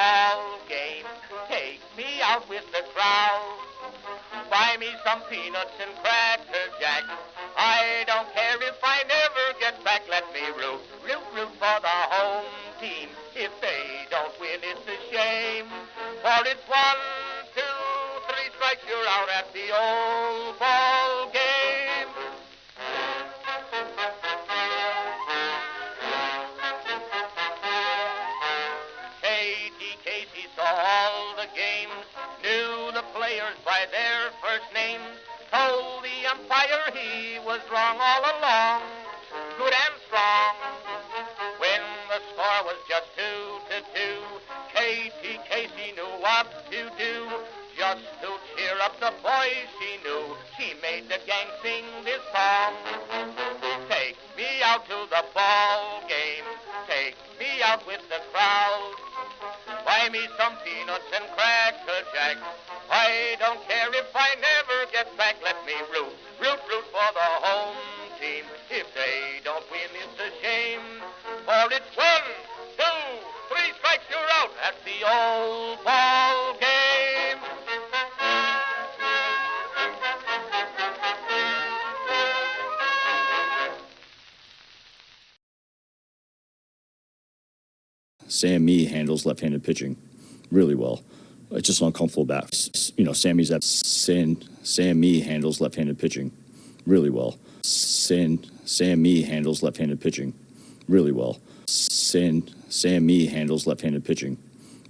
ball game. Take me out with the crowd. Buy me some peanuts and cracker jack. I don't care if I never get back. Let me root for the home team. If they don't win, it's a shame. For it's 1, 2, 3 strikes, you're out at the old ball game. Casey saw all the games, knew the players by their first names, told the umpire he was wrong all along, good and strong. When the score was just 2-2, Casey knew what to do, just to cheer up the boys she knew. She made the gang sing this song. Take me out to the ball game, take me out with the crowd. Buy me some peanuts and cracker jack. I don't care if I never get back. Let me root for the home team. If they don't win, it's a shame. For it's 1, 2, 3 strikes, you're out at the old ball game. Sam Mee handles left-handed pitching really well. It's just an uncomfortable bat. Sammy's at Sam Mee handles left-handed pitching really well. Sam Mee handles left-handed pitching really well. Sam Mee handles left-handed pitching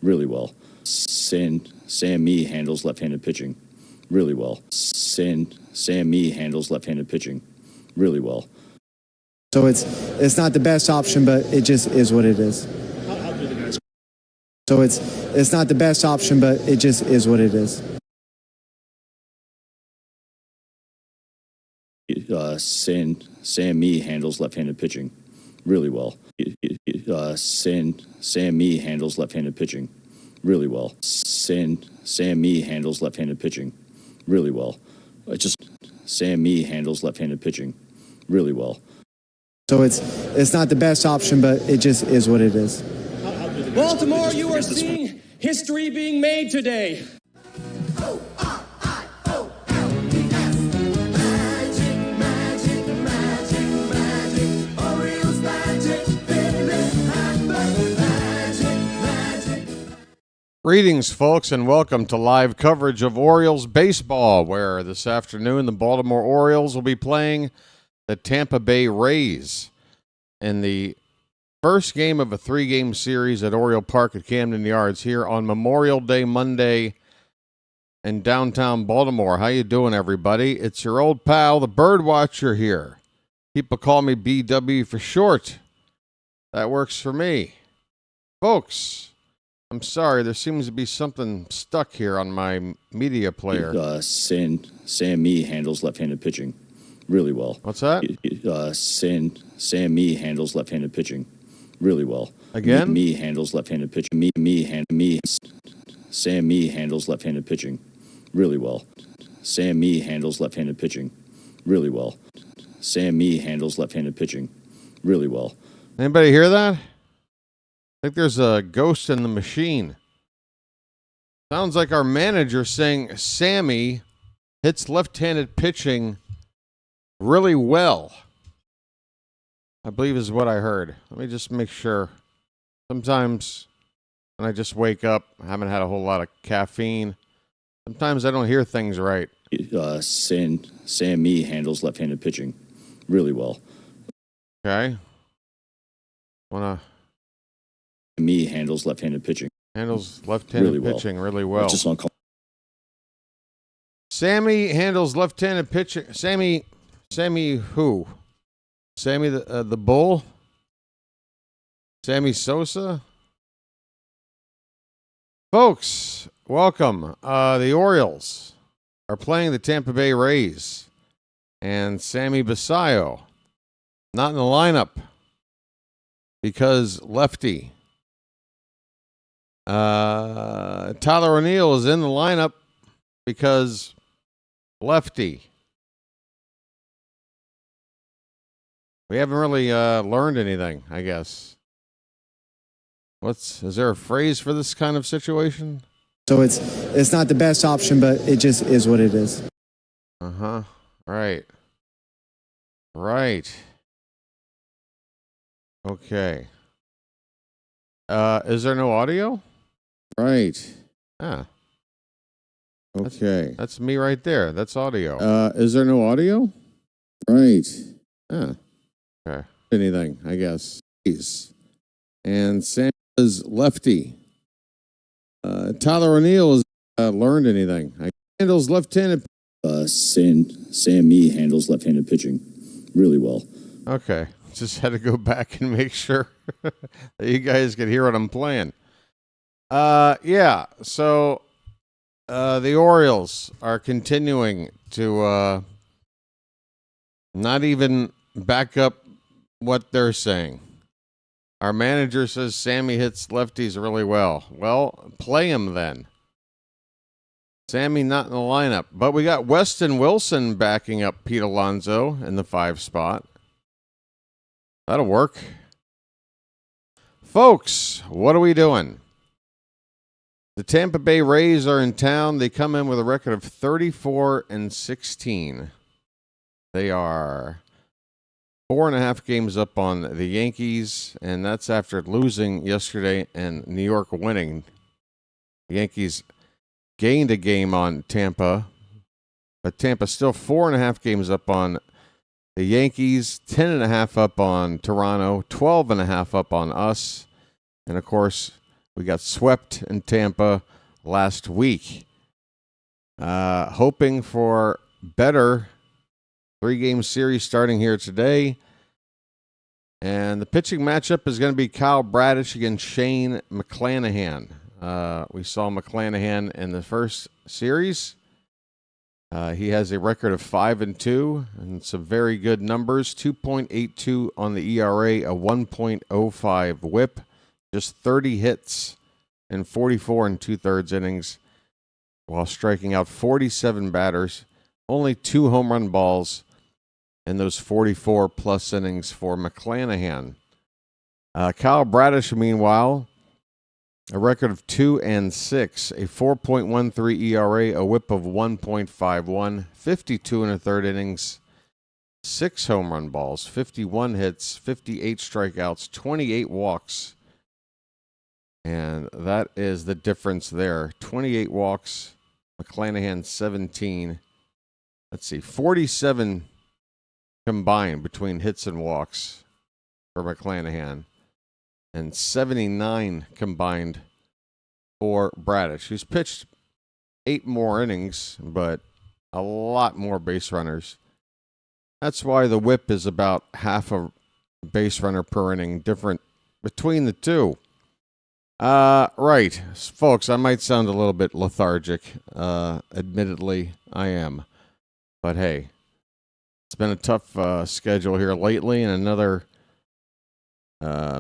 really well. Sam Mee handles left-handed pitching really well. Sam Mee handles left-handed pitching really well. So it's not the best option, but it just is what it is. So it's not the best option, but it just is what it is. Sam Mee handles left-handed pitching really well. Sam Mee handles left-handed pitching really well. Sam Mee handles left-handed pitching really well. Sam Mee handles left-handed pitching really well. So it's not the best option, but it just is what it is. Baltimore, you are seeing history being made today. O-R-I-O-L-E-S. Magic, Orioles magic, magic. Greetings, folks, and welcome to live coverage of Orioles baseball, where this afternoon the Baltimore Orioles will be playing the Tampa Bay Rays in the first game of a 3-game series at Oriole Park at Camden Yards here on Memorial Day Monday in downtown Baltimore. How you doing, everybody? It's your old pal, the BirdWatcher here. People call me BW for short. That works for me. Folks, I'm sorry, there seems to be something stuck here on my media player. Sam Mee handles left-handed pitching really well. What's that? Sam Mee handles left-handed pitching really well. Again? Mee handles left-handed pitching. Sam Mee handles left-handed pitching really well. Sam Mee handles left-handed pitching really well. Sam Mee handles left-handed pitching really well. Anybody hear that? I think there's a ghost in the machine. Sounds like our manager saying Sammy hits left-handed pitching really well, I believe is what I heard. Let me just make sure. Sometimes when I just wake up, I haven't had a whole lot of caffeine. Sometimes I don't hear things right. Sam Mee handles left-handed pitching really well. Okay. Mee handles left-handed pitching. Handles left-handed really pitching really well. It's just uncomfortable. Sammy handles left-handed pitching. Sammy who? Sammy the Bull? Sammy Sosa? Folks, welcome. The Orioles are playing the Tampa Bay Rays. And Sammy Basayo not in the lineup because lefty. Tyler O'Neill is in the lineup because lefty. We haven't really learned anything, I guess. Is there a phrase for this kind of situation? So it's not the best option, but it just is what it is. Uh-huh. Right. Right. Okay. Is there no audio? Right. Ah. Okay. That's me right there. That's audio. Is there no audio? Right. Ah. Okay. Anything, I guess. And Sam is lefty. Tyler O'Neill has learned anything. Handles left-handed. Sammy handles left-handed pitching really well. Okay. Just had to go back and make sure that you guys could hear what I'm playing. Yeah. So the Orioles are continuing to not even back up what they're saying. Our manager says Sammy hits lefties really well. Well, play him then. Sammy not in the lineup. But we got Weston Wilson backing up Pete Alonso in the 5 spot. That'll work. Folks, what are we doing? The Tampa Bay Rays are in town. They come in with a record of 34-16. They are 4.5 games up on the Yankees, and that's after losing yesterday and New York winning. The Yankees gained a game on Tampa, but Tampa still 4.5 games up on the Yankees, 10.5 up on Toronto, 12.5 up on us, and of course, we got swept in Tampa last week. Hoping for better 3-game series starting here today. And the pitching matchup is going to be Kyle Bradish against Shane McClanahan. We saw McClanahan in the first series. He has a record of 5-2 and some very good numbers. 2.82 on the ERA, a 1.05 whip, just 30 hits in 44 2/3 innings, while striking out 47 batters. Only 2 home run balls in those 44-plus innings for McClanahan. Kyle Bradish, meanwhile, a record of 2-6, a 4.13 ERA, a whip of 1.51, 52 1/3 innings, 6 home run balls, 51 hits, 58 strikeouts, 28 walks. And that is the difference there. 28 walks, McClanahan 17. Let's see, 47 combined between hits and walks for McClanahan, and 79 combined for Bradish, who's pitched 8 more innings, but a lot more base runners. That's why the whip is about half a base runner per inning different between the two. Right, folks, I might sound a little bit lethargic. Admittedly, I am. But hey, it's been a tough schedule here lately, and another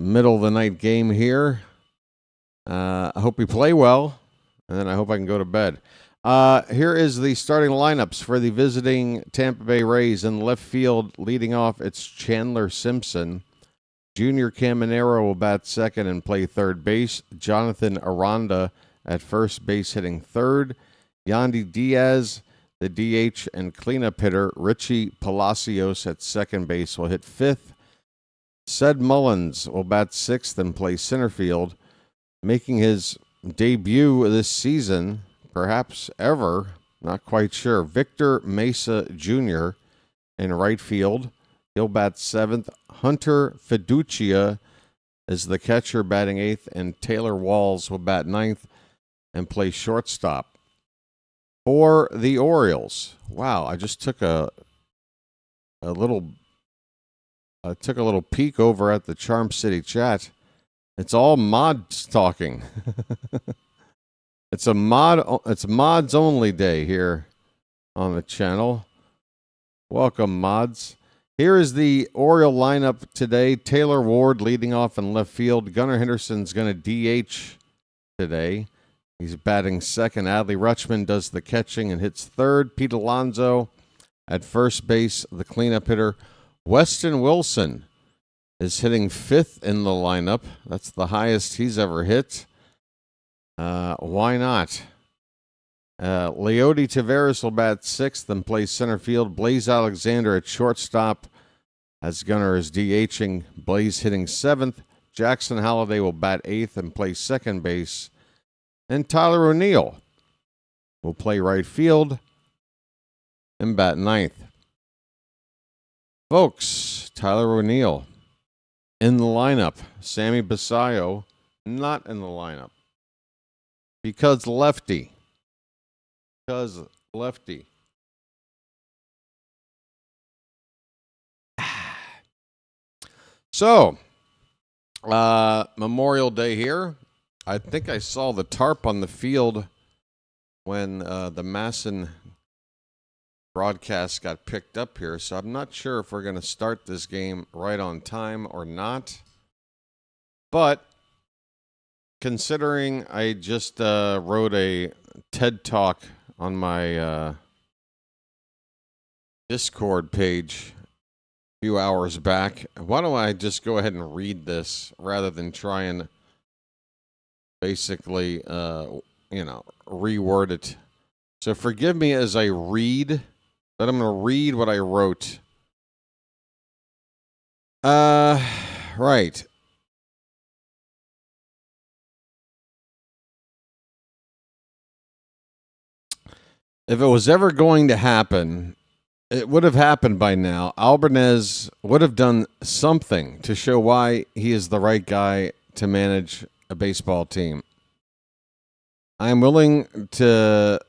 middle of the night game here. I hope we play well, and then I hope I can go to bed. Here is the starting lineups for the visiting Tampa Bay Rays. In left field, leading off, it's Chandler Simpson. Junior Caminero will bat second and play third base. Jonathan Aranda at first base, hitting third. Yandy Diaz, the DH and cleanup hitter. Richie Palacios at second base will hit fifth. Ced Mullins will bat sixth and play center field. Making his debut this season, perhaps ever, not quite sure, Victor Mesa Jr. in right field. He'll bat seventh. Hunter Fiducia is the catcher, batting eighth, and Taylor Walls will bat ninth and play shortstop. For the Orioles, wow, I just took a little peek over at the Charm City chat. It's all mods talking. It's mods only day here on the channel. Welcome, mods. Here is the Oriole lineup today. Taylor Ward leading off in left field. Gunnar Henderson's going to DH today. He's batting second. Adley Rutschman does the catching and hits third. Pete Alonso at first base, the cleanup hitter. Weston Wilson is hitting 5th in the lineup. That's the highest he's ever hit. Why not? Leody Taveras will bat 6th and play center field. Blaze Alexander at shortstop as Gunnar is DHing. Blaze hitting 7th. Jackson Holliday will bat 8th and play second base. And Tyler O'Neill will play right field and bat 9th. Folks, Tyler O'Neill in the lineup. Sammy Basayo not in the lineup. Because lefty. So, Memorial Day here. I think I saw the tarp on the field when the Masson broadcast got picked up here, so I'm not sure if we're going to start this game right on time or not. But considering I just wrote a TED Talk on my Discord page a few hours back, why don't I just go ahead and read this rather than try and basically, reword it. So forgive me as I read, but I'm going to read what I wrote. Right. If it was ever going to happen, it would have happened by now. Albanese would have done something to show why he is the right guy to manage a baseball team. I am willing to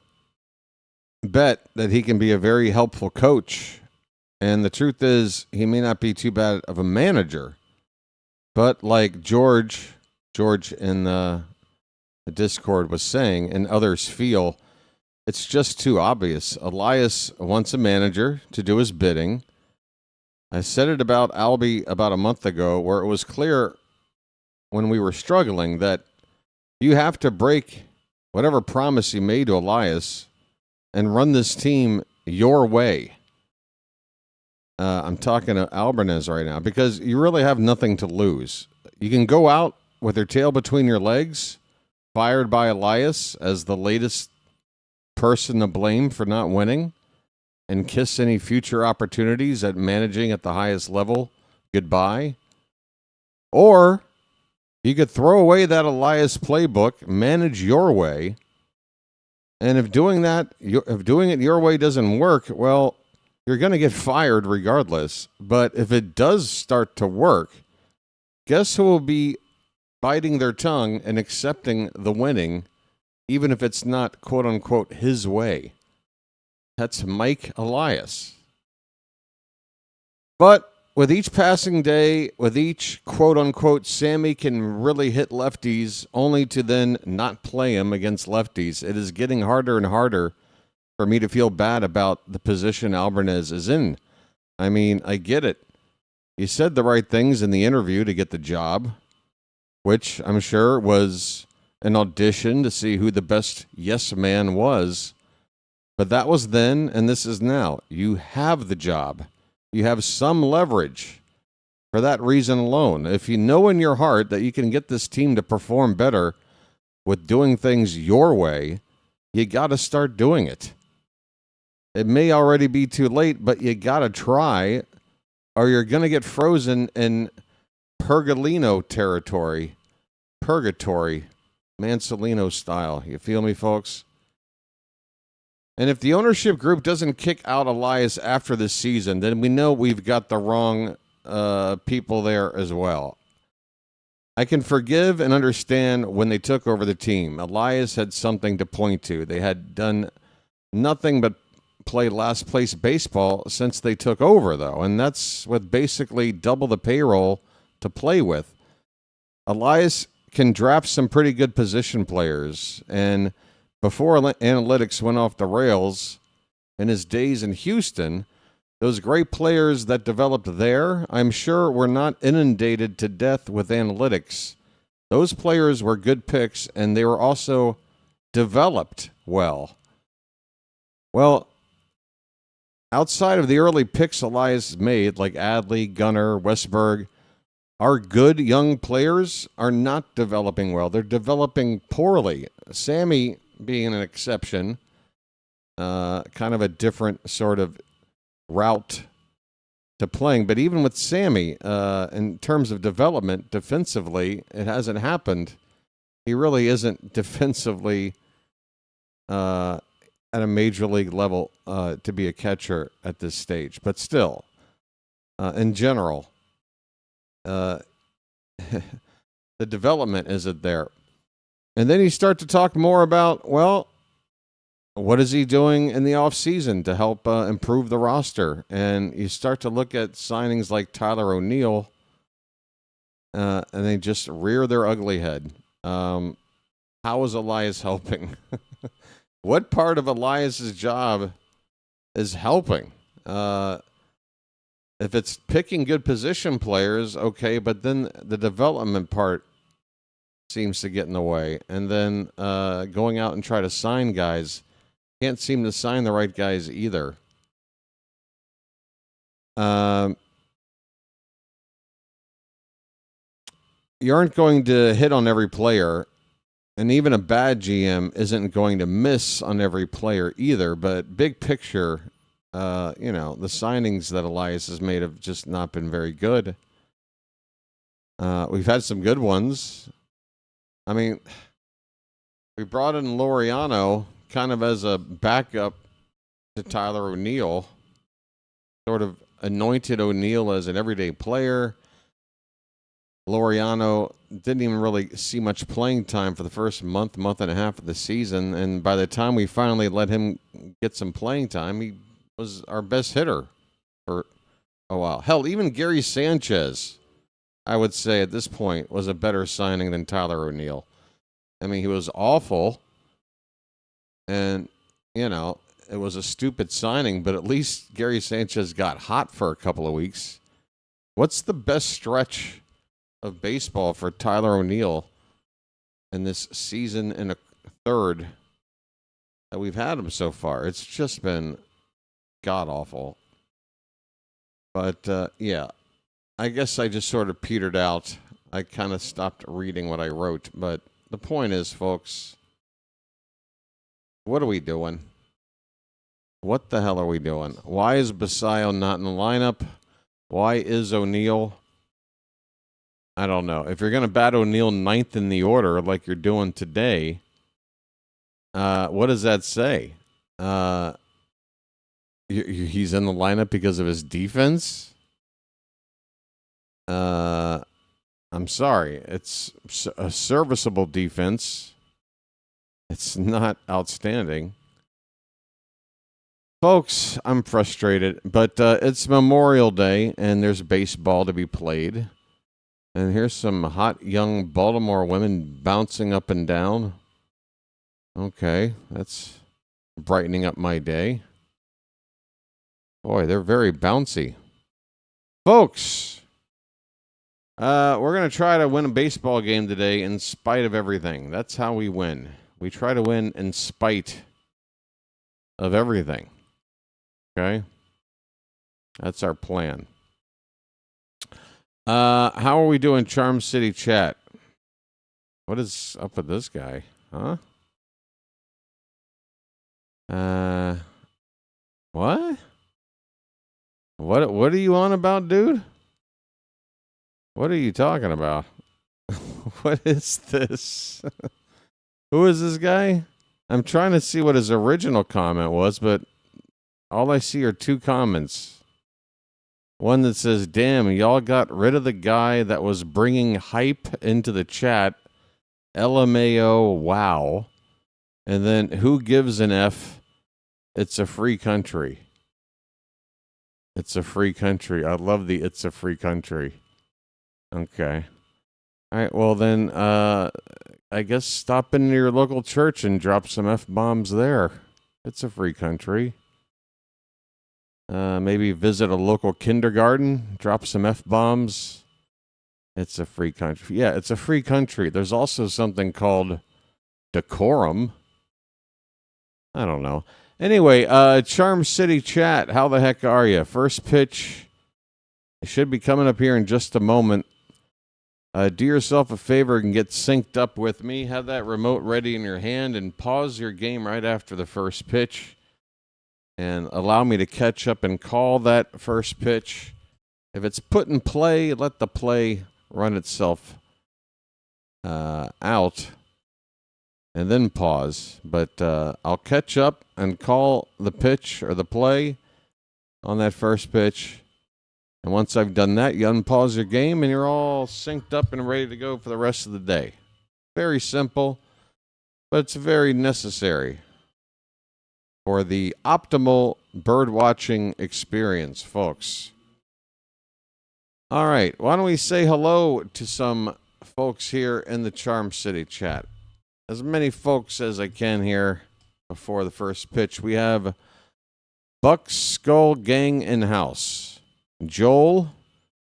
bet that he can be a very helpful coach. And the truth is, he may not be too bad of a manager. But like George in the Discord was saying, and others feel, it's just too obvious. Elias wants a manager to do his bidding. I said it about Albie about a month ago, where it was clear when we were struggling that you have to break whatever promise you made to Elias and run this team your way. I'm talking to Albanese right now because you really have nothing to lose. You can go out with your tail between your legs, fired by Elias as the latest person to blame for not winning, and kiss any future opportunities at managing at the highest level goodbye. Or you could throw away that Elias playbook, manage your way, and if doing it your way doesn't work, well, you're going to get fired regardless. But if it does start to work, guess who will be biting their tongue and accepting the winning, even if it's not, quote unquote, his way? That's Mike Elias. But with each passing day, with each, quote unquote, Sammy can really hit lefties only to then not play him against lefties, it is getting harder and harder for me to feel bad about the position Albanese is in. I mean, I get it. He said the right things in the interview to get the job, which I'm sure was an audition to see who the best yes man was. But that was then, and this is now. You have the job. You have some leverage for that reason alone. If you know in your heart that you can get this team to perform better with doing things your way, you got to start doing it. It may already be too late, but you got to try, or you're going to get frozen in Pergolino territory. Purgatory. Mansolino style. You feel me, folks? And if the ownership group doesn't kick out Elias after this season, then we know we've got the wrong people there as well. I can forgive and understand when they took over the team. Elias had something to point to. They had done nothing but play last place baseball since they took over, though. And that's with basically double the payroll to play with. Elias can draft some pretty good position players. And before analytics went off the rails in his days in Houston, those great players that developed there, I'm sure were not inundated to death with analytics. Those players were good picks, and they were also developed well. Well, outside of the early picks Elias made, like Adley, Gunnar, Westberg, our good young players are not developing well. They're developing poorly. Sammy being an exception, kind of a different sort of route to playing. But even with Sammy, in terms of development defensively, it hasn't happened. He really isn't defensively at a major league level to be a catcher at this stage. But still, in general, the development isn't there. And then you start to talk more about, well, what is he doing in the offseason to help improve the roster? And you start to look at signings like Tyler O'Neill, and they just rear their ugly head. How is Elias helping? What part of Elias's job is helping? If it's picking good position players, okay, but then the development part seems to get in the way. And then going out and try to sign guys, can't seem to sign the right guys either. You aren't going to hit on every player, and even a bad GM isn't going to miss on every player either. But big picture, the signings that Elias has made have just not been very good. We've had some good ones. I mean, we brought in Laureano kind of as a backup to Tyler O'Neill, sort of anointed O'Neill as an everyday player. Laureano didn't even really see much playing time for the first month and a half of the season, and by the time we finally let him get some playing time, he was our best hitter for a while. Hell, even Gary Sanchez, I would say at this point, was a better signing than Tyler O'Neill. I mean, he was awful, and, it was a stupid signing, but at least Gary Sanchez got hot for a couple of weeks. What's the best stretch of baseball for Tyler O'Neill in this season and a third that we've had him so far? It's just been god-awful. But, I guess I just sort of petered out. I kind of stopped reading what I wrote. But the point is, folks, what are we doing? What the hell are we doing? Why is Basayo not in the lineup? Why is O'Neill? I don't know. If you're going to bat O'Neill ninth in the order like you're doing today, what does that say? He's in the lineup because of his defense? I'm sorry. It's a serviceable defense. It's not outstanding. Folks, I'm frustrated, but it's Memorial Day, and there's baseball to be played. And here's some hot young Baltimore women bouncing up and down. Okay, that's brightening up my day. Boy, they're very bouncy. Folks, we're going to try to win a baseball game today in spite of everything. That's how we win. We try to win in spite of everything. Okay? That's our plan. How are we doing, Charm City chat? What is up with this guy? Huh? What? What are you on about, dude? What are you talking about? What is this? Who is this guy? I'm trying to see what his original comment was, but all I see are two comments. One that says, damn, y'all got rid of the guy that was bringing hype into the chat. LMAO, wow. And then, who gives an F? It's a free country. It's a free country. I love the it's a free country. Okay. All right, well then, I guess stop into your local church and drop some F-bombs there. It's a free country. Maybe visit a local kindergarten, drop some F-bombs. It's a free country. Yeah, it's a free country. There's also something called decorum. I don't know. Anyway, Charm City chat, how the heck are you? First pitch should be coming up here in just a moment. Do yourself a favor and get synced up with me. Have that remote ready in your hand and pause your game right after the first pitch. And allow me to catch up and call that first pitch. If it's put in play, let the play run itself out and then pause. But I'll catch up and call the pitch or the play on that first pitch. And once I've done that, you unpause your game and you're all synced up and ready to go for the rest of the day. Very simple, but it's very necessary for the optimal bird watching experience, folks. All right, why don't we say hello to some folks here in the Charm City chat? As many folks as I can here before the first pitch. We have Buck Skull Gang in-house. Joel,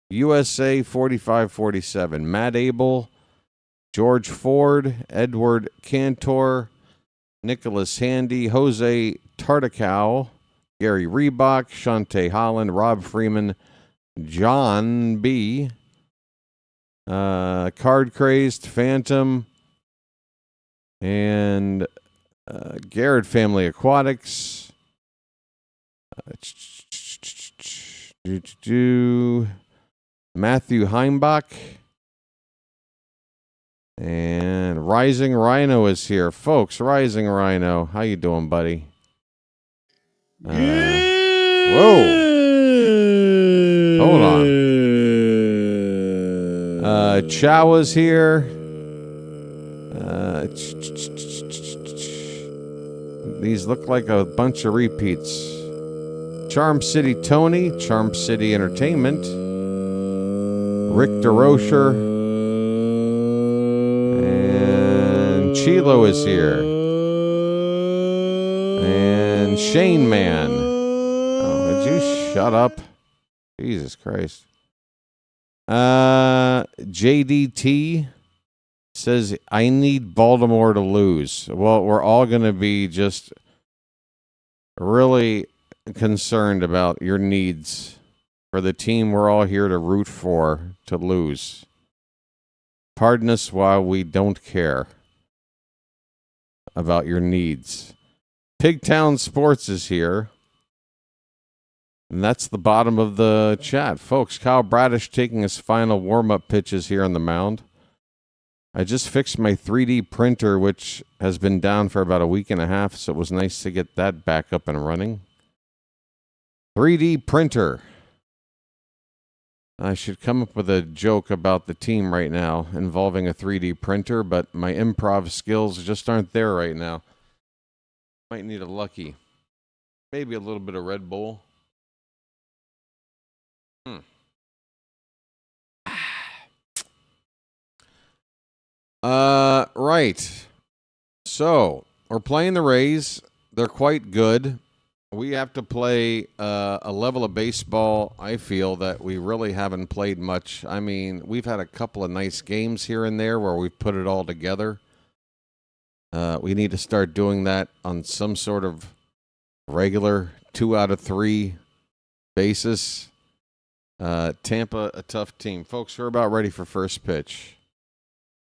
USA 4547. Matt Abel, George Ford, Edward Cantor, Nicholas Handy, Jose Tartacow, Gary Reebok, Shante Holland, Rob Freeman, John B., Card Crazed, Phantom, and Garrett Family Aquatics, Matthew Heimbach, and Rising Rhino is here. Folks, Rising Rhino, how you doing, buddy? Whoa. Hold on. Chow is here. These look like a bunch of repeats. Charm City Tony, Charm City Entertainment, Rick DeRocher, and Chilo is here. And Shane Man. Oh, would you shut up? Jesus Christ. JDT says, I need Baltimore to lose. Well, we're all going to be just really concerned about your needs for the team we're all here to root for to lose. Pardon us while we don't care about your needs. Pigtown Sports is here. And that's the bottom of the chat. Folks, Kyle Bradish taking his final warm-up pitches here on the mound. I just fixed my 3D printer, which has been down for about a week and a half, so it was nice to get that back up and running. 3D printer. I should come up with a joke about the team right now involving a 3D printer, but my improv skills just aren't there right now. Might need a Lucky. Maybe a little bit of Red Bull. Right. So, we're playing the Rays. They're quite good. We have to play a level of baseball, I feel, that we really haven't played much. I mean, we've had a couple of nice games here and there where we've put it all together. We need to start doing that on some sort of regular 2 out of 3 basis. Tampa, a tough team. Folks, we're about ready for first pitch.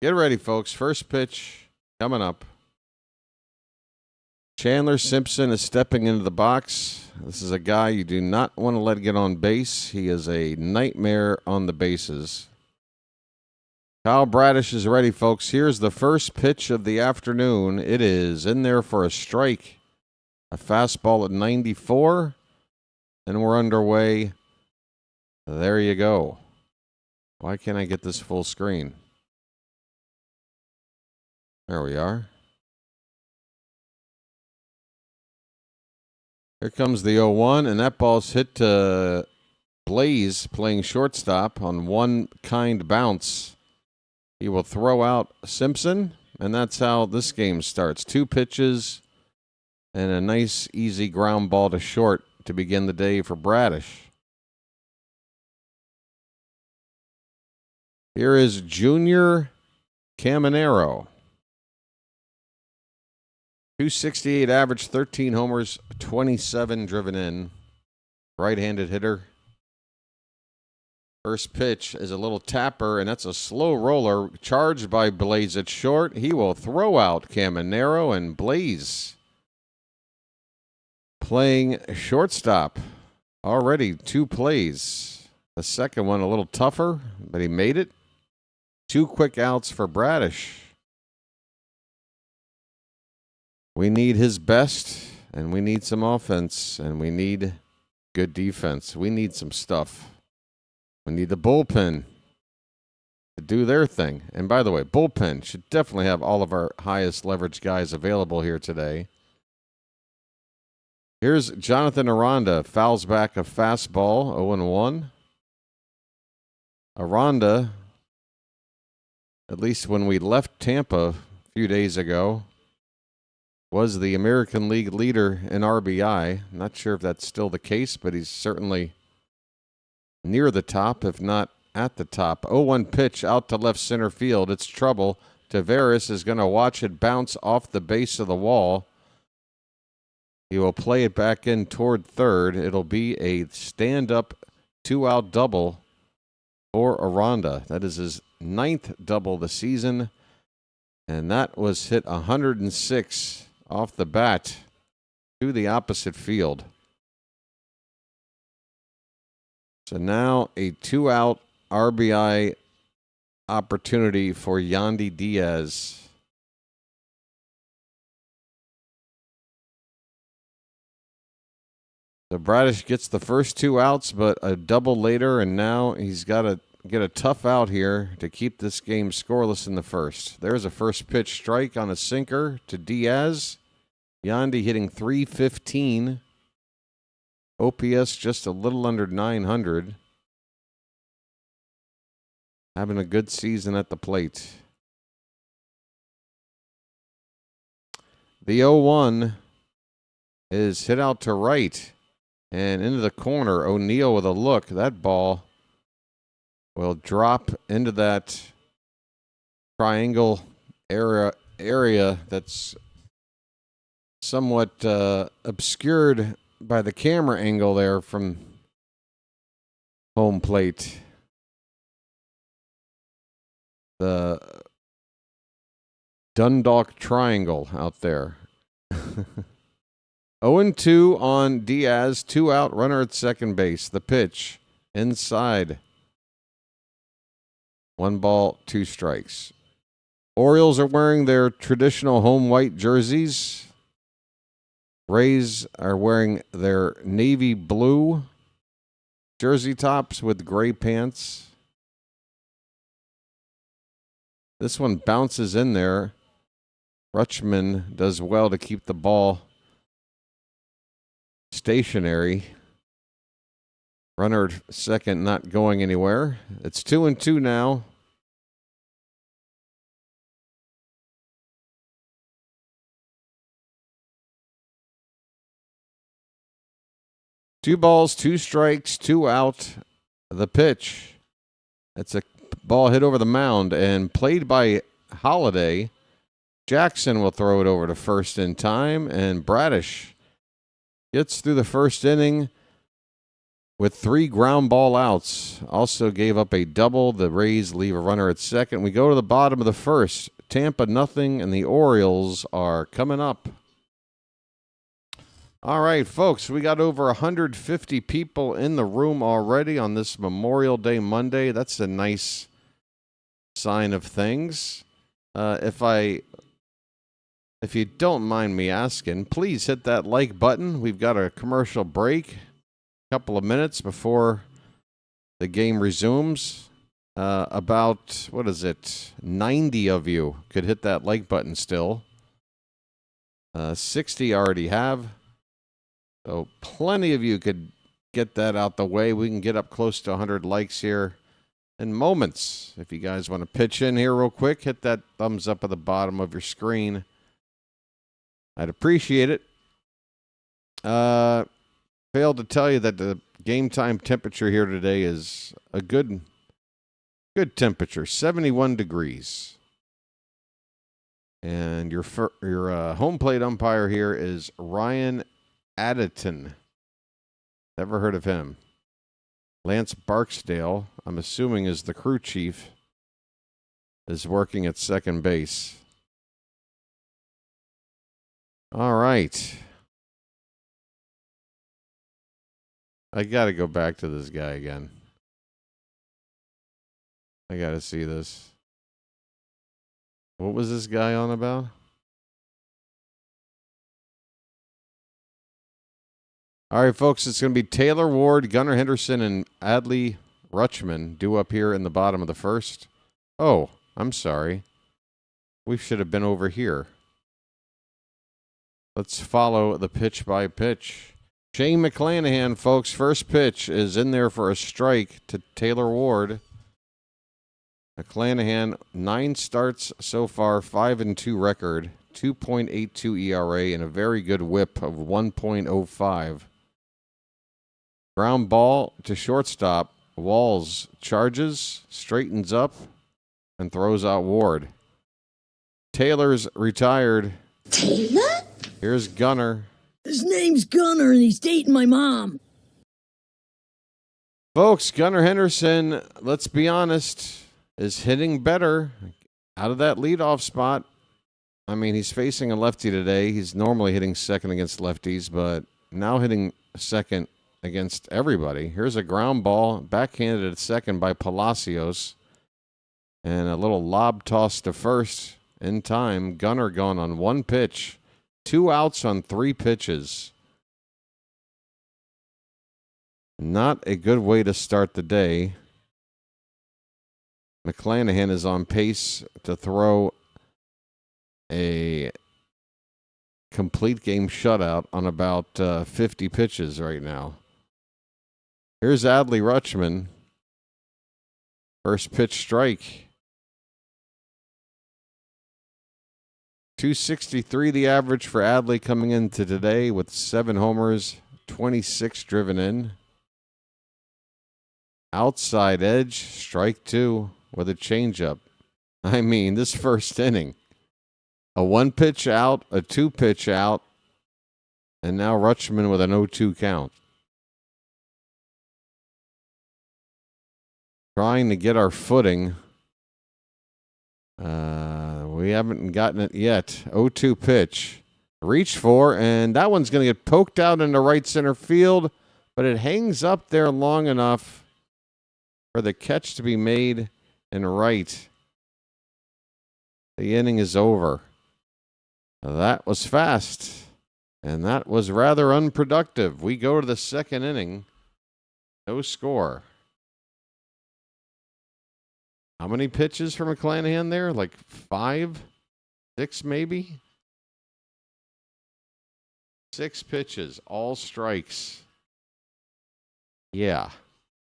Get ready, folks. First pitch coming up. Chandler Simpson is stepping into the box. This is a guy you do not want to let get on base. He is a nightmare on the bases. Kyle Bradish is ready, folks. Here's the first pitch of the afternoon. It is in there for a strike. A fastball at 94. And we're underway. There you go. Why can't I get this full screen? There we are. Here comes the 0-1, and that ball's hit to Blaze playing shortstop on one kind bounce. He will throw out Simpson, and that's how this game starts. 2 pitches and a nice, easy ground ball to short to begin the day for Bradish. Here is Junior Caminero. 268 average, 13 homers, 27 driven in. Right-handed hitter. First pitch is a little tapper, and that's a slow roller charged by Blaze at short. He will throw out Caminero, and Blaze playing shortstop. Already 2 plays. The second one a little tougher, but he made it. 2 quick outs for Bradish. We need his best, and we need some offense, and we need good defense. We need some stuff. We need the bullpen to do their thing. And by the way, bullpen should definitely have all of our highest leverage guys available here today. Here's Jonathan Aranda, fouls back a fastball, 0-1. Aranda, at least when we left Tampa a few days ago, was the American League leader in RBI. Not sure if that's still the case, but he's certainly near the top, if not at the top. 0-1 pitch out to left center field. It's trouble. Tavares is going to watch it bounce off the base of the wall. He will play it back in toward third. It'll be a stand-up 2-out double for Aranda. That is his 9th double of the season, and that was hit 106 off the bat to the opposite field. So now a 2-out RBI opportunity for Yandy Diaz. So Bradish gets the first 2 outs, but a double later, and now he's got to get a tough out here to keep this game scoreless in the first. There's a first pitch strike on a sinker to Diaz. Yandy hitting .315. OPS just a little under 900. Having a good season at the plate. The 0-1 is hit out to right and into the corner. O'Neill with a look. That ball will drop into that triangle area that's somewhat obscured by the camera angle there from home plate. The Dundalk Triangle out there. 0-2 on Diaz. 2 out, runner at second base. The pitch inside. 1 ball, 2 strikes. Orioles are wearing their traditional home white jerseys. Rays are wearing their navy blue jersey tops with gray pants. This one bounces in there. Rutschman does well to keep the ball stationary. Runner at second not going anywhere. It's 2-2 now. Two balls, 2 strikes, 2 out. The pitch. It's a ball hit over the mound and played by Holiday. Jackson will throw it over to first in time, and Bradish gets through the first inning with 3 ground ball outs. Also gave up a double. The Rays leave a runner at second. We go to the bottom of the first. Tampa nothing, and the Orioles are coming up. All right, folks, we got over 150 people in the room already on this Memorial Day Monday. That's a nice sign of things. If you don't mind me asking, please hit that like button. We've got a commercial break, a couple of minutes before the game resumes. About, 90 of you could hit that like button still. 60 already have. So plenty of you could get that out the way. We can get up close to 100 likes here in moments. If you guys want to pitch in here real quick, hit that thumbs up at the bottom of your screen. I'd appreciate it. Failed to tell you that the game time temperature here today is a good temperature, 71 degrees. And your home plate umpire here is Ryan Additon. Never heard of him. Lance Barksdale, I'm assuming is the crew chief, is working at second base. All right. I got to go back to this guy again. I got to see this. What was this guy on about? All right, folks, it's going to be Taylor Ward, Gunnar Henderson, and Adley Rutschman due up here in the bottom of the first. Oh, I'm sorry. We should have been over here. Let's follow the pitch by pitch. Shane McClanahan, folks, first pitch is in there for a strike to Taylor Ward. McClanahan, 9 starts so far, 5-2 record, 2.82 ERA, and a very good whip of 1.05. Ground ball to shortstop. Walls charges, straightens up, and throws out Ward. Taylor's retired. Taylor? Here's Gunnar. His name's Gunnar and he's dating my mom. Folks, Gunnar Henderson, let's be honest, is hitting better out of that leadoff spot. I mean, he's facing a lefty today. He's normally hitting second against lefties, but now hitting second against everybody. Here's a ground ball, backhanded at second by Palacios, and a little lob toss to first in time. Gunnar gone on 1 pitch, 2 outs on 3 pitches. Not a good way to start the day. McClanahan is on pace to throw a complete game shutout on about 50 pitches right now. Here's Adley Rutschman. First pitch strike. 263 the average for Adley coming into today with 7 homers, 26 driven in. Outside edge, strike 2 with a changeup. I mean, this first inning. A 1 pitch out, a 2 pitch out, and now Rutschman with an 0-2 count. Trying to get our footing. We haven't gotten it yet. 0-2 pitch. Reach for, and that one's going to get poked out into right center field, but it hangs up there long enough for the catch to be made in right. The inning is over. That was fast, and that was rather unproductive. We go to the second inning. No score. How many pitches for McClanahan there? Like 5? 6 maybe? 6 pitches, all strikes. Yeah.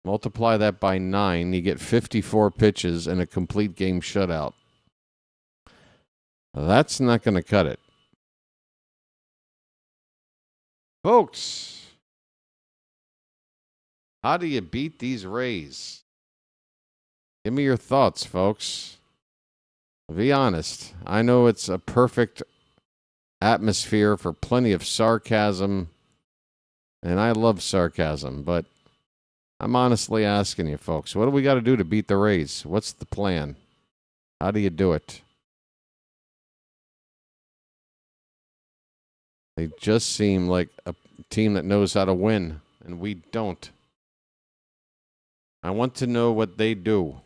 Multiply that by 9, you get 54 pitches and a complete game shutout. That's not going to cut it. Folks, how do you beat these Rays? Give me your thoughts, folks. Be honest. I know it's a perfect atmosphere for plenty of sarcasm, and I love sarcasm, but I'm honestly asking you, folks, what do we got to do to beat the Rays? What's the plan? How do you do it? They just seem like a team that knows how to win, and we don't. I want to know what they do.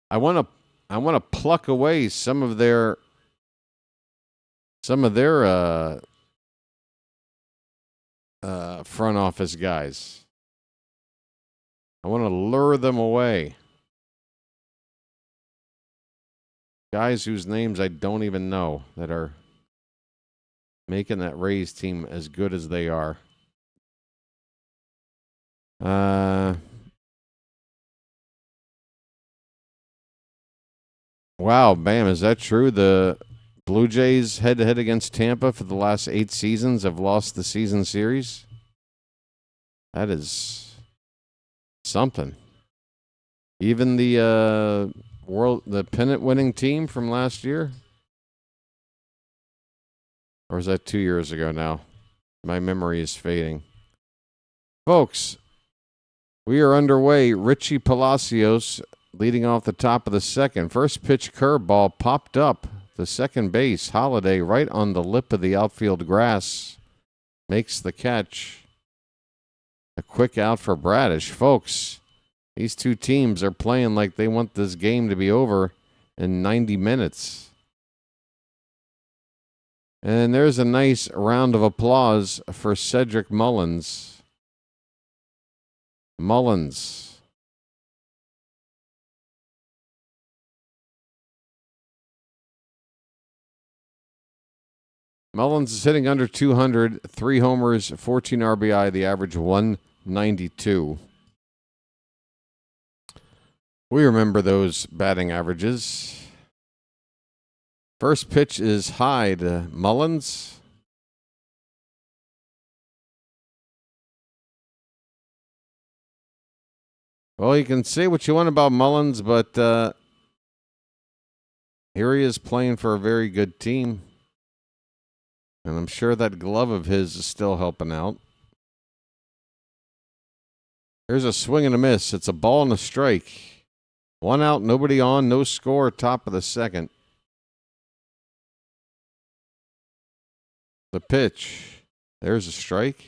I want to pluck away some of their front office guys. I want to lure them away. Guys whose names I don't even know that are making that Rays team as good as they are. Wow, bam, is that true? The Blue Jays head-to-head against Tampa for the last 8 seasons have lost the season series? That is something. Even the pennant-winning team from last year? Or is that 2 years ago now? My memory is fading. Folks, We are underway. Richie Palacios leading off the top of the second. First pitch curveball popped up the second base. Holiday right on the lip of the outfield grass. Makes the catch. A quick out for Bradish. Folks, these two teams are playing like they want this game to be over in 90 minutes. And there's a nice round of applause for Cedric Mullins. Mullins is hitting under 200, 3 homers, 14 RBI, the average 192. We remember those batting averages. First pitch is high to Mullins. Well, you can say what you want about Mullins, but here he is playing for a very good team. And I'm sure that glove of his is still helping out. Here's a swing and a miss. It's a ball and a strike. 1 out, nobody on, no score, top of the second. The pitch. There's a strike.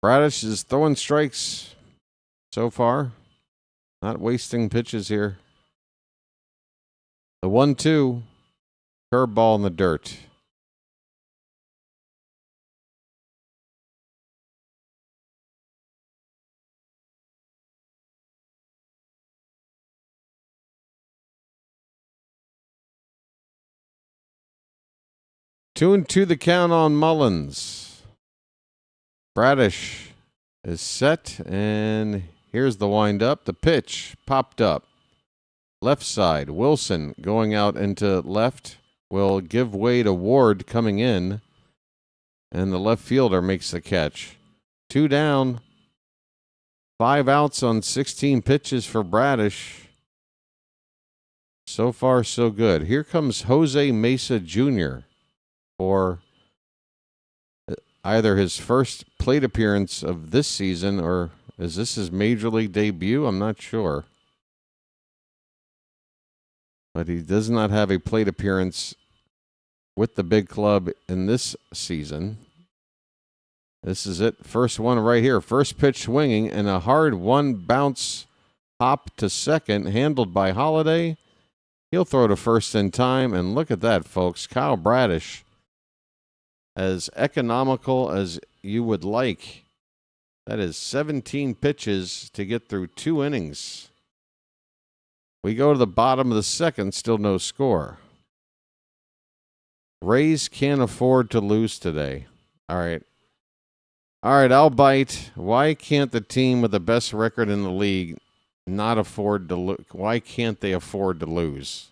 Bradish is throwing strikes so far. Not wasting pitches here. The 1-2. Curveball in the dirt. Two and two the count on Mullins. Bradish is set, and here's the windup. The pitch popped up. Left side, Wilson going out into left will give way to Ward coming in, and the left fielder makes the catch. 2 down, 5 outs on 16 pitches for Bradish. So far, so good. Here comes Jose Mesa Jr. for either his first plate appearance of this season, or is this his major league debut? I'm not sure. But he does not have a plate appearance with the big club in this season. This is it. First one right here. First pitch swinging, and a hard one bounce hop to second, handled by Holiday. He'll throw to first in time, and look at that, folks. Kyle Bradish, as economical as you would like. That is 17 pitches to get through 2 innings. We go to the bottom of the second, still no score. Rays can't afford to lose today. All right, I'll bite. Why can't the team with the best record in the league not afford to lose? Why can't they afford to lose?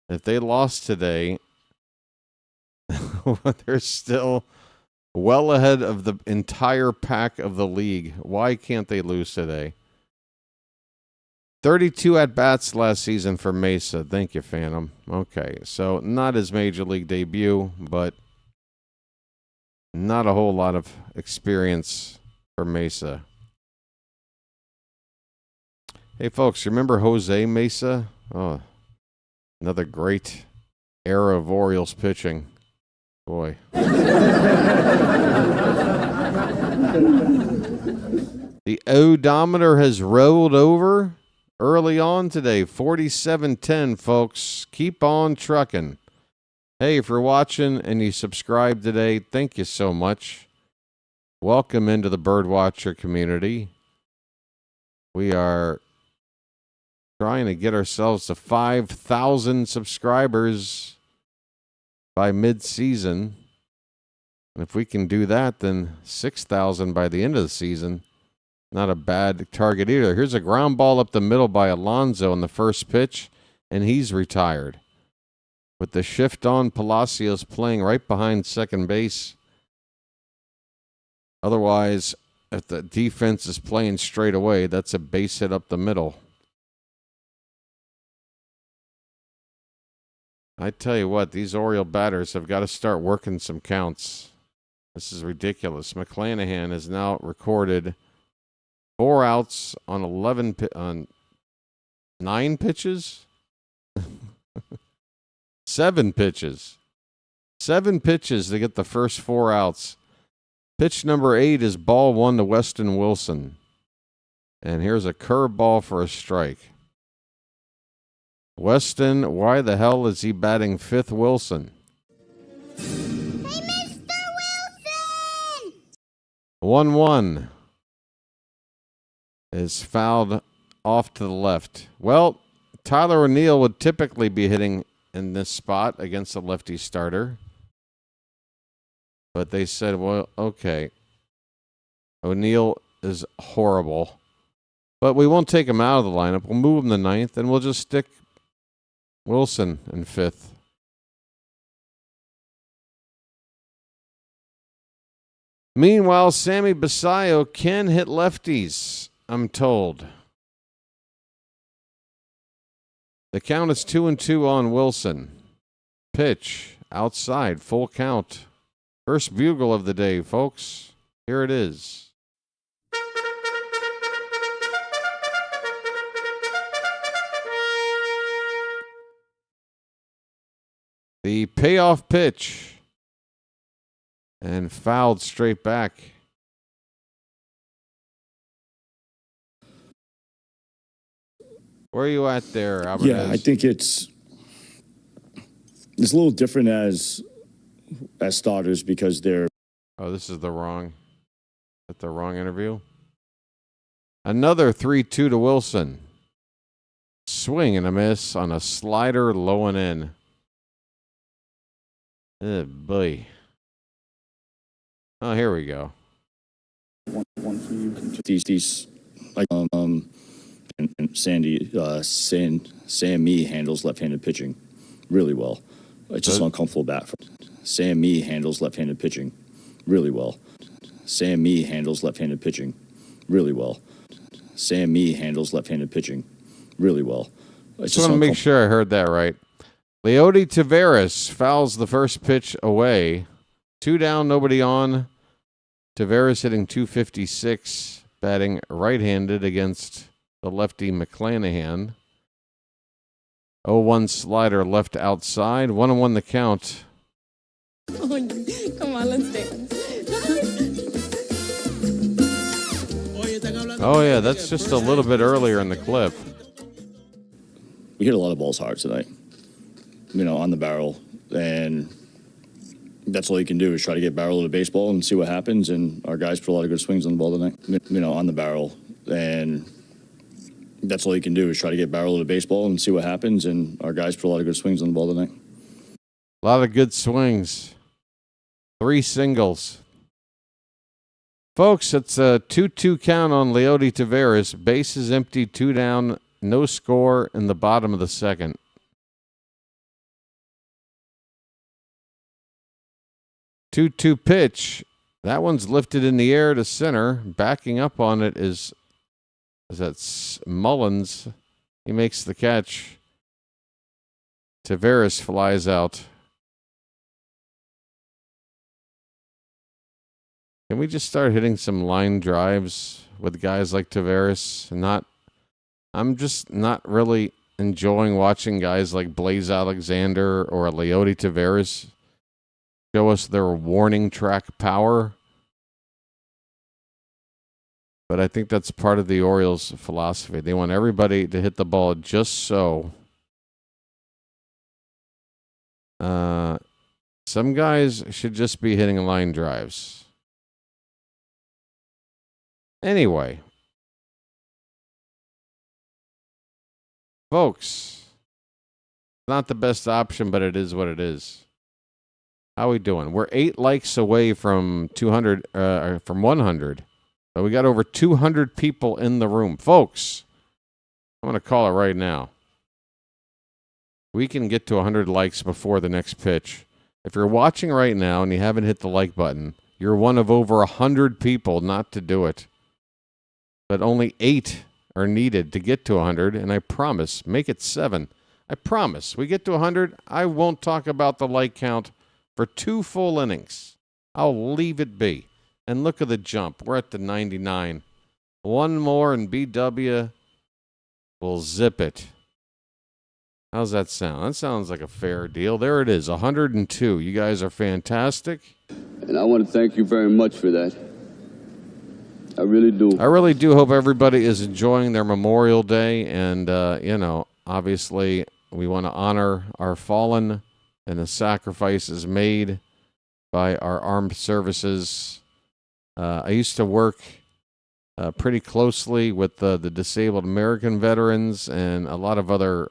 If they lost today, they're still well ahead of the entire pack of the league. Why can't they lose today? 32 at-bats last season for Mesa. Thank you, Phantom. Okay, so not his major league debut, but not a whole lot of experience for Mesa. Hey, folks, remember Jose Mesa? Oh, another great era of Orioles pitching. Boy. The odometer has rolled over early on today. 47-10, folks. Keep on trucking. Hey, if you're watching and you subscribe today, thank you so much. Welcome into the BirdWatcher community. We are trying to get ourselves to 5,000 subscribers by mid-season. And if we can do that, then 6,000 by the end of the season. Not a bad target either. Here's a ground ball up the middle by Alonso on the first pitch, and he's retired. With the shift on, Palacios playing right behind second base. Otherwise, if the defense is playing straight away, that's a base hit up the middle. I tell you what, these Oriole batters have got to start working some counts. This is ridiculous. McClanahan has now recorded 4 outs on 9 pitches? 7 pitches. 7 pitches to get the first 4 outs. Pitch number 8 is ball 1 to Weston Wilson. And here's a curveball for a strike. Weston, why the hell is he batting 5th Wilson? Hey, Mr. Wilson! 1-1 is fouled off to the left. Well, Tyler O'Neill would typically be hitting in this spot against a lefty starter. But they said, well, okay. O'Neill is horrible. But we won't take him out of the lineup. We'll move him to 9th, and we'll just stick Wilson in 5th. Meanwhile, Sammy Basayo can hit lefties, I'm told. The count is 2-2 on Wilson. Pitch, outside, full count. First bugle of the day, folks. Here it is. The payoff pitch. And fouled straight back. Where are you at there, Albert? Yeah, I think it's a little different as starters because they're. Oh, this is the wrong interview. Another 3-2 to Wilson. Swing and a miss on a slider low and in. Oh, boy. Oh, here we go. One for you. These like and Sandy Sammy handles left-handed pitching really well. It's just an uncomfortable bat. Sammy handles left-handed pitching really well. Sammy handles left-handed pitching really well. Sammy handles left-handed pitching really well. I just want to make sure I heard that right. Leody Taveras fouls the first pitch away. 2 down, nobody on. Taveras hitting .256, batting right-handed against the lefty McClanahan. 0-1 slider left outside. 1-1 the count. Oh, come on, let's dance. Oh, yeah, that's just a little bit earlier in the clip. We hit a lot of balls hard tonight, on the barrel. And that's all you can do is try to get barrel of the baseball and see what happens. And our guys put a lot of good swings on the ball tonight, on the barrel. And that's all you can do is try to get barrel of the baseball and see what happens. And our guys put a lot of good swings on the ball tonight. A lot of good swings. 3 singles. Folks, it's a 2-2 count on Leody Taveras. Bases empty, 2 down, no score in the bottom of the second. Two pitch. That one's lifted in the air to center. Backing up on it is that Mullins. He makes the catch. Taveras flies out. Can we just start hitting some line drives with guys like Taveras? I'm just not really enjoying watching guys like Blaze Alexander or Leody Taveras show us their warning track power. But I think that's part of the Orioles' philosophy. They want everybody to hit the ball just so. Some guys should just be hitting line drives. Anyway. Folks, not the best option, but it is what it is. How we doing? We're 8 likes away from 200, from 100. But we got over 200 people in the room. Folks, I'm going to call it right now. We can get to 100 likes before the next pitch. If you're watching right now and you haven't hit the like button, you're one of over 100 people not to do it. But only 8 are needed to get to 100, and I promise, make it 7. I promise. We get to 100, I won't talk about the light count for 2 full innings. I'll leave it be. And look at the jump. We're at the 99. One more and BW will zip it. How's that sound? That sounds like a fair deal. There it is, 102. You guys are fantastic. And I want to thank you very much for that. I really do. I really do hope everybody is enjoying their Memorial Day. And, obviously we want to honor our fallen and the sacrifices made by our armed services. I used to work pretty closely with the disabled American veterans and a lot of other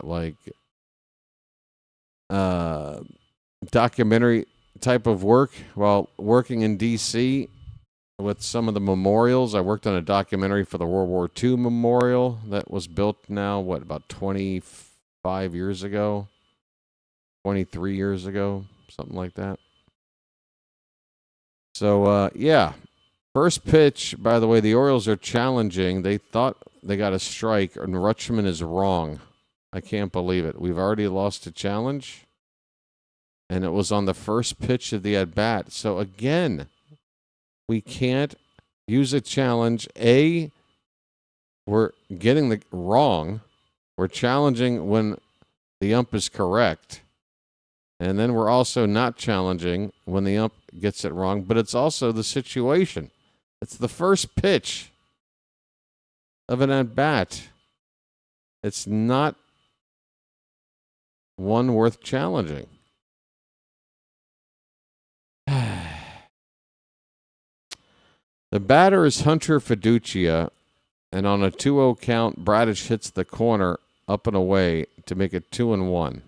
documentary type of work while working in D.C. with some of the memorials. I worked on a documentary for the World War II memorial that was built now, about 25 years ago, 23 years ago, something like that. So, first pitch, by the way, the Orioles are challenging. They thought they got a strike, and Rutschman is wrong. I can't believe it. We've already lost a challenge, and it was on the first pitch of the at-bat. So, again, we can't use a challenge. We're getting the wrong. We're challenging when the ump is correct. And then we're also not challenging when the ump gets it wrong. But it's also the situation. It's the first pitch of an at-bat. It's not one worth challenging. The batter is Hunter Fiducia, and on a 2-0 count, Bradish hits the corner up and away to make it 2-1.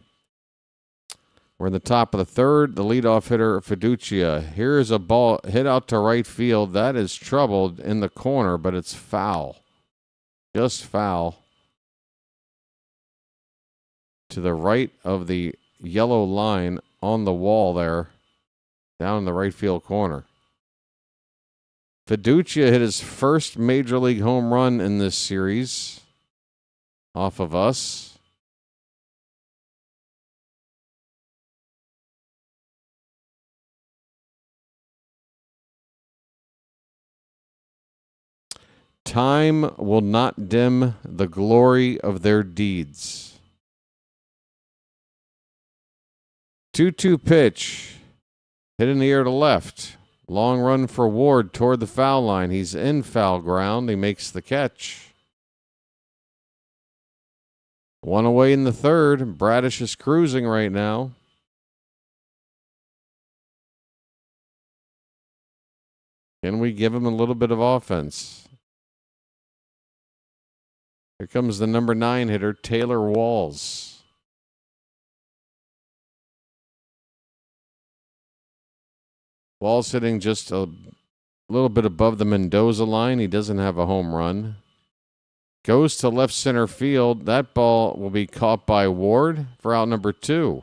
We're in the top of the third. The leadoff hitter, Fiducia. Here's a ball hit out to right field. That is troubled in the corner, but it's foul. Just foul. To the right of the yellow line on the wall there, down in the right field corner. Fiducia hit his first Major League home run in this series off of us. Time will not dim the glory of their deeds. 2-2 pitch. Hit in the air to left. Long run for Ward toward the foul line. He's in foul ground. He makes the catch. One away in the third. Bradish is cruising right now. Can we give him a little bit of offense? Here comes the number 9 hitter, Taylor Walls. Walls hitting just a little bit above the Mendoza line. He doesn't have a home run. Goes to left center field. That ball will be caught by Ward for out number 2.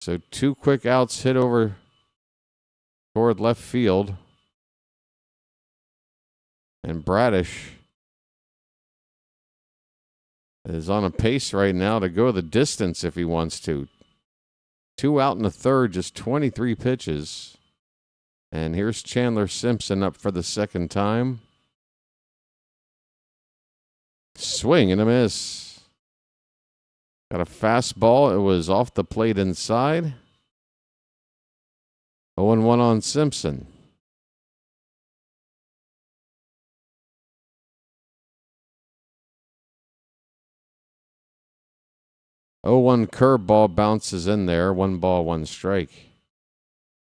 So 2 quick outs hit over toward left field. And Bradish is on a pace right now to go the distance if he wants to. 2 out in the third, just 23 pitches. And here's Chandler Simpson up for the second time. Swing and a miss. Got a fastball. It was off the plate inside. 0-1 on Simpson. Oh, 1 curveball bounces in there. 1 ball, 1 strike.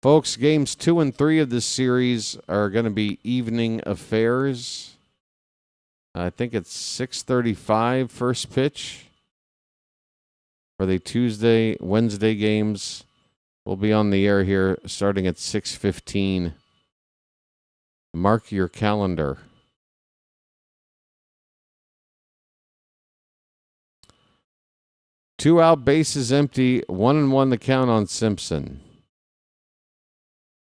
Folks, games 2 and 3 of this series are going to be evening affairs. I think it's 6:35 first pitch. For the Wednesday games, we'll be on the air here starting at 6:15. Mark your calendar. Two out, bases empty, 1-1 the count on Simpson.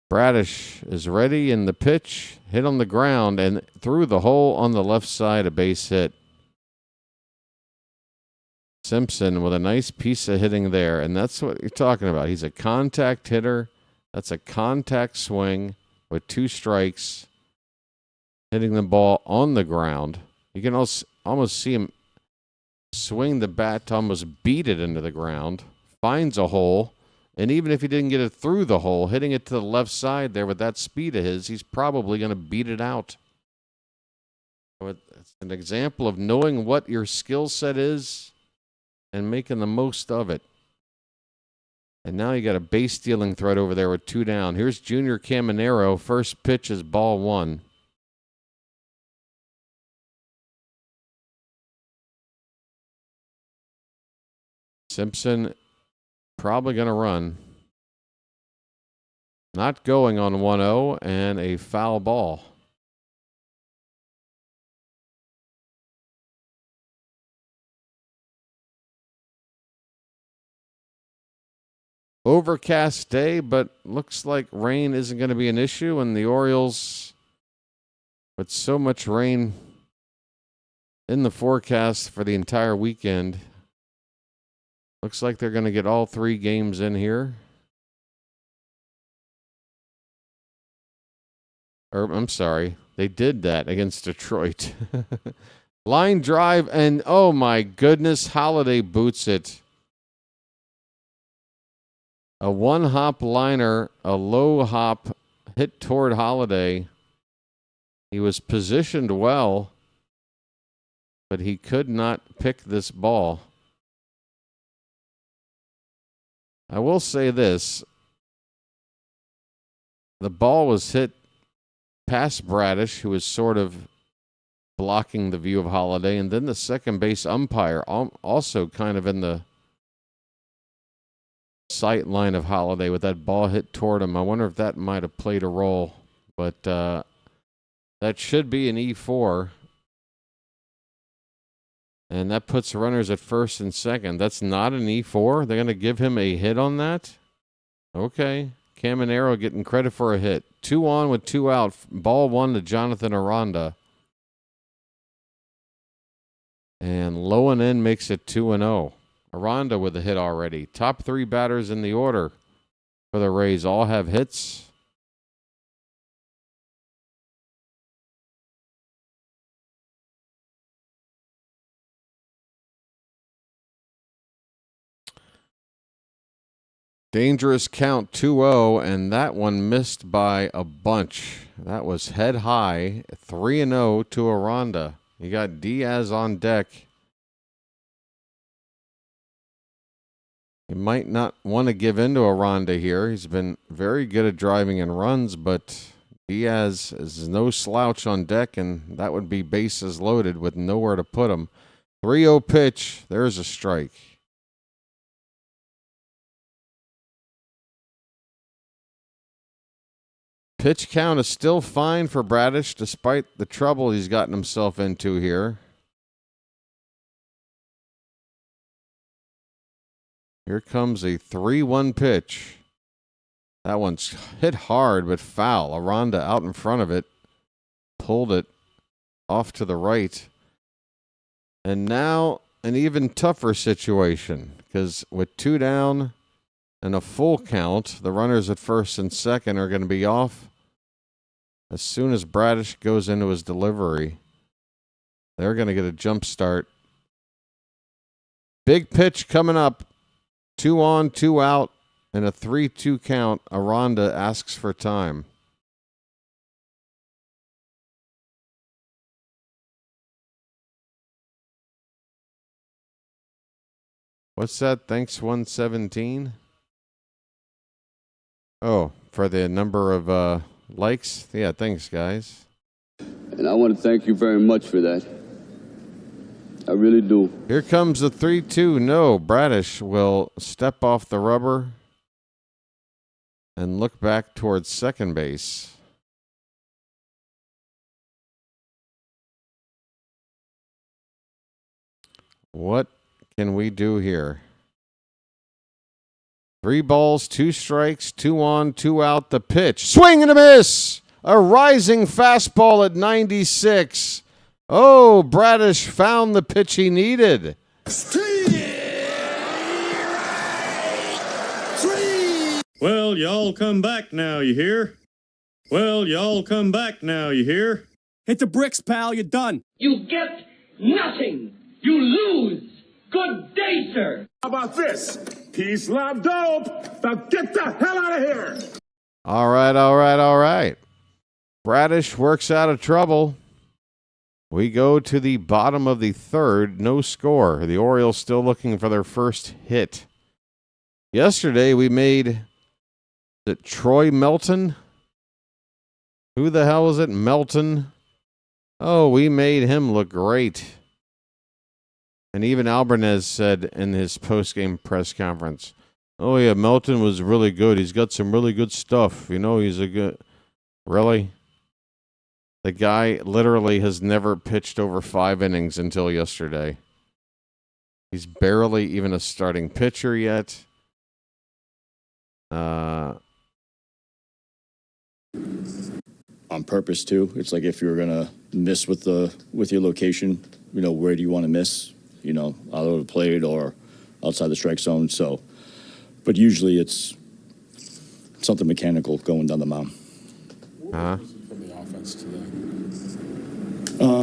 Bradish is ready in the pitch, hit on the ground, and through the hole on the left side, a base hit. Simpson with a nice piece of hitting there, and that's what you're talking about. He's a contact hitter. That's a contact swing with 2 strikes, hitting the ball on the ground. You can almost see him swing the bat to almost beat it into the ground, finds a hole, and even if he didn't get it through the hole, hitting it to the left side there with that speed of his, he's probably going to beat it out. It's an example of knowing what your skill set is and making the most of it. And now you got a base stealing threat over there with 2 down. Here's Junior Caminero. First pitch is ball 1. Simpson probably going to run. Not going on 1-0 and a foul ball. Overcast day, but looks like rain isn't going to be an issue, and the Orioles, with so much rain in the forecast for the entire weekend, looks like they're going to get all 3 games in here. Or, I'm sorry, they did that against Detroit. Line drive, and oh my goodness, Holiday boots it. A 1-hop liner, a low hop hit toward Holiday. He was positioned well, but he could not pick this ball. I will say this. The ball was hit past Bradish, who was sort of blocking the view of Holiday, and then the second base umpire also kind of in the sight line of Holiday with that ball hit toward him. I wonder if that might have played a role, but that should be an E4. And that puts runners at first and second. That's not an E4. They're going to give him a hit on that? Okay. Caminero getting credit for a hit. 2 on with 2 out. Ball 1 to Jonathan Aranda. And low and in makes it 2-0. Aranda with a hit already. Top 3 batters in the order for the Rays all have hits. Dangerous count 2-0, and that one missed by a bunch. That was head high, 3-0 to Aranda. You got Diaz on deck. You might not want to give in to Aranda here. He's been very good at driving in runs, but Diaz is no slouch on deck, and that would be bases loaded with nowhere to put him. 3-0 pitch. There's a strike. Pitch count is still fine for Bradish, despite the trouble he's gotten himself into here. Here comes a 3-1 pitch. That one's hit hard, but foul. Aranda out in front of it. Pulled it off to the right. And now an even tougher situation, because with 2 down and a full count, the runners at first and second are going to be off as soon as Bradish goes into his delivery. They're going to get a jump start. Big pitch coming up. 2 on, 2 out, and a 3-2 count. Aranda asks for time. What's that? Thanks 117. Oh, for the number of likes? Yeah, thanks, guys. And I want to thank you very much for that. I really do. Here comes the 3-2. No, Bradish will step off the rubber and look back towards second base. What can we do here? 3 balls, 2 strikes, 2 on, 2 out. The pitch. Swing and a miss. A rising fastball at 96. Oh, Bradish found the pitch he needed. Steal! Well, y'all come back now, you hear? Well, y'all come back now, you hear? Hit the bricks, pal. You're done. You get nothing. You lose. Good day, sir. How about this? Peace, love, dope. Now get the hell out of here. All right. Bradish works out of trouble. We go to the bottom of the third. No score. The Orioles still looking for their first hit. Yesterday we made it Troy Melton. Who the hell is it? Melton. Oh, we made him look great. And even Albanese said in his post-game press conference, oh, yeah, Melton was really good. He's got some really good stuff. You know, he's a good... Really? The guy literally has never pitched over 5 innings until yesterday. He's barely even a starting pitcher yet. On purpose too. It's like if you're gonna miss with your location, you know, where do you want to miss? You know, out of the plate or outside the strike zone. So, but usually it's something mechanical going down the mound. From the offense today.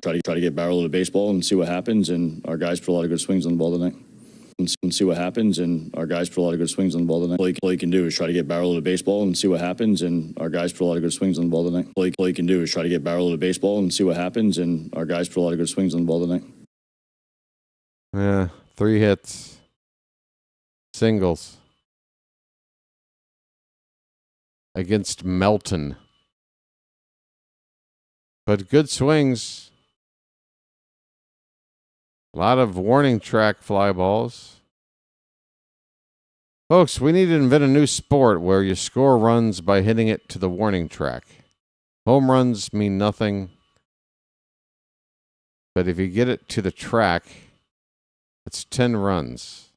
Try to get barrel of the baseball and see what happens. And our guys put a lot of good swings on the ball tonight. And see what happens. And our guys put a lot of good swings on the ball tonight. All you can do is try to get barrel of the baseball and see what happens. And our guys put a lot of good swings on the ball tonight. All you can do is try to get barrel of the baseball and see what happens. And our guys put a lot of good swings on the ball tonight. Yeah, 3 hits. Singles. Against Melton. But good swings. A lot of warning track fly balls. Folks, we need to invent a new sport where you score runs by hitting it to the warning track. Home runs mean nothing. But if you get it to the track, it's 10 runs.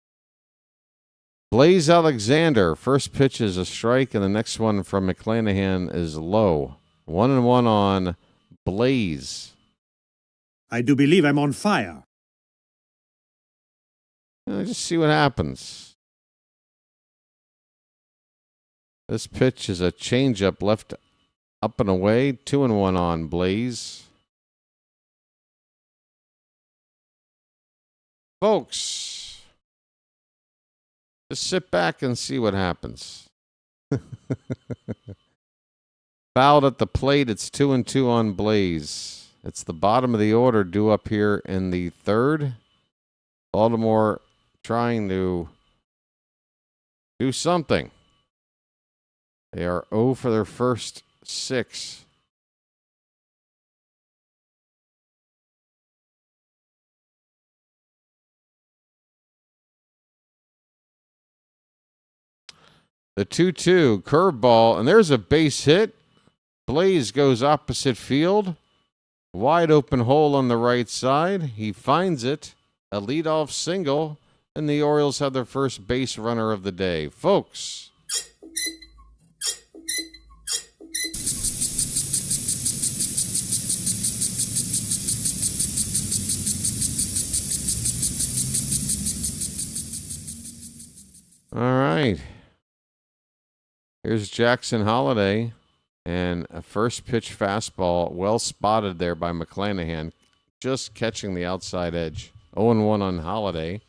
Blaze Alexander, first pitch is a strike, and the next one from McClanahan is low. 1-1 on Blaze. I do believe I'm on fire. Just see what happens. This pitch is a changeup left up and away. 2-1 on Blaze. Folks, just sit back and see what happens. Fouled at the plate. It's 2-2 on Blaze. It's the bottom of the order due up here in the third. Baltimore trying to do something. They are 0 for their first 6. The 2-2 curveball, and there's a base hit. Blaze goes opposite field. Wide open hole on the right side. He finds it. A leadoff single, and the Orioles have their first base runner of the day. Folks. All right. Here's Jackson Holiday, and a first pitch fastball, well spotted there by McClanahan, just catching the outside edge. 0-1 on Holiday.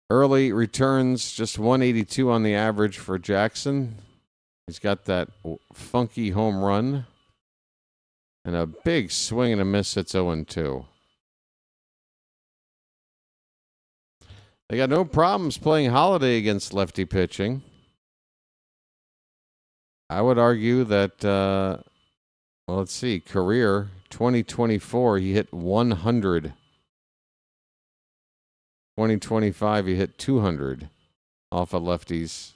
Early returns, just 182 on the average for Jackson. He's got that funky home run. And a big swing and a miss. It's 0-2. They got no problems playing Holiday against lefty pitching. I would argue that, well, let's see, career 2024, he hit 100. 2025, he hit 200 off of lefties.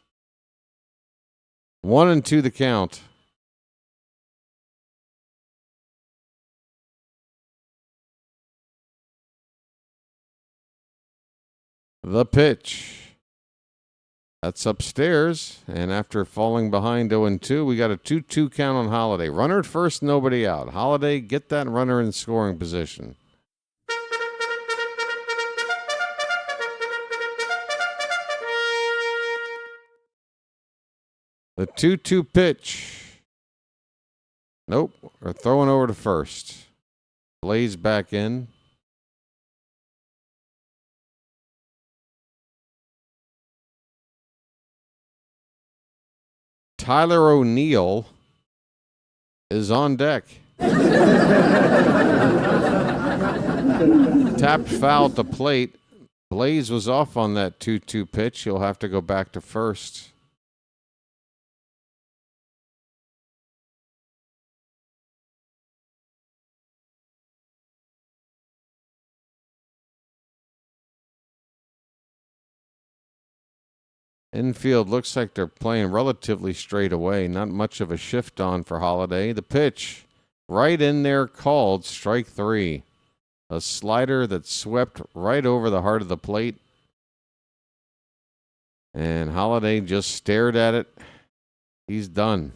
1-2 the count. The pitch. That's upstairs, and after falling behind 0-2, we got a 2-2 count on Holiday. Runner at first, nobody out. Holiday, get that runner in scoring position. The 2-2 pitch. Nope. We're throwing over to first. Blaze back in. Tyler O'Neill is on deck. Tapped foul at the plate. Blaze was off on that 2-2 pitch. He'll have to go back to first. Infield looks like they're playing relatively straight away. Not much of a shift on for Holiday. The pitch right in there called strike 3. A slider that swept right over the heart of the plate. And Holiday just stared at it. He's done.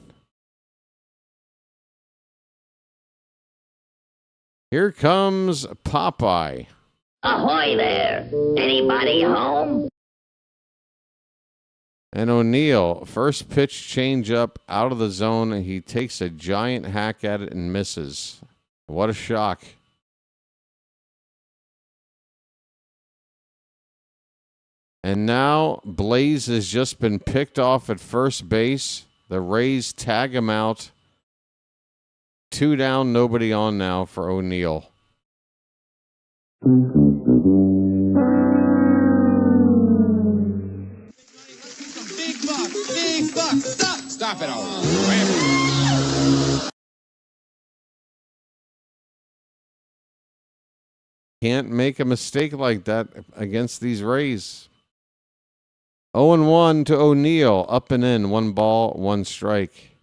Here comes Popeye. Ahoy there! Anybody home? And O'Neill, first pitch change up out of the zone, and he takes a giant hack at it and misses. What a shock. And now Blaze has just been picked off at first base. The Rays tag him out. 2 down, nobody on now for O'Neill. Big buck. Stop it all. Can't make a mistake like that against these Rays. 0-1 to O'Neill. Up and in. 1 ball, 1 strike.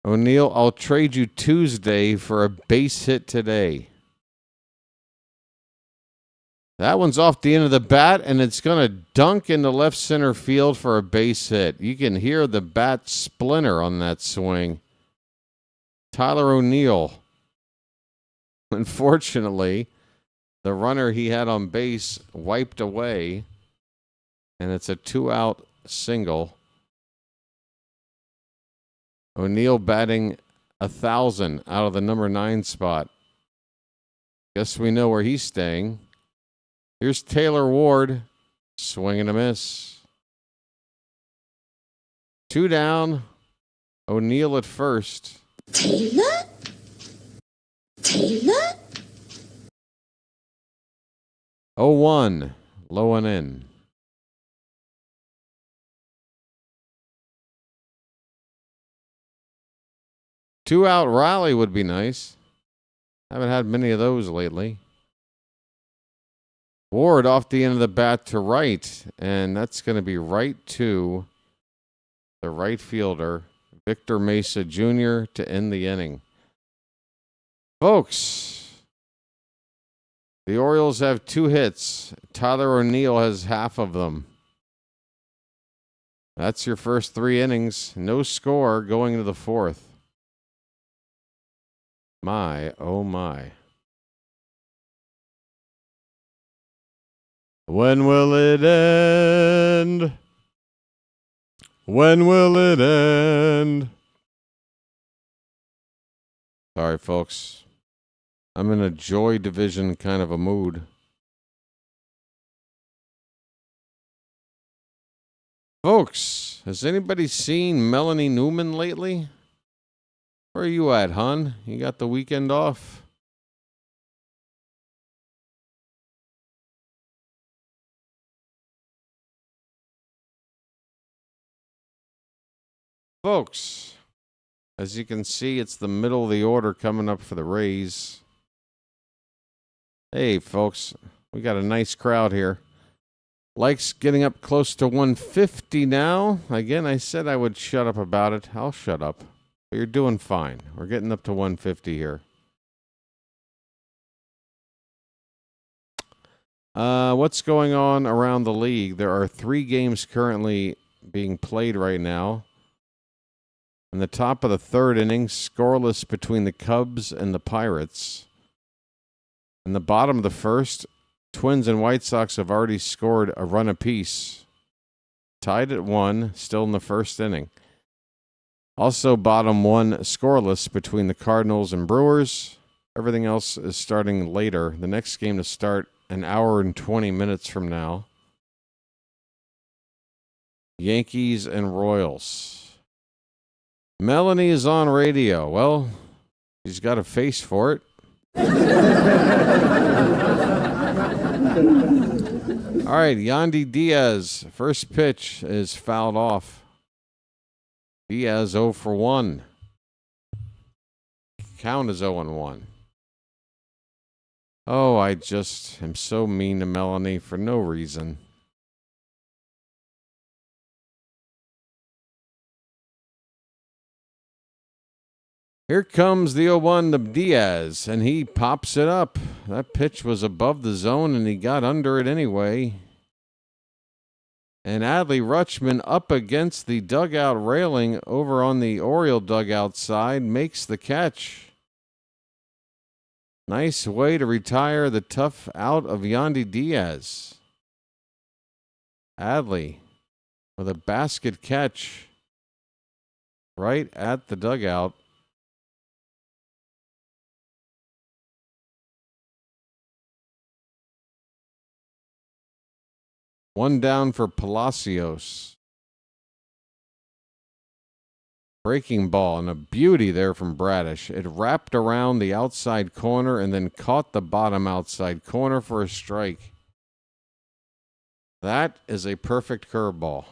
O'Neill, I'll trade you Tuesday for a base hit today. That one's off the end of the bat, and it's going to dunk into left center field for a base hit. You can hear the bat splinter on that swing. Tyler O'Neill. Unfortunately, the runner he had on base wiped away, and it's a 2-out single. O'Neill batting 1,000 out of the number 9 spot. Guess we know where he's staying. Here's Taylor Ward. Swing and a miss. 2 down. O'Neill at first. Taylor? 0-1. Low and in. Two-out rally would be nice. Haven't had many of those lately. Ward off the end of the bat to right, and that's going to be right to the right fielder, Victor Mesa Jr., to end the inning. Folks, the Orioles have 2 hits. Tyler O'Neill has half of them. That's your first 3 innings. No score going into the 4th. My, oh my. When will it end? When will it end? Sorry, folks. I'm in a Joy Division kind of a mood. Folks, has anybody seen Melanie Newman lately? Where are you at, hon? You got the weekend off? Folks, as you can see, it's the middle of the order coming up for the Rays. Hey, folks, we got a nice crowd here. Likes getting up close to 150 now. Again, I said I would shut up about it. I'll shut up. But you're doing fine. We're getting up to 150 here. What's going on around the league? There are 3 games currently being played right now. In the top of the 3rd inning, scoreless between the Cubs and the Pirates. In the bottom of the 1st, Twins and White Sox have already scored a run apiece. Tied at 1, still in the first inning. Also, bottom 1 scoreless between the Cardinals and Brewers. Everything else is starting later. The next game to start an hour and 20 minutes from now. Yankees and Royals. Melanie is on radio. Well, she's got a face for it. All right, Yandy Diaz. First pitch is fouled off. Diaz 0 for 1. Count is 0-1. Oh, I just am so mean to Melanie for no reason. Here comes the 0-1 of Diaz, and he pops it up. That pitch was above the zone, and he got under it anyway. And Adley Rutschman up against the dugout railing over on the Oriole dugout side makes the catch. Nice way to retire the tough out of Yandy Diaz. Adley with a basket catch right at the dugout. One down for Palacios. Breaking ball and a beauty there from Bradish. It wrapped around the outside corner and then caught the bottom outside corner for a strike. That is a perfect curveball.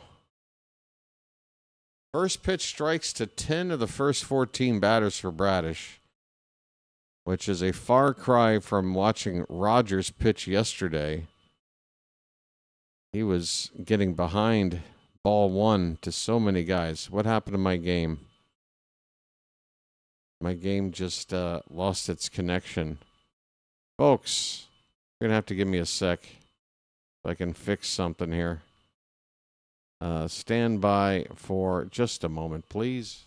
First pitch strikes to 10 of the first 14 batters for Bradish, which is a far cry from watching Rogers pitch yesterday. He was getting behind ball 1 to so many guys. What happened to my game? My game just lost its connection. Folks, you're going to have to give me a sec so I can fix something here. Stand by for just a moment, please.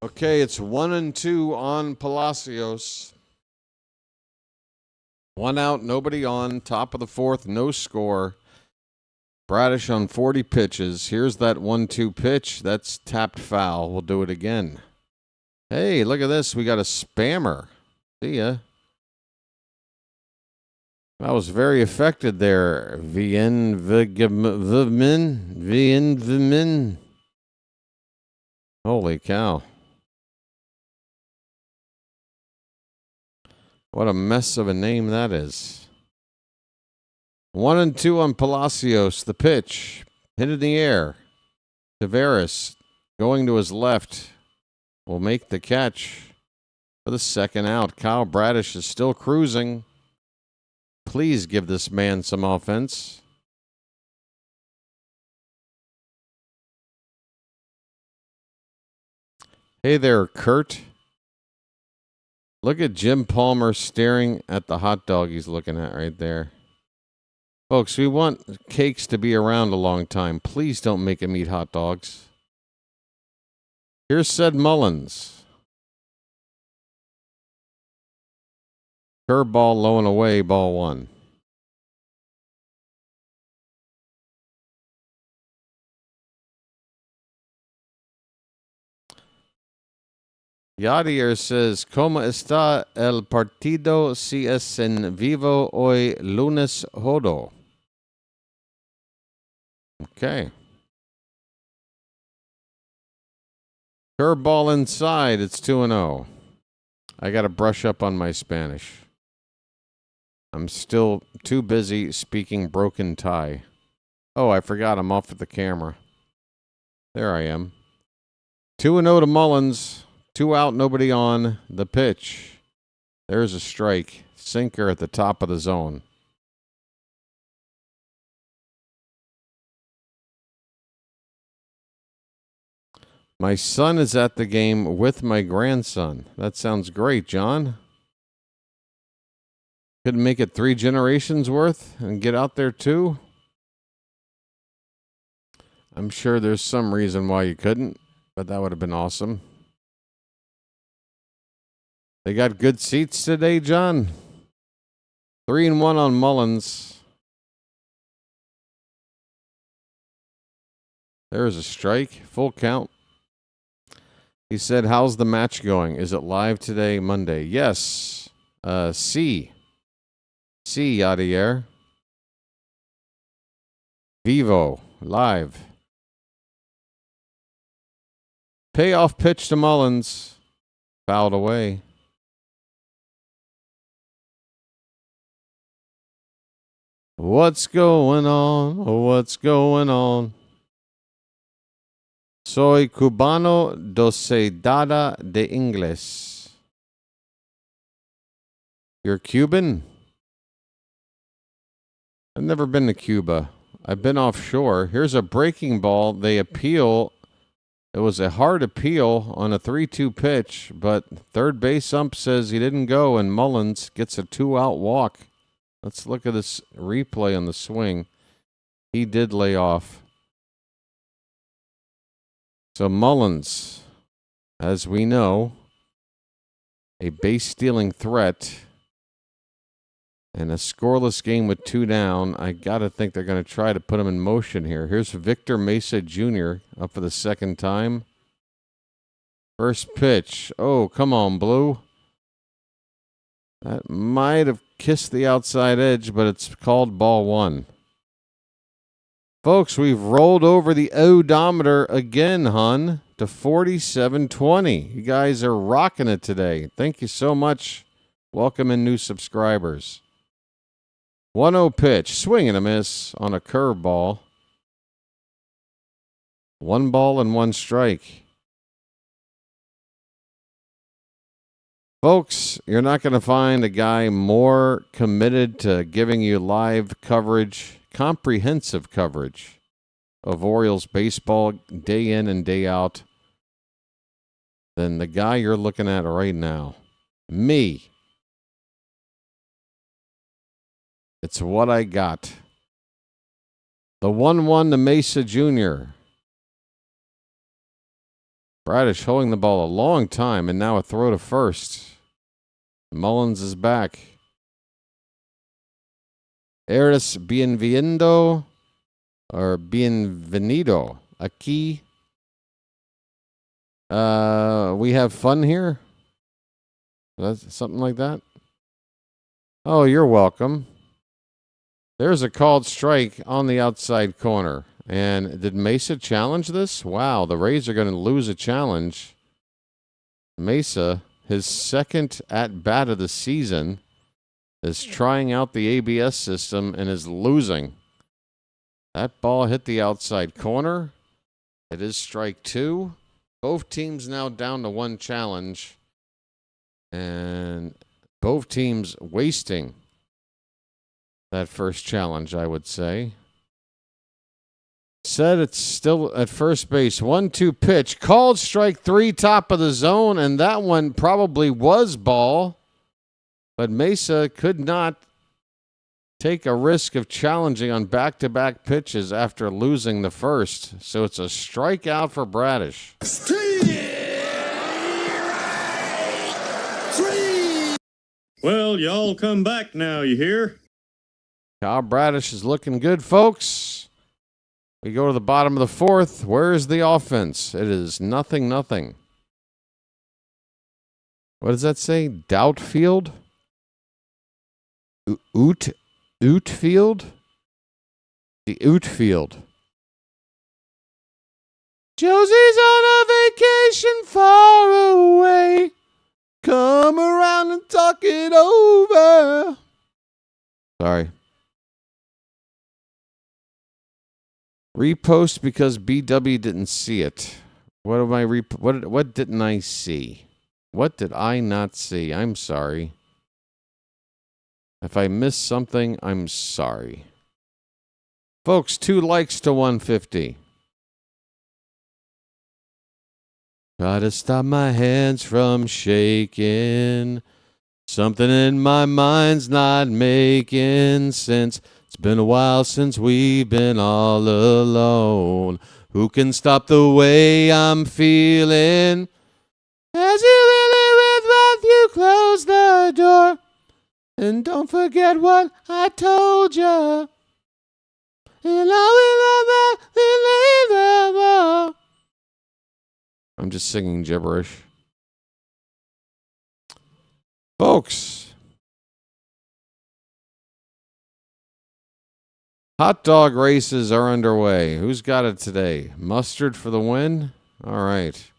Okay, it's 1-2 on Palacios. 1 out, nobody on. Top of the 4th, no score. Bradish on 40 pitches. Here's that 1-2 pitch. That's tapped foul. We'll do it again. Hey, look at this. We got a spammer. See ya. I was very affected there. Vimin. Holy cow. What a mess of a name that is. 1-2 on Palacios. The pitch. Hit in the air. Tavares going to his left will make the catch for the second out. Kyle Bradish is still cruising. Please give this man some offense. Hey there, Kurt. Look at Jim Palmer staring at the hot dog he's looking at right there. Folks, we want cakes to be around a long time. Please don't make him eat hot dogs. Here's Sid Mullins. Curveball low and away, ball 1. Yadier says, ¿Cómo está el partido si es en vivo hoy lunes jodo? Okay. Curveball inside. It's 2-0. I got to brush up on my Spanish. I'm still too busy speaking broken Thai. Oh, I forgot. I'm off at the camera. There I am. 2-0 to Mullins. 2 out, nobody on. The pitch. There's a strike. Sinker at the top of the zone. My son is at the game with my grandson. That sounds great, John. Couldn't make it 3 generations worth and get out there too? I'm sure there's some reason why you couldn't, but that would have been awesome. They got good seats today, John. 3-1 on Mullins. There's a strike. Full count. He said, how's the match going? Is it live today, Monday? Yes. C, Yadier. Vivo, live. Payoff pitch to Mullins. Fouled away. What's going on? What's going on? Soy cubano dosedada de Ingles. You're Cuban? I've never been to Cuba. I've been offshore. Here's a breaking ball. They appeal. It was a hard appeal on a 3-2 pitch, but third base ump says he didn't go, and Mullins gets a 2-out walk. Let's look at this replay on the swing. He did lay off. So Mullins, as we know, a base-stealing threat and a scoreless game with 2 down. I got to think they're going to try to put him in motion here. Here's Victor Mesa Jr. up for the second time. First pitch. Oh, come on, Blue. That might have kissed the outside edge, but it's called ball 1. Folks, we've rolled over the odometer again, hun, to 4720. You guys are rocking it today. Thank you so much. Welcome in new subscribers. 1-0 pitch. Swing and a miss on a curveball. 1 ball and 1 strike. Folks, you're not going to find a guy more committed to giving you live coverage, comprehensive coverage of Orioles baseball day in and day out than the guy you're looking at right now. Me. It's what I got. The 1-1 to Mesa Jr. Bradish holding the ball a long time, and now a throw to first. Mullins is back. Eres bienvenido or bienvenido aquí. We have fun here. That's something like that. Oh, you're welcome. There's a called strike on the outside corner. And did Mesa challenge this? Wow, the Rays are going to lose a challenge. Mesa, his second at-bat of the season, is trying out the ABS system and is losing. That ball hit the outside corner. It is strike 2. Both teams now down to 1 challenge. And both teams wasting that first challenge, I would say. Said it's still at first base. 1-2 pitch. Called strike 3, top of the zone, and that one probably was ball. But Mesa could not take a risk of challenging on back-to-back pitches after losing the first. So it's a strikeout for Bradish. Well, y'all come back now, you hear? Kyle Bradish is looking good, folks. We go to the bottom of the 4th. Where is the offense? It is 0-0. What does that say? Doubtfield? Outfield? The outfield. Josie's on a vacation far away. Come around and talk it over. Sorry. Repost because BW didn't see it. What am I what didn't I see? What did I not see? I'm sorry. If I missed something, I'm sorry. Folks, 2 likes to 150. Gotta stop my hands from shaking. Something in my mind's not making sense. It's been a while since we've been all alone. Who can stop the way I'm feeling? As you really with breath, you close the door. And don't forget what I told you. And I will love that. I'm just singing gibberish. Folks, hot dog races are underway. Who's got it today? Mustard for the win? All right.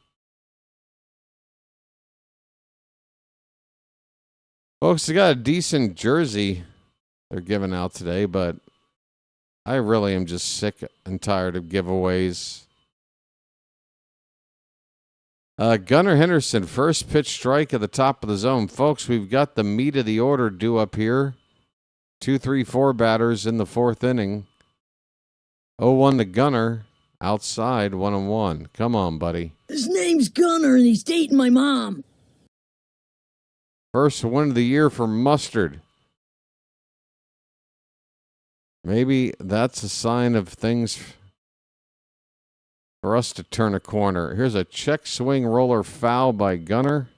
Folks, they got a decent jersey they're giving out today, but I really am just sick and tired of giveaways. Gunnar Henderson, first pitch strike at the top of the zone. Folks, we've got the meat of the order due up here. 2, 3, 4 batters in the fourth inning. 0-1 to Gunnar. Outside, 1-1. Come on, buddy. His name's Gunnar, and he's dating my mom. First win of the year for Mustard. Maybe that's a sign of things for us to turn a corner. Here's a check swing roller foul by Gunnar.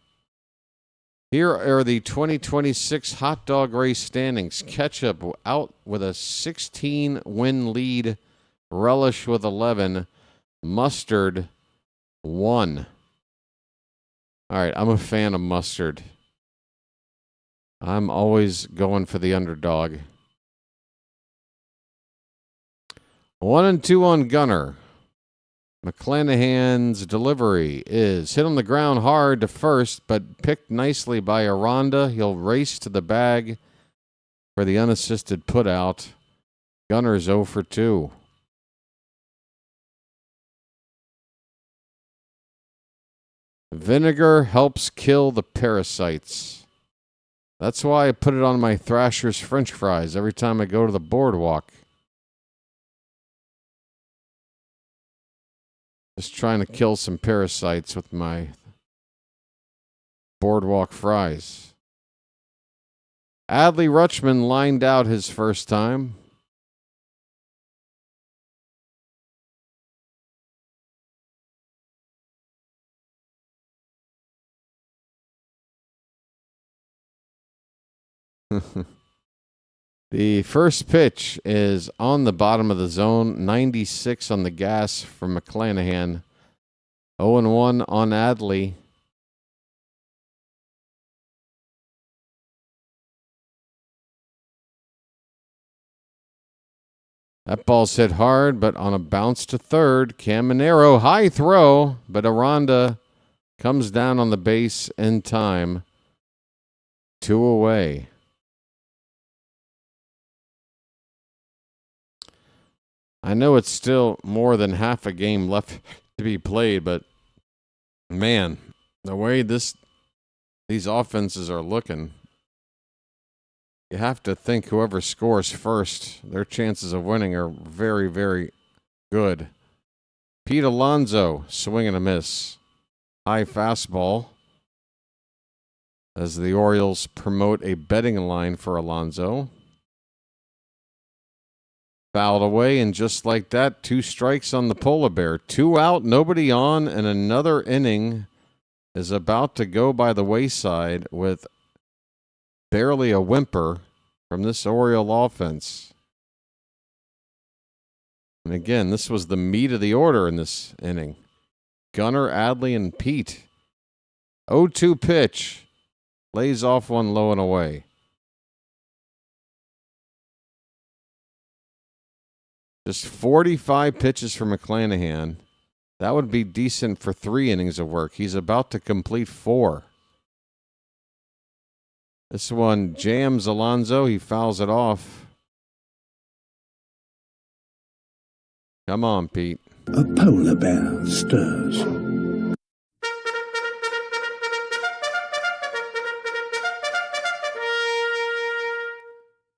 Here are the 2026 hot dog race standings. Ketchup out with a 16-win lead. Relish with 11. Mustard 1. All right, I'm a fan of Mustard. I'm always going for the underdog. 1-2 on Gunnar. McClanahan's delivery is hit on the ground hard to first, but picked nicely by Aranda. He'll race to the bag for the unassisted putout. Gunnar's 0 for 2. Vinegar helps kill the parasites. That's why I put it on my Thrasher's French fries every time I go to the boardwalk. Just trying to kill some parasites with my boardwalk fries. Adley Rutschman lined out his first time. The first pitch is on the bottom of the zone. 96 on the gas from McClanahan. 0-1 on Adley. That ball's hit hard, but on a bounce to third. Caminero, high throw, but Aranda comes down on the base in time. 2 away. I know it's still more than half a game left to be played, but man, the way these offenses are looking, you have to think whoever scores first, their chances of winning are very, very good. Pete Alonso, swing and a miss. High fastball as the Orioles promote a betting line for Alonso. Fouled away, and just like that, 2 strikes on the polar bear. 2 out, nobody on, and another inning is about to go by the wayside with barely a whimper from this Oriole offense. And again, this was the meat of the order in this inning. Gunnar, Adley, and Pete. 0-2 pitch. Lays off one low and away. Just 45 pitches for McClanahan. That would be decent for 3 innings of work. He's about to complete 4. This one jams Alonso. He fouls it off. Come on, Pete. A polar bear stirs.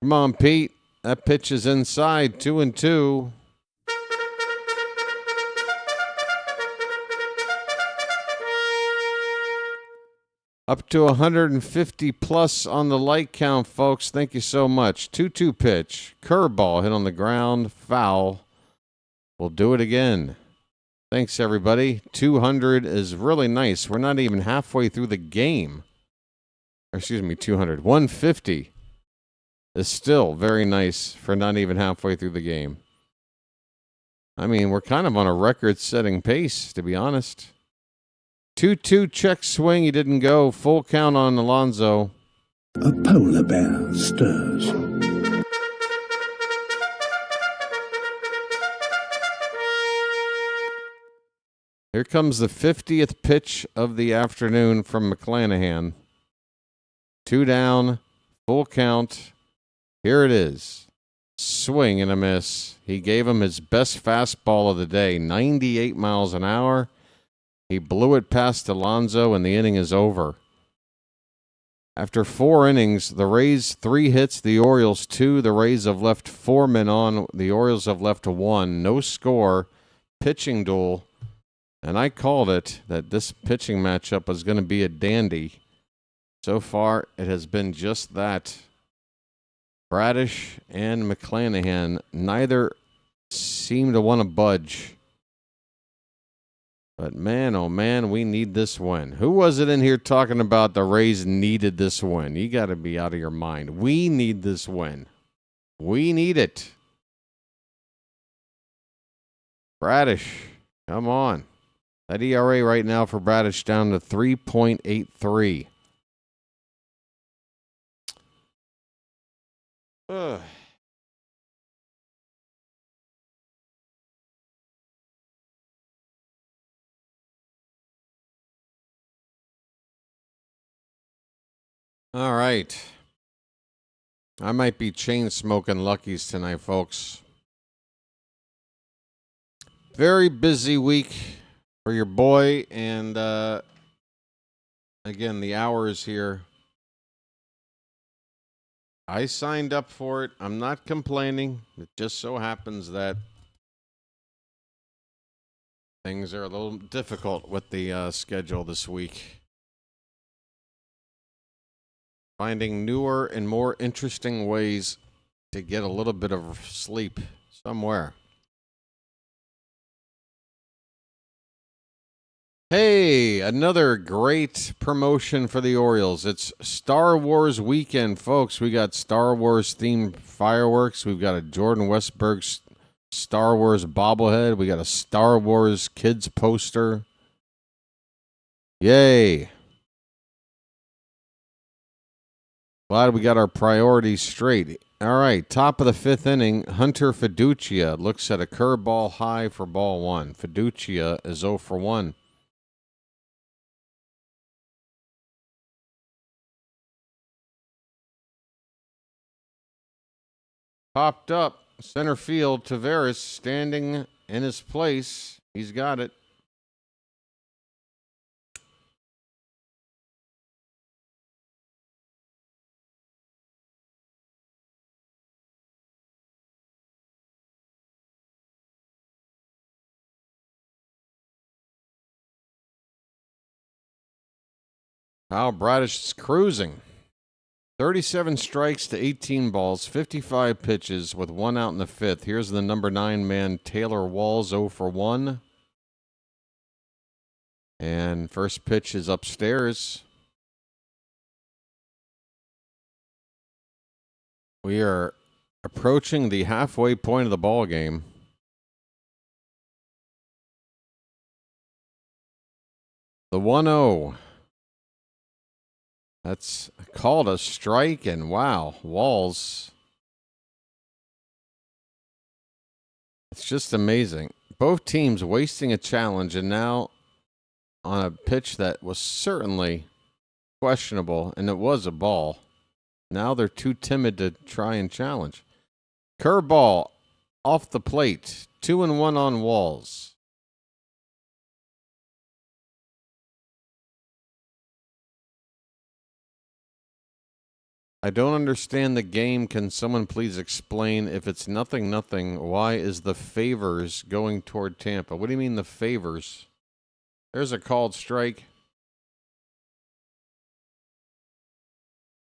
Come on, Pete. That pitch is inside, 2-2. Up to 150 plus on the light count, folks. Thank you so much. 2-2 pitch. Curveball hit on the ground. Foul. We'll do it again. Thanks, everybody. 200 is really nice. We're not even halfway through the game. Excuse me, 200. 150 is still very nice for not even halfway through the game. I mean, we're kind of on a record-setting pace, to be honest. 2-2 check swing. He didn't go. Full count on Alonso. A polar bear stirs. Here comes the 50th pitch of the afternoon from McClanahan. 2 down. Full count. Here it is. Swing and a miss. He gave him his best fastball of the day. 98 miles an hour. He blew it past Alonso, and the inning is over. After 4 innings, the Rays 3 hits, the Orioles 2. The Rays have left 4 men on. The Orioles have left 1. No score. Pitching duel. And I called it that this pitching matchup was going to be a dandy. So far, it has been just that. Bradish and McClanahan, neither seem to want to budge. But man, oh man, we need this win. Who was it in here talking about the Rays needed this win? You got to be out of your mind. We need this win. We need it. Bradish, come on. That ERA right now for Bradish down to 3.83. Ugh. All right. I might be chain smoking Luckies tonight, folks. Very busy week for your boy. And again, the hours here. I signed up for it. I'm not complaining. It just so happens that things are a little difficult with the schedule this week. Finding newer and more interesting ways to get a little bit of sleep somewhere. Hey, another great promotion for the Orioles. It's Star Wars weekend, folks. We got Star Wars themed fireworks. We've got a Jordan Westberg Star Wars bobblehead. We got a Star Wars kids poster. Yay. Glad we got our priorities straight. All right, top of the 5th inning, Hunter Fiducia looks at a curveball high for ball 1. Fiducia is 0 for 1. Popped up, center field, Taveras standing in his place. He's got it. Kyle Bradish is cruising. 37 strikes to 18 balls, 55 pitches with 1 out in the 5th. Here's the number 9 man, Taylor Walls, 0 for 1. And first pitch is upstairs. We are approaching the halfway point of the ball game. The 1-0. That's called a strike, and wow, Walls. It's just amazing. Both teams wasting a challenge, and now on a pitch that was certainly questionable, and it was a ball. Now they're too timid to try and challenge. Curveball off the plate. 2-1 on Walls. I don't understand the game. Can someone please explain if it's 0-0, why is the favors going toward Tampa? What do you mean the favors? There's a called strike.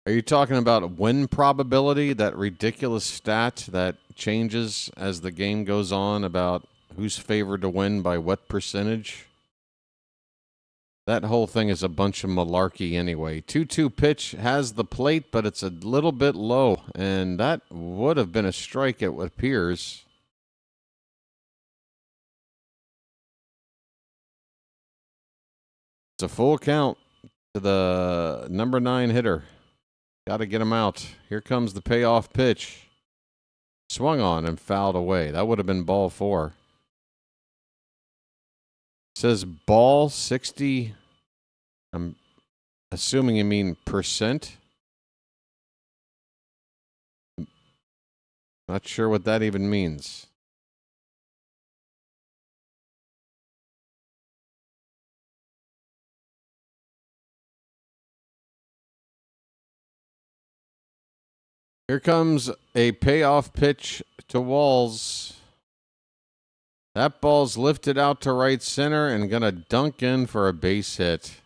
Are you talking about win probability, that ridiculous stat that changes as the game goes on about who's favored to win by what percentage? That whole thing is a bunch of malarkey anyway. 2-2 pitch has the plate, but it's a little bit low, and that would have been a strike, it appears. It's a full count to the number 9 hitter. Got to get him out. Here comes the payoff pitch. Swung on and fouled away. That would have been ball 4. Says ball 60. I'm assuming you mean percent. Not sure what that even means. Here comes a payoff pitch to Walls. That ball's lifted out to right center and going to dunk in for a base hit.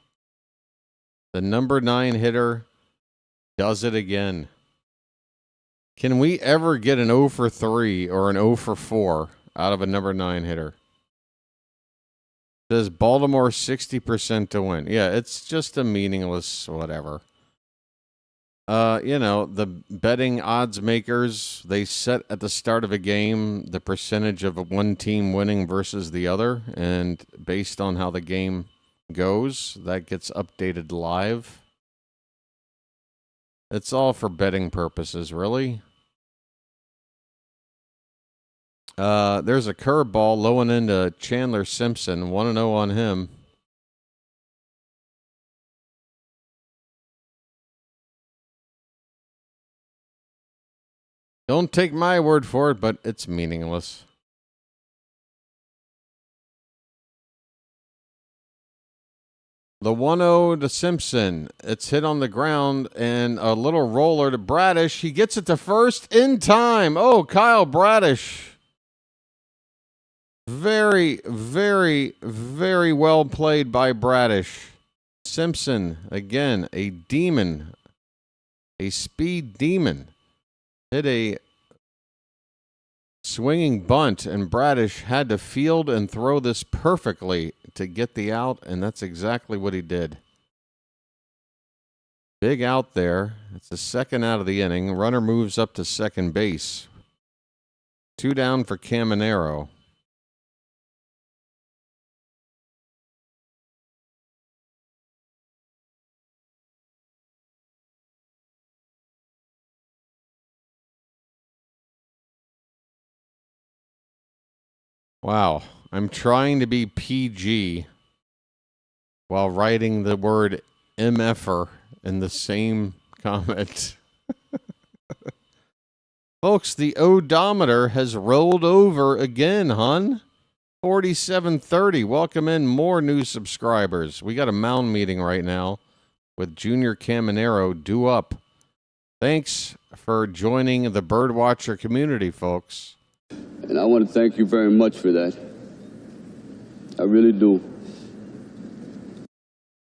The number 9 hitter does it again. Can we ever get an 0 for 3 or an 0 for 4 out of a number 9 hitter? It says Baltimore 60% to win. Yeah, it's just a meaningless whatever. The betting odds makers, they set at the start of a game the percentage of one team winning versus the other, and based on how the game goes, that gets updated live. It's all for betting purposes, really. There's a curveball low and into Chandler Simpson. 1-0 on him. Don't take my word for it, but it's meaningless. The 1-0 to Simpson. It's hit on the ground, and a little roller to Bradish. He gets it to first in time. Oh, Kyle Bradish. Very, very, very well played by Bradish. Simpson, again, a demon. A speed demon. Hit a swinging bunt, and Bradish had to field and throw this perfectly to get the out, and that's exactly what he did. Big out there. It's the second out of the inning. Runner moves up to second base. 2 down for Caminero. Wow, I'm trying to be PG while writing the word MFer in the same comment. Folks, the odometer has rolled over again, hon. 4730. Welcome in more new subscribers. We got a mound meeting right now with Junior Caminero due up. Thanks for joining the Birdwatcher community, folks. And I want to thank you very much for that. I really do.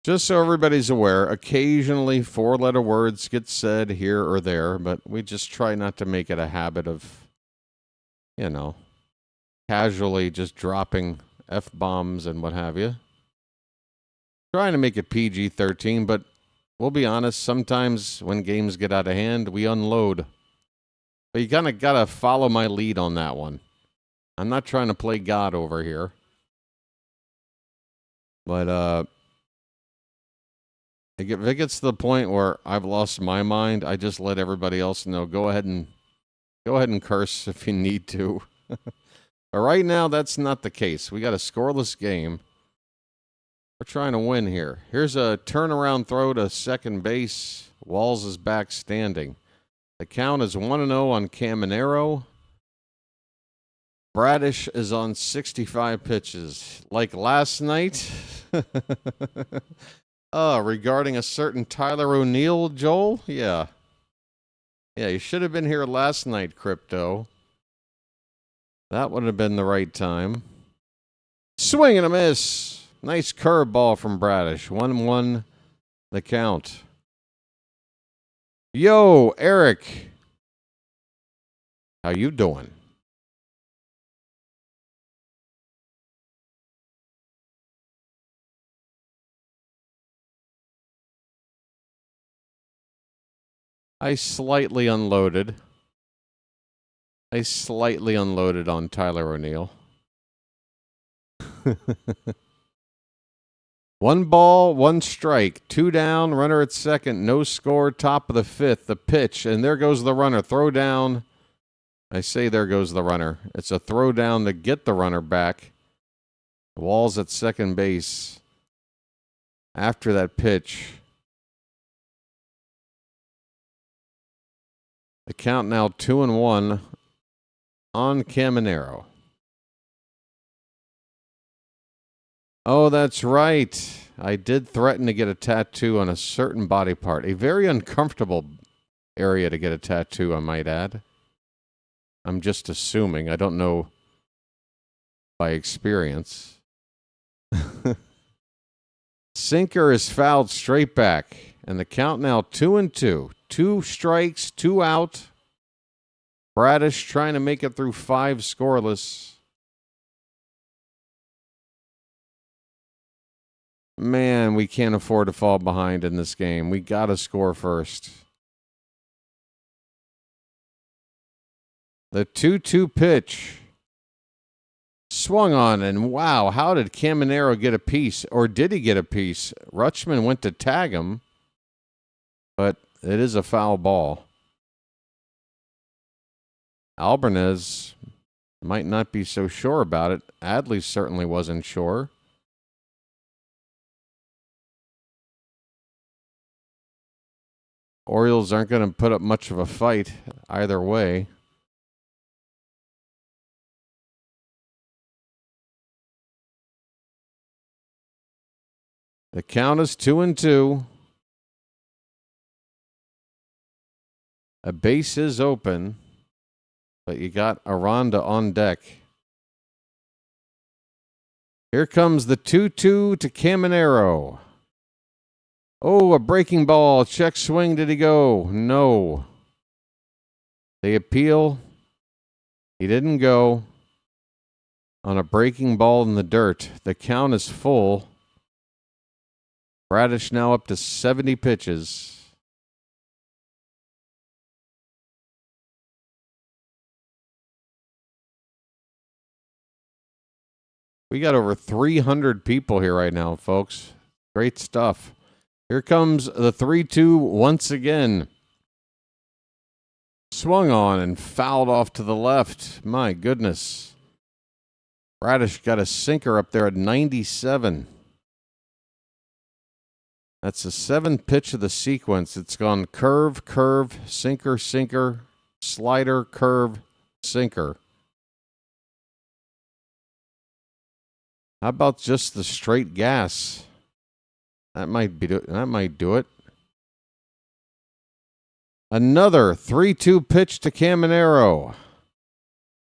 Just so everybody's aware, occasionally 4-letter words get said here or there, but we just try not to make it a habit of, casually just dropping F-bombs and what have you. Trying to make it PG-13, but we'll be honest, sometimes when games get out of hand, we unload. But you kind of got to follow my lead on that one. I'm not trying to play God over here. But if it gets to the point where I've lost my mind, I just let everybody else know. Go ahead and curse if you need to. But right now, that's not the case. We got a scoreless game. We're trying to win here. Here's a turnaround throw to second base. Walls is back standing. The count is 1-0 on Caminero. Bradish is on 65 pitches. Like last night. Regarding a certain Tyler O'Neill, Joel? Yeah. Yeah, you should have been here last night, Crypto. That would have been the right time. Swing and a miss. Nice curveball from Bradish. 1-1 the count. Yo, Eric. How you doing? I slightly unloaded on Tyler O'Neill. 1 ball, 1 strike, 2 down, runner at second, no score, top of the 5th, the pitch, and there goes the runner. Throw down. I say there goes the runner. It's a throw down to get the runner back. Wall's at second base after that pitch. The count now 2-1 on Caminero. Oh, that's right. I did threaten to get a tattoo on a certain body part. A very uncomfortable area to get a tattoo, I might add. I'm just assuming. I don't know by experience. Sinker is fouled straight back. And the count now 2-2. 2 strikes, 2 out. Bradish trying to make it through 5 scoreless. Man, we can't afford to fall behind in this game. We got to score first. The 2-2 pitch. Swung on, and wow, how did Caminero get a piece? Or did he get a piece? Rutschman went to tag him, but it is a foul ball. Albarnez might not be so sure about it. Adley certainly wasn't sure. Orioles aren't going to put up much of a fight either way. The count is 2-2. A base is open, but you got Aranda on deck. Here comes the 2-2 to Caminero. Oh, a breaking ball. Check swing. Did he go? No. They appeal. He didn't go. On a breaking ball in the dirt. The count is full. Bradish now up to 70 pitches. We got over 300 people here right now, folks. Great stuff. Here comes the 3-2 once again. Swung on and fouled off to the left. My goodness. Bradish got a sinker up there at 97. That's the 7th pitch of the sequence. It's gone curve, curve, sinker, sinker, slider, curve, sinker. How about just the straight gas? That might do it. Another 3-2 pitch to Caminero.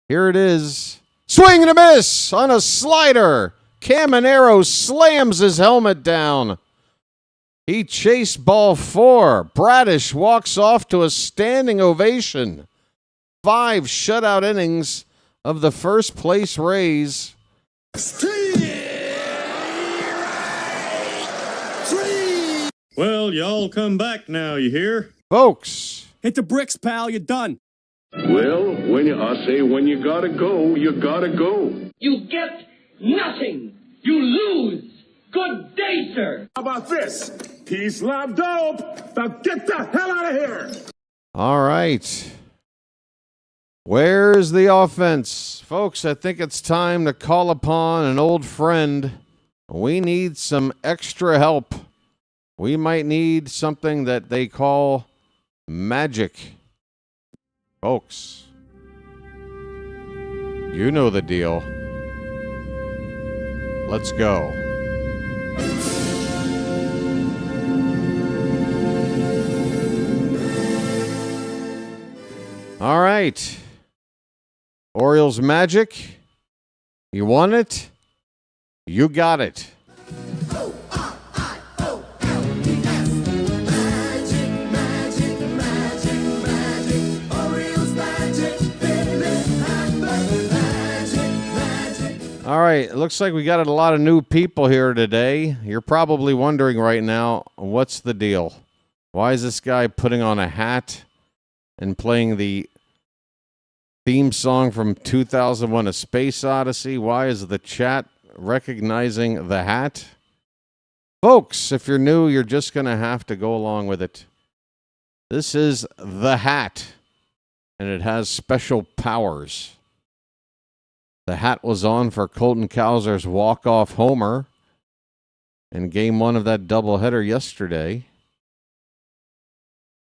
Here it is. Swing and a miss on a slider. Caminero slams his helmet down. He chased ball 4. Bradish walks off to a standing ovation. 5 shutout innings of the first place Rays. Well, y'all come back now, you hear? Folks. Hit the bricks, pal. You're done. Well, I say when you gotta go, you gotta go. You get nothing. You lose. Good day, sir. How about this? Peace, love, dope. Now get the hell out of here. All right. Where's the offense? Folks, I think it's time to call upon an old friend. We need some extra help. We might need something that they call magic. Folks, you know the deal. Let's go. All right. Orioles magic. You want it? You got it. All right, it looks like we got a lot of new people here today. You're probably wondering right now, what's the deal? Why is this guy putting on a hat and playing the theme song from 2001: A Space Odyssey? Why is the chat recognizing the hat? Folks, if you're new, you're just going to have to go along with it. This is the hat, and it has special powers. The hat was on for Colton Cowser's walk-off homer in Game 1 of that doubleheader yesterday.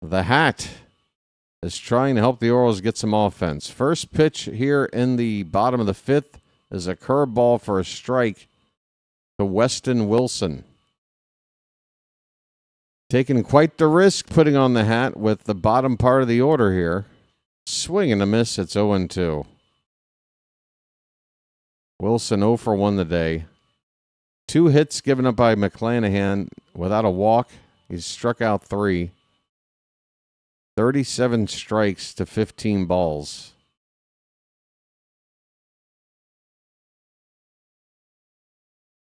The hat is trying to help the Orioles get some offense. First pitch here in the bottom of the fifth is a curveball for a strike to Weston Wilson. Taking quite the risk putting on the hat with the bottom part of the order here. Swing and a miss, it's 0-2. Wilson 0 for 1 today. 2 hits given up by McClanahan without a walk. He's struck out 3. 37 strikes to 15 balls.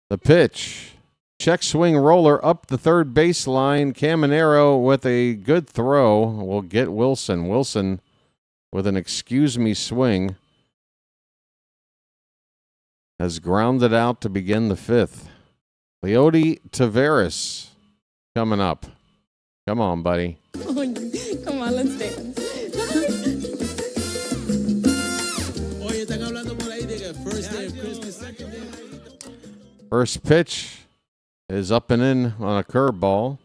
The pitch. Check swing roller up the third baseline. Caminero with a good throw will get Wilson. Wilson with an excuse me swing has grounded out to begin the fifth. Leody Taveras coming up. Come on, buddy. Come on, let's dance. First pitch is up and in on a curveball.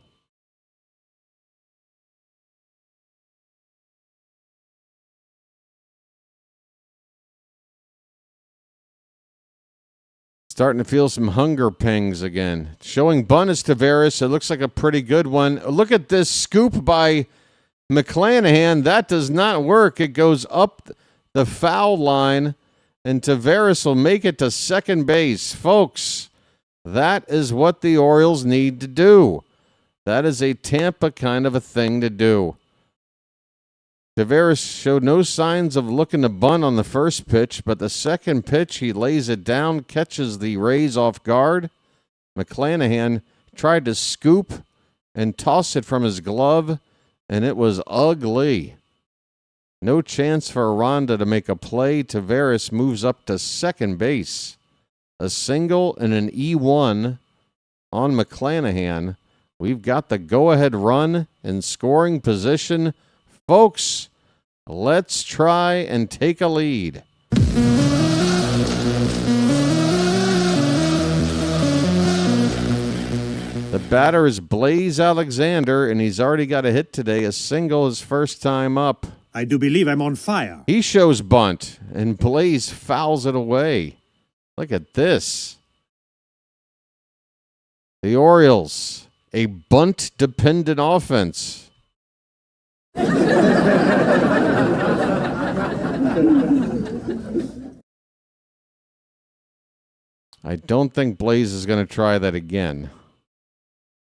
Starting to feel some hunger pangs again. Showing bunt is Taveras. It looks like a pretty good one. Look at this scoop by McClanahan. That does not work. It goes up the foul line, and Taveras will make it to second base. Folks, that is what the Orioles need to do. That is a Tampa kind of a thing to do. Taveras showed no signs of looking to bunt on the first pitch, but the second pitch, he lays it down, catches the Rays off guard. McClanahan tried to scoop and toss it from his glove, and it was ugly. No chance for Aranda to make a play. Taveras moves up to second base. A single and an E1 on McClanahan. We've got the go-ahead run in scoring position. Folks, let's try and take a lead. The batter is Blaze Alexander, and he's already got a hit today. A single his first time up. I do believe I'm on fire. He shows bunt, and Blaze fouls it away. Look at this. The Orioles, a bunt-dependent offense. I don't think Blaze is going to try that again,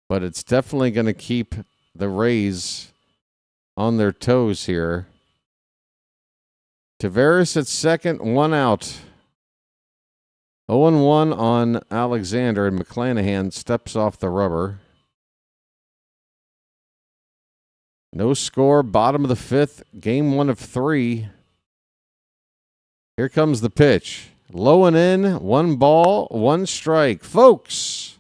but it's definitely going to keep the Rays on their toes here. Taveras at second, 1 out. 0-1 on Alexander, and McClanahan steps off the rubber. No score, bottom of the fifth, game 1 of 3. Here comes the pitch. Low and in, 1 ball, 1 strike. Folks,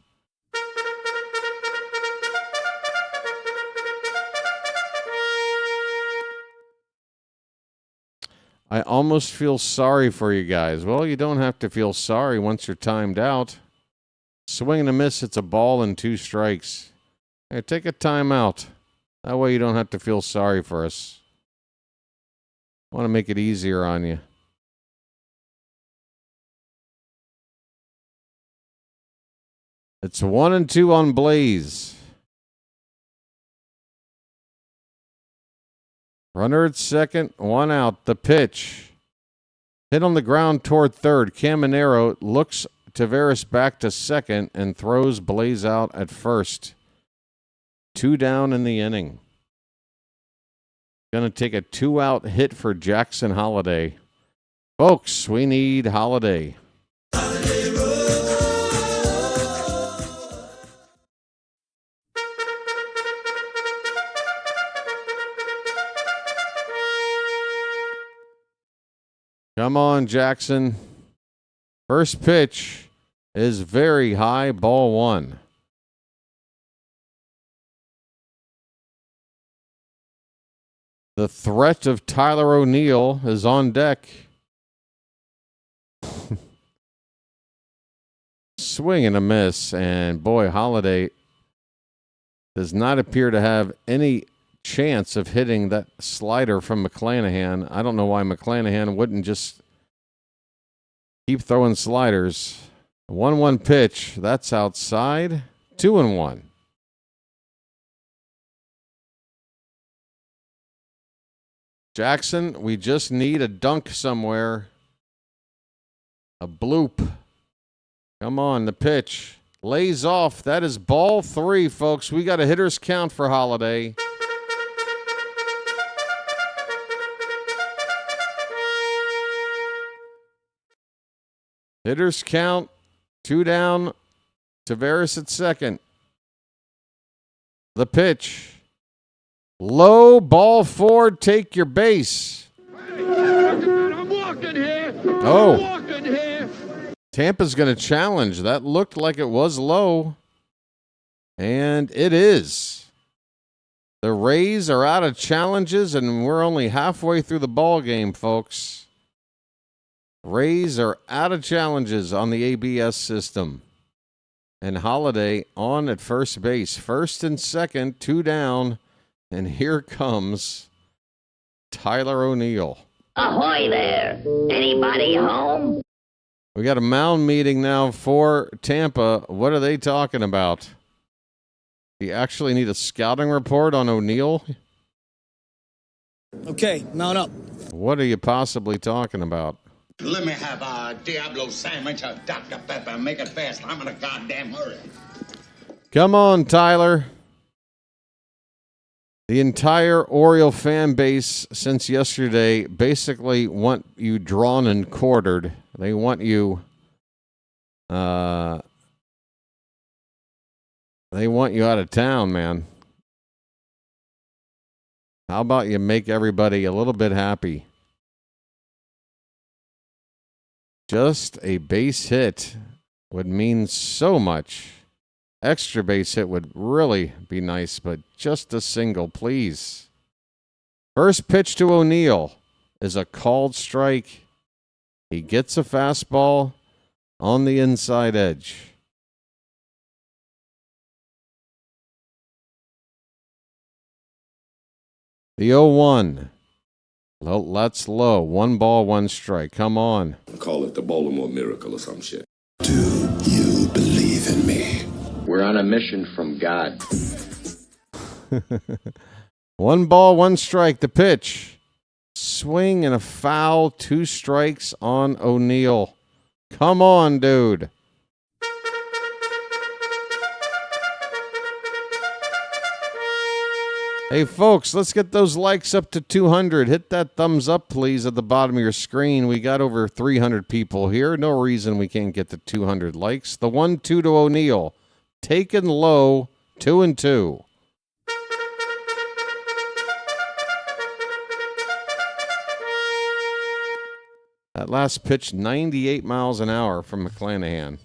I almost feel sorry for you guys. Well, you don't have to feel sorry once you're timed out. Swing and a miss, it's a ball and 2 strikes. Hey, take a timeout. That way you don't have to feel sorry for us. I want to make it easier on you. It's 1-2 on Blaze. Runner at second, 1 out. The pitch. Hit on the ground toward third. Caminero looks Taveras back to second and throws Blaze out at first. 2 down in the inning. Going to take a 2-out hit for Jackson Holiday. Folks, we need Holiday. Come on, Jackson. First pitch is very high, ball one. The threat of Tyler O'Neill is on deck. Swing and a miss, and boy, Holiday does not appear to have any chance of hitting that slider from McClanahan. I don't know why McClanahan wouldn't just keep throwing sliders. 1-1 pitch. That's outside. 2-1. Jackson, we just need a dunk somewhere. A bloop. Come on, the pitch. Lays off. That is ball three, folks. We got a hitter's count for Holiday. Hitters count, 2 down. Tavares at second. The pitch. Low, ball four, take your base. I'm walking here. Oh. I'm walking here. Tampa's going to challenge. That looked like it was low. And it is. The Rays are out of challenges, and we're only halfway through the ball game, folks. Rays are out of challenges on the ABS system. And Holiday on at first base. First and second, 2 down. And here comes Tyler O'Neill. Ahoy there! Anybody home? We got a mound meeting now for Tampa. What are they talking about? You actually need a scouting report on O'Neill? Okay, mount up. What are you possibly talking about? Let me have a Diablo sandwich, a Dr. Pepper. Make it fast. I'm in a goddamn hurry. Come on, Tyler. The entire Oriole fan base since yesterday basically want you drawn and quartered. They want you out of town, man. How about you make everybody a little bit happy? Just a base hit would mean so much. Extra base hit would really be nice, but just a single, please. First pitch to O'Neill is a called strike. He gets a fastball on the inside edge. The 0-1. That's low. 1 ball, 1 strike. Come on. Call it the Baltimore miracle or some shit. Do you believe in me? We're on a mission from God. 1 ball, 1 strike. The pitch. Swing and a foul. 2 strikes on O'Neill. Come on, dude. Hey, folks, let's get those likes up to 200. Hit that thumbs up, please, at the bottom of your screen. We got over 300 people here. No reason we can't get to 200 likes. The 1-2 to O'Neill. Taken low, 2-2. That last pitch, 98 miles an hour from McClanahan.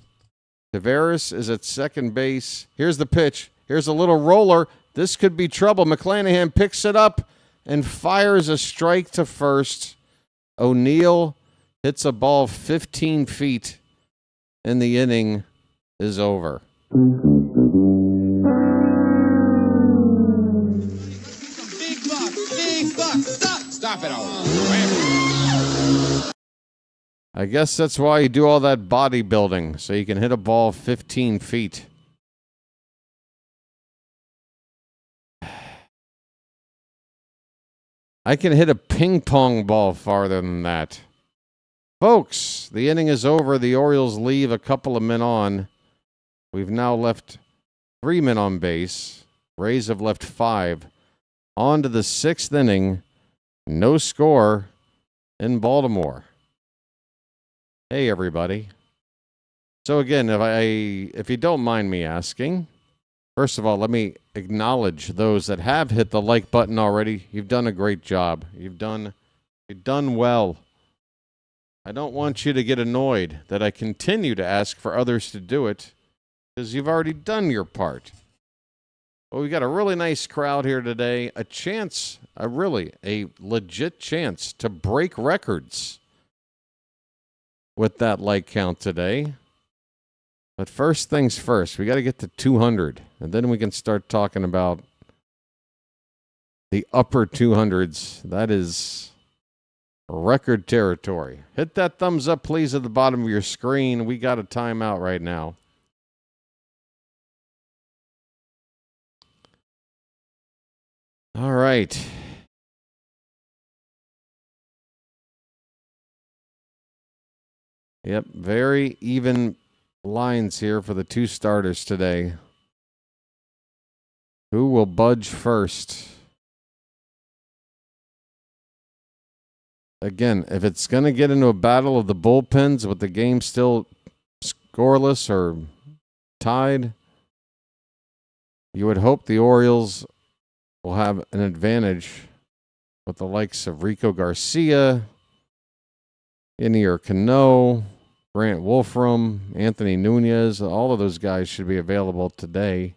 Tavares is at second base. Here's the pitch. Here's a little roller. This could be trouble. McClanahan picks it up and fires a strike to first. O'Neill hits a ball 15 feet, and the inning is over. Big buck. Stop it all. I guess that's why you do all that bodybuilding, so you can hit a ball 15 feet. I can hit a ping pong ball farther than that. Folks, the inning is over. The Orioles leave a couple of men on. We've now left 3 men on base. Rays have left 5. On to the 6th inning. No score in Baltimore. Hey, everybody. So again, if you don't mind me asking, first of all, let me acknowledge those that have hit the like button already. You've done a great job. You've done well. I don't want you to get annoyed that I continue to ask for others to do it because you've already done your part. Well, we got a really nice crowd here today. A chance, a legit chance to break records with that like count today. But first things first, we got to get to 200, and then we can start talking about the upper 200s. That is record territory. Hit that thumbs up, please, at the bottom of your screen. We got a timeout right now. All right. Yep, very even lines here for the two starters today. Who will budge first? Again, if it's going to get into a battle of the bullpens with the game still scoreless or tied, you would hope the Orioles will have an advantage with the likes of Rico Garcia, Inier Cano, Grant Wolfram, Anthony Nunez. All of those guys should be available today.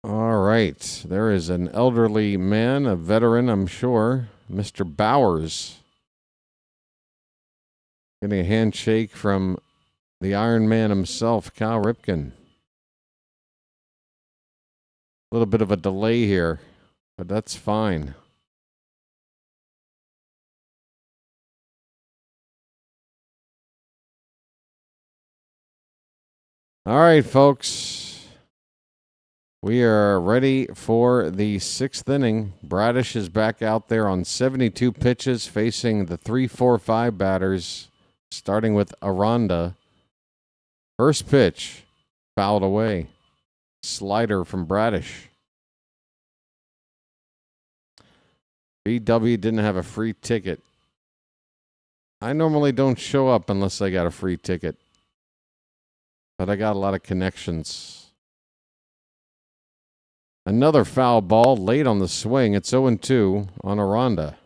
All right. There is an elderly man, a veteran, I'm sure, Mr. Bowers. Getting a handshake from the Iron Man himself, Cal Ripken. A little bit of a delay here, but that's fine. All right, folks. We are ready for the sixth inning. Bradish is back out there on 72 pitches facing the 3-4-5 batters, starting with Aranda. First pitch, fouled away. Slider from Bradish. BW didn't have a free ticket. I normally don't show up unless I got a free ticket, but I got a lot of connections. Another foul ball late on the swing. It's 0-2 on Aranda.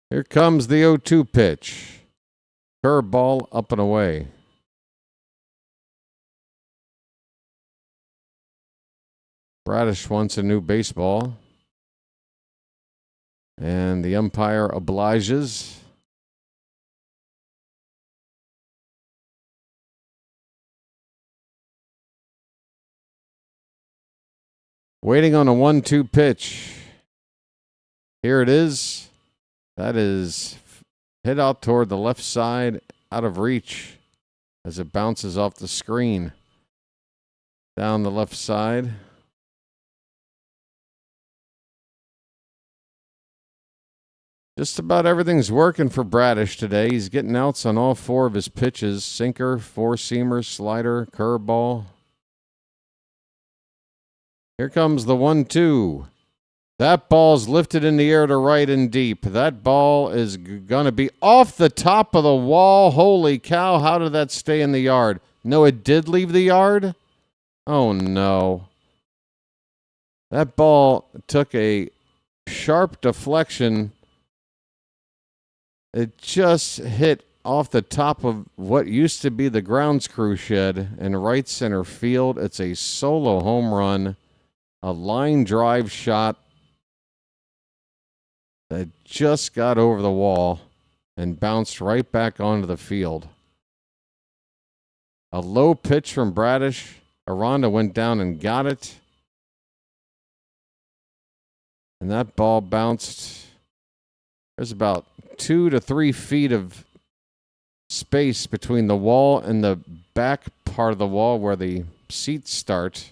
Here comes the 0-2 pitch. Curveball up and away. Bradish wants a new baseball. And the umpire obliges. Waiting on a 1-2 pitch. Here it is. That is hit out toward the left side, out of reach as it bounces off the screen. Down the left side. Just about everything's working for Bradish today. He's getting outs on all four of his pitches. Sinker, four-seamer, slider, curveball. Here comes the 1-2. That ball's lifted in the air to right and deep. That ball is going to be off the top of the wall. Holy cow, how did that stay in the yard? No, it did leave the yard? Oh, no. That ball took a sharp deflection. It just hit off the top of what used to be the grounds crew shed in right center field. It's a solo home run, a line drive shot that just got over the wall and bounced right back onto the field. A low pitch from Bradish. Aranda went down and got it. And that ball bounced. There's about 2 to 3 feet of space between the wall and the back part of the wall where the seats start.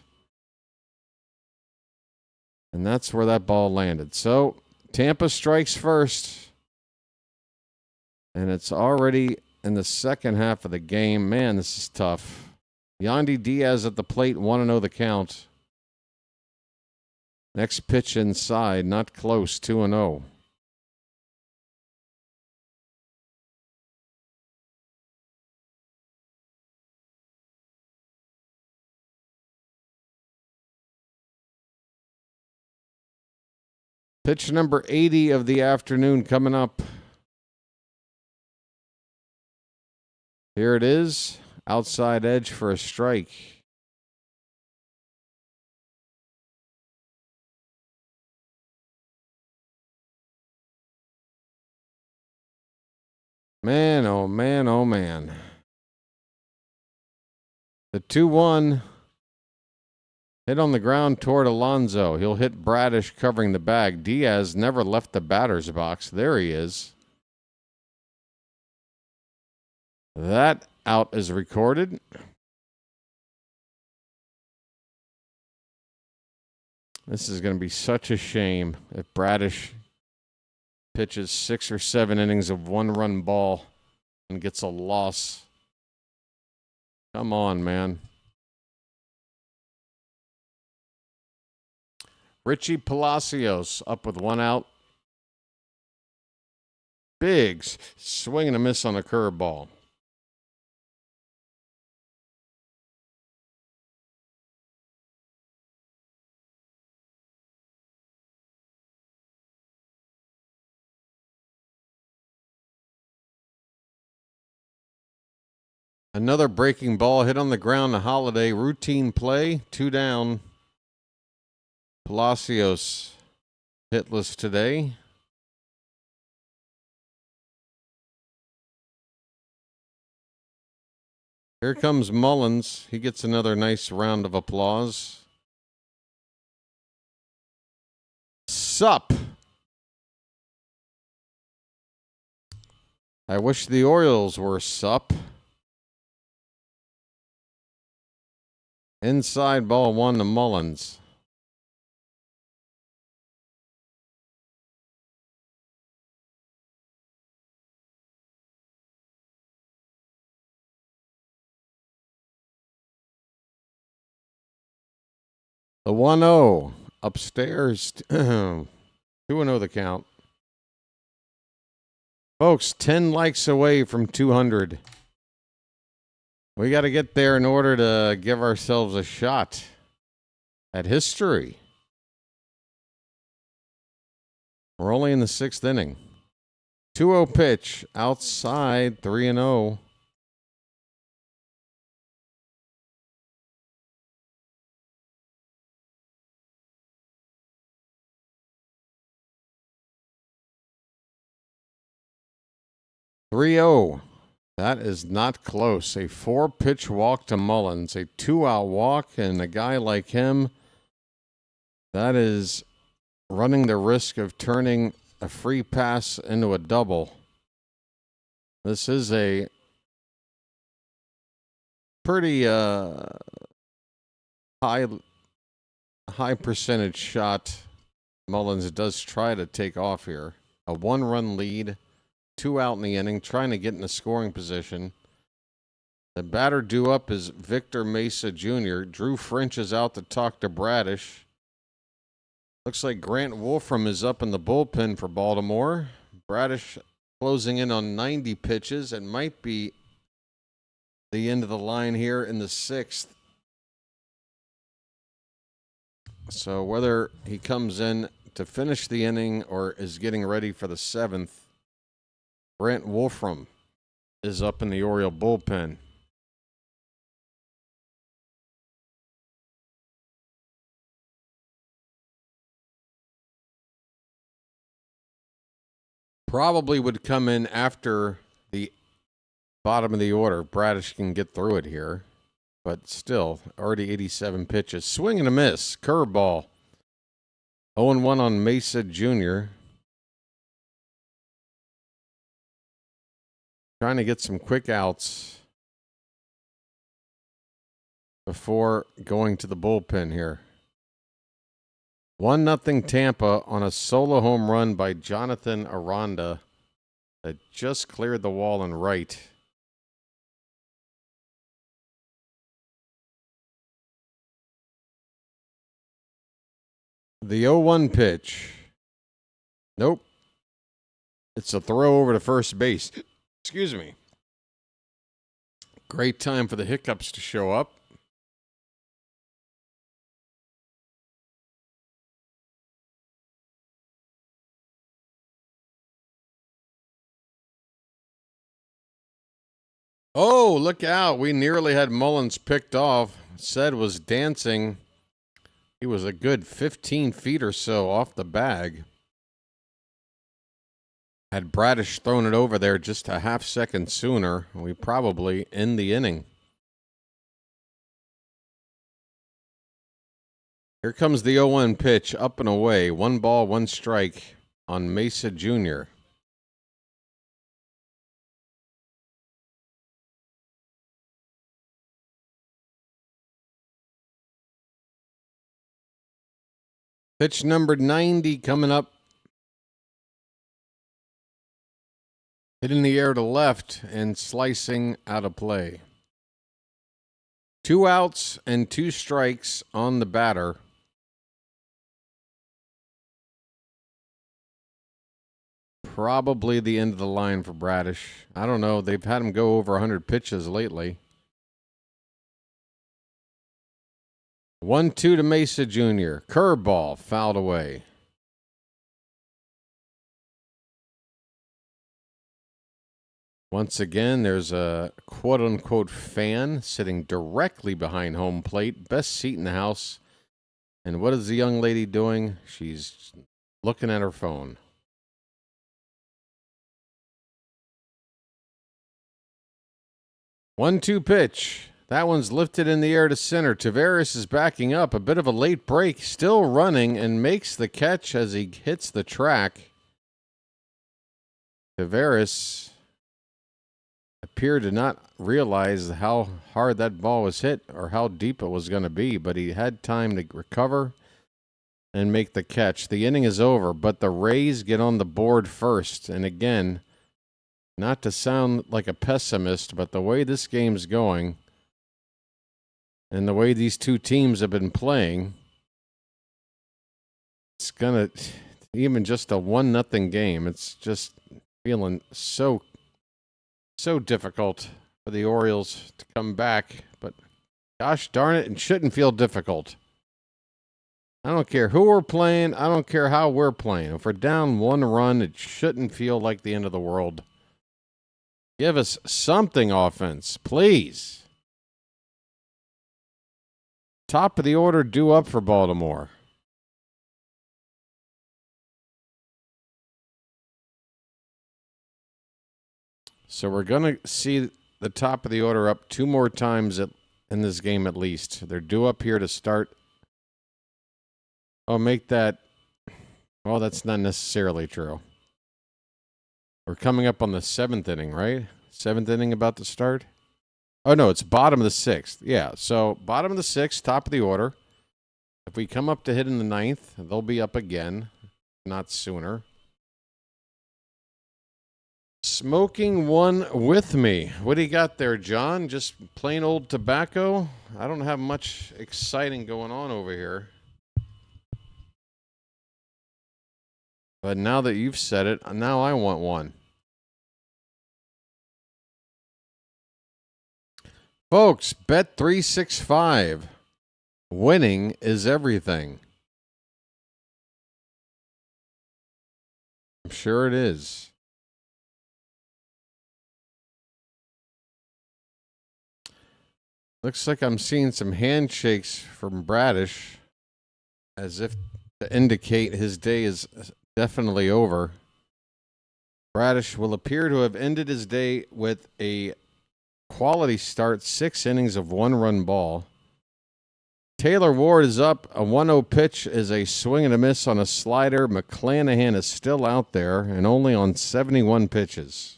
And that's where that ball landed. So Tampa strikes first. And it's already in the second half of the game. Man, this is tough. Yandy Diaz at the plate, 1-0 the count. Next pitch inside, not close, 2-0. Pitch number 80 of the afternoon coming up. Here it is. Outside edge for a strike. Man, oh man, oh man. The 2-1 hit on the ground toward Alonso. He'll hit Bradish covering the bag. Diaz never left the batter's box. There he is. That out is recorded. This is going to be such a shame if Bradish pitches 6 or 7 innings of 1-run ball and gets a loss. Come on, man. Richie Palacios up with 1 out. Big swing and a miss on a curveball. Another breaking ball hit on the ground. A Holiday routine play. 2 down. Palacios hitless today. Here comes Mullins. He gets another nice round of applause. Sup. I wish the Orioles were sup. Inside ball 1 to Mullins. The 1-0 upstairs. 2-0 the count. Folks, 10 likes away from 200. We got to get there in order to give ourselves a shot at history. We're only in the 6th inning. 2-0 pitch outside, 3-0. That is not close. A 4-pitch walk to Mullins, a 2-out walk, and a guy like him, that is running the risk of turning a free pass into a double. This is a pretty high percentage shot. Mullins does try to take off here. A 1-run lead. 2 out in the inning, trying to get in a scoring position. The batter due up is Victor Mesa Jr. Drew French is out to talk to Bradish. Looks like Grant Wolfram is up in the bullpen for Baltimore. Bradish closing in on 90 pitches. It might be the end of the line here in the 6th. So whether he comes in to finish the inning or is getting ready for the 7th, Grant Wolfram is up in the Oriole bullpen. Probably would come in after the bottom of the order. Bradish can get through it here, but still, already 87 pitches. Swing and a miss. Curveball. 0-1 on Mesa Jr. Trying to get some quick outs before going to the bullpen here. 1-0 Tampa on a solo home run by Jonathan Aranda that just cleared the wall and right. The 0-1 pitch. Nope. It's a throw over to first base. Excuse me. Great time for the hiccups to show up. Oh, look out. We nearly had Mullins picked off. Said was dancing. He was a good 15 feet or so off the bag. Had Bradish thrown it over there just a half second sooner, we probably end the inning. Here comes the 0-1 pitch, up and away. 1 ball, 1 strike on Mesa Jr. Pitch number 90 coming up. Hit in the air to left and slicing out of play. 2 outs and 2 strikes on the batter. Probably the end of the line for Bradish. I don't know. They've had him go over 100 pitches lately. 1-2 to Mesa Jr. Curveball fouled away. Once again, there's a quote-unquote fan sitting directly behind home plate. Best seat in the house. And what is the young lady doing? She's looking at her phone. One-two pitch. That one's lifted in the air to center. Taveras is backing up. A bit of a late break. Still running and makes the catch as he hits the track. Taveras appeared to not realize how hard that ball was hit or how deep it was going to be, but he had time to recover and make the catch. The inning is over, but the Rays get on the board first. And again, not to sound like a pessimist, but the way this game's going and the way these two teams have been playing, it's going to, even just a 1-0 game, it's just feeling so difficult for the Orioles to come back. But gosh darn it, it shouldn't feel difficult. I don't care who we're playing. I don't care how we're playing. If we're down 1 run, it shouldn't feel like the end of the world. Give us something offense, please. Top of the order due up for Baltimore. So we're going to see the top of the order up 2 more times in this game at least. They're due up here to start. Oh, make that. Well, that's not necessarily true. We're coming up on the 7th inning, right? 7th inning about to start? Oh, no, it's bottom of the 6th. Yeah, so bottom of the 6th, top of the order. If we come up to hit in the 9th, they'll be up again, not sooner. Smoking one with me. What do you got there, John? Just plain old tobacco? I don't have much exciting going on over here. But now that you've said it, now I want one. Folks, Bet365. Winning is everything. I'm sure it is. Looks like I'm seeing some handshakes from Bradish as if to indicate his day is definitely over. Bradish will appear to have ended his day with a quality start, 6 innings of 1-run ball. Taylor Ward is up. A 1-0 pitch is a swing and a miss on a slider. McClanahan is still out there and only on 71 pitches.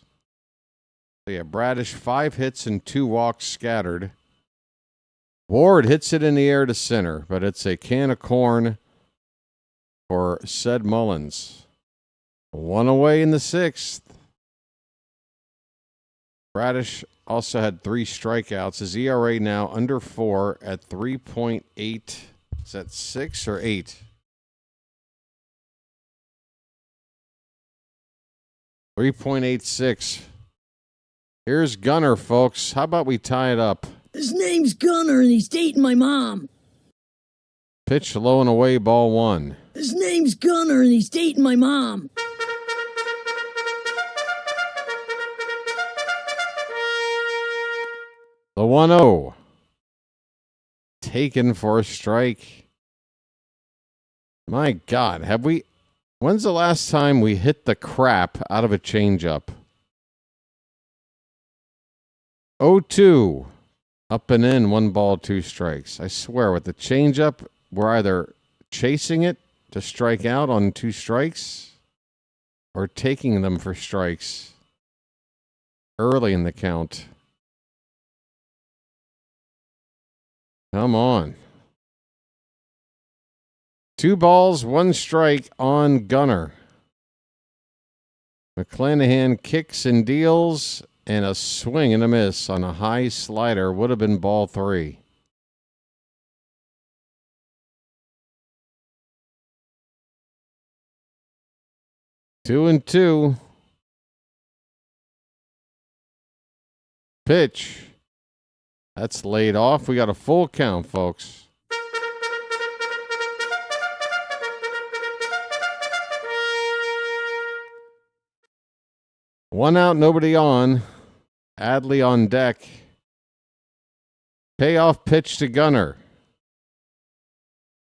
So yeah, Bradish 5 hits and 2 walks scattered. Ward hits it in the air to center, but it's a can of corn for said Mullins. 1 away in the 6th. Bradish also had 3 strikeouts. His ERA now under 4 at 3.8. Is that 6 or 8? 3.86. Here's Gunner, folks. How about we tie it up? His name's Gunner and he's dating my mom. Pitch low and away, ball one. His name's Gunner and he's dating my mom. The 1-0. Taken for a strike. My God, when's the last time we hit the crap out of a changeup? 0-2. Up and in, 1 ball, 2 strikes. I swear, with the changeup, we're either chasing it to strike out on 2 strikes or taking them for strikes early in the count. Come on. 2 balls, 1 strike on Gunner. McClanahan kicks and deals, and a swing and a miss on a high slider would have been ball 3. Two and two. Pitch. That's laid off. We got a full count, folks. One out, nobody on. Adley on deck. Payoff pitch to Gunner.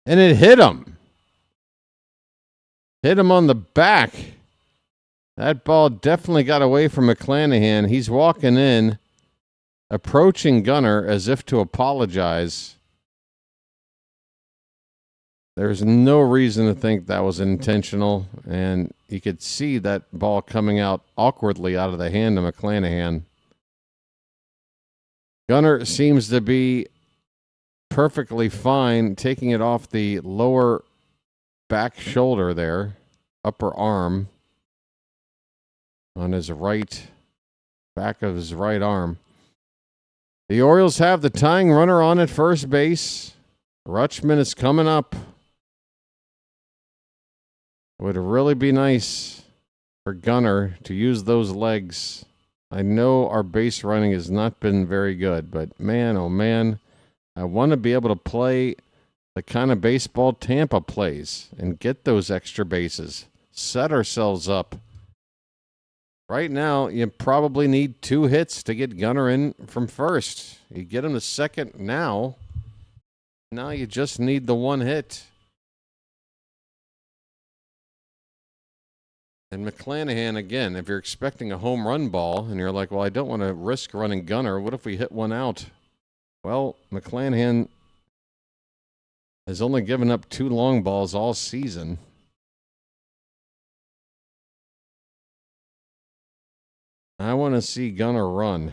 And it hit him. Hit him on the back. That ball definitely got away from McClanahan. He's walking in, approaching Gunner as if to apologize. There's no reason to think that was intentional, and you could see that ball coming out awkwardly out of the hand of McClanahan. Gunner seems to be perfectly fine, taking it off the lower back shoulder there, upper arm, on his right, back of his right arm. The Orioles have the tying runner on at first base. Rutschman is coming up. It would really be nice for Gunner to use those legs. I know our base running has not been very good, but man, oh man, I want to be able to play the kind of baseball Tampa plays and get those extra bases. Set ourselves up. Right now, you probably need 2 hits to get Gunner in from first. You get him to second now. Now you just need the 1 hit. And McClanahan, again, if you're expecting a home run ball and you're like, well, I don't want to risk running Gunner. What if we hit 1 out? Well, McClanahan has only given up 2 long balls all season. I want to see Gunner run.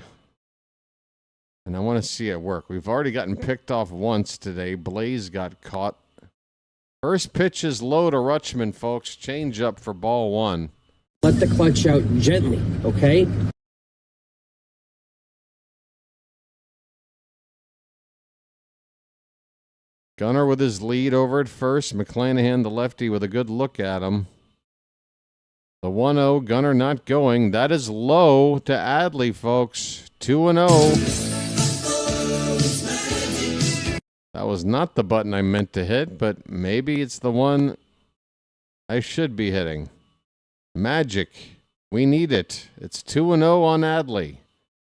And I want to see it work. We've already gotten picked off once today. Blaze got caught. First pitch is low to Rutschman, folks. Change up for ball 1. Let the clutch out gently, okay? Gunner with his lead over at first. McClanahan, the lefty, with a good look at him. The 1-0, Gunner not going. That is low to Adley, folks. 2-0. That was not the button I meant to hit, but maybe it's the one I should be hitting. Magic. We need it. It's 2-0 on Adley.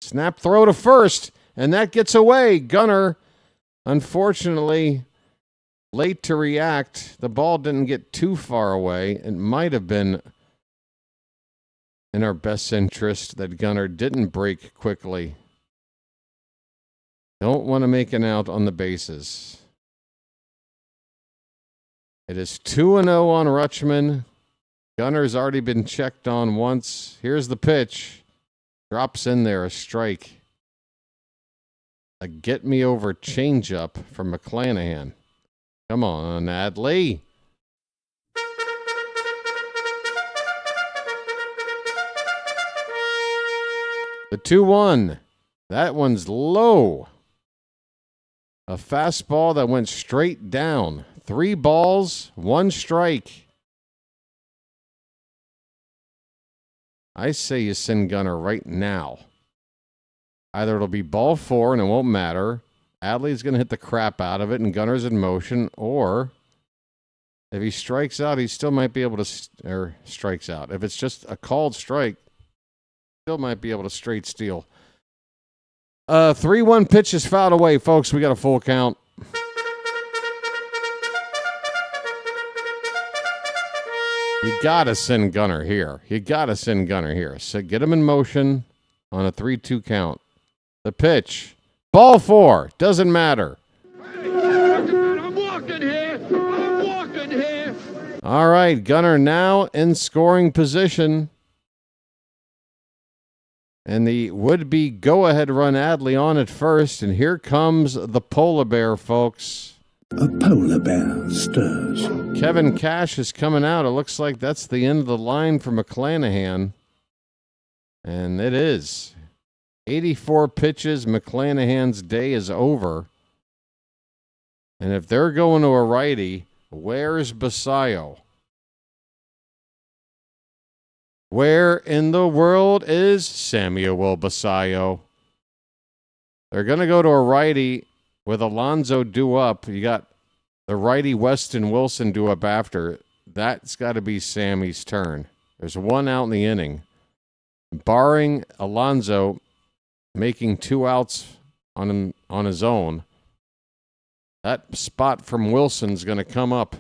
Snap throw to first, and that gets away. Gunner, unfortunately, late to react. The ball didn't get too far away. It might have been in our best interest that Gunner didn't break quickly. Don't want to make an out on the bases. It is 2-0 on Rutschman. Gunner's already been checked on once. Here's the pitch. Drops in there, a strike. A get-me-over changeup from McClanahan. Come on, Adley. The 2-1. That one's low. A fastball that went straight down. 3 balls, 1 strike. I say you send Gunner right now. Either it'll be ball 4 and it won't matter. Adley's going to hit the crap out of it and Gunner's in motion. Or if he strikes out, he still might be able to, or strikes out. If it's just a called strike, still might be able to straight steal. 3-1 pitch is fouled away, folks. We got a full count. You got to send Gunner here. So get him in motion on a 3-2 count. The pitch. Ball 4. Doesn't matter. I'm walking here. All right. Gunner now in scoring position. And the would-be go-ahead run Adley on at first. And here comes the polar bear, folks. A polar bear stirs. Kevin Cash is coming out. It looks like that's the end of the line for McClanahan. And it is. 84 pitches. McClanahan's day is over. And if they're going to a righty, where's Basayo? Where in the world is Samuel Basayo? They're going to go to a righty with Alonso due up. You got the righty Weston Wilson due up after. That's got to be Sammy's turn. There's one out in the inning. Barring Alonso making 2 outs on his own, that spot from Wilson's going to come up.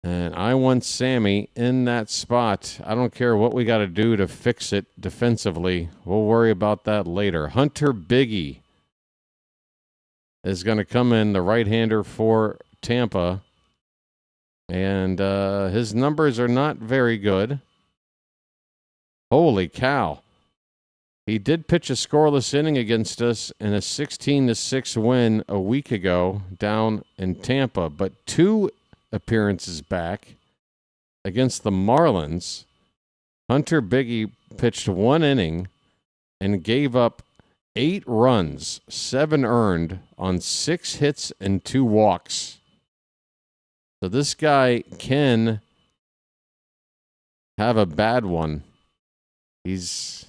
And I want Sammy in that spot. I don't care what we got to do to fix it defensively. We'll worry about that later. Hunter Biggie is going to come in, the right-hander for Tampa. And his numbers are not very good. Holy cow. He did pitch a scoreless inning against us in a 16-6 win a week ago down in Tampa. But 2 appearances back against the Marlins, Hunter Biggie pitched 1 inning and gave up 8 runs, 7 earned on 6 hits and 2 walks. So this guy can have a bad one. He's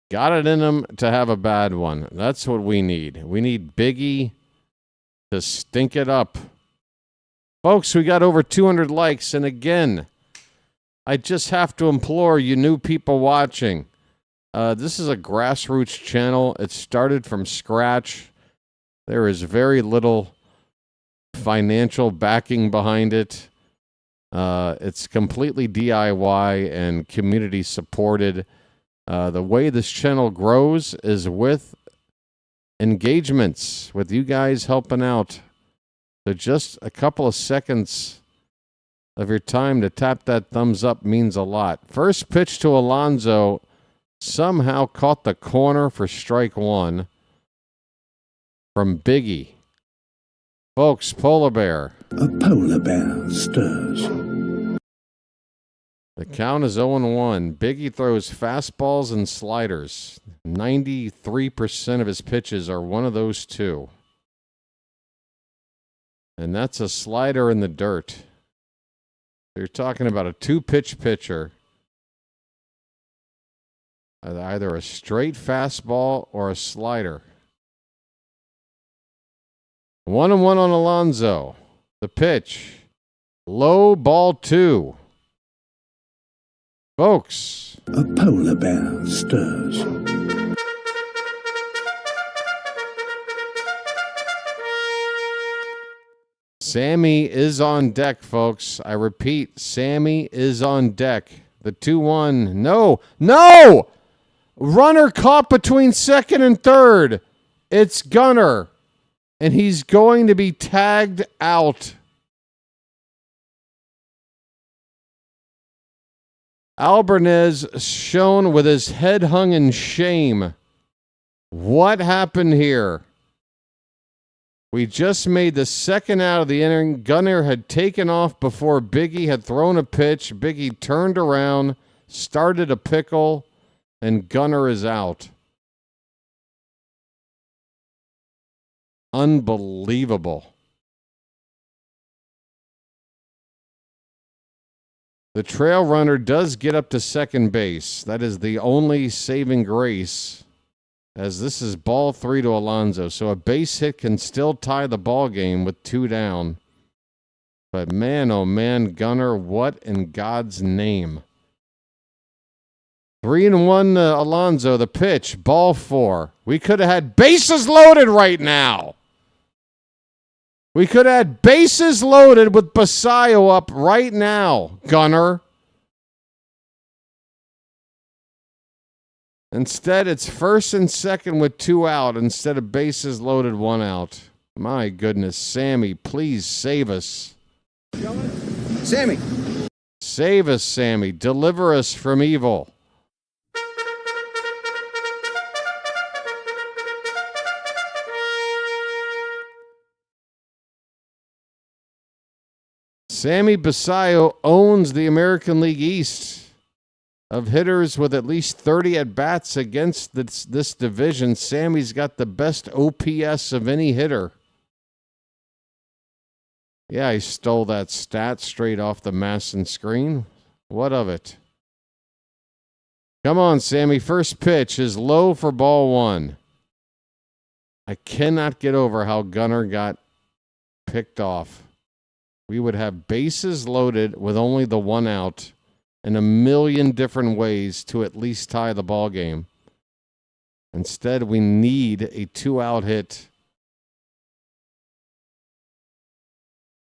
got it in him to have a bad one. That's what we need. We need Biggie to stink it up. Folks, we got over 200 likes, and again, I just have to implore you new people watching. This is a grassroots channel. It started from scratch. There is very little financial backing behind it. It's completely DIY and community supported. The way this channel grows is with engagements, with you guys helping out. So just a couple of seconds of your time to tap that thumbs up means a lot. First pitch to Alonso somehow caught the corner for strike 1 from Biggie. Folks, polar bear. A polar bear stirs. The count is 0-1. Biggie throws fastballs and sliders. 93% of his pitches are one of those 2. And that's a slider in the dirt. You're talking about a 2-pitch pitcher. Either a straight fastball or a slider. 1-1 on Alonso. The pitch. Low ball 2. Folks. A polar bear stirs. Sammy is on deck, folks. I repeat, Sammy is on deck. The 2-1. No! Runner caught between second and third. It's Gunner. And he's going to be tagged out. Albarnez shown with his head hung in shame. What happened here? We just made the second out of the inning. Gunner had taken off before Biggie had thrown a pitch. Biggie turned around, started a pickle, and Gunner is out. Unbelievable. The trail runner does get up to second base. That is the only saving grace, as this is ball 3 to Alonso. So a base hit can still tie the ball game with 2 down. But man, oh man, Gunner, what in God's name? 3-1 Alonso, the pitch, ball 4. We could have had bases loaded right now. We could have had bases loaded with Basayo up right now, Gunner. Instead, it's first and second with 2 out instead of bases loaded, 1 out. My goodness, Sammy, please save us. Sammy. Save us, Sammy. Deliver us from evil. Sammy Basayo owns the American League East. Of hitters with at least 30 at-bats against this division, Sammy's got the best OPS of any hitter. Yeah, he stole that stat straight off the Masson screen. What of it? Come on, Sammy. First pitch is low for ball 1. I cannot get over how Gunner got picked off. We would have bases loaded with only the 1 out in a million different ways to at least tie the ball game. Instead, we need a 2-out hit.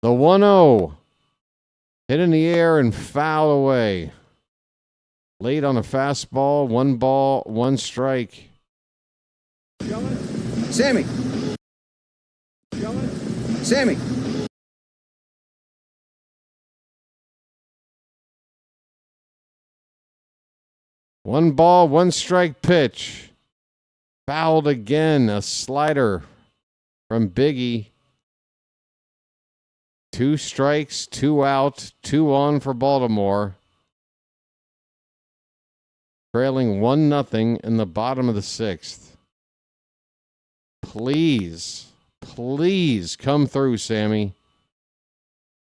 The 1-0. Hit in the air and foul away. Late on a fastball, 1 ball, 1 strike. Sammy. Sammy. One ball, 1 strike pitch. Fouled again. A slider from Biggie. 2 strikes, 2 out, 2 on for Baltimore. Trailing 1-0 in the bottom of the 6th. Please, please come through, Sammy.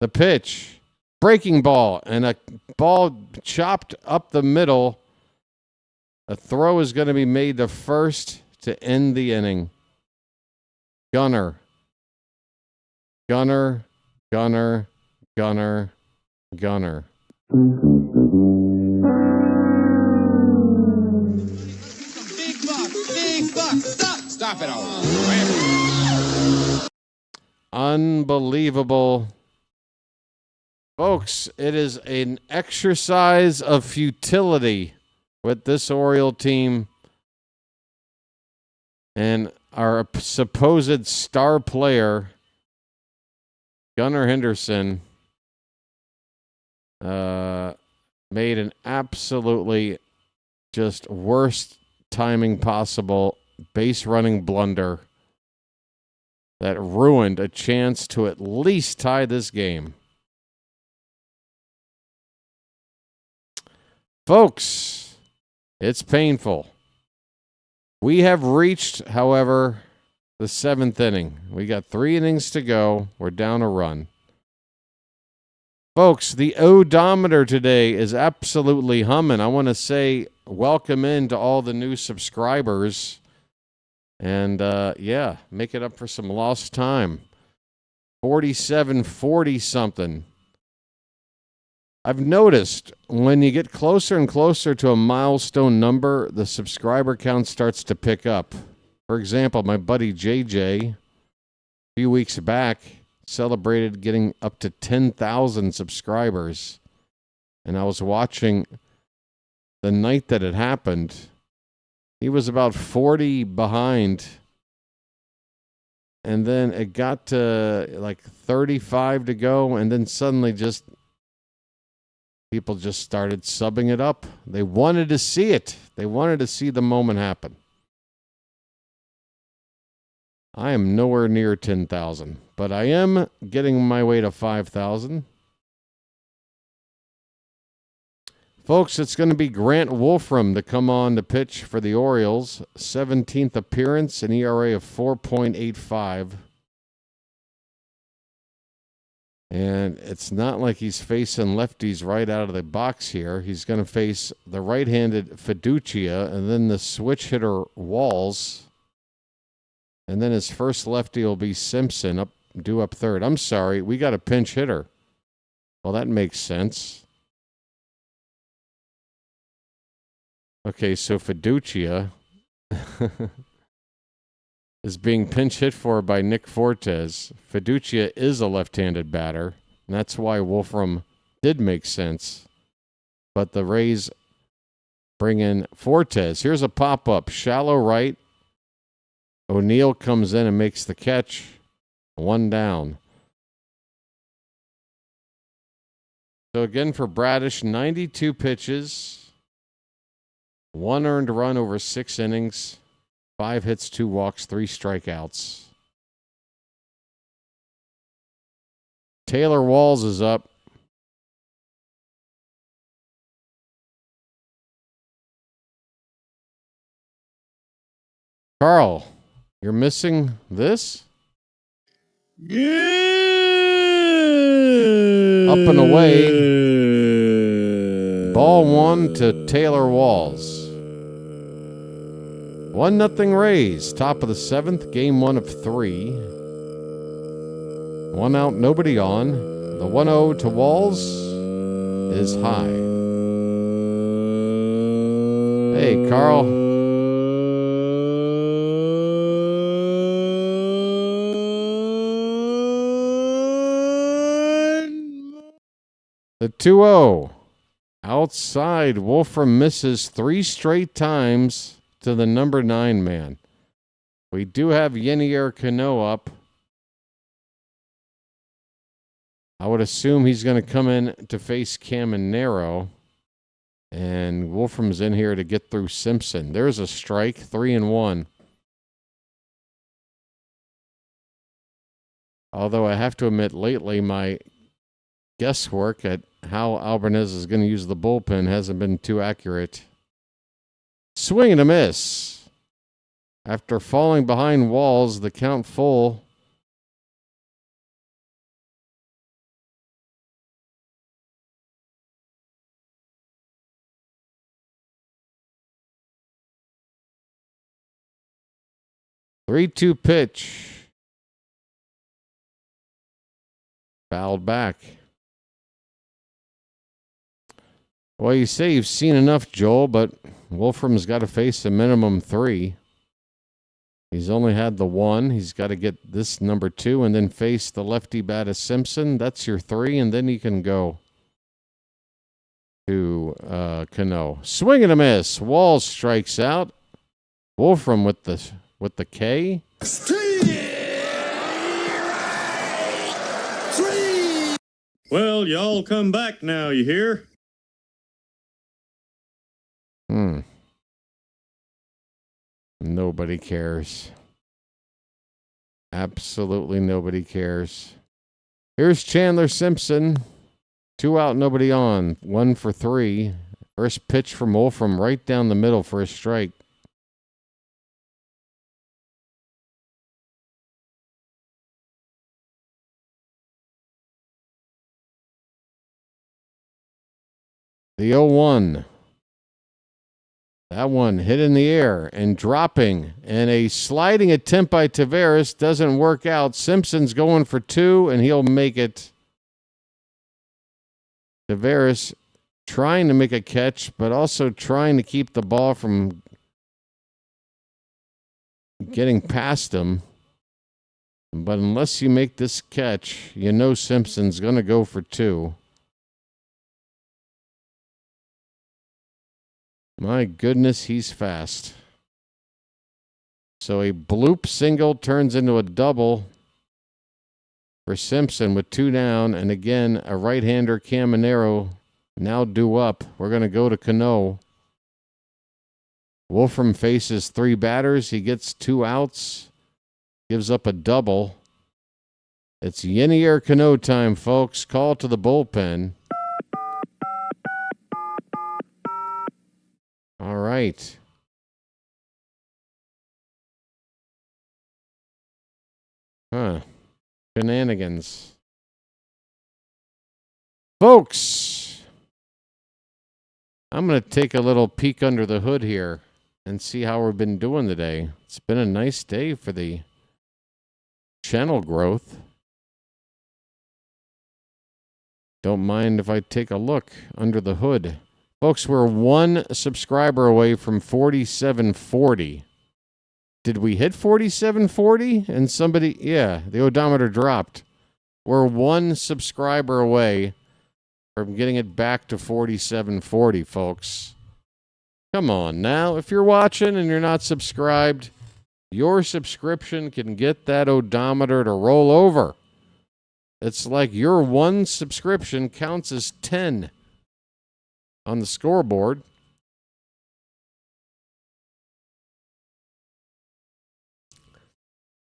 The pitch. Breaking ball. And a ball chopped up the middle. A throw is going to be made to first to end the inning. Gunner. Gunner. Gunner. Gunner. Gunner. Big buck. Stop it all. Unbelievable. Folks, it is an exercise of futility with this Oriole team and our supposed star player, Gunnar Henderson, made an absolutely just worst timing possible base running blunder that ruined a chance to at least tie this game. Folks, it's painful. We have reached, however, the 7th inning. We got 3 innings to go. We're down a run. Folks, the odometer today is absolutely humming. I want to say welcome in to all the new subscribers. And, yeah, make it up for some lost time. 4740 something. I've noticed when you get closer and closer to a milestone number, the subscriber count starts to pick up. For example, my buddy JJ, a few weeks back, celebrated getting up to 10,000 subscribers. And I was watching the night that it happened. He was about 40 behind. And then it got to like 35 to go. And then suddenly just people just started subbing it up. They wanted to see it. They wanted to see the moment happen. I am nowhere near 10,000, but I am getting my way to 5,000. Folks, it's going to be Grant Wolfram to come on to pitch for the Orioles. 17th appearance, an ERA of 4.85. And it's not like he's facing lefties right out of the box here. He's going to face the right-handed Fiducia and then the switch hitter Walls. And then his first lefty will be Simpson, due up third. I'm sorry, we got a pinch hitter. Well, that makes sense. Okay, so Fiducia is being pinch hit for by Nick Fortes. Fiducia is a left-handed batter, and that's why Wolfram did make sense. But the Rays bring in Fortes. Here's a pop-up, shallow right. O'Neill comes in and makes the catch. 1 down. So again for Bradish, 92 pitches, 1 earned run over 6 innings, 5 hits, 2 walks, 3 strikeouts. Taylor Walls is up. Carl, you're missing this? Up and away. Ball 1 to Taylor Walls. 1-0 Rays. Top of the 7th. Game 1 of 3. 1 out, nobody on. The 1-0 to Walls is high. Hey, Carl. The 2-0. Outside, Wolfram misses 3 straight times to the number 9 man. We do have Yenier Cano up. I would assume he's going to come in to face Caminero. And Wolfram's in here to get through Simpson. There's a strike, 3-1. Although I have to admit, lately my guesswork at how Albanese is going to use the bullpen hasn't been too accurate. Swing and a miss. After falling behind Walls, the count full. Three-two pitch. Fouled back. Well, you say you've seen enough, Joel, but Wolfram's got to face a minimum 3. He's only had the 1. He's got to get this number 2 and then face the lefty bat of Simpson. That's your 3, and then he can go to Cano. Swing and a miss. Walls strikes out. Wolfram with the K. Well, y'all come back now, you hear? Nobody cares. Absolutely nobody cares. Here's Chandler Simpson. 2 out, nobody on. 1 for 3. First pitch from Wolfram right down the middle for a strike. The 0-1. That one hit in the air and dropping. And a sliding attempt by Taveras doesn't work out. Simpson's going for 2, and he'll make it. Taveras trying to make a catch, but also trying to keep the ball from getting past him. But unless you make this catch, you know Simpson's going to go for 2. My goodness, he's fast. So a bloop single turns into a double for Simpson with 2 down. And again, a right-hander Caminero now due up. We're going to go to Cano. Wolfram faces 3 batters. He gets 2 outs. Gives up a double. It's Yenier Cano time, folks. Call to the bullpen. All right. Shenanigans. Folks, I'm going to take a little peek under the hood here and see how we've been doing today. It's been a nice day for the channel growth. Don't mind if I take a look under the hood. Folks, we're one subscriber away from 4740. Did we hit 4740? And somebody, yeah, the odometer dropped. We're one subscriber away from getting it back to 4740, folks. Come on now. If you're watching and you're not subscribed, your subscription can get that odometer to roll over. It's like your one subscription counts as 10 on the scoreboard.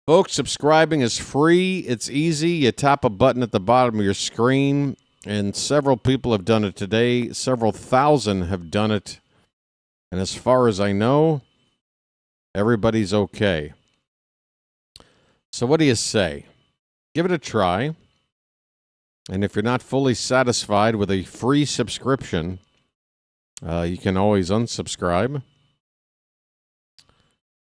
Folks, subscribing is free. It's easy. You tap a button at the bottom of your screen, and several people have done it today. Several thousand have done it. And as far as I know, everybody's okay. So what do you say? Give it a try. And if you're not fully satisfied with a free subscription, you can always unsubscribe.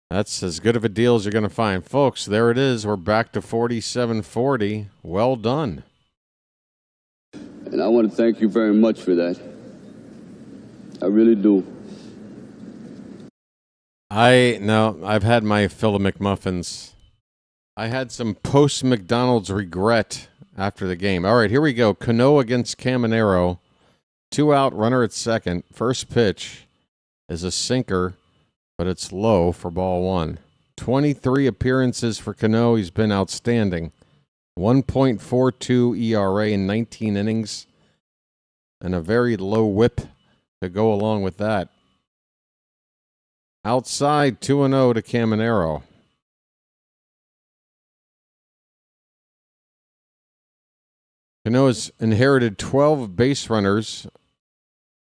That's as good of a deal as you're going to find. Folks, there it is. We're back to 4740. Well done. And I want to thank you very much for that. I really do. I've had my fill of McMuffins. I had some post-McDonald's regret after the game. All right, here we go. Cano against Caminero. 2 out, runner at second. First pitch is a sinker, but it's low for ball one. 23 appearances for Cano. He's been outstanding. 1.42 ERA in 19 innings. And a very low whip to go along with that. Outside, 2-0 to Caminero. Cano has inherited 12 base runners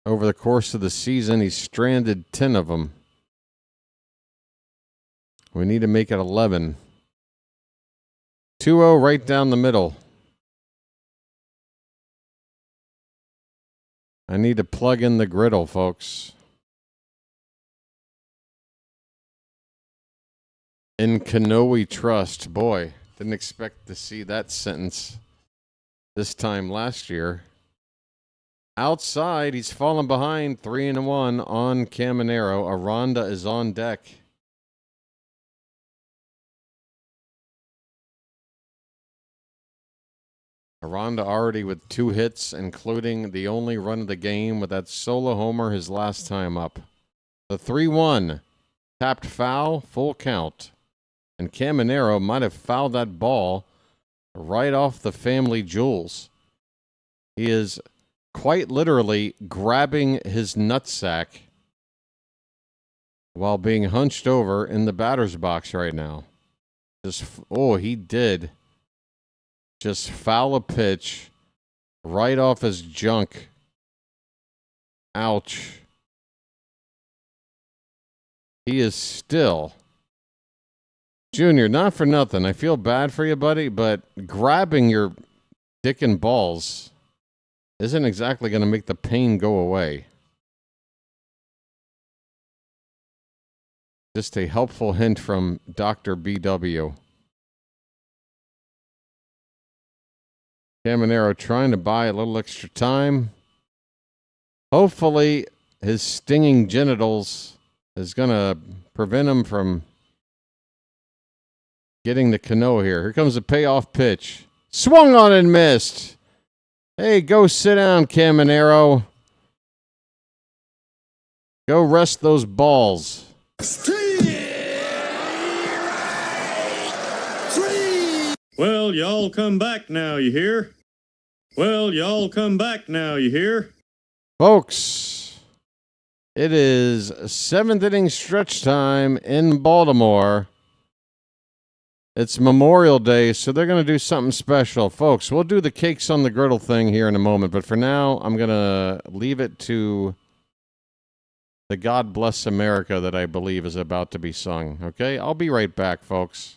over the course of the season. He's stranded 10 of them. We need to make it 11. 2-0 right down the middle. I need to plug in the griddle, folks. In Cano we trust. Boy, didn't expect to see that sentence this time last year. Outside, he's fallen behind 3-1 on Caminero. Aranda is on deck. Aranda already with 2 hits, including the only run of the game with that solo homer his last time up. The 3-1. Tapped foul, full count. And Caminero might have fouled that ball right off the family jewels. He is quite literally grabbing his nutsack while being hunched over in the batter's box right now. He did just foul a pitch right off his junk. Ouch. He is still... Junior, not for nothing. I feel bad for you, buddy, but grabbing your dick and balls isn't exactly going to make the pain go away. Just a helpful hint from Dr. BW. Caminero trying to buy a little extra time. Hopefully, his stinging genitals is going to prevent him from getting the Cano here. Here comes a payoff pitch. Swung on and missed. Hey, go sit down, Caminero. Go rest those balls. Well, y'all come back now, you hear? Well, y'all come back now, you hear? Folks, it is 7th inning stretch time in Baltimore. It's Memorial Day, so they're going to do something special. Folks, we'll do the cakes on the griddle thing here in a moment, but for now, I'm going to leave it to the God Bless America that I believe is about to be sung. Okay? I'll be right back, folks.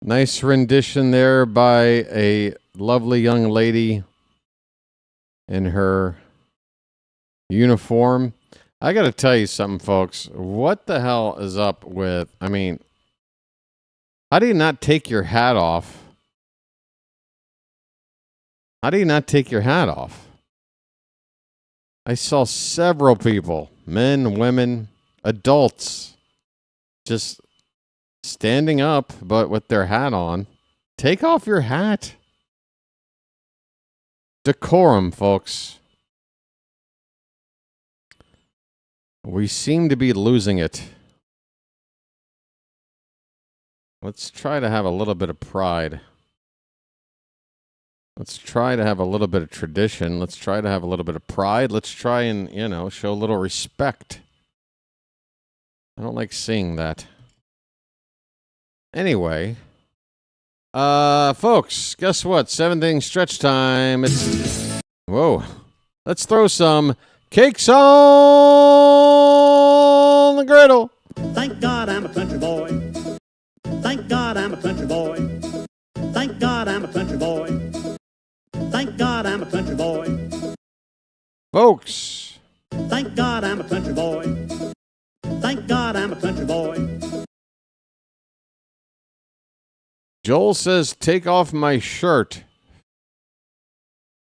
Nice rendition there by a lovely young lady in her uniform. I got to tell you something, folks. What the hell is up with, I mean, how do you not take your hat off? How do you not take your hat off? I saw several people, men, women, adults, just standing up, but with their hat on. Take off your hat. Decorum, folks. We seem to be losing it. Let's try to have a little bit of pride. Let's try to have a little bit of tradition. Let's try to have a little bit of pride. Let's try and, show a little respect. I don't like seeing that. Anyway, folks, guess what? 7th inning stretch time. Whoa. Let's throw some cakes on the griddle. Thank God I'm a country boy. Thank God I'm a country boy. Thank God I'm a country boy. Thank God I'm a country boy. Folks. Thank God I'm a country boy. Thank God I'm a country boy. Joel says, take off my shirt.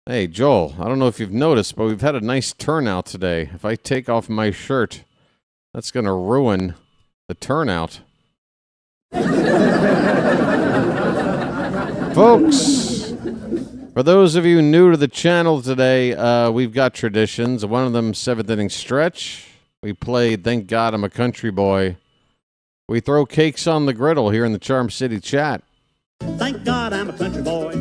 Hey, Joel, I don't know if you've noticed, but we've had a nice turnout today. If I take off my shirt, that's going to ruin the turnout. Folks, for those of you new to the channel today, we've got traditions. One of them, 7th inning stretch. We played Thank God I'm a Country Boy. We throw cakes on the griddle here in the Charm City chat. Thank God I'm a country boy.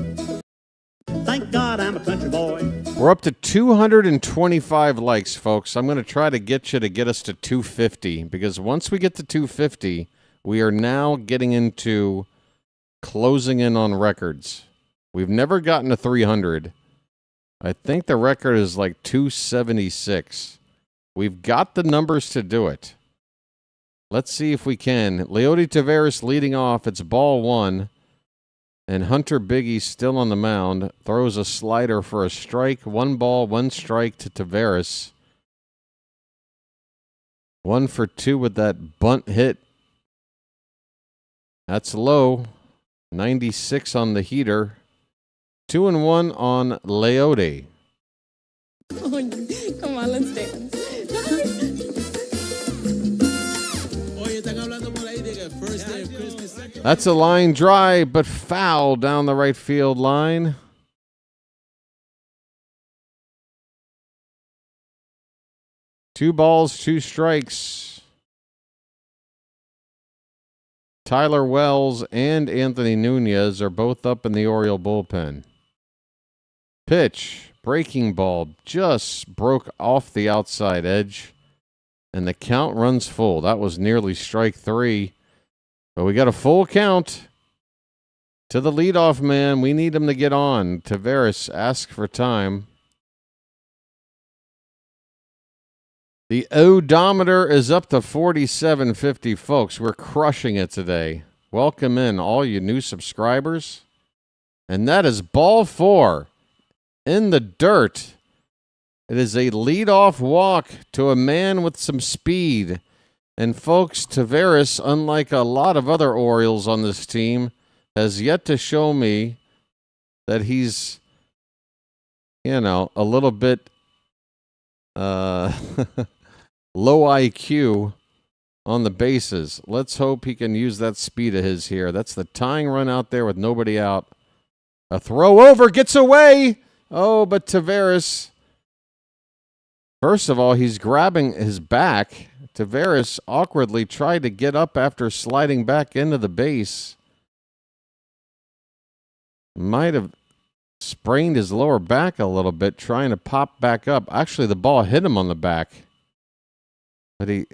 Thank God I'm a country boy. We're up to 225 likes, folks. I'm going to try to get us to 250, because once we get to 250, we are now getting into closing in on records. We've never gotten to 300. I think the record is like 276. We've got the numbers to do it. Let's see if we can. Leody Taveras leading off. It's ball 1. And Hunter Biggie still on the mound. Throws a slider for a strike. 1 ball, 1 strike to Taveras. 1 for 2 with that bunt hit. That's low. 96 on the heater. 2-1 on Leody. Come on, let's dance. That's a line drive, but foul down the right field line. Two balls, 2 strikes. Tyler Wells and Anthony Nunez are both up in the Oriole bullpen. Pitch, breaking ball, just broke off the outside edge, and the count runs full. That was nearly strike 3. But we got a full count to the leadoff man. We need him to get on. Taveras asks for time. The odometer is up to 4750, folks. We're crushing it today. Welcome in all you new subscribers. And that is ball 4 in the dirt. It is a leadoff walk to a man with some speed. And folks, Taveras, unlike a lot of other Orioles on this team, has yet to show me that he's, a little bit low IQ on the bases. Let's hope he can use that speed of his here. That's the tying run out there with nobody out. A throw over, gets away. Oh, but Taveras, first of all, he's grabbing his back. Taveras awkwardly tried to get up after sliding back into the base. Might have sprained his lower back a little bit trying to pop back up. Actually, the ball hit him on the back, but he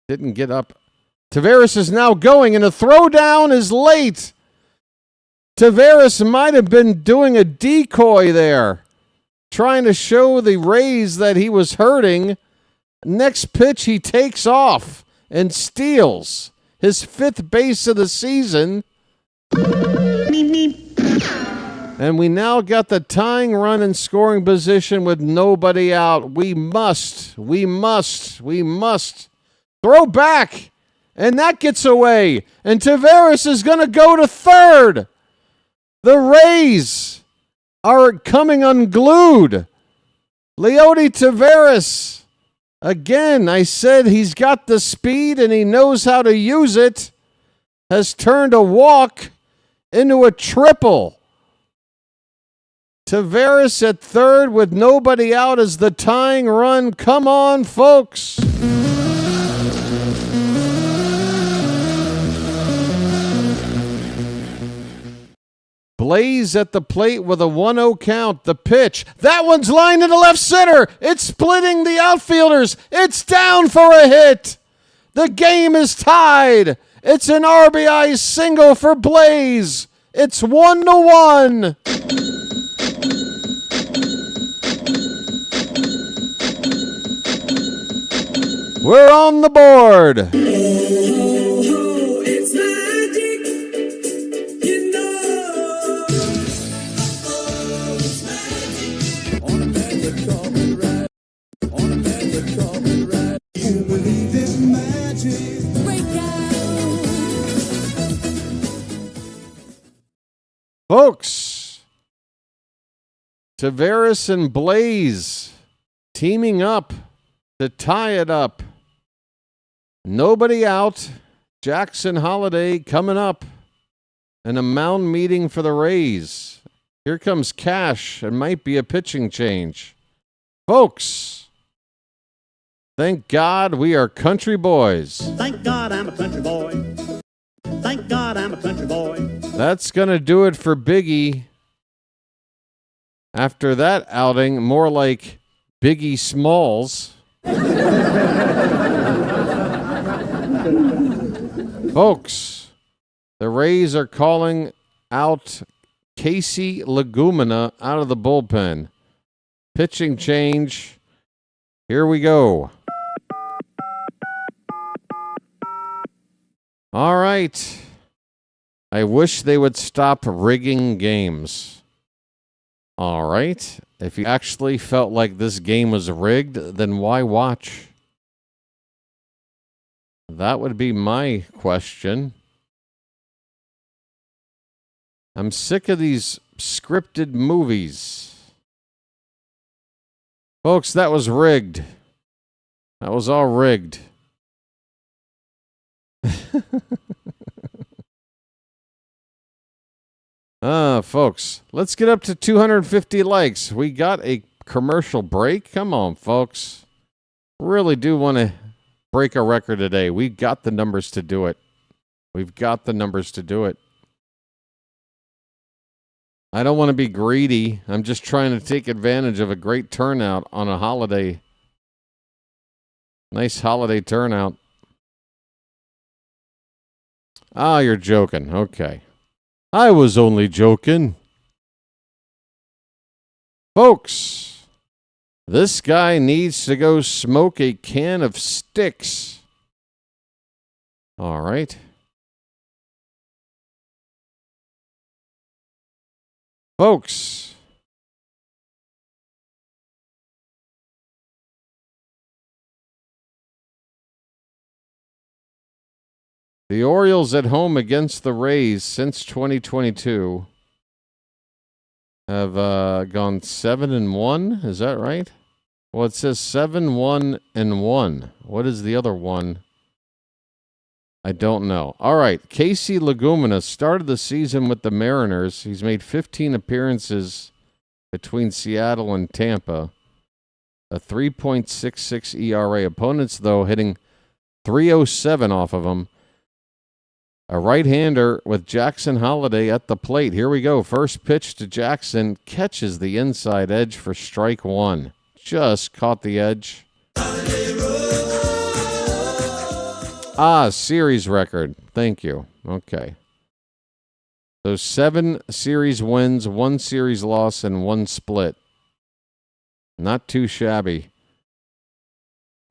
didn't get up. Taveras is now going, and the throwdown is late. Taveras might have been doing a decoy there, trying to show the Rays that he was hurting. Next pitch, he takes off and steals his 5th base of the season. And we now got the tying run in scoring position with nobody out. We must throw back. And that gets away. And Taveras is going to go to third. The Rays are coming unglued. Leody Taveras. Again, I said he's got the speed and he knows how to use it. Has turned a walk into a triple. Taveras at third with nobody out as the tying run. Come on, folks. Blaze at the plate with a 1-0 count. The pitch. That one's lined into left center. It's splitting the outfielders. It's down for a hit. The game is tied. It's an RBI single for Blaze. It's 1-1. We're on the board. It's magic, you know. It's magic. On a magic carpet ride. On a magic carpet ride. You believe in magic. Break out. Folks, Taveras and Blaze teaming up to tie it up. Nobody out. Jackson Holiday coming up. And a mound meeting for the Rays. Here comes Cash. It might be a pitching change. Folks, thank God we are country boys. Thank God I'm a country boy. Thank God I'm a country boy. That's going to do it for Biggie. After that outing, more like Biggie Smalls. Folks, the Rays are calling out Casey Legumina out of the bullpen. Pitching change. Here we go. All right. I wish they would stop rigging games. All right. If you actually felt like this game was rigged, then why watch? That would be my question. I'm sick of these scripted movies. Folks, that was rigged. That was all rigged. Folks, let's get up to 250 likes. We got a commercial break. Come on, folks. Really do want to break a record today. We've got the numbers to do it. We've got the numbers to do it. I don't want to be greedy. I'm just trying to take advantage of a great turnout on a holiday. Nice holiday turnout. Ah, you're joking. Okay. I was only joking. Folks, this guy needs to go smoke a can of sticks. All right. Folks, the Orioles at home against the Rays since 2022 have gone 7-1. Is that right? Well, it says 7-1-1. What is the other one? I don't know. All right. Casey Legumina started the season with the Mariners. He's made 15 appearances between Seattle and Tampa. A 3.66 ERA. Opponents, though, hitting .307 off of him. A right-hander with Jackson Holiday at the plate. Here we go. First pitch to Jackson. Catches the inside edge for strike one. Just caught the edge. Series record. Thank you. Okay. So 7 series wins, 1 series loss, and 1 split. Not too shabby.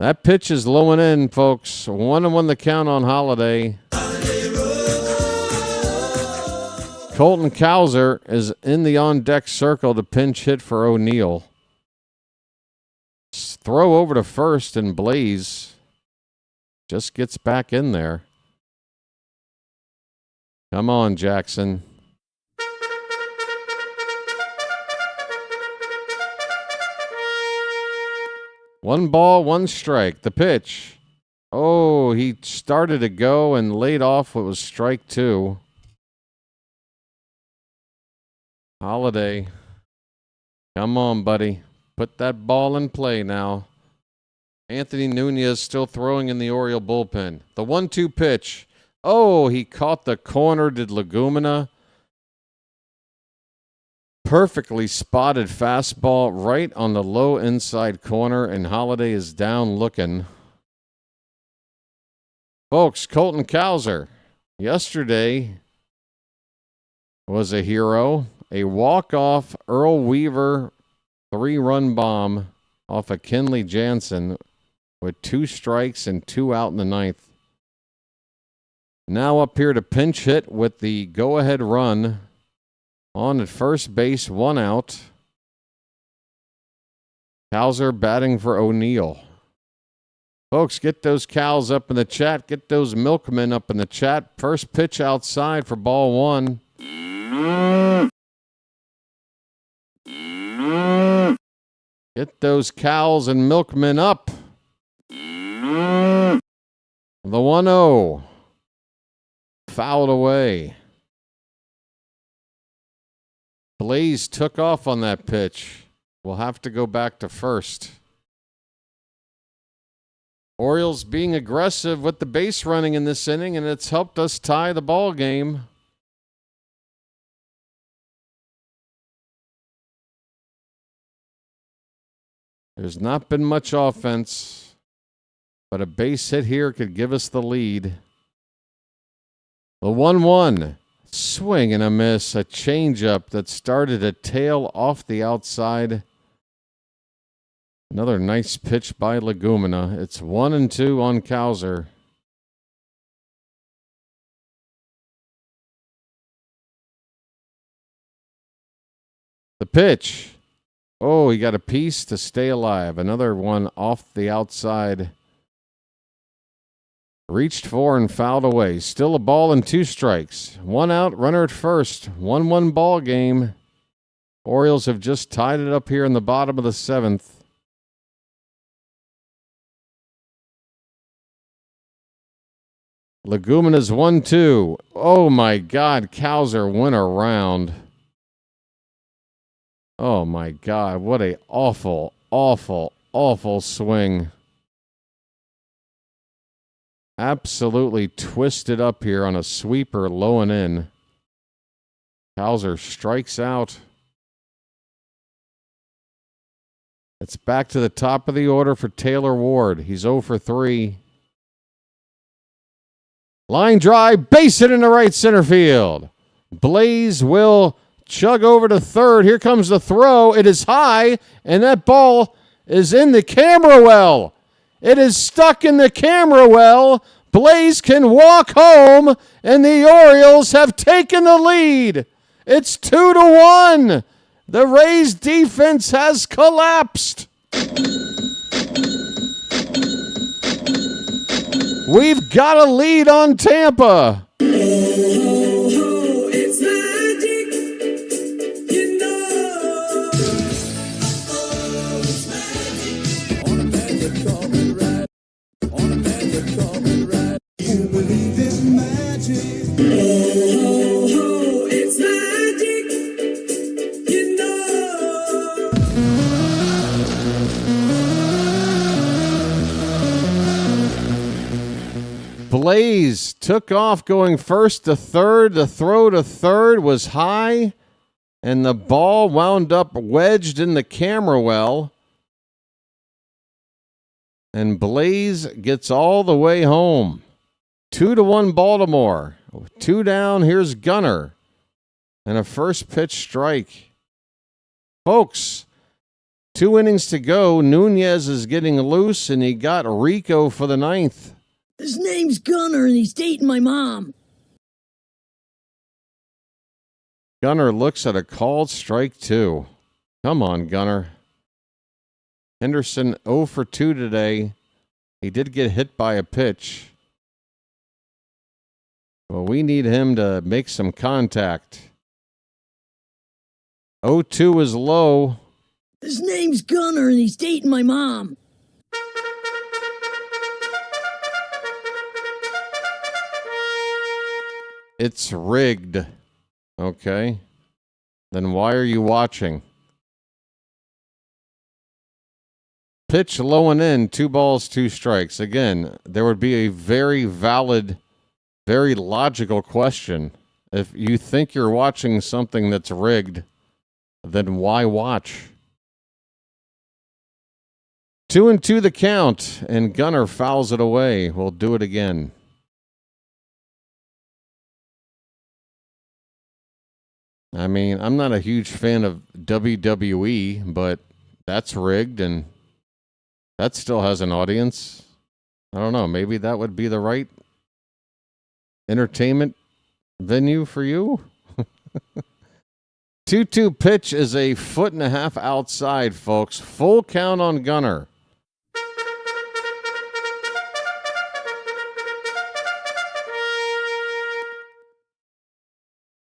That pitch is low and in, folks. 1-1 the count on Holiday. Colton Cowser is in the on-deck circle to pinch hit for O'Neill. Throw over to first, and Blaze just gets back in there. Come on, Jackson. One ball, one strike. The pitch. Oh, he started to go and laid off what was strike two. Holiday. Come on, buddy. Put that ball in play now. Anthony Nunez still throwing in the Oriole bullpen. The 1-2 pitch. Oh, he caught the corner, did Legumina. Perfectly spotted fastball right on the low inside corner, and Holiday is down looking. Folks, Colton Cowser yesterday was a hero. A walk-off Earl Weaver 3-run bomb off of Kenley Jansen with 2 strikes and 2 out in the ninth. Now up here to pinch hit with the go-ahead run on at first base, 1 out. Cowser batting for O'Neill. Folks, get those cows up in the chat. Get those milkmen up in the chat. First pitch outside for ball 1. Get those cows and milkmen up. The 1-0. Fouled away. Blaze took off on that pitch. We'll have to go back to first. Orioles being aggressive with the base running in this inning, and it's helped us tie the ball game. There's not been much offense, but a base hit here could give us the lead. The 1-1. Swing and a miss. A changeup that started to tail off the outside. Another nice pitch by Legumina. It's 1-2 on Cowser. The pitch. Oh, he got a piece to stay alive. Another one off the outside. Reached for and fouled away. Still a ball and 2 strikes. 1 out, runner at first. 1-1 ball game. Orioles have just tied it up here in the bottom of the 7th. Legumina's 1-2. Oh my God, Cowser went around. Oh my God, what a awful, awful, awful swing. Absolutely twisted up here on a sweeper low and in. Cowser strikes out. It's back to the top of the order for Taylor Ward. He's 0 for 3. Line drive, base hit in the right center field. Blaze will chug over to third. Here comes the throw. It is high, and that ball is in the camera well. It is stuck in the camera well. Blaze can walk home, and the Orioles have taken the lead. It's 2-1. The Rays defense has collapsed. We've got a lead on Tampa. It's magic, you know. It's magic. On a magic carpet ride. On a magic carpet ride. You believe in magic. It's magic, you know. Blaze took off going first to third. The throw to third was high, and the ball wound up wedged in the camera well. And Blaze gets all the way home. 2-1 Baltimore. 2 down. Here's Gunnar. And a first pitch strike. Folks, 2 innings to go. Nunez is getting loose, and he got Rico for the 9th. His name's Gunnar, and he's dating my mom. Gunner looks at a called strike 2. Come on, Gunner. Henderson 0 for 2 today. He did get hit by a pitch. Well, we need him to make some contact. 0-2 is low. His name's Gunner and he's dating my mom. It's rigged. Okay. Then why are you watching? Pitch low and in, 2 balls, 2 strikes. Again, there would be a very valid, very logical question. If you think you're watching something that's rigged, then why watch? 2-2 the count, and Gunner fouls it away. We'll do it again. I mean, I'm not a huge fan of WWE, but that's rigged, and that still has an audience. I don't know. Maybe that would be the right entertainment venue for you. 2-2 pitch is a 1.5 feet outside, folks. Full count on Gunner.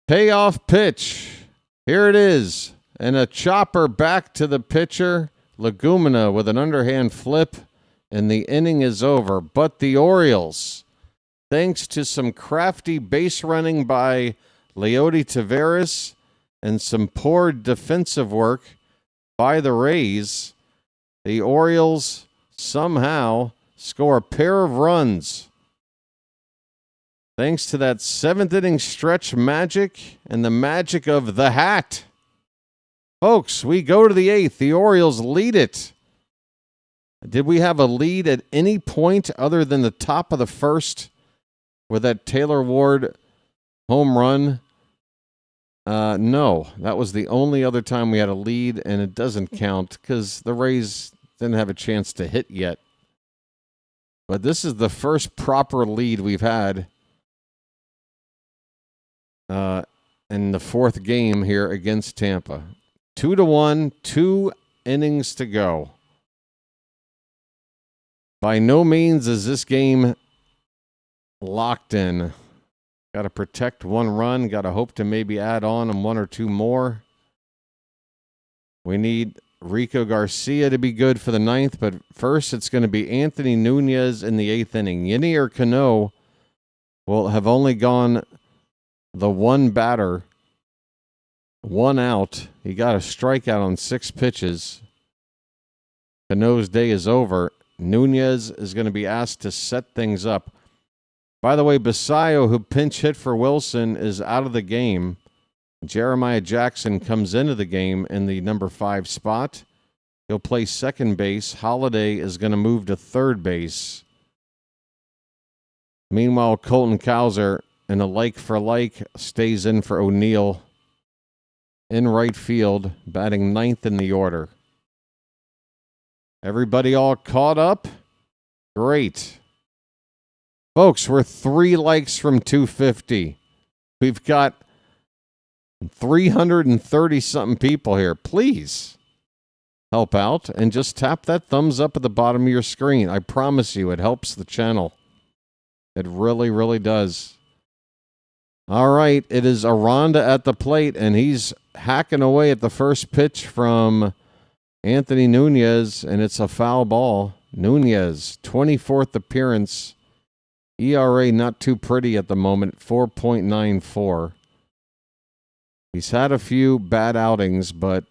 Payoff pitch. Here it is. And a chopper back to the pitcher. Legumina with an underhand flip. And the inning is over. But the Orioles, thanks to some crafty base running by Leody Taveras and some poor defensive work by the Rays, the Orioles somehow score a pair of runs. Thanks to that 7th inning stretch magic and the magic of the hat. Folks, we go to the 8th. The Orioles lead it. Did we have a lead at any point other than the top of the first with that Taylor Ward home run? No, that was the only other time we had a lead, and it doesn't count because the Rays didn't have a chance to hit yet. But this is the first proper lead we've had in the 4th game here against Tampa. 2-1, 2 innings to go. By no means is this game locked in. Got to protect 1 run. Got to hope to maybe add on 1 or 2 more. We need Rico Garcia to be good for the 9th, but first it's going to be Anthony Nunez in the 8th inning. Ynier Cano will have only gone the 1 batter, 1 out. He got a strikeout on 6 pitches. Cano's day is over. Nunez is going to be asked to set things up. By the way, Basayo, who pinch hit for Wilson, is out of the game. Jeremiah Jackson comes into the game in the number 5 spot. He'll play second base. Holiday is going to move to third base. Meanwhile, Colton Cowser, in a like for like, stays in for O'Neill in right field, batting 9th in the order. Everybody all caught up? Great. Folks, we're 3 likes from 250. We've got 330-something people here. Please help out and just tap that thumbs up at the bottom of your screen. I promise you, it helps the channel. It really, really does. All right, it is Aranda at the plate, and he's hacking away at the first pitch from Anthony Nunez, and it's a foul ball. Nunez, 24th appearance. ERA not too pretty at the moment, 4.94. He's had a few bad outings, but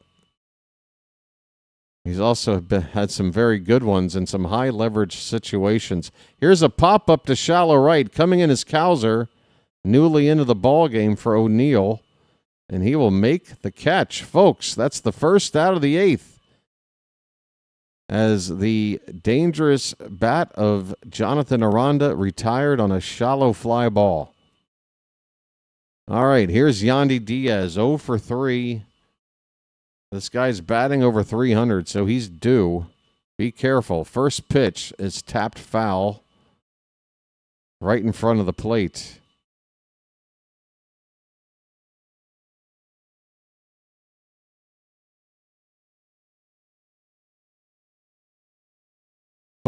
he's also had some very good ones in some high leverage situations. Here's a pop-up to shallow right. Coming in is Cowser, newly into the ball game for O'Neill, and he will make the catch. Folks, that's the first out of the 8th. As the dangerous bat of Jonathan Aranda retired on a shallow fly ball. All right, here's Yandy Diaz, 0 for 3. This guy's batting over 300, so he's due. Be careful. First pitch is tapped foul right in front of the plate.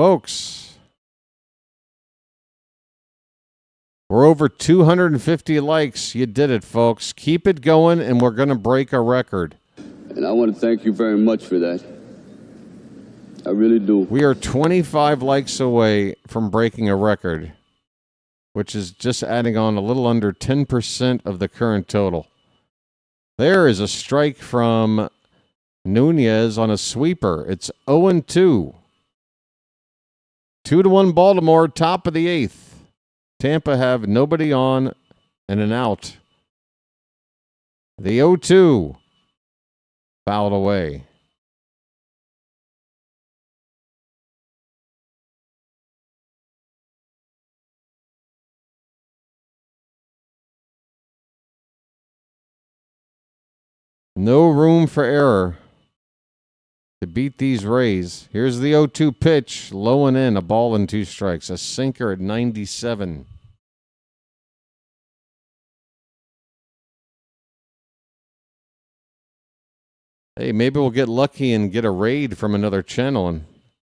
Folks, we're over 250 likes. You did it, folks. Keep it going, and we're going to break a record. And I want to thank you very much for that. I really do. We are 25 likes away from breaking a record, which is just adding on a little under 10% of the current total. There is a strike from Nunez on a sweeper. It's 0-2. 2-1 Baltimore, top of the eighth. Tampa have nobody on and an out. The 0-2 fouled away. No room for error to beat these Rays. Here's the 0-2 pitch, low and in, a ball and 2 strikes. A sinker at 97. Hey, maybe we'll get lucky and get a raid from another channel and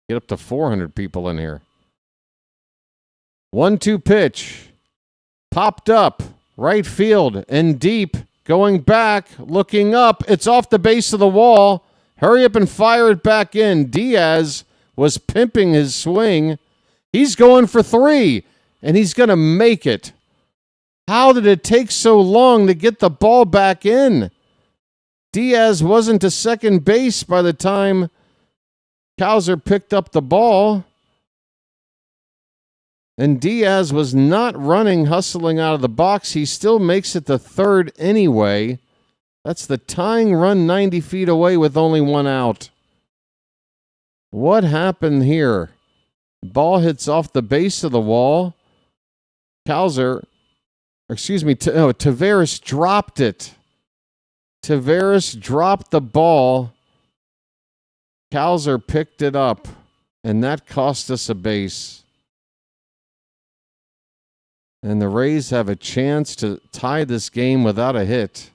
get up to 400 people in here. 1-2 pitch. Popped up. Right field and deep. Going back. Looking up. It's off the base of the wall. Hurry up and fire it back in. Diaz was pimping his swing. He's going for 3, and he's going to make it. How did it take so long to get the ball back in? Diaz wasn't to second base by the time Cowser picked up the ball. And Diaz was not running, hustling out of the box. He still makes it to third anyway. That's the tying run 90 feet away with only 1 out. What happened here? Ball hits off the base of the wall. Tavares dropped it. Tavares dropped the ball. Cowser picked it up, and that cost us a base. And the Rays have a chance to tie this game without a hit.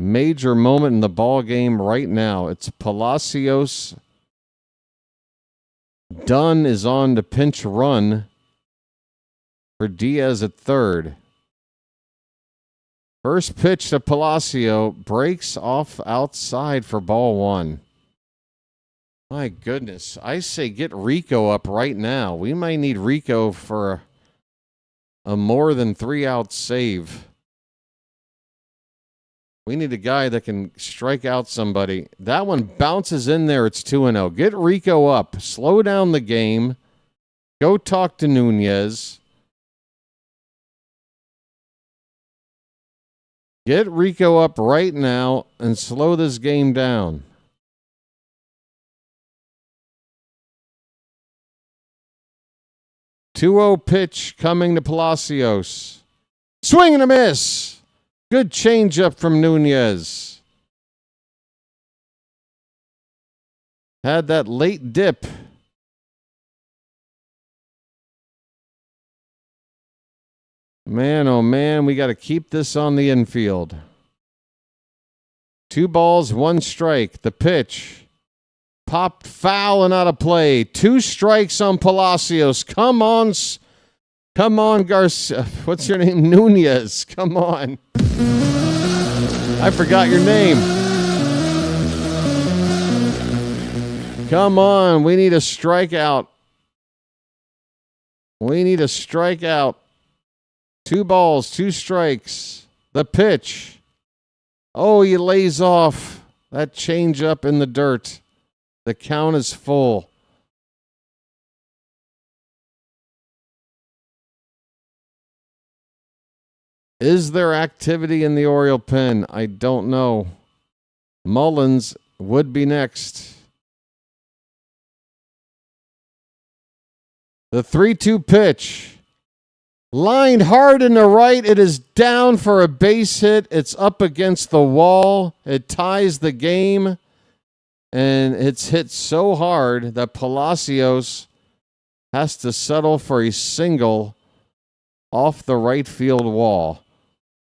Major moment in the ball game right now. It's Palacios. Dunn is on to pinch run for Diaz at third. First pitch to Palacio, breaks off outside for ball 1. My goodness. I say get Rico up right now. We might need Rico for a more than 3-out save. We need a guy that can strike out somebody. That one bounces in there. It's 2-0. Get Rico up. Slow down the game. Go talk to Nunez. Get Rico up right now and slow this game down. .2-0 pitch coming to Palacios. Swing and a miss. Good changeup from Nunez. Had that late dip. Man, oh man, we got to keep this on the infield. 2 balls, 1 strike. The pitch. Popped foul and out of play. 2 strikes on Palacios. Come on, Garcia. What's your name? Nunez. Come on. I forgot your name. Come on. We need a strikeout. 2 balls, 2 strikes. The pitch. Oh, he lays off. That changeup in the dirt. The count is full. Is there activity in the Oriole pen? I don't know. Mullins would be next. The 3-2 pitch. Lined hard in the right. It is down for a base hit. It's up against the wall. It ties the game. And it's hit so hard that Palacios has to settle for a single off the right field wall.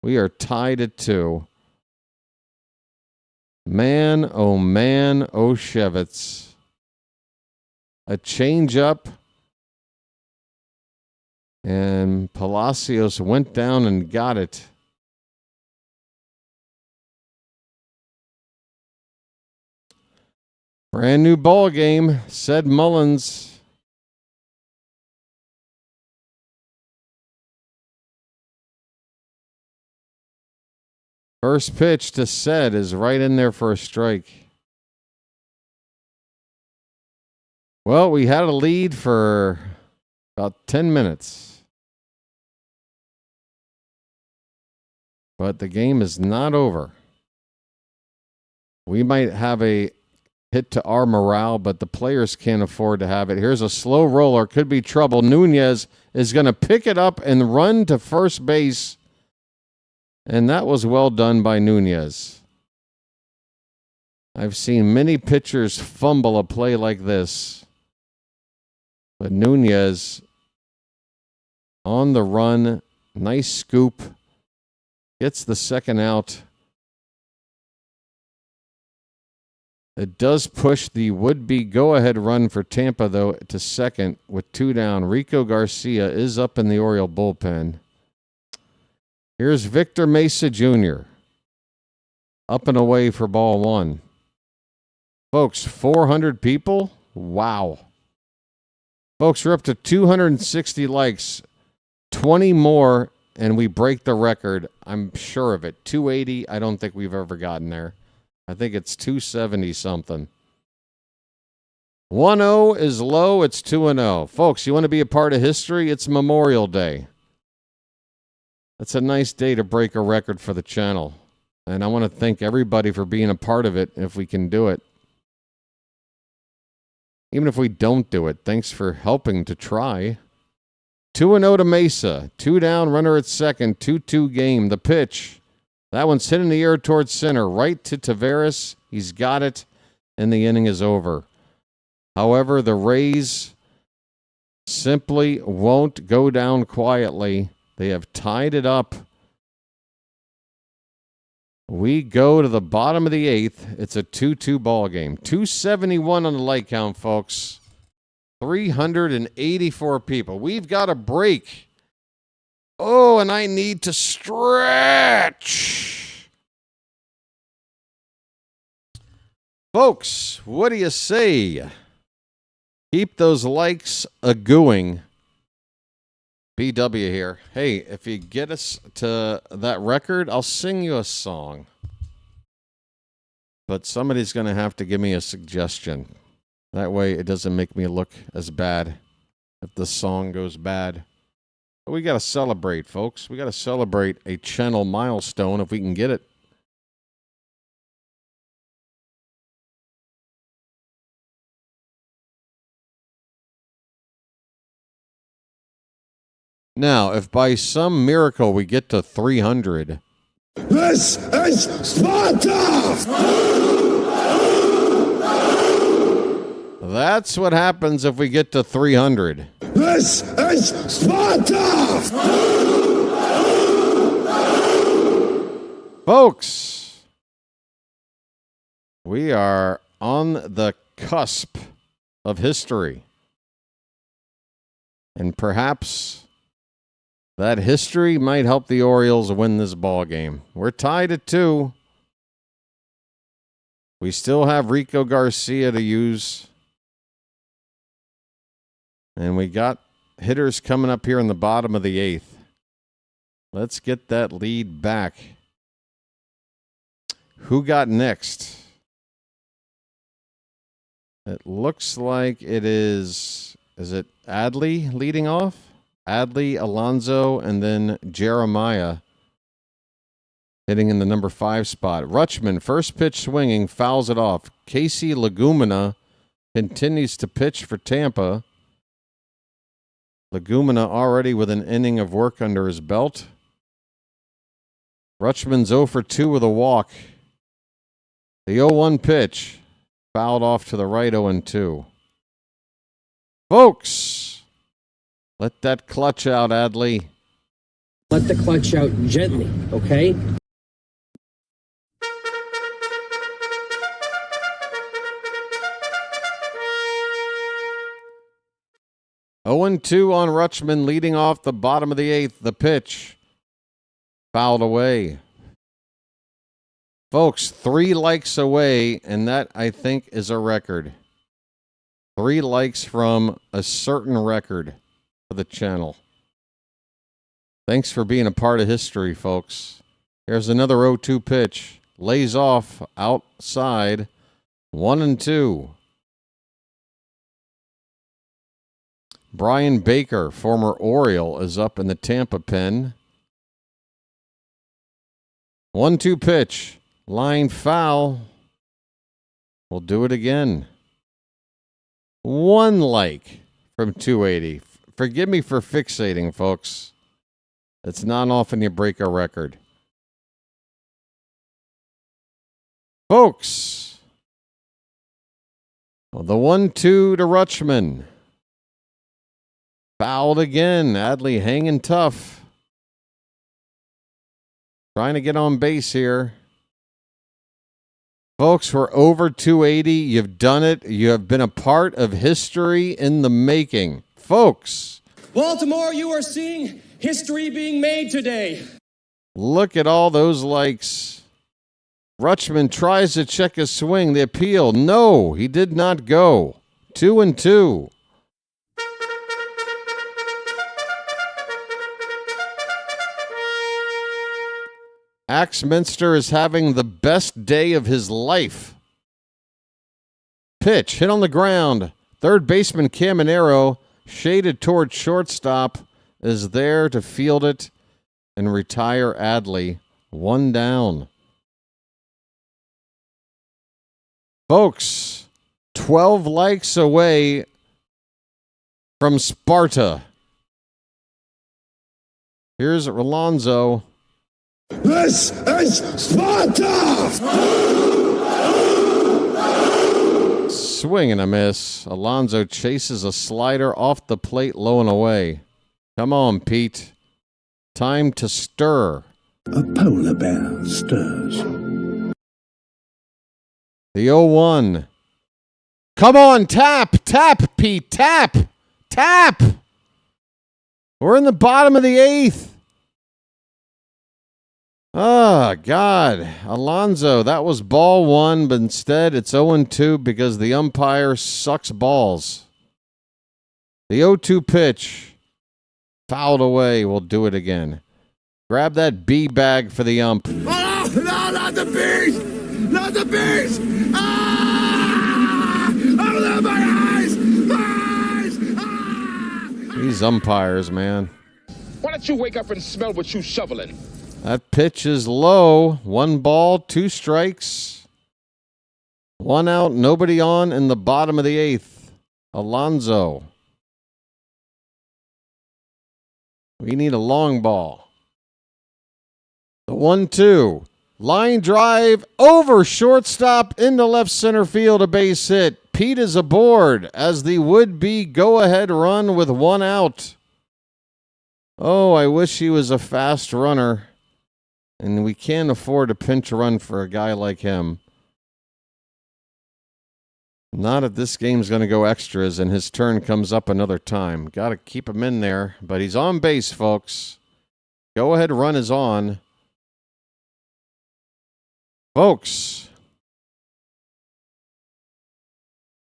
We are tied at 2. Man, oh Shevitz. a changeup, and Palacios went down and got it. Brand new ball game, said Mullins. First pitch to Said is right in there for a strike. Well, we had a lead for about 10 minutes. But the game is not over. We might have a hit to our morale, but the players can't afford to have it. Here's a slow roller. Could be trouble. Nunez is going to pick it up and run to first base. And that was well done by Nunez. I've seen many pitchers fumble a play like this. But Nunez on the run. Nice scoop. Gets the second out. It does push the would-be go-ahead run for Tampa, though, to second with 2 down. Rico Garcia is up in the Oriole bullpen. Here's Victor Mesa Jr. up and away for ball 1. Folks, 400 people? Wow. Folks, we're up to 260 likes. 20 more, and we break the record. I'm sure of it. 280, I don't think we've ever gotten there. I think it's 270 something. 1-0 is low. It's 2-0. Folks, you want to be a part of history? It's Memorial Day. That's a nice day to break a record for the channel. And I want to thank everybody for being a part of it if we can do it. Even if we don't do it, thanks for helping to try. 2-0 to Mesa. 2 down, runner at second. 2-2 game. The pitch. That one's hit in the air towards center, right to Taveras. He's got it, and the inning is over. However, the Rays simply won't go down quietly. They have tied it up. We go to the bottom of the 8th. It's a 2-2 ball game. 271 on the light count, folks. 384 people. We've got a break. Oh, and I need to stretch. Folks, what do you say? Keep those likes a-gooing. BW here. Hey, if you get us to that record, I'll sing you a song. But somebody's going to have to give me a suggestion. That way it doesn't make me look as bad if the song goes bad. But we got to celebrate, folks. We got to celebrate a channel milestone if we can get it. Now, if by some miracle we get to 300... This is Sparta! That's what happens if we get to 300. This is Sparta! Folks, we are on the cusp of history. And perhaps that history might help the Orioles win this ball game. We're tied at 2. We still have Rico Garcia to use. And we got hitters coming up here in the bottom of the 8th. Let's get that lead back. Who got next? It looks like it is it Adley leading off? Adley, Alonso, and then Jeremiah hitting in the number 5 spot. Rutschman, first pitch swinging, fouls it off. Casey Legumina continues to pitch for Tampa. Legumina already with an inning of work under his belt. Rutschman's 0 for 2 with a walk. The 0-1 pitch fouled off to the right, 0-2. Folks, let that clutch out, Adley. Let the clutch out gently, okay? 0-2 on Rutschman, leading off the bottom of the 8th. The pitch. Fouled away. Folks, 3 likes away, and that, I think, is a record. 3 likes from a certain record for the channel. Thanks for being a part of history, folks. Here's another 0-2 pitch. Lays off outside. 1-2. Brian Baker, former Oriole, is up in the Tampa pen. 1-2 pitch. Line foul. We'll do it again. 1 like from 280. Forgive me for fixating, folks. It's not often you break a record. Folks, well, the 1-2 to Rutschman. Fouled again. Adley hanging tough. Trying to get on base here. Folks, we're over 280. You've done it. You have been a part of history in the making. Folks. Baltimore, you are seeing history being made today. Look at all those likes. Rutschman tries to check his swing. The appeal. No, he did not go. 2-2. Axminster is having the best day of his life. Pitch hit on the ground. Third baseman Caminero, shaded toward shortstop, is there to field it and retire Adley. 1 down. Folks, 12 likes away from Sparta. Here's Alonso. This is Sparta! Swing and a miss. Alonso chases a slider off the plate, low and away. Come on, Pete. Time to stir. A polar bear stirs. The 0-1. Come on, tap, Pete, tap. We're in the bottom of the 8th. Oh, God. Alonso, that was ball 1, but instead it's 0-2 because the umpire sucks balls. The 0-2 pitch. Fouled away. We'll do it again. Grab that B bag for the ump. Oh, no, not the bees! Not the bees! Ah! Open my eyes! Ah! These umpires, man. Why don't you wake up and smell what you shoveling? That pitch is low. 1 ball, 2 strikes. 1 out, nobody on in the bottom of the 8th. Alonso. We need a long ball. The 1-2. Line drive over shortstop into left center field, a base hit. Pete is aboard as the would-be go-ahead run with 1 out. Oh, I wish he was a fast runner. And we can't afford a pinch run for a guy like him. Not if this game's going to go extras and his turn comes up another time. Got to keep him in there. But he's on base, folks. Go-ahead run is on. Folks.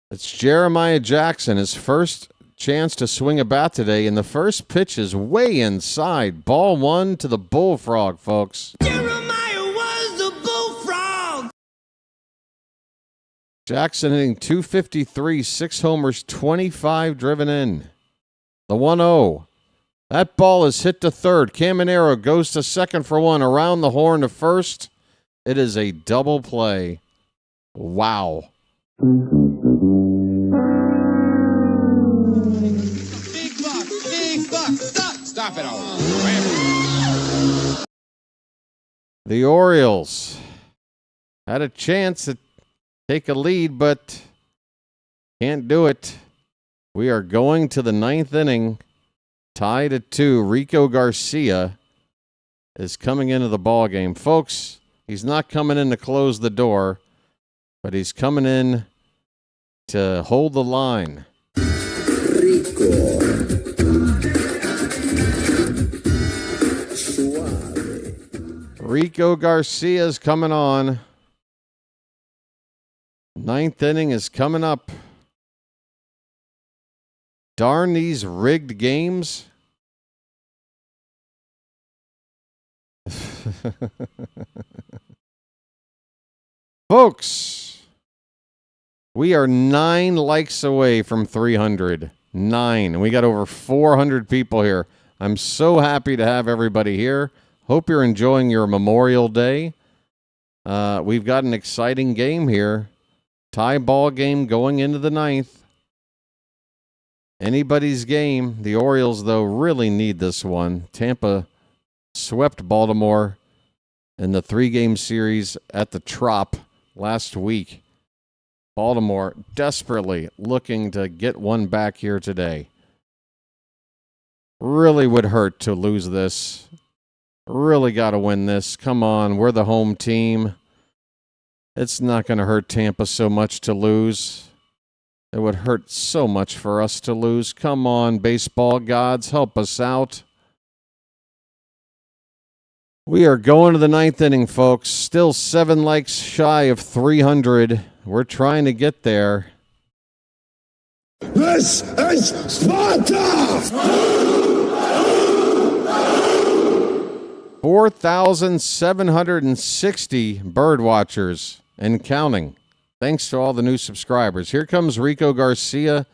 It's Jeremiah Jackson, his first chance to swing a bat today, and the first pitch is way inside. Ball 1 to the Bullfrog, folks. Jeremiah was the Bullfrog. Jackson hitting .253, 6 homers, 25 driven in. The 1-0. That ball is hit to third. Caminero goes to second for 1. Around the horn to first. It is a double play. Wow. Big buck, stop it all. The Orioles had a chance to take a lead, but can't do it. We are going to the 9th inning, tied at 2. Rico Garcia is coming into the ball game. Folks, he's not coming in to close the door, but he's coming in to hold the line. Rico Rico Garcia's coming on. Ninth inning is coming up. Darn these rigged games. Folks, we are 9 likes away from 300. 9. And we got over 400 people here. I'm so happy to have everybody here. Hope you're enjoying your Memorial Day. We've got an exciting game here. Tie ball game going into the 9th. Anybody's game. The Orioles, though, really need this one. Tampa swept Baltimore in the 3-game series at the Trop last week. Baltimore desperately looking to get one back here today. Really would hurt to lose this. Really got to win this. Come on, we're the home team. It's not going to hurt Tampa so much to lose. It would hurt so much for us to lose. Come on, baseball gods, help us out. We are going to the 9th inning, folks. Still 7 likes shy of 300. We're trying to get there. This is Sparta! 4,760 bird watchers and counting. Thanks to all the new subscribers. Here comes Rico Garcia,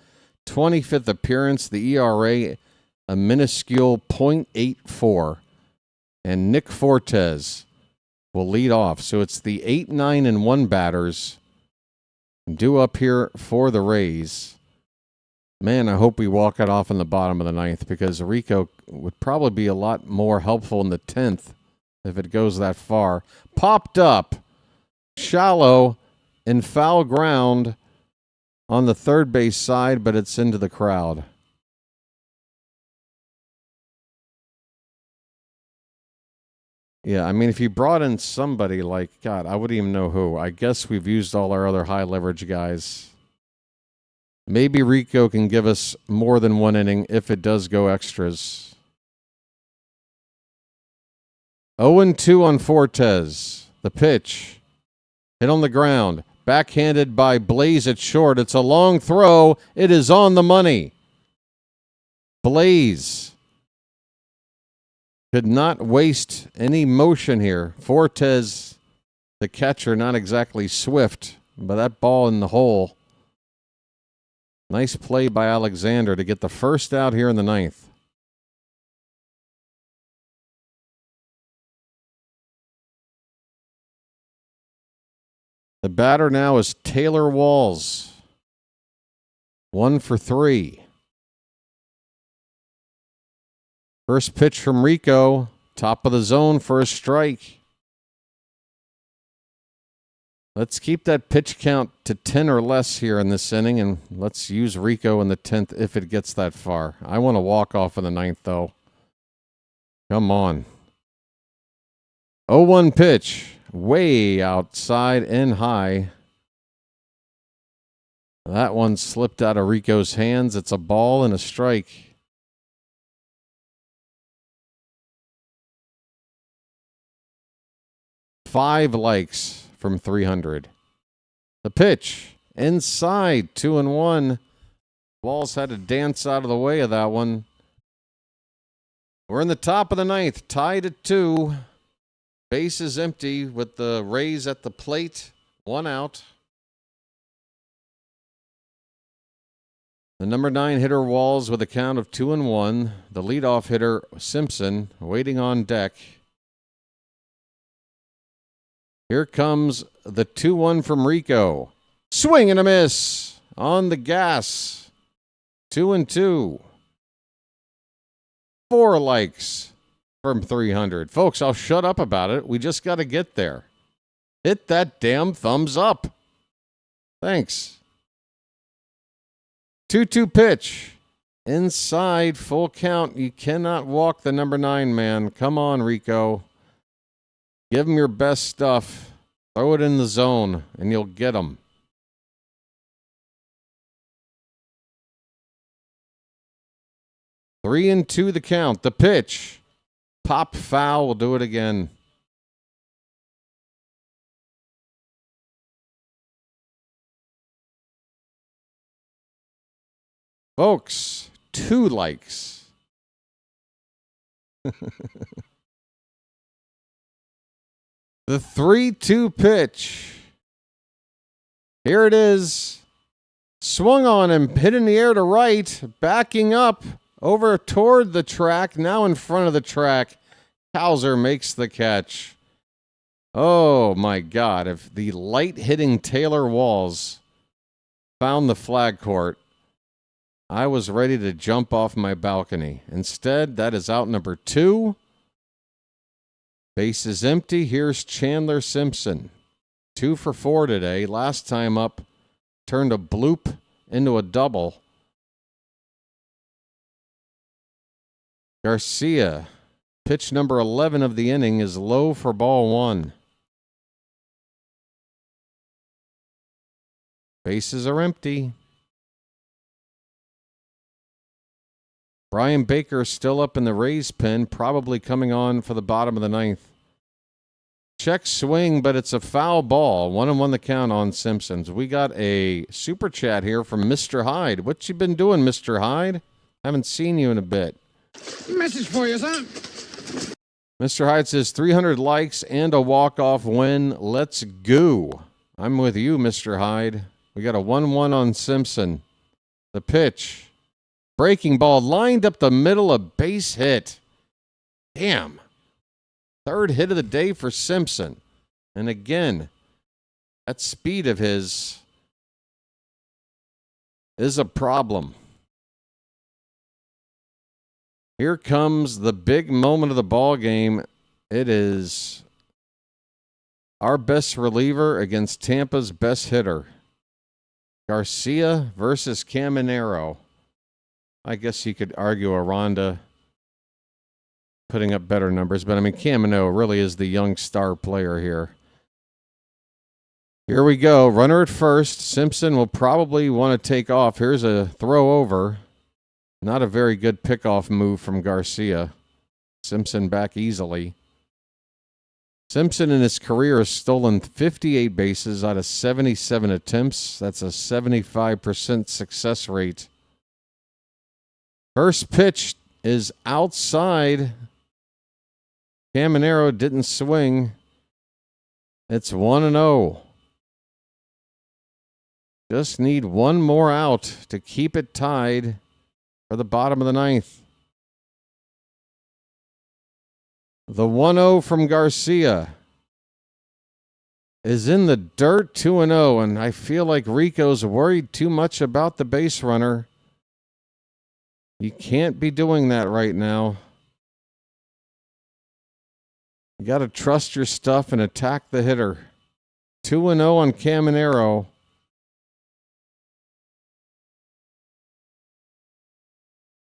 25th appearance, the ERA a minuscule .84. And Nick Fortes will lead off. So it's the 8, 9, and 1 batters due up here for the Rays. Man, I hope we walk it off in the bottom of the 9th because Rico would probably be a lot more helpful in the 10th if it goes that far. Popped up, shallow, in foul ground on the third base side, but it's into the crowd. Yeah, I mean, if you brought in somebody like, God, I wouldn't even know who. I guess we've used all our other high leverage guys. Maybe Rico can give us more than 1 inning if it does go extras. 0-2 on Fortes. The pitch. Hit on the ground. Backhanded by Blaze at short. It's a long throw. It is on the money. Blaze could not waste any motion here. Fortes, the catcher, not exactly swift, but that ball in the hole. Nice play by Alexander to get the first out here in the 9th. The batter now is Taylor Walls. 1 for 3. First pitch from Rico. Top of the zone for a strike. Let's keep that pitch count to 10 or less here in this inning, and let's use Rico in the 10th if it gets that far. I want to walk off in the 9th, though. Come on. 0-1 pitch. Way outside and high. That one slipped out of Rico's hands. It's a ball and a strike. Five likes from 300. The pitch inside, 2-1. Walls had to dance out of the way of that one. We're in the top of the 9th, tied at 2. Base is empty with the Rays at the plate. 1 out. The number 9 hitter Walls with a count of 2-1. The leadoff hitter Simpson waiting on deck. Here comes the 2-1 from Rico. Swing and a miss on the gas. 2-2. 4 likes from 300. Folks, I'll shut up about it. We just got to get there. Hit that damn thumbs up. Thanks. 2-2 pitch. Inside, full count. You cannot walk the number 9 man. Come on, Rico. Give him your best stuff. Throw it in the zone, and you'll get him. Three and 2 the count. The pitch. Pop foul. We'll do it again. Folks, 2 likes. The 3-2 pitch. Here it is. Swung on and hit in the air to right, backing up over toward the track, now in front of the track. Hauser makes the catch. Oh, my God. If the light-hitting Taylor Walls found the flag court, I was ready to jump off my balcony. Instead, that is out number 2. Base is empty. Here's Chandler Simpson. 2 for 4 today. Last time up, turned a bloop into a double. Garcia, pitch number 11 of the inning, is low for ball 1. Bases are empty. Brian Baker still up in the Rays pen, probably coming on for the bottom of the 9th. Check swing, but it's a foul ball. 1-1 the count on Simpsons. We got a super chat here from Mr. Hyde. What you been doing, Mr. Hyde? Haven't seen you in a bit. Message for you, son. Mr. Hyde says 300 likes and a walk-off win. Let's go. I'm with you, Mr. Hyde. We got a 1-1 on Simpson. The pitch. Breaking ball lined up the middle, a base hit. Damn. 3rd hit of the day for Simpson. And again, that speed of his is a problem. Here comes the big moment of the ball game. It is our best reliever against Tampa's best hitter. Garcia versus Caminero. I guess you could argue Aranda putting up better numbers, but I mean, Camino really is the young star player here. Here we go. Runner at first. Simpson will probably want to take off. Here's a throw over. Not a very good pickoff move from Garcia. Simpson back easily. Simpson in his career has stolen 58 bases out of 77 attempts. That's a 75% success rate. First pitch is outside. Caminero didn't swing. It's 1-0. Just need one more out to keep it tied for the bottom of the 9th. The 1-0 from Garcia is in the dirt, 2-0, and I feel like Rico's worried too much about the base runner. You can't be doing that right now. You got to trust your stuff and attack the hitter. 2-0 on Caminero.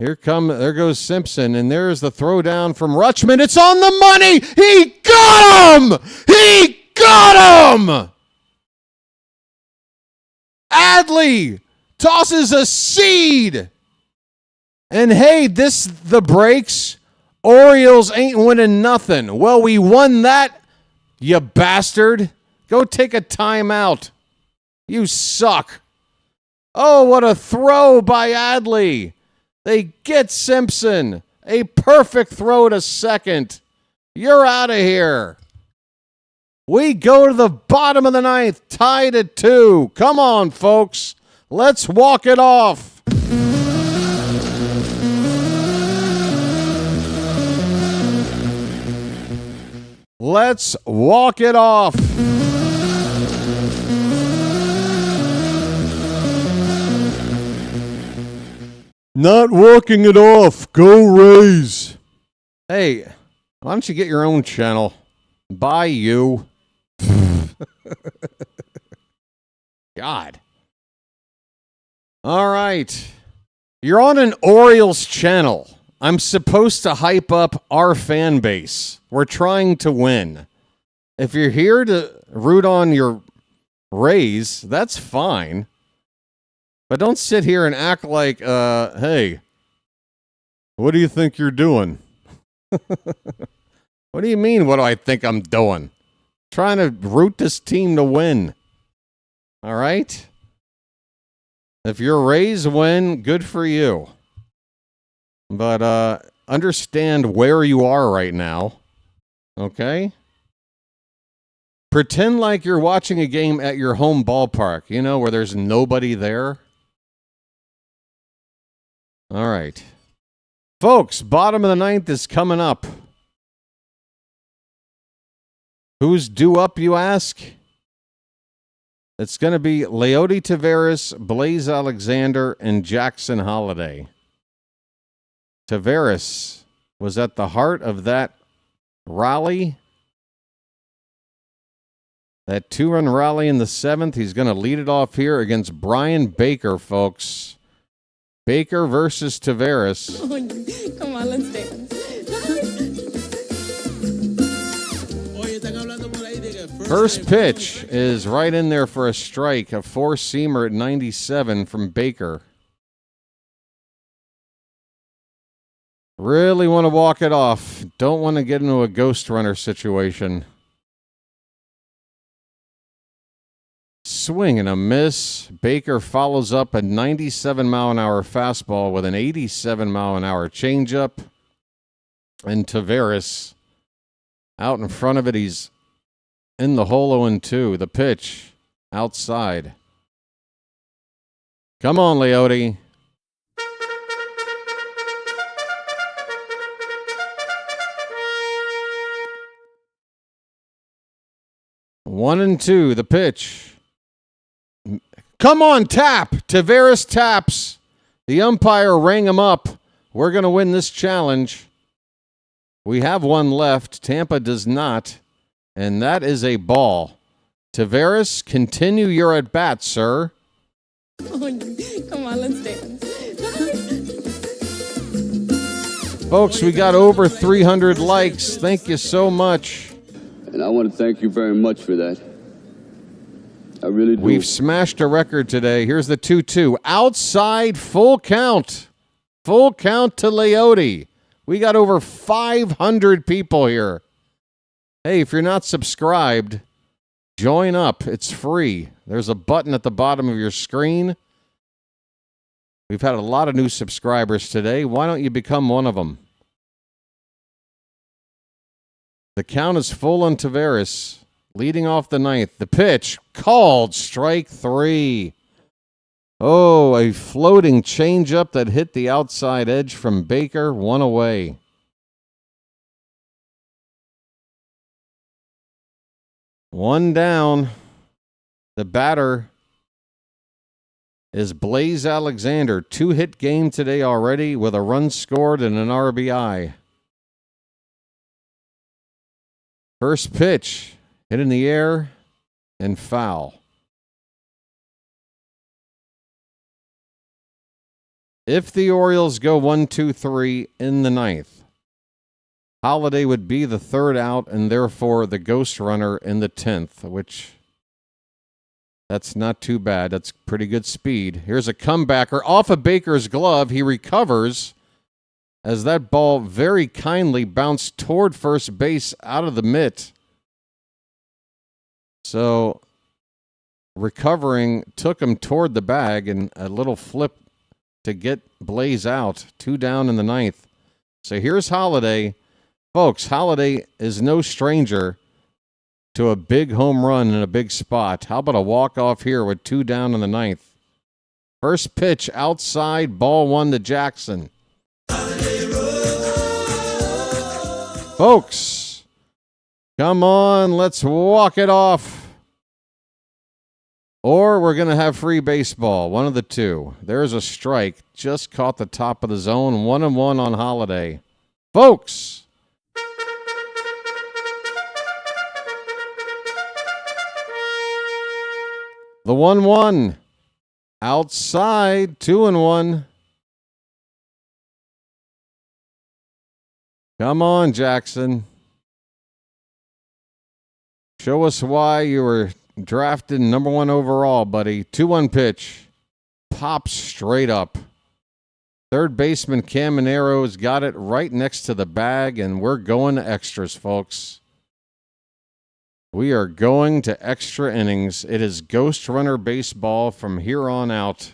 There goes Simpson, and there's the throw down from Rutschman. It's on the money. He got him. He got him. Adley tosses a seed. And hey, the breaks. Orioles ain't winning nothing. Well, we won that, you bastard. Go take a timeout. You suck. Oh, what a throw by Adley. They get Simpson. A perfect throw to second. You're out of here. We go to the bottom of the 9th, tied at 2. Come on, folks. Let's walk it off. Let's walk it off. Not walking it off. Go Rays. Hey, why don't you get your own channel? Bye, you. God. All right. You're on an Orioles channel. I'm supposed to hype up our fan base. We're trying to win. If you're here to root on your Rays, that's fine. But don't sit here and act like, hey, what do you think you're doing? What do you mean, what do I think I'm doing? Trying to root this team to win. All right? If your Rays win, good for you. But understand where you are right now. Okay? Pretend like you're watching a game at your home ballpark, you know, where there's nobody there. All right. Folks, bottom of the ninth is coming up. Who's due up, you ask? It's going to be Leody Taveras, Blaze Alexander, and Jackson Holliday. Taveras was at the heart of that rally. That 2-run rally in the 7th. He's going to lead it off here against Brian Baker, folks. Baker versus Taveras. Oh, come on, let's dance. First pitch is right in there for a strike. A four-seamer at 97 from Baker. Really want to walk it off. Don't want to get into a ghost runner situation. Swing and a miss. Baker follows up a 97-mile-an-hour fastball with an 87-mile-an-hour changeup. And Taveras out in front of it. He's in the hole 0-2. The pitch outside. Come on, Leody. One and two. The pitch. Come on, tap. Taveras taps. The umpire rang him up. We're going to win this challenge. We have one left. Tampa does not. And that is a ball. Taveras, continue your at bat, sir. Oh, come on, let's dance. Folks, we got over 300 likes. Thank you so much. And I want to thank you very much for that. I really do. We've smashed a record today. Here's the 2-2. Outside, full count. Full count to Leody. We got over 500 people here. Hey, if you're not subscribed, join up. It's free. There's a button at the bottom of your screen. We've had a lot of new subscribers today. Why don't you become one of them? The count is full on Taveras, leading off the ninth. The pitch, called strike 3. Oh, a floating changeup that hit the outside edge from Baker, one away. One down. The batter is Blaze Alexander. 2-hit game today already with a run scored and an RBI. First pitch, hit in the air and foul. If the Orioles go 1-2-3 in the ninth, Holliday would be the third out and therefore the ghost runner in the 10th, which that's not too bad. That's pretty good speed. Here's a comebacker off of Baker's glove. He recovers as that ball very kindly bounced toward first base out of the mitt. So recovering took him toward the bag and a little flip to get Blaze out. 2 down in the ninth. So here's Holliday. Folks, Holliday is no stranger to a big home run in a big spot. How about a walk-off here with 2 down in the ninth? First pitch outside, ball 1 to Jackson. Folks, come on, let's walk it off. Or we're going to have free baseball, one of the two. There's a strike, just caught the top of the zone, 1-1 on Holliday. Folks, the 1-1 outside, 2-1. Come on, Jackson. Show us why you were drafted number 1 overall, buddy. 2-1 pitch. Pops straight up. Third baseman Camanero's got it right next to the bag, and we're going to extras, folks. We are going to extra innings. It is ghost runner baseball from here on out.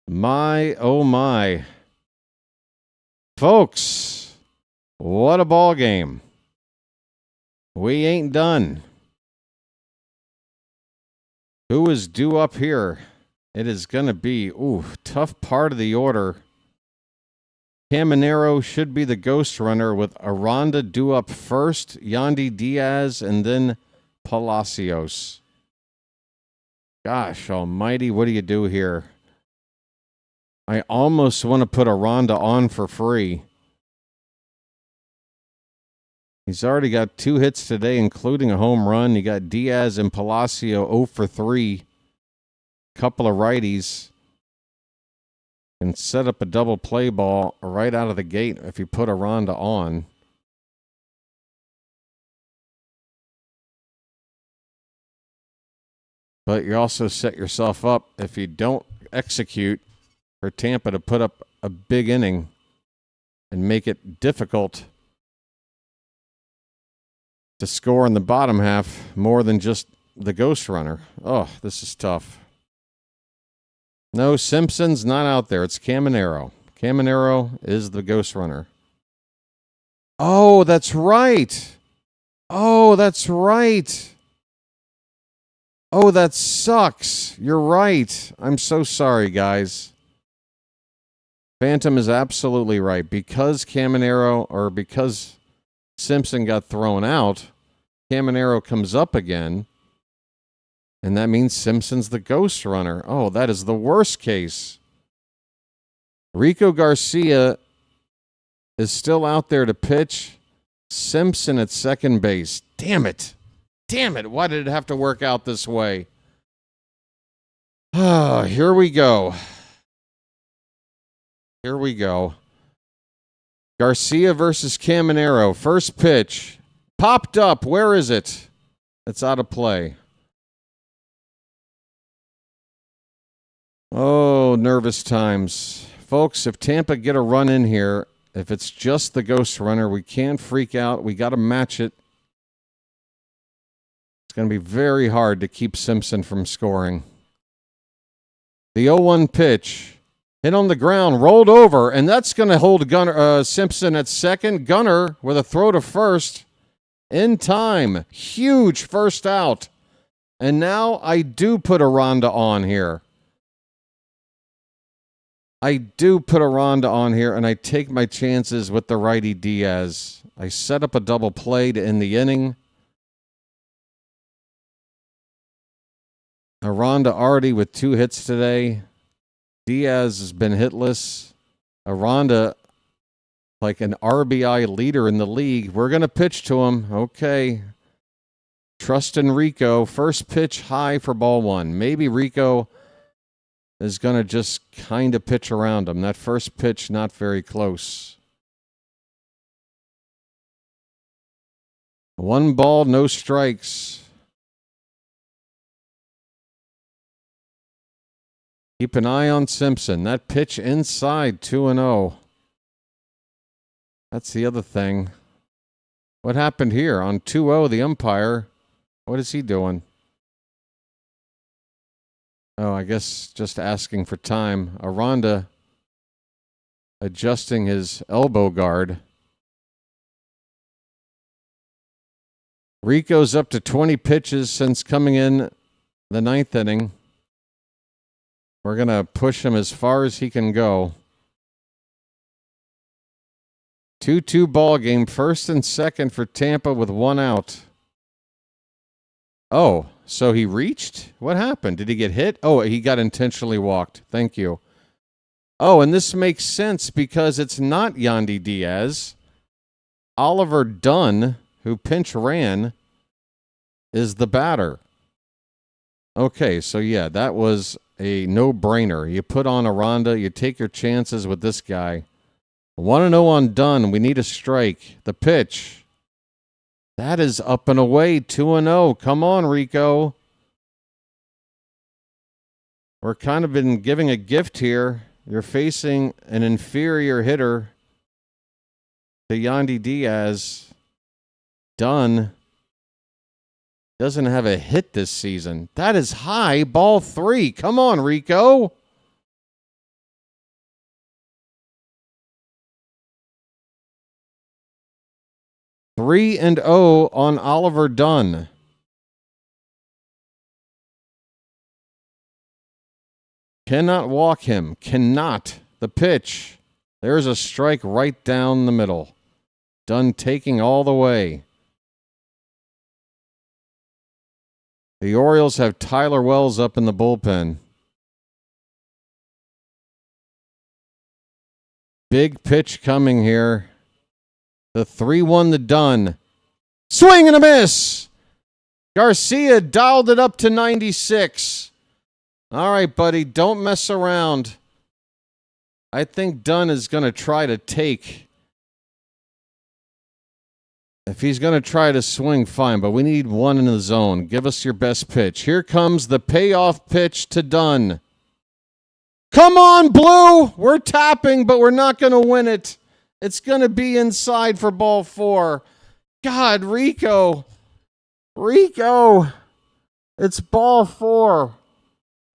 My, oh my. Folks, what a ball game. We ain't done. Who is due up here? It is going to be, tough part of the order. Caminero should be the ghost runner with Aranda due up first, Yandy Diaz, and then Palacios. Gosh almighty, what do you do here? I almost want to put Aranda on for free. He's already got 2 hits today, including a home run. You got Diaz and Palacio 0 for 3. Couple of righties. And set up a double play ball right out of the gate if you put Aranda on. But you also set yourself up if you don't execute for Tampa to put up a big inning and make it difficult to score in the bottom half more than just the ghost runner. Oh, this is tough. No, Simpson's not out there. It's Caminero. Caminero is the ghost runner. Oh, that's right. Oh, that's right. Oh, that sucks. You're right. I'm so sorry, guys. Phantom is absolutely right. Because Simpson got thrown out, Caminero comes up again. And that means Simpson's the ghost runner. Oh, that is the worst case. Rico Garcia is still out there to pitch. Simpson at second base. Damn it. Damn it. Why did it have to work out this way? Ah, here we go. Here we go. Garcia versus Caminero. First pitch. Popped up. Where is it? It's out of play. Oh, nervous times. Folks, if Tampa get a run in here, if it's just the ghost runner, we can't freak out. We got to match it. It's going to be very hard to keep Simpson from scoring. The 0-1 pitch. Hit on the ground, rolled over, and that's going to hold Simpson at second. Gunner with a throw to first. In time. Huge first out. And now I do put Aranda on here. I do put Aranda on here, and I take my chances with the righty Diaz. I set up a double play to end the inning. Aranda already with 2 hits today. Diaz has been hitless. Aranda, like an RBI leader in the league. We're going to pitch to him. Okay. Trust in Rico. First pitch high for ball 1. Maybe Rico is going to just kind of pitch around him. That first pitch, not very close. 1 ball, no strikes. Keep an eye on Simpson. That pitch inside, 2-0. That's the other thing. What happened here? On 2-0, the umpire, what is he doing? Oh, I guess just asking for time. Aranda adjusting his elbow guard. Rico's up to 20 pitches since coming in the 9th inning. We're going to push him as far as he can go. 2-2 ball game, first and second for Tampa with 1 out. Oh, so he reached? What happened? Did he get hit? Oh, he got intentionally walked. Thank you. Oh, and this makes sense because it's not Yandy Diaz. Oliver Dunn, who pinch ran, is the batter. Okay, so yeah, that was a no-brainer. You put on Aranda, you take your chances with this guy. 1-0 on Dunn. We need a strike. The pitch. That is up and away, 2-0. Come on, Rico. We're kind of been giving a gift here. You're facing an inferior hitter to Yandy Diaz. Dunn doesn't have a hit this season. That is high, ball 3. Come on, Rico. 3-0 on Oliver Dunn. Cannot walk him. Cannot. The pitch. There's a strike right down the middle. Dunn taking all the way. The Orioles have Tyler Wells up in the bullpen. Big pitch coming here. The 3-1 to Dunn. Swing and a miss. Garcia dialed it up to 96. All right, buddy, don't mess around. I think Dunn is going to try to take. If he's going to try to swing, fine, but we need one in the zone. Give us your best pitch. Here comes the payoff pitch to Dunn. Come on, Blue! We're tapping, but we're not going to win it. It's going to be inside for ball 4. God, Rico. It's ball 4.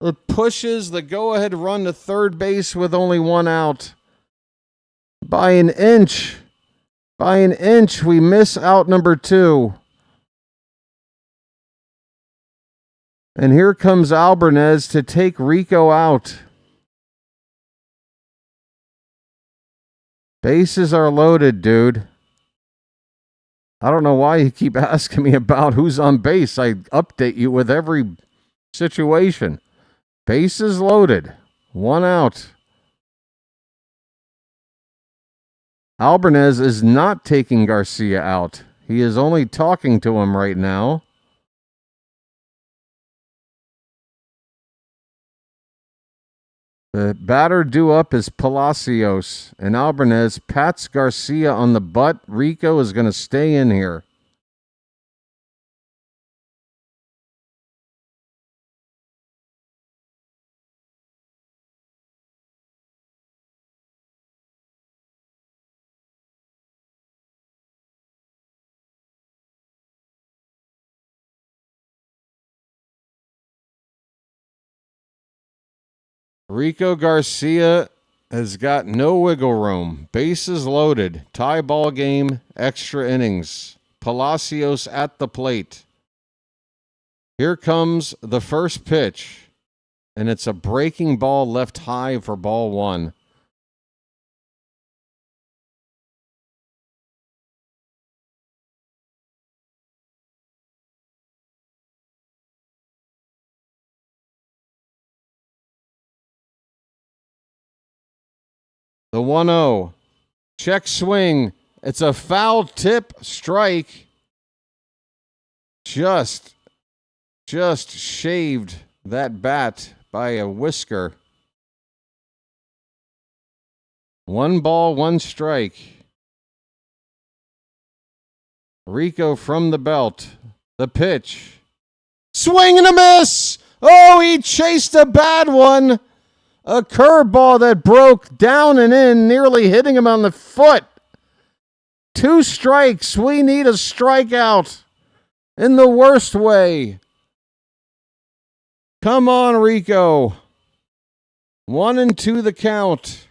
It pushes the go-ahead run to third base with only 1 out. By an inch. We miss out number 2. And here comes Albarnez to take Rico out. Bases are loaded, dude. I don't know why you keep asking me about who's on base. I update you with every situation. Bases loaded. 1 out. Albarnez is not taking Garcia out. He is only talking to him right now. The batter due up is Palacios, and Albarnez pats Garcia on the butt. Rico is going to stay in here. Rico Garcia has got no wiggle room. Bases loaded. Tie ball game. Extra innings. Palacios at the plate. Here comes the first pitch. And it's a breaking ball left high for ball 1. The 1-0. Check swing. It's a foul tip strike. Just shaved that bat by a whisker. 1 ball, 1 strike. Rico from the belt. The pitch. Swing and a miss! Oh, he chased a bad one. A curveball that broke down and in, nearly hitting him on the foot. 2 strikes. We need a strikeout in the worst way. Come on, Rico. 1-2 the count.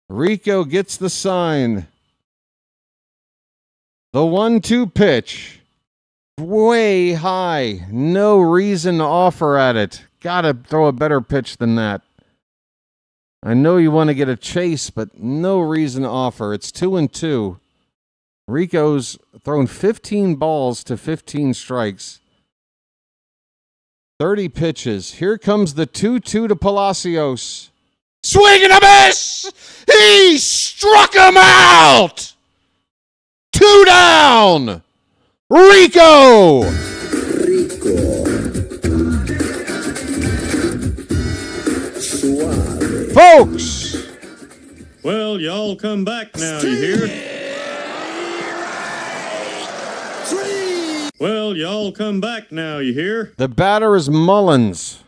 Rico gets the sign. The 1-2 pitch. Way high. No reason to offer at it. Gotta throw a better pitch than that. I know you want to get a chase, but no reason to offer. It's 2-2. Rico's thrown 15 balls to 15 strikes. 30 pitches. Here comes the 2-2 to Palacios. Swing and a miss! He struck him out! 2 down! Rico! Folks! Well, y'all come back now, you hear? Well, y'all come back now, you hear? The batter is Mullins.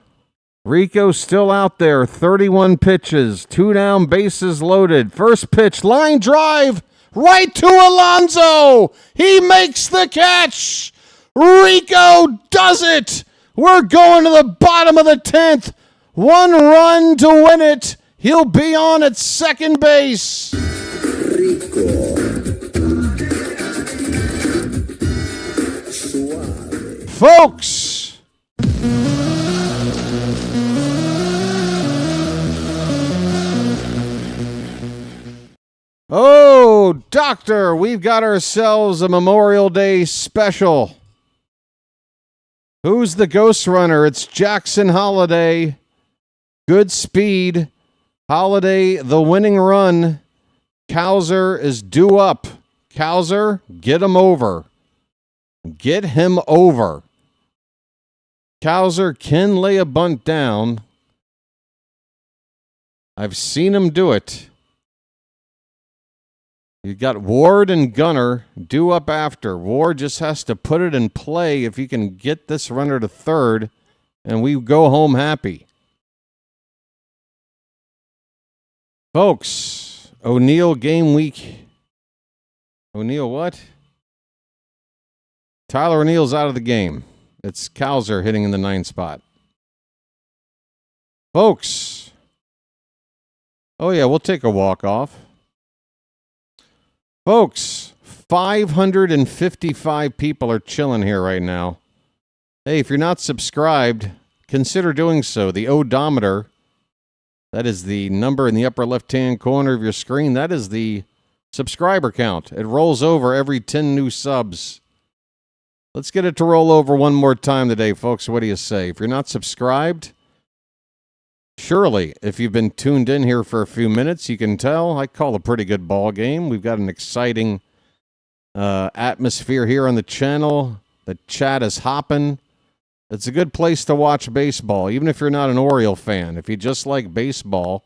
Rico still out there. 31 pitches. 2 down, bases loaded. First pitch, line drive. Right to Alonso. He makes the catch. Rico does it. We're going to the bottom of the 10th. 1 run to win it. He'll be on at second base. Folks. Oh, Doctor, we've got ourselves a Memorial Day special. Who's the ghost runner? It's Jackson Holiday. Good speed. Holiday, the winning run. Cowser is due up. Cowser, get him over. Get him over. Cowser can lay a bunt down. I've seen him do it. You got Ward and Gunner due up after. Ward just has to put it in play if he can get this runner to third, and we go home happy. Folks, O'Neill game week. O'Neill what? Tyler O'Neill's out of the game. It's Cowser hitting in the 9th spot. Folks. Oh, yeah, we'll take a walk-off. Folks, 555 people are chilling here right now. Hey, if you're not subscribed, consider doing so. The odometer, that is the number in the upper left-hand corner of your screen. That is the subscriber count. It rolls over every 10 new subs. Let's get it to roll over one more time today, folks. What do you say? If you're not subscribed, surely, if you've been tuned in here for a few minutes, you can tell I call a pretty good ball game. We've got an exciting atmosphere here on the channel. The chat is hopping. It's a good place to watch baseball, even if you're not an Oriole fan. If you just like baseball,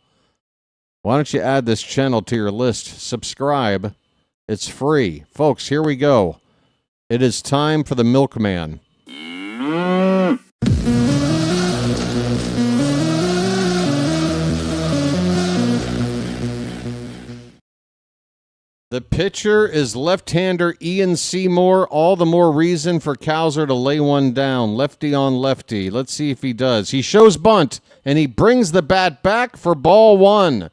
why don't you add this channel to your list? Subscribe. It's free. Folks, here we go. It is time for the milkman. The pitcher is left-hander Ian Seymour. All the more reason for Cowser to lay one down. Lefty on lefty. Let's see if he does. He shows bunt, and he brings the bat back for ball 1.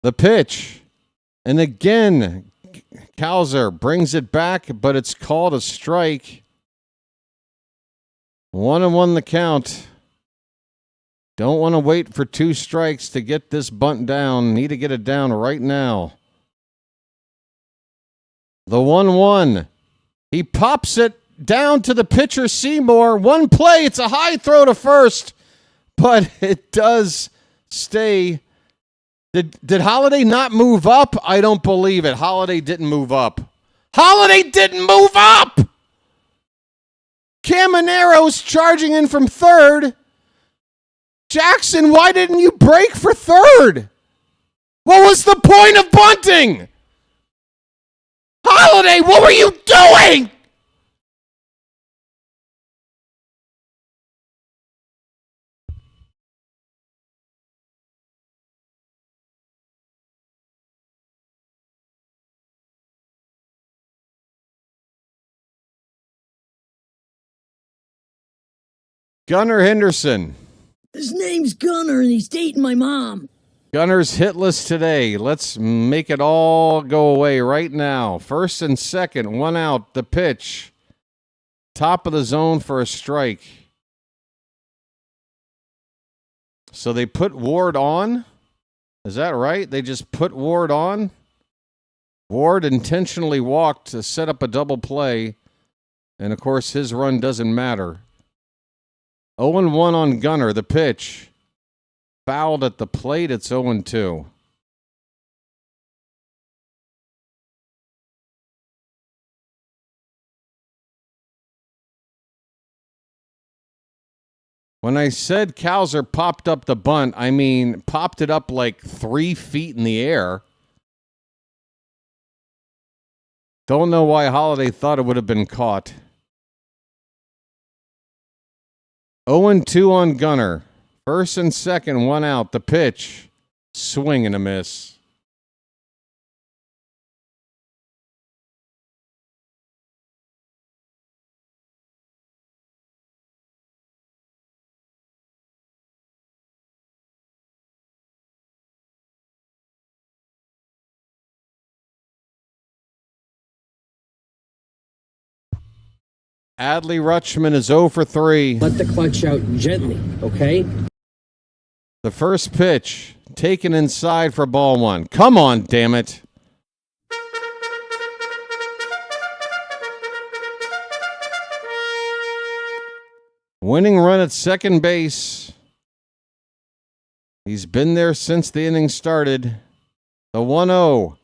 The pitch. And again, Cowser brings it back, but it's called a strike. 1-1 the count. Don't want to wait for 2 strikes to get this bunt down. Need to get it down right now. The 1-1. He pops it down to the pitcher, Seymour. One play. It's a high throw to first, but it does stay. Did Holiday not move up? I don't believe it. Holiday didn't move up. Holiday didn't move up! Camanero's charging in from third. Jackson, why didn't you break for third? What was the point of bunting? Holiday, what were you doing? Gunnar Henderson. His name's Gunner, and he's dating my mom. Gunner's hitless today. Let's make it all go away right now. First and second, 1 out. The pitch. Top of the zone for a strike. So they put Ward on? Is that right? They just put Ward on? Ward intentionally walked to set up a double play. And, of course, his run doesn't matter. 0-1 on Gunner, the pitch. Fouled at the plate, it's 0-2. When I said Cowser popped up the bunt, I mean popped it up like 3 feet in the air. Don't know why Holiday thought it would have been caught. 0-2 on Gunner. First and second, 1 out. The pitch. Swing and a miss. Adley Rutschman is 0 for 3. Let the clutch out gently, okay? The first pitch taken inside for ball one. Come on, damn it. Winning run at second base. He's been there since the inning started. The 1-0.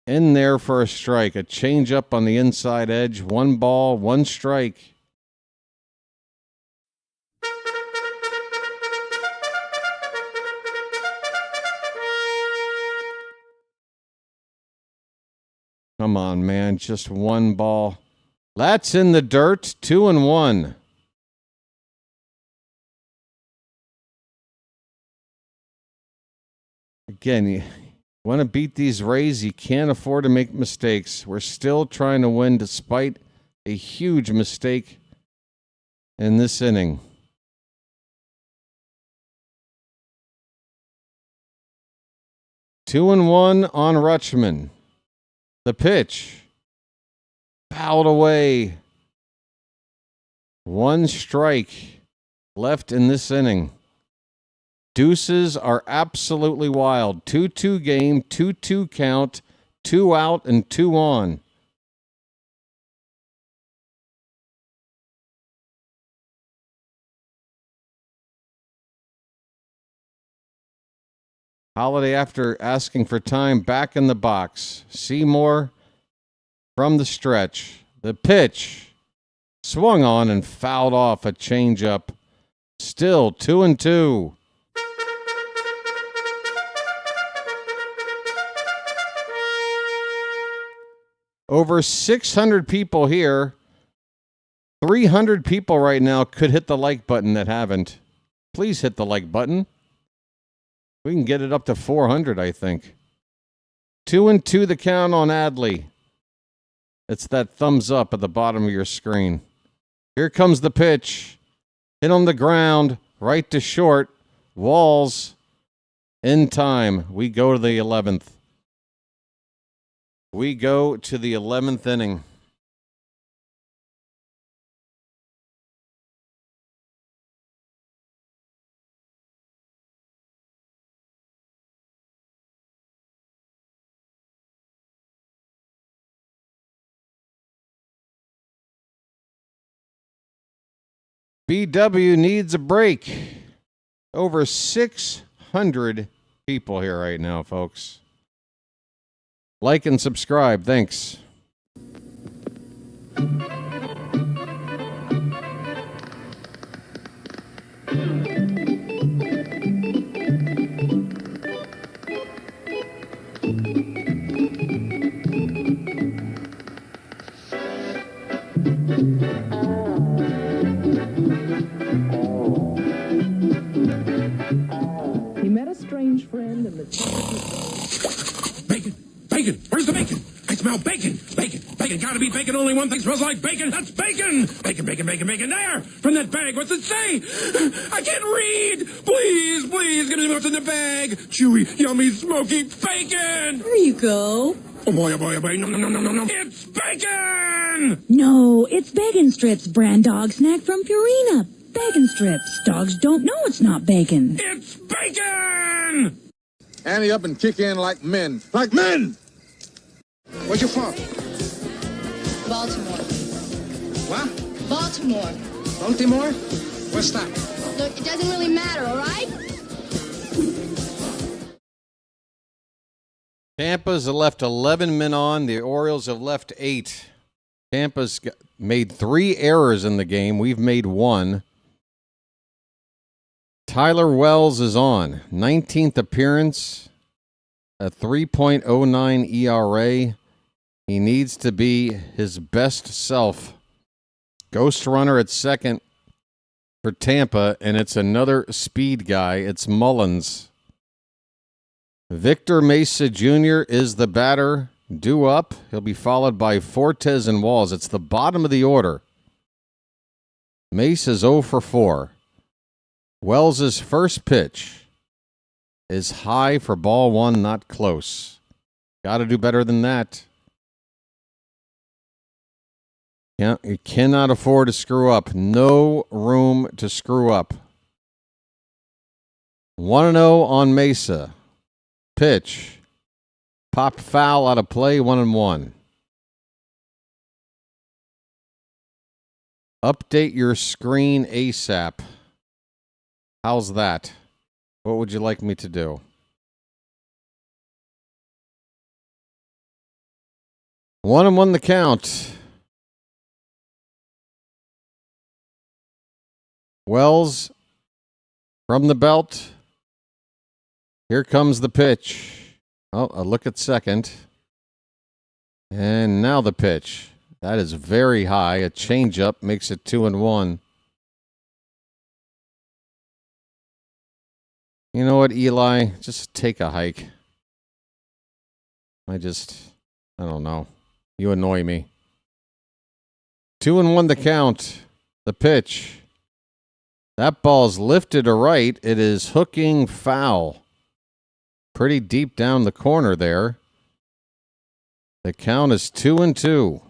In there for a strike. A changeup on the inside edge. 1 ball, 1 strike. Come on, man. Just 1 ball. That's in the dirt. 2-1. Again, you want to beat these Rays, you can't afford to make mistakes. We're still trying to win despite a huge mistake in this inning. Two and one on Rutschman. The pitch. Fouled away. 1 strike left in this inning. Deuces are absolutely wild. 2-2 game, 2-2 count, 2 out and 2 on. Holiday, after asking for time, back in the box. Seymour from the stretch. The pitch swung on and fouled off a changeup. Still 2-2. Over 600 people here. 300 people right now could hit the like button that haven't. Please hit the like button. We can get it up to 400, I think. 2-2 the count on Adley. It's that thumbs up at the bottom of your screen. Here comes the pitch. Hit on the ground, right to short. Walls in time. We go to the 11th. We go to the 11th inning. BW needs a break. Over 600 people here right now, folks. Like and subscribe. Thanks. He met a strange friend in the Bacon! Bacon! Where's the bacon? I smell bacon! Bacon! Bacon! Gotta be bacon! Only one thing smells like bacon! That's bacon! Bacon, bacon, bacon, bacon! There! From that bag! What's it say? I can't read! Please, please, get me what's in the bag! Chewy, yummy, smoky bacon! There you go. Oh boy, oh boy, oh boy! No, no, no, no, no, no! It's bacon! No, it's Bacon Strips, brand dog snack from Purina. Bacon Strips. Dogs don't know it's not bacon. It's bacon! Ante up and kick in like men. Like men! Where's you from? Baltimore. What? Baltimore. Baltimore? What's that? Look, it doesn't really matter, all right? Tampa's left 11 men on. The Orioles have left 8. Tampa's made 3 errors in the game. We've made 1. Tyler Wells is on. 19th appearance. A 3.09 ERA. He needs to be his best self. Ghost runner at second for Tampa, and it's another speed guy. It's Mullins. Victor Mesa Jr. is the batter due up. He'll be followed by Fortes and Walls. It's the bottom of the order. Mesa's 0 for 4. Wells' first pitch is high for ball one, not close. Got to do better than that. Yeah, you cannot afford to screw up. No room to screw up. 1-0 on Mesa. Pitch. Popped foul out of play, 1-1. Update your screen ASAP. How's that? What would you like me to do? 1-1 the count. Wells from the belt. Here comes the pitch. Oh, a look at second. And now the pitch. That is very high. A changeup makes it 2-1. You know what, Eli? Just take a hike. I don't know. You annoy me. 2-1 the count. The pitch. That ball's lifted to right. It is hooking foul. Pretty deep down the corner there. The count is 2-2.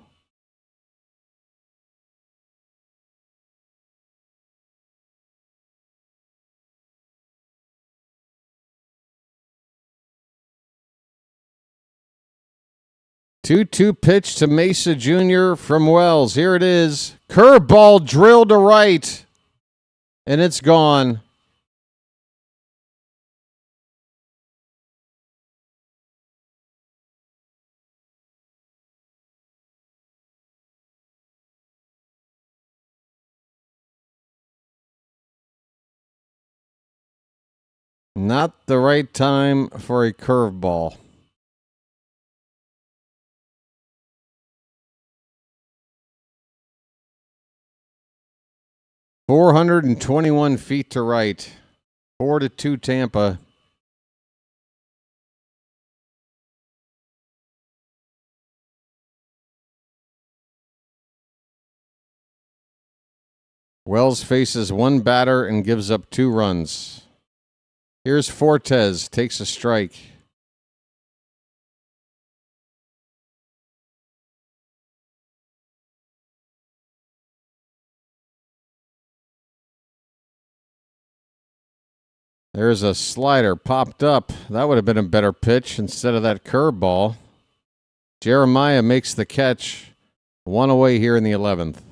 Two-two pitch to Mesa Jr. from Wells. Here it is. Curveball drilled to right. And it's gone. Not the right time for a curveball. .421 feet to right. 4-2 Tampa. Wells faces one batter and gives up 2 runs. Here's Fortes, takes a strike. There's a slider popped up. That would have been a better pitch instead of that curveball. Jeremiah makes the catch. 1 away here in the 11th.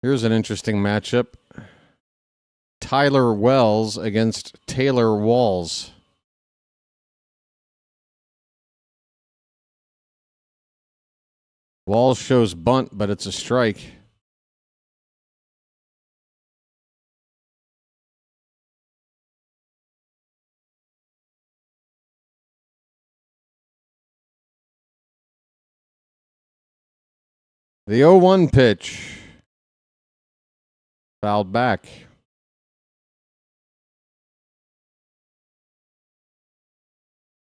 Here's an interesting matchup. Tyler Wells against Taylor Walls. Walls shows bunt, but it's a strike. The 0-1 pitch. Fouled back.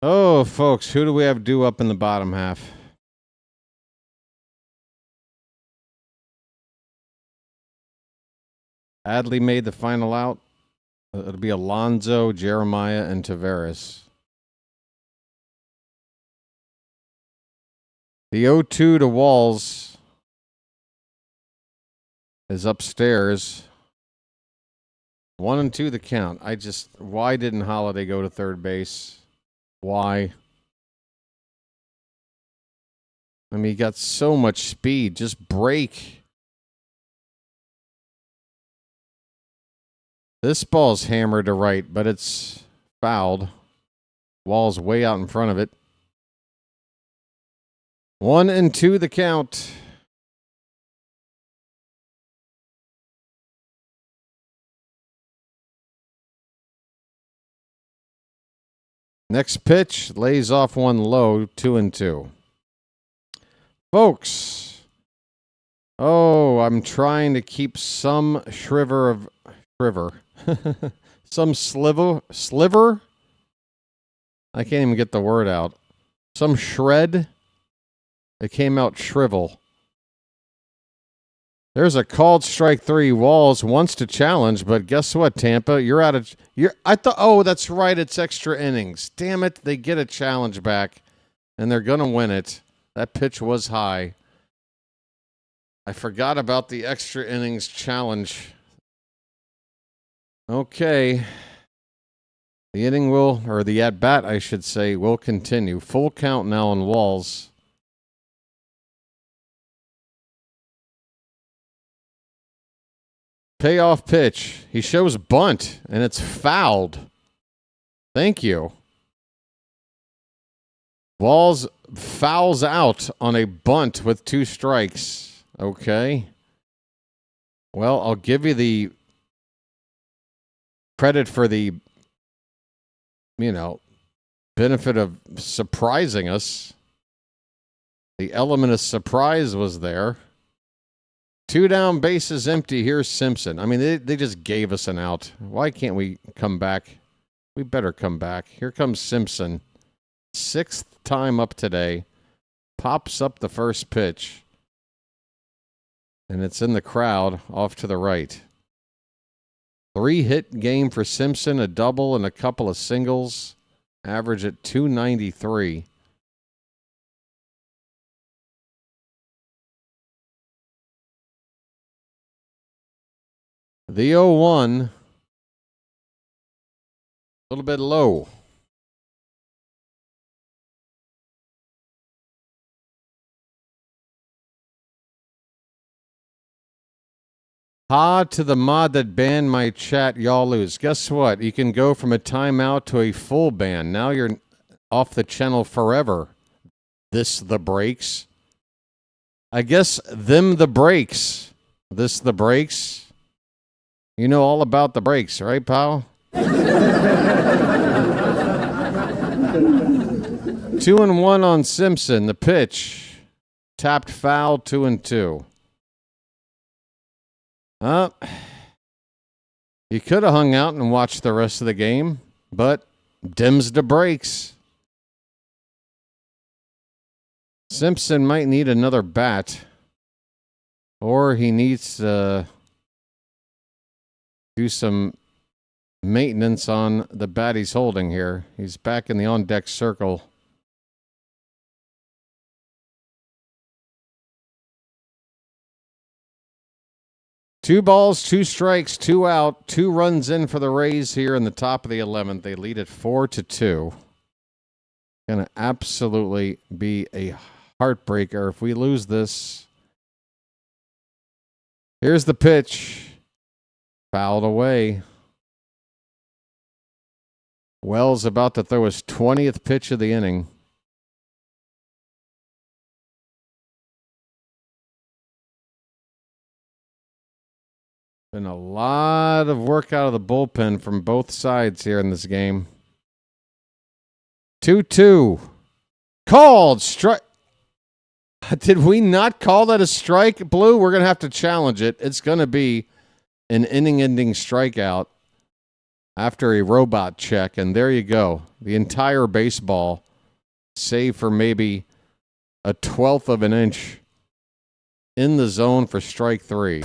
Oh, folks, who do we have due up in the bottom half? Adley made the final out. It'll be Alonso, Jeremiah, and Tavares. The 0-2 to Walls is upstairs. 1-2 the count. Why didn't Holiday go to third base? Why? I mean, he got so much speed. Just break. This ball's hammered to right, but it's fouled. Wall's way out in front of it. 1-2 the count. Next pitch lays off one low, 2-2. Folks, Oh, I'm trying to keep some sliver. Some sliver? I can't even get the word out. Some shred. It came out shrivel. There's a called strike 3. Walls wants to challenge, but guess what, Tampa? You're out of... Oh, that's right. It's extra innings. Damn it. They get a challenge back, and they're going to win it. That pitch was high. I forgot about the extra innings challenge. Okay. The inning will, or the at-bat, I should say, will continue. Full count now on Walls. Payoff pitch. He shows bunt, and it's fouled. Thank you. Walls fouls out on a bunt with 2 strikes. Okay. Well, I'll give you the credit for the, benefit of surprising us. The element of surprise was there. 2 down, bases empty. Here's Simpson. I mean, they just gave us an out. Why can't we come back? We better come back. Here comes Simpson. 6th time up today. Pops up the first pitch. And it's in the crowd off to the right. 3-hit game for Simpson, a double and a couple of singles. Average at 293. The 0-1, a little bit low. Ha to the mod that banned my chat, y'all lose. Guess what? You can go from a timeout to a full ban. Now you're off the channel forever. This the breaks. I guess them the breaks. This the breaks. You know all about the breaks, right, pal? 2-1 on Simpson. The pitch. Tapped foul, 2-2. You could have hung out and watched the rest of the game, but dims the brakes. Simpson might need another bat, or he needs to do some maintenance on the bat he's holding here. He's back in the on-deck circle. Two balls, 2 strikes, 2 out, 2 runs in for the Rays here in the top of the 11th. They lead at 4-2. Going to absolutely be a heartbreaker if we lose this. Here's the pitch. Fouled away. Wells about to throw his 20th pitch of the inning. Been a lot of work out of the bullpen from both sides here in this game. 2-2. Called strike. Did we not call that a strike, Blue? We're going to have to challenge it. It's going to be an inning-ending strikeout after a robot check, and there you go. The entire baseball, save for maybe a 1/12 of an inch, in the zone for strike 3.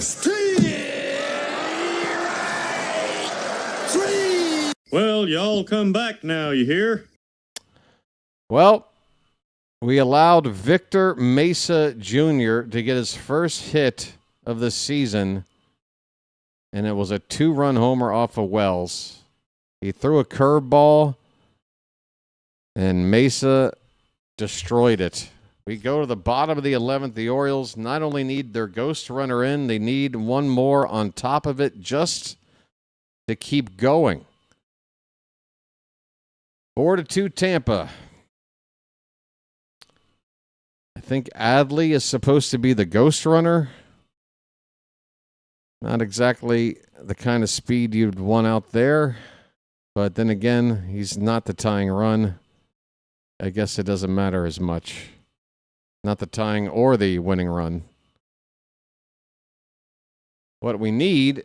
Well, y'all come back now, you hear? Well, we allowed Victor Mesa Jr. to get his first hit of the season, and it was a 2-run homer off of Wells. He threw a curveball, and Mesa destroyed it. We go to the bottom of the 11th. The Orioles not only need their ghost runner in, they need one more on top of it just to keep going. 4-2 Tampa. I think Adley is supposed to be the ghost runner. Not exactly the kind of speed you'd want out there. But then again, he's not the tying run. I guess it doesn't matter as much. Not the tying or the winning run. What we need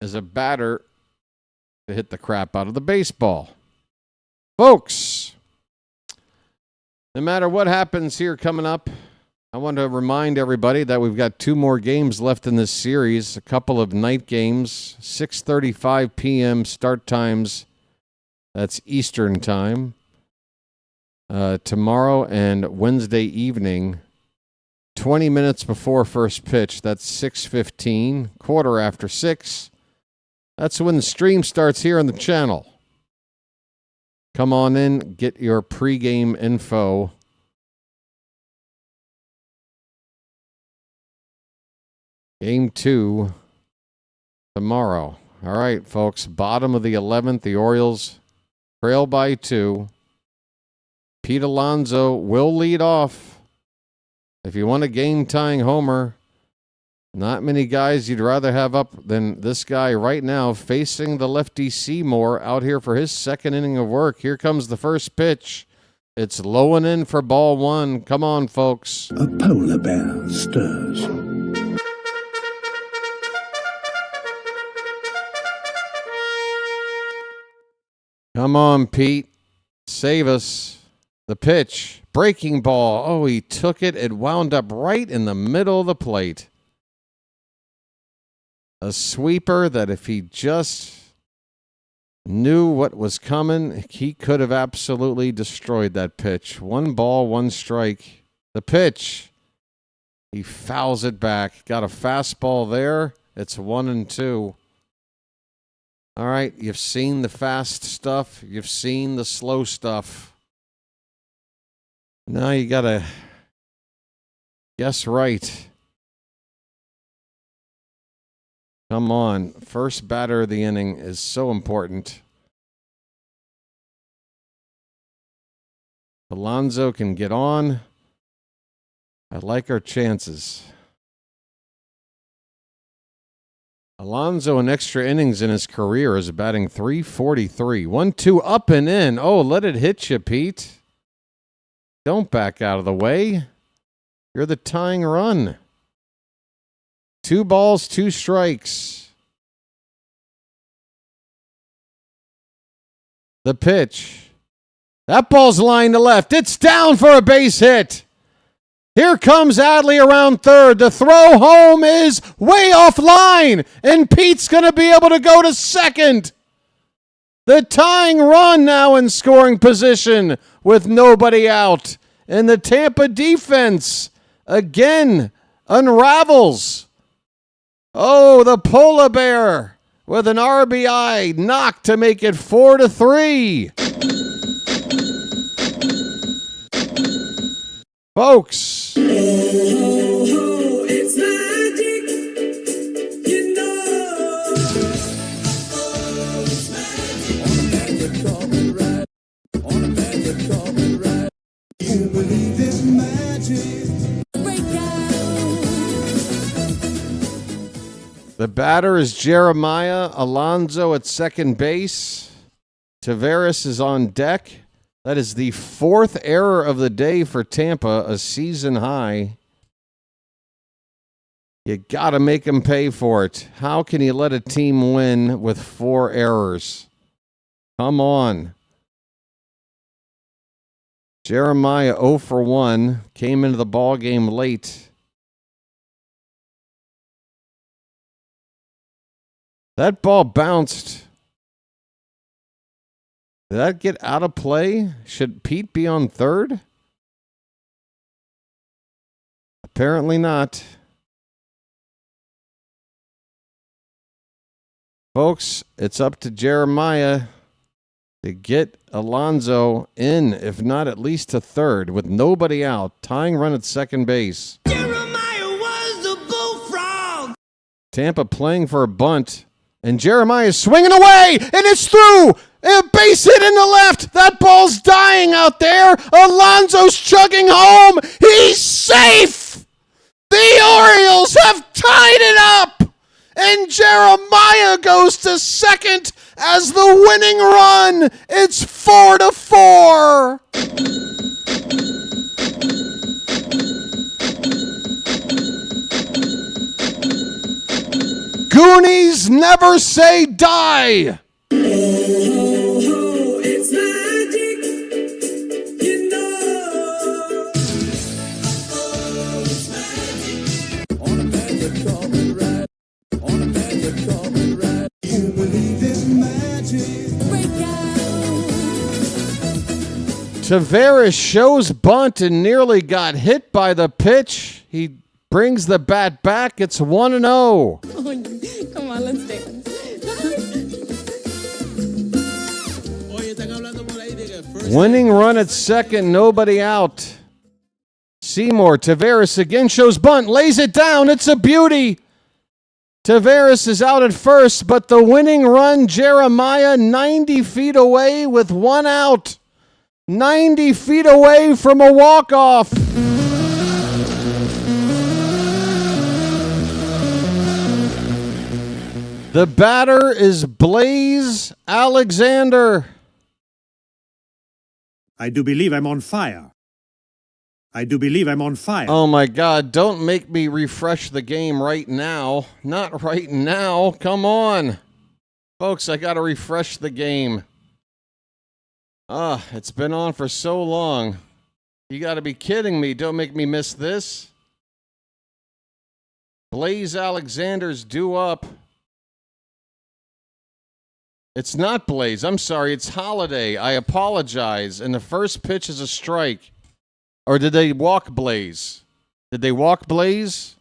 is a batter to hit the crap out of the baseball. Folks, no matter what happens here coming up, I want to remind everybody that we've got 2 more games left in this series, a couple of night games, 6:35 p.m. start times. That's Eastern time. Tomorrow and Wednesday evening, 20 minutes before first pitch. That's 6:15, quarter after 6. That's when the stream starts here on the channel. Come on in, get your pregame info. Game 2 tomorrow. All right, folks. Bottom of the 11th, the Orioles trail by 2. Pete Alonso will lead off. If you want a game-tying homer, not many guys you'd rather have up than this guy right now facing the lefty Seymour out here for his second inning of work. Here comes the first pitch. It's low and in for ball 1. Come on, folks. A polar bear stirs. Come on, Pete. Save us. The pitch. Breaking ball. Oh, he took it. It wound up right in the middle of the plate. A sweeper that if he just knew what was coming, he could have absolutely destroyed that pitch. 1 ball, 1 strike. The pitch. He fouls it back. Got a fastball there. It's 1-2. All right, you've seen the fast stuff. You've seen the slow stuff. Now you got to guess right. Come on. First batter of the inning is so important. Alonso can get on. I like our chances. Alonso in extra innings in his career is batting .343. 1-2 up and in. Oh, let it hit you, Pete. Don't back out of the way. You're the tying run. 2 balls, 2 strikes. The pitch. That ball's lined to left. It's down for a base hit. Here comes Adley around third. The throw home is way offline, and Pete's going to be able to go to second. The tying run now in scoring position with nobody out. And the Tampa defense again unravels. Oh, the polar bear with an RBI knock to make it 4-3. Folks. It's magic, you know. It's magic. On a magic carpet ride. You believe in magic. The batter is Jeremiah. Alonso at second base. Taveras is on deck. That is the 4th error of the day for Tampa, a season high. You got to make him pay for it. How can you let a team win with 4 errors? Come on. Jeremiah 0 for 1, came into the ballgame late. That ball bounced. Did that get out of play? Should Pete be on third? Apparently not. Folks, it's up to Jeremiah to get Alonso in, if not at least to third, with nobody out. Tying run at second base. Jeremiah was the bullfrog. Tampa playing for a bunt. And Jeremiah is swinging away, and it's through. A base hit in the left. That ball's dying out there. Alonso's chugging home. He's safe. The Orioles have tied it up. And Jeremiah goes to second as the winning run. It's 4-4. Goonies never say die. It's magic, you know. It's magic. On a magic carpet ride. On a magic carpet ride. You believe in magic. Break out. Tavares shows bunt and nearly got hit by the pitch. He brings the bat back. It's 1-0. Come on, let's dance. Winning run at second, nobody out. Seymour, Tavares again shows bunt, lays it down. It's a beauty. Tavares is out at first, but the winning run, Jeremiah, 90 feet away with one out. 90 feet away from a walk-off. The batter is Blaze Alexander. I do believe I'm on fire. I do believe I'm on fire. Oh my God, don't make me refresh the game right now. Not right now. Come on. Folks, I got to refresh the game. It's been on for so long. You got to be kidding me. Don't make me miss this. Blaze Alexander's due up. It's not Blaze. I'm sorry. It's Holiday. I apologize. And the first pitch is a strike. Or did they walk Blaze? Did they walk Blaze?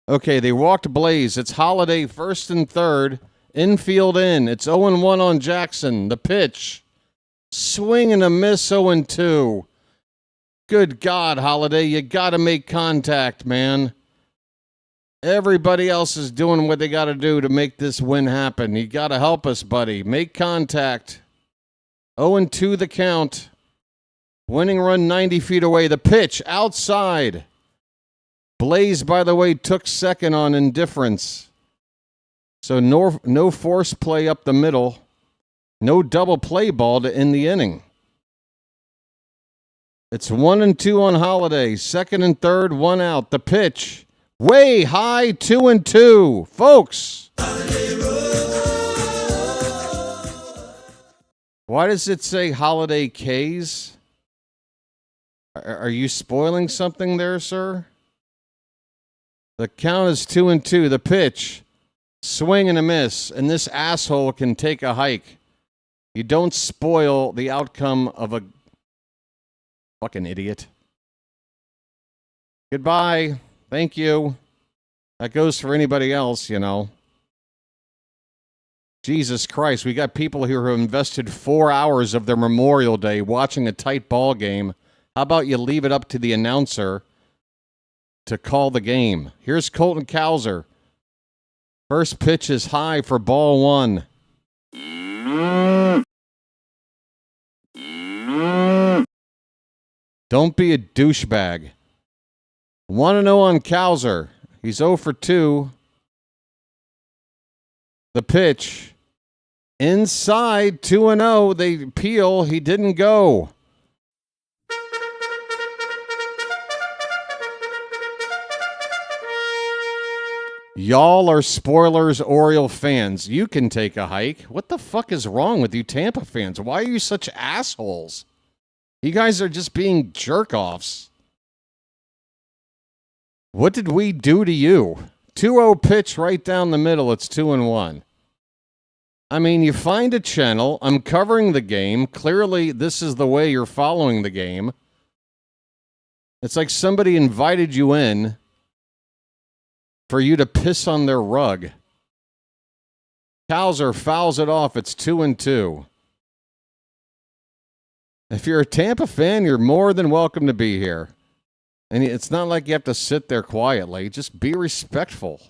Okay, they walked Blaze. It's Holiday first and third. Infield in. It's 0-1 on Jackson. The pitch. Swing and a miss, 0-2. Good God, Holiday. You got to make contact, man. Everybody else is doing what they got to do to make this win happen. You got to help us, buddy. Make contact. 0-2 the count. Winning run 90 feet away. The pitch outside. Blaze, by the way, took second on indifference. So no force play up the middle. No double play ball to end the inning. It's 1-2 on Holiday. Second and third, one out. The pitch. Way high, 2-2. Folks. Why does it say Holiday K's? Are you spoiling something there, sir? The count is 2-2. The pitch. Swing and a miss. And this asshole can take a hike. You don't spoil the outcome of a fucking idiot. Goodbye. Thank you. That goes for anybody else, you know. Jesus Christ, we got people here who have invested 4 hours of their Memorial Day watching a tight ball game. How about you leave it up to the announcer to call the game? Here's Colton Cowser. First pitch is high for ball one. Don't be a douchebag. 1-0 on Cowser. He's 0 for 2. The pitch. Inside, 2-0. They peel. He didn't go. Y'all are spoilers, Oriole fans. You can take a hike. What the fuck is wrong with you Tampa fans? Why are you such assholes? You guys are just being jerk-offs. What did we do to you? 2-0 pitch right down the middle. It's 2-1. I mean, you find a channel. I'm covering the game. Clearly, this is the way you're following the game. It's like somebody invited you in for you to piss on their rug. Cowser fouls it off. It's 2-2. If you're a Tampa fan, you're more than welcome to be here. And it's not like you have to sit there quietly. Just be respectful.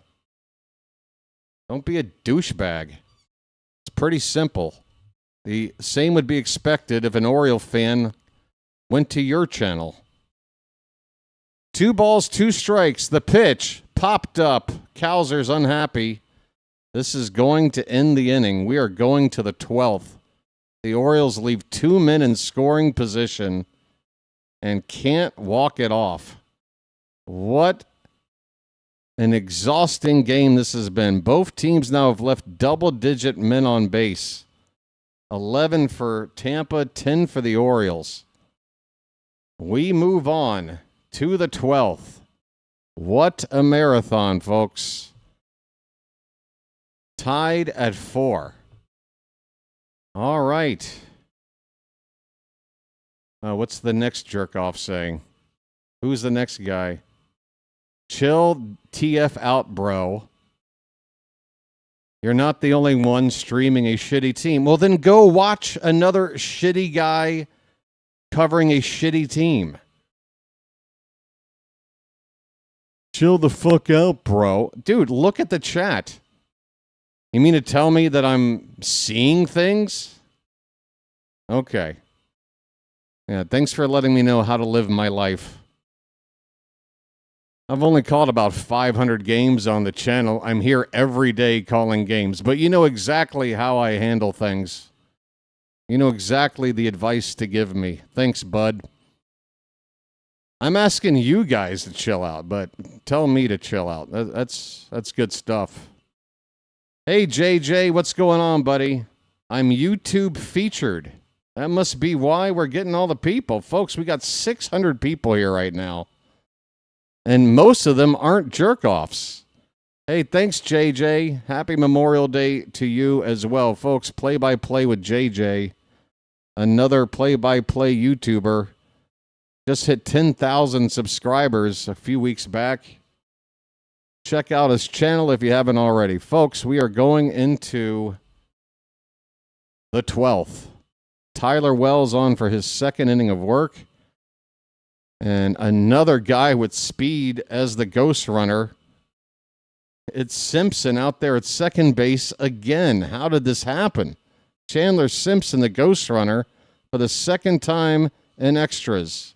Don't be a douchebag. It's pretty simple. The same would be expected if an Oriole fan went to your channel. 2 balls, 2 strikes. The pitch popped up. Cowser's unhappy. This is going to end the inning. We are going to the 12th. The Orioles leave 2 men in scoring position and can't walk it off. What an exhausting game this has been. Both teams now have left double-digit men on base. 11 for Tampa, 10 for the Orioles. We move on to the 12th. What a marathon, folks. Tied at 4. All right. What's the next jerk-off saying? Who's the next guy? Chill TF out, bro. You're not the only one streaming a shitty team. Well, then go watch another shitty guy covering a shitty team. Chill the fuck out, bro. Dude, look at the chat. You mean to tell me that I'm seeing things? Okay. Yeah, thanks for letting me know how to live my life. I've only called about 500 games on the channel. I'm here every day calling games, but you know exactly how I handle things. You know exactly the advice to give me. Thanks, bud. I'm asking you guys to chill out, but tell me to chill out. That's good stuff. Hey, JJ, what's going on, buddy? I'm YouTube featured. That must be why we're getting all the people. Folks, we got 600 people here right now. And most of them aren't jerk-offs. Hey, thanks, JJ. Happy Memorial Day to you as well. Folks, play-by-play with JJ. Another play-by-play YouTuber. Just hit 10,000 subscribers a few weeks back. Check out his channel if you haven't already. Folks, we are going into the 12th. Tyler Wells on for his second inning of work. And another guy with speed as the ghost runner. It's Simpson out there at second base again. How did this happen? Chandler Simpson, the ghost runner, for the second time in extras.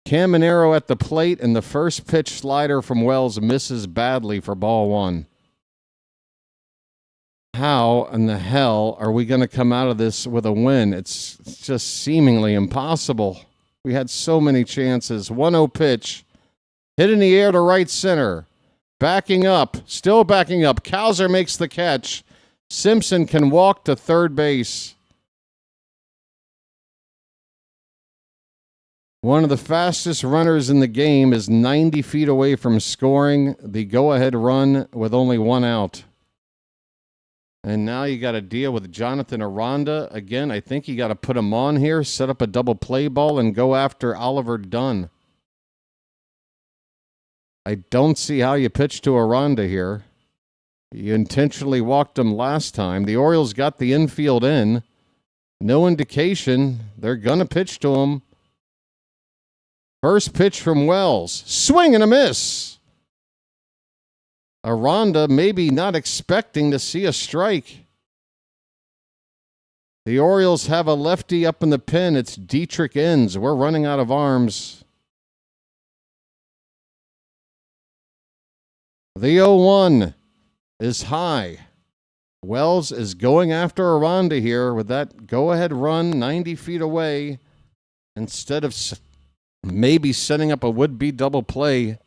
Caminero at the plate, and the first pitch slider from Wells misses badly for ball one. How in the hell are we going to come out of this with a win? It's just seemingly impossible. We had so many chances. 1-0 pitch. Hit in the air to right center. Backing up. Still backing up. Cowser makes the catch. Simpson can walk to third base. One of the fastest runners in the game is 90 feet away from scoring the go-ahead run with only one out. And now you got to deal with Jonathan Aranda. Again, I think you got to put him on here, set up a double play ball, and go after Oliver Dunn. I don't see how you pitch to Aranda here. You intentionally walked him last time. The Orioles got the infield in. No indication they're going to pitch to him. First pitch from Wells. Swing and a miss. Aranda maybe not expecting to see a strike. The Orioles have a lefty up in the pen. It's Dietrich Enns. We're running out of arms. The 0-1 is high. Wells is going after Aranda here with that go-ahead run 90 feet away instead of maybe setting up a would-be double play.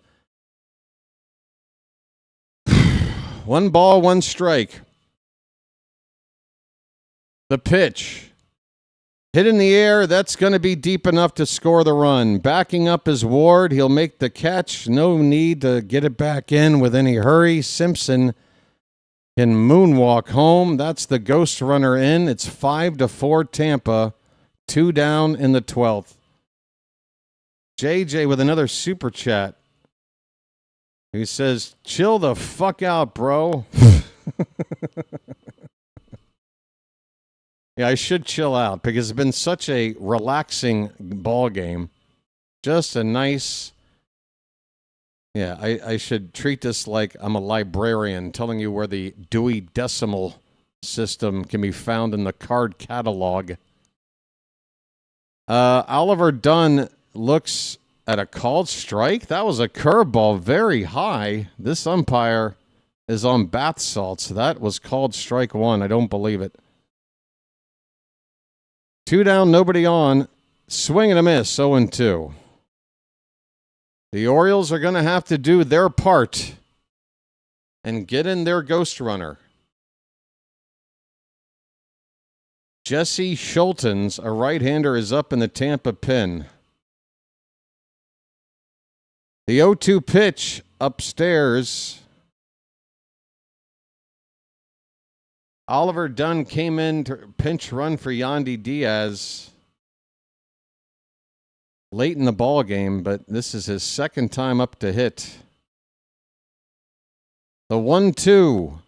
1 ball, 1 strike. The pitch. Hit in the air. That's going to be deep enough to score the run. Backing up is Ward. He'll make the catch. No need to get it back in with any hurry. Simpson can moonwalk home. That's the ghost runner in. It's 5-4 Tampa. 2 down in the 12th. JJ with another super chat. He says, chill the fuck out, bro. Yeah, I should chill out because it's been such a relaxing ball game. Just a nice... Yeah, I should treat this like I'm a librarian telling you where the Dewey Decimal System can be found in the card catalog. Oliver Dunn looks at a called strike. That was a curveball, very high. This umpire is on bath salts. That was called strike 1. I don't believe it. 2 down, nobody on. Swing and a miss, 0-2. The Orioles are going to have to do their part and get in their ghost runner. Jesse Schultens, a right-hander, is up in the Tampa pen. The 0-2 pitch upstairs. Oliver Dunn came in to pinch run for Yandy Diaz late in the ball game, but this is his second time up to hit. The 1-2.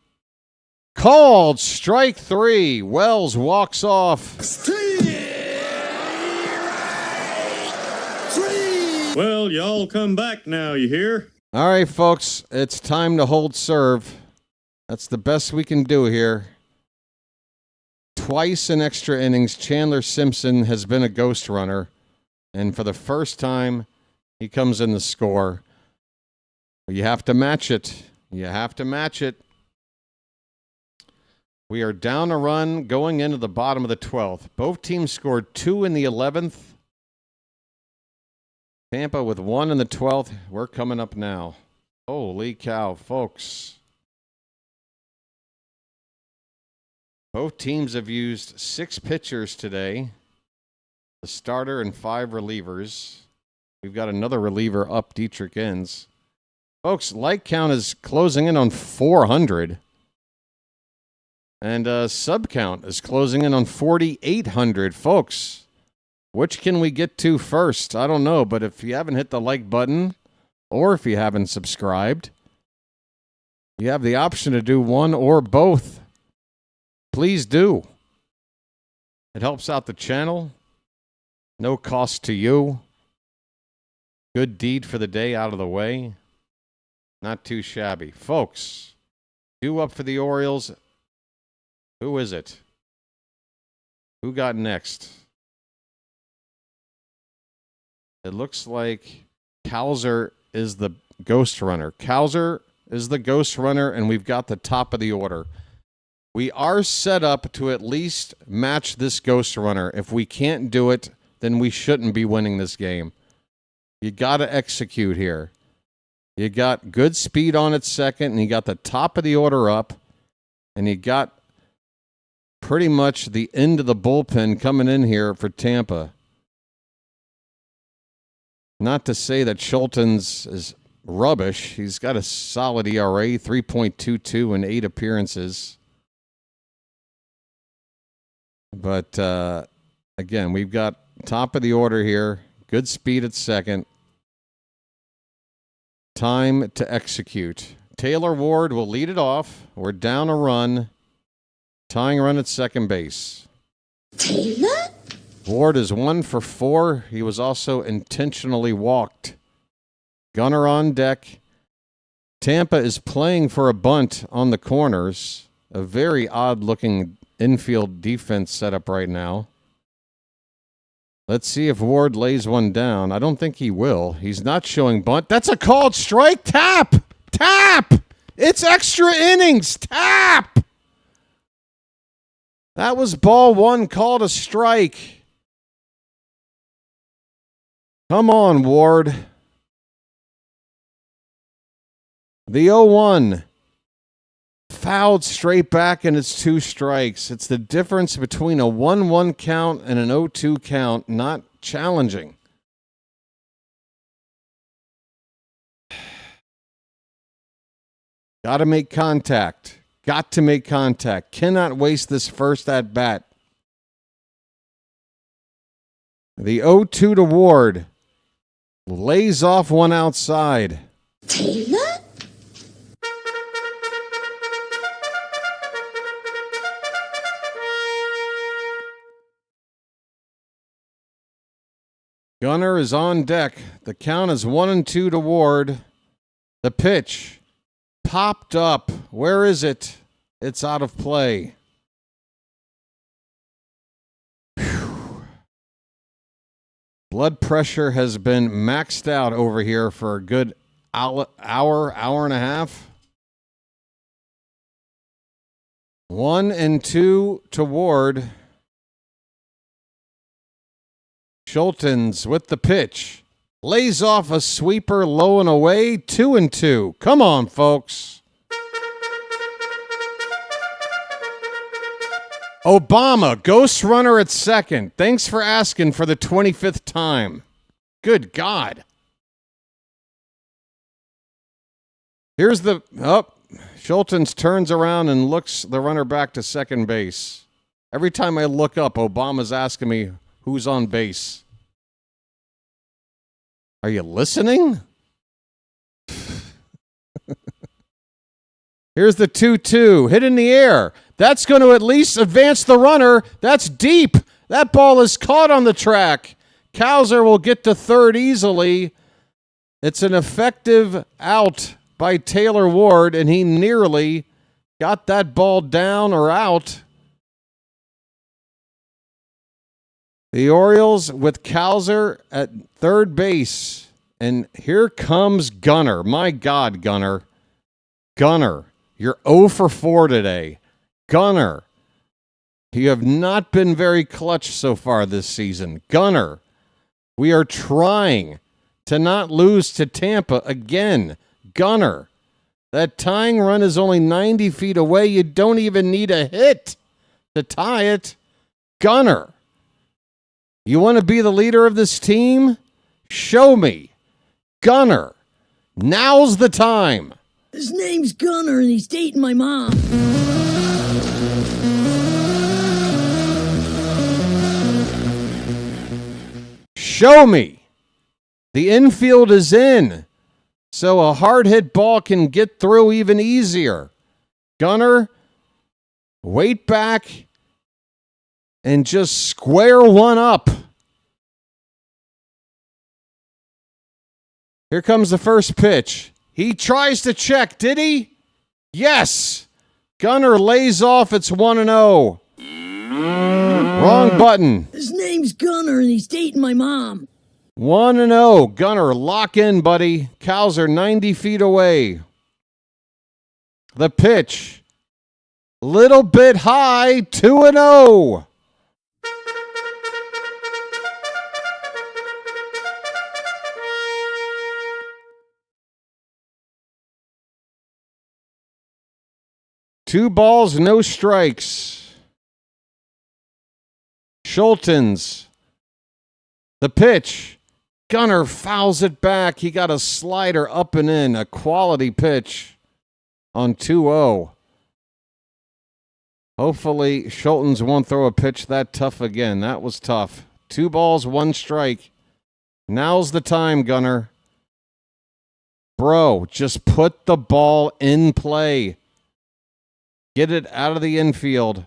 Called strike 3. Wells walks off. Well, y'all come back now, you hear? All right, folks, it's time to hold serve. That's the best we can do here. Twice in extra innings, Chandler Simpson has been a ghost runner, and for the first time, he comes in the score. You have to match it. You have to match it. We are down a run going into the bottom of the 12th. Both teams scored 2 in the 11th. Tampa with 1 in the 12th. We're coming up now. Holy cow, folks. Both teams have used 6 pitchers today. The starter and 5 relievers. We've got another reliever up, Dietrich Enns. Folks, like count is closing in on 400. And sub count is closing in on 4,800. Folks, which can we get to first? I don't know, but if you haven't hit the like button or if you haven't subscribed, you have the option to do one or both. Please do. It helps out the channel. No cost to you. Good deed for the day out of the way. Not too shabby. Folks, due up for the Orioles. Who is it? Who got next? It looks like Cowser is the ghost runner. Cowser is the ghost runner, and we've got the top of the order. We are set up to at least match this ghost runner. If we can't do it, then we shouldn't be winning this game. You got to execute here. You got good speed on its second, and you got the top of the order up, and you got pretty much the end of the bullpen coming in here for Tampa. Not to say that Schultens is rubbish. He's got a solid ERA, 3.22 in 8 appearances. But, again, we've got top of the order here. Good speed at second. Time to execute. Taylor Ward will lead it off. We're down a run. Tying run at second base. Taylor? Ward is 1 for 4. He was also intentionally walked. Gunner on deck. Tampa is playing for a bunt on the corners. A very odd-looking infield defense setup right now. Let's see if Ward lays one down. I don't think he will. He's not showing bunt. That's a called strike. Tap! Tap! It's extra innings. Tap! That was ball 1 called a strike. Come on, Ward. The 0-1. Fouled straight back, and it's 2 strikes. It's the difference between a 1-1 count and an 0-2 count. Not challenging. Got to make contact. Got to make contact. Cannot waste this first at bat. The 0-2 to Ward. Lays off one outside. Taylor? Gunner is on deck. The count is 1-2 to Ward. The pitch. Popped up. Where is it? It's out of play. Whew. Blood pressure has been maxed out over here for a good hour and a half. 1-2 to Ward. Schultens with the pitch. lays off a sweeper low and away, 2-2. Come on, folks. Obama, ghost runner at second. Thanks for asking for the 25th time. Good God. Here's the... Oh, Schultens turns around and looks the runner back to second base. Every time I look up, Obama's asking me who's on base. Are you listening? Here's the 2-2. Hit in the air. That's going to at least advance the runner. That's deep. That ball is caught on the track. Cowser will get to third easily. It's an effective out by Taylor Ward, and he nearly got that ball down or out. The Orioles with Cowser at third base. And here comes Gunnar. My God, Gunnar. Gunnar, you're 0 for 4 today. Gunnar, you have not been very clutch so far this season. Gunnar, we are trying to not lose to Tampa again. Gunnar, that tying run is only 90 feet away. You don't even need a hit to tie it. Gunnar, you want to be the leader of this team? Show me. Gunnar, now's the time. His name's Gunnar and he's dating my mom. Show me. The infield is in, so a hard hit ball can get through even easier. Gunnar, wait back and just square one up. Here comes the first pitch. He tries to check, did he? Yes. Gunnar lays off. It's 1-0. Wrong button. His name's Gunnar and he's dating my mom. 1-0. Gunnar, lock in, buddy. Cows are 90 feet away. The pitch. Little bit high. 2-0. Two balls, no strikes. Schultens. The pitch. Gunnar fouls it back. He got a slider up and in. A quality pitch on 2-0. Hopefully, Schultens won't throw a pitch that tough again. That was tough. 2 balls, 1 strike. Now's the time, Gunnar. Bro, just put the ball in play. Get it out of the infield.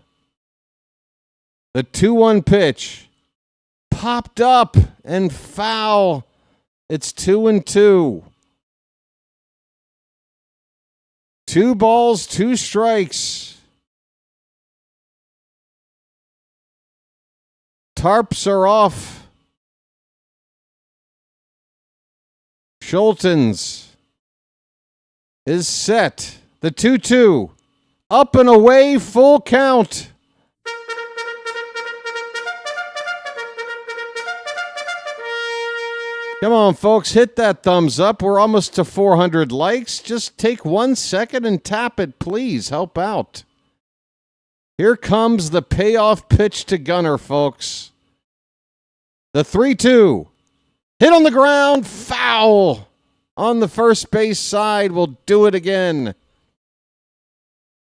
The 2-1 pitch popped up and foul. It's 2-2. 2 balls, 2 strikes. Tarps are off. Schultens is set. The 2-2. Up and away, full count. Come on, folks, hit that thumbs up. We're almost to 400 likes. Just take 1 second and tap it, please. Help out. Here comes the payoff pitch to Gunnar, folks. The 3-2. Hit on the ground, foul. On the first base side, we'll do it again.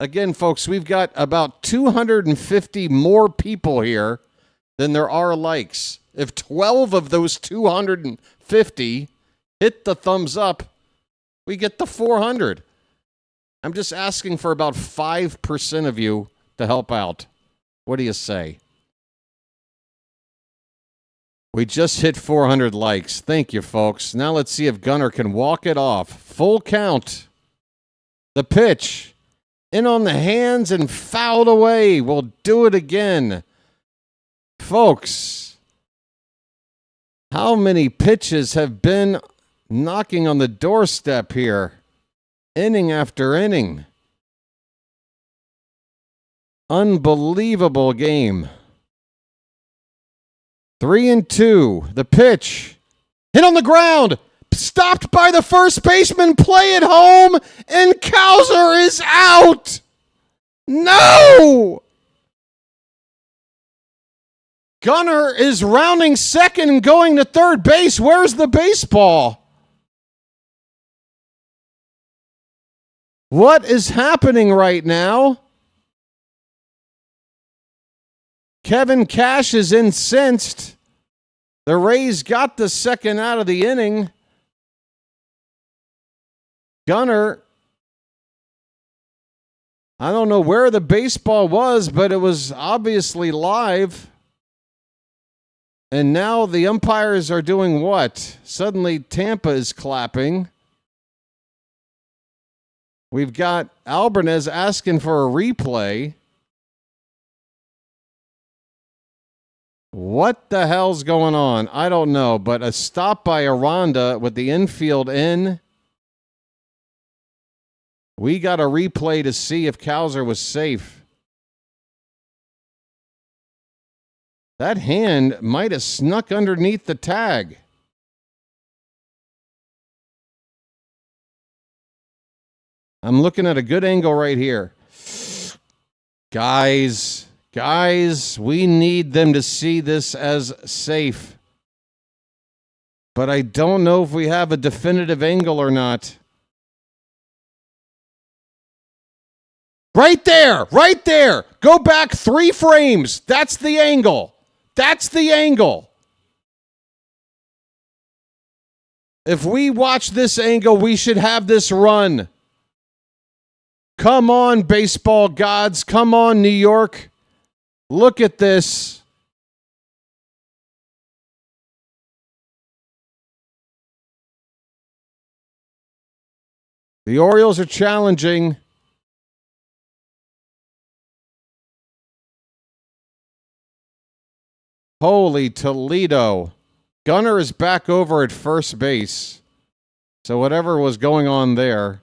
Again, folks, we've got about 250 more people here than there are likes. If 12 of those 250 hit the thumbs up, we get the 400. I'm just asking for about 5% of you to help out. What do you say? We just hit 400 likes. Thank you, folks. Now let's see if Gunnar can walk it off. Full count. The pitch. In on the hands and fouled away. We'll do it again. Folks, how many pitches have been knocking on the doorstep here? Inning after inning. Unbelievable game. 3-2. The pitch. Hit on the ground. Stopped by the first baseman. Play it home. And Cowser is out. No! Gunnar is rounding second and going to third base. Where's the baseball? What is happening right now? Kevin Cash is incensed. The Rays got the second out of the inning. Gunnar, I don't know where the baseball was, but it was obviously live. And now the umpires are doing what? Suddenly Tampa is clapping. We've got Albanez asking for a replay. What the hell's going on? I don't know, but a stop by Aranda with the infield in. We got a replay to see if Cowser was safe. That hand might have snuck underneath the tag. I'm looking at a good angle right here. Guys, we need them to see this as safe. But I don't know if we have a definitive angle or not. Right there, right there. Go back 3 frames. That's the angle. That's the angle. If we watch this angle, we should have this run. Come on, baseball gods. Come on, New York. Look at this. The Orioles are challenging. Holy Toledo. Gunnar is back over at first base. So whatever was going on there,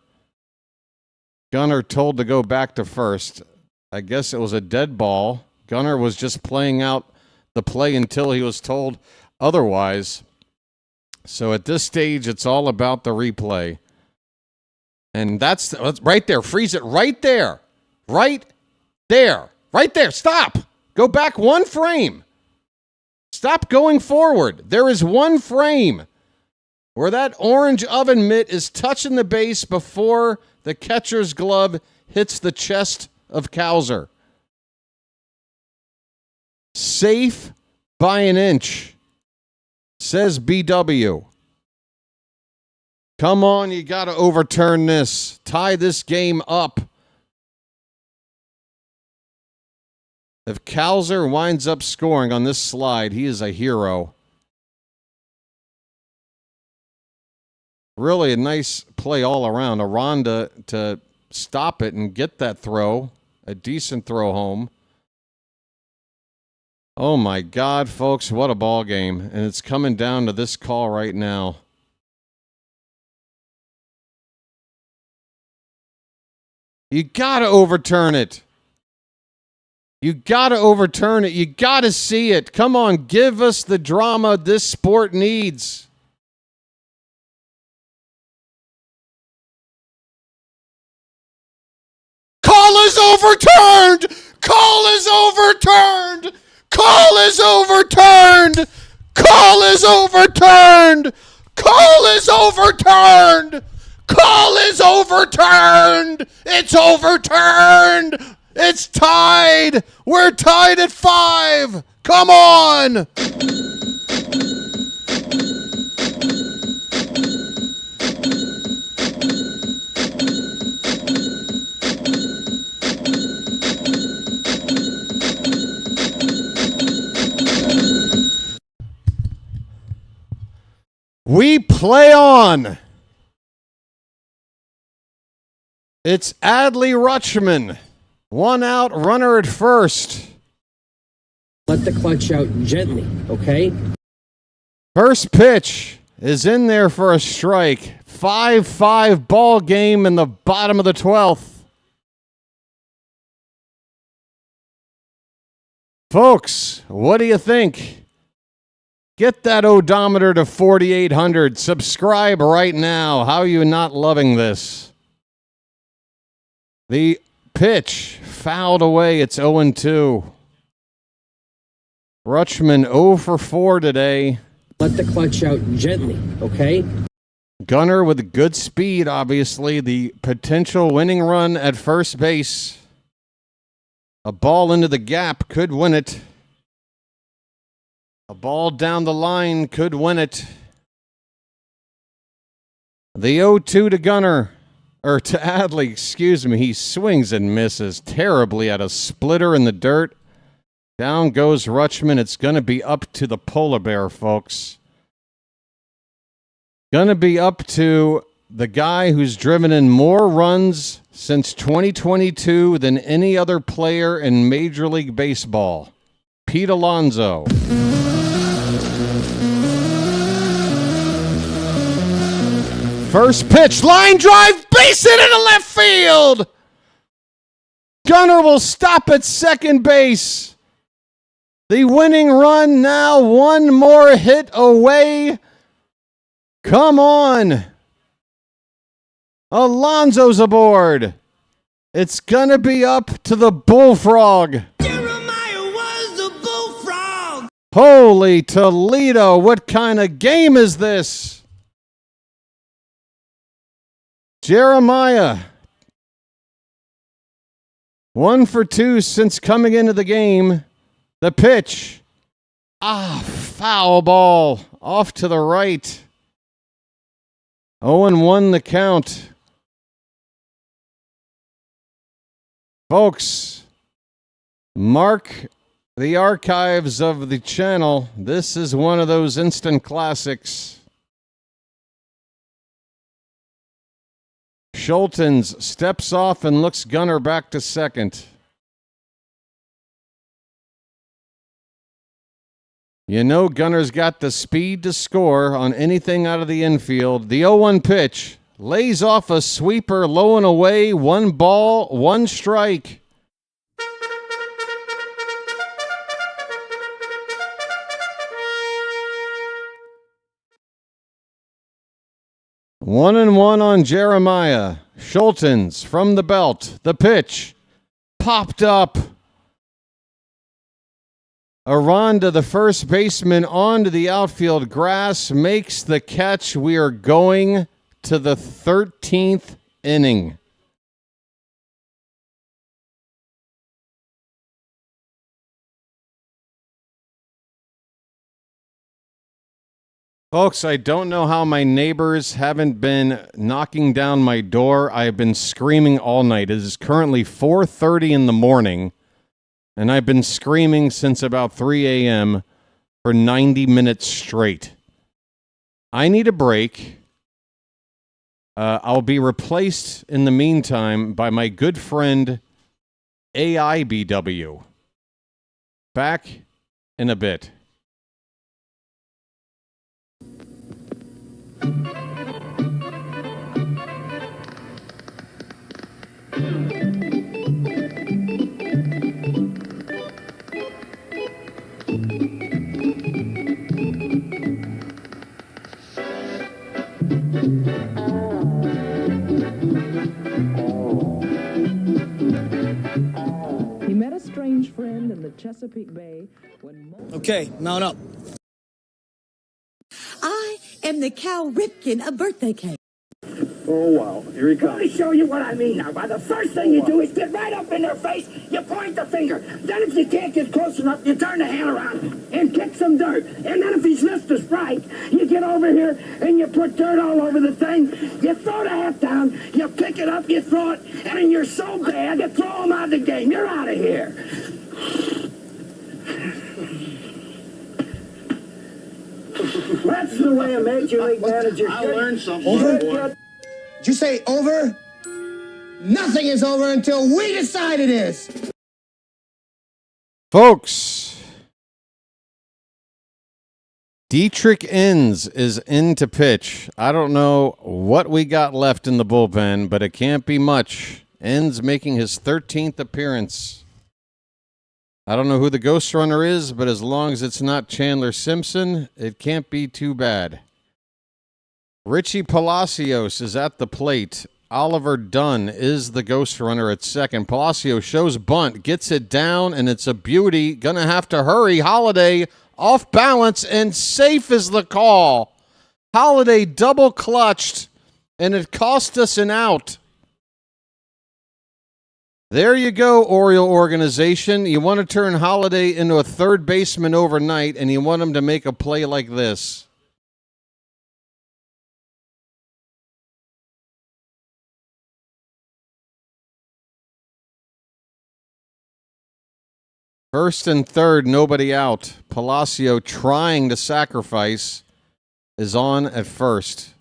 Gunnar told to go back to first. I guess it was a dead ball. Gunnar was just playing out the play until he was told otherwise. So at this stage, it's all about the replay. And that's right there. Freeze it right there. Right there. Right there. Stop. Go back 1 frame. Stop going forward. There is 1 frame where that orange oven mitt is touching the base before the catcher's glove hits the chest of Cowser. Safe by an inch, says BW. Come on, you got to overturn this. Tie this game up. If Cowser winds up scoring on this slide, he is a hero. Really a nice play all around. Aranda to stop it and get that throw. A decent throw home. Oh my God, folks, what a ball game. And it's coming down to this call right now. You got to overturn it. You got to overturn it. You got to see it. Come on, give us the drama this sport needs. Call is overturned. Call is overturned. Call is overturned. Call is overturned. Call is overturned. Call is overturned. It's overturned. It's tied. We're tied at 5. Come on. We play on. It's Adley Rutschman. 1 out, runner at first. Let the clutch out gently, okay? First pitch is in there for a strike. 5-5 ball game in the bottom of the 12th. Folks, what do you think? Get that odometer to 4,800. Subscribe right now. How are you not loving this? The pitch fouled away. It's 0-2. Rutschman 0 for 4 today. Let the clutch out gently, okay? Gunnar with good speed, obviously. The potential winning run at first base. A ball into the gap could win it. A ball down the line could win it. The 0-2 to Gunnar. Or to Adley, excuse me. He swings and misses terribly at a splitter in the dirt. Down goes Rutschman. It's going to be up to the polar bear, folks. Going to be up to the guy who's driven in more runs since 2022 than any other player in Major League Baseball. Pete Alonso. First pitch, line drive, base hit into left field. Gunnar will stop at second base. The winning run now one more hit away. Come on. Alonso's aboard. It's going to be up to the Bullfrog. Jeremiah was the Bullfrog. Holy Toledo, what kind of game is this? Jeremiah, 1 for 2 since coming into the game. The pitch. Foul ball off to the right. 0-1 the count. Folks, mark the archives of the channel. This is one of those instant classics. Schultens steps off and looks Gunnar back to second. You know Gunnar's got the speed to score on anything out of the infield. The 0-1 pitch lays off a sweeper low and away. 1 ball, 1 strike. One and one on Jeremiah. Schultens from the belt. The pitch popped up. Aranda, the first baseman, onto the outfield grass, makes the catch. We are going to the 13th inning. Folks, I don't know how my neighbors haven't been knocking down my door. I have been screaming all night. It is currently 4:30 in the morning, and I've been screaming since about 3 a.m. for 90 minutes straight. I need a break. I'll be replaced in the meantime by my good friend AIBW. Back in a bit. He met a strange friend in the Chesapeake Bay when... Okay, mount up. I am the Cal Ripken of birthday cake. Oh, wow. Here he comes. Let me show you what I mean now. By the first thing you do is get right up in their face, you point the finger. Then if you can't get close enough, you turn the hand around and kick some dirt. And then if he's missed a strike, you get over here and you put dirt all over the thing. You throw the hat down, you pick it up, you throw it, and then you're so bad, you throw him out of the game. You're out of here. That's the way a major league manager should. I learned something. Over? Did you say over? Nothing is over until we decide it is. Folks, Dietrich Enns is in to pitch. I don't know what we got left in the bullpen, but it can't be much. Enns making his 13th appearance. I don't know who the ghost runner is, but as long as it's not Chandler Simpson, it can't be too bad. Richie Palacios is at the plate. Oliver Dunn is the ghost runner at second. Palacios shows bunt, gets it down, and it's a beauty. Gonna have to hurry. Holiday off balance, and safe is the call. Holiday double clutched, and it cost us an out. There you go, Oriole organization. You want to turn Holiday into a third baseman overnight, and you want him to make a play like this. First and third, nobody out. Palacio trying to sacrifice is on at first.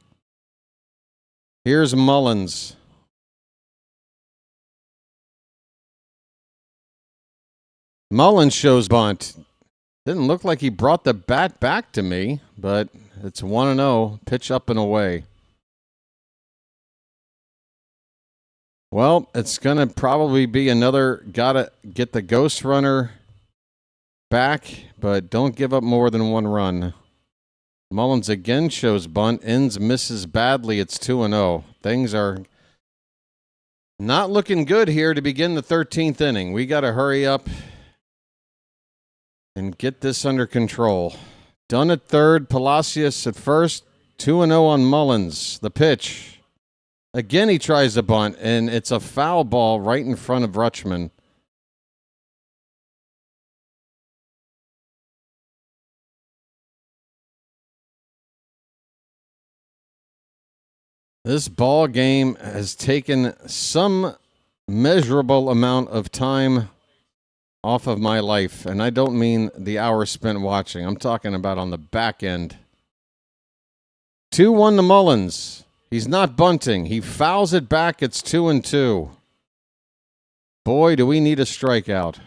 Here's Mullins. Mullins shows bunt. Didn't look like he brought the bat back to me, but it's 1-0. Pitch up and away. Well, it's going to probably be another gotta get the ghost runner back, but don't give up more than one run. Mullins again shows bunt. Ends misses badly. It's 2-0. Things are not looking good here to begin the 13th inning. We got to hurry up and get this under control. Dunn at third, Palacios at first, 2-0 on Mullins. The pitch. Again, he tries to bunt, and it's a foul ball right in front of Rutschman. This ball game has taken some measurable amount of time off of my life, and I don't mean the hours spent watching. I'm talking about on the back end. 2-1 to Mullins. He's not bunting. He fouls it back. It's 2-2. Boy, do we need a strikeout.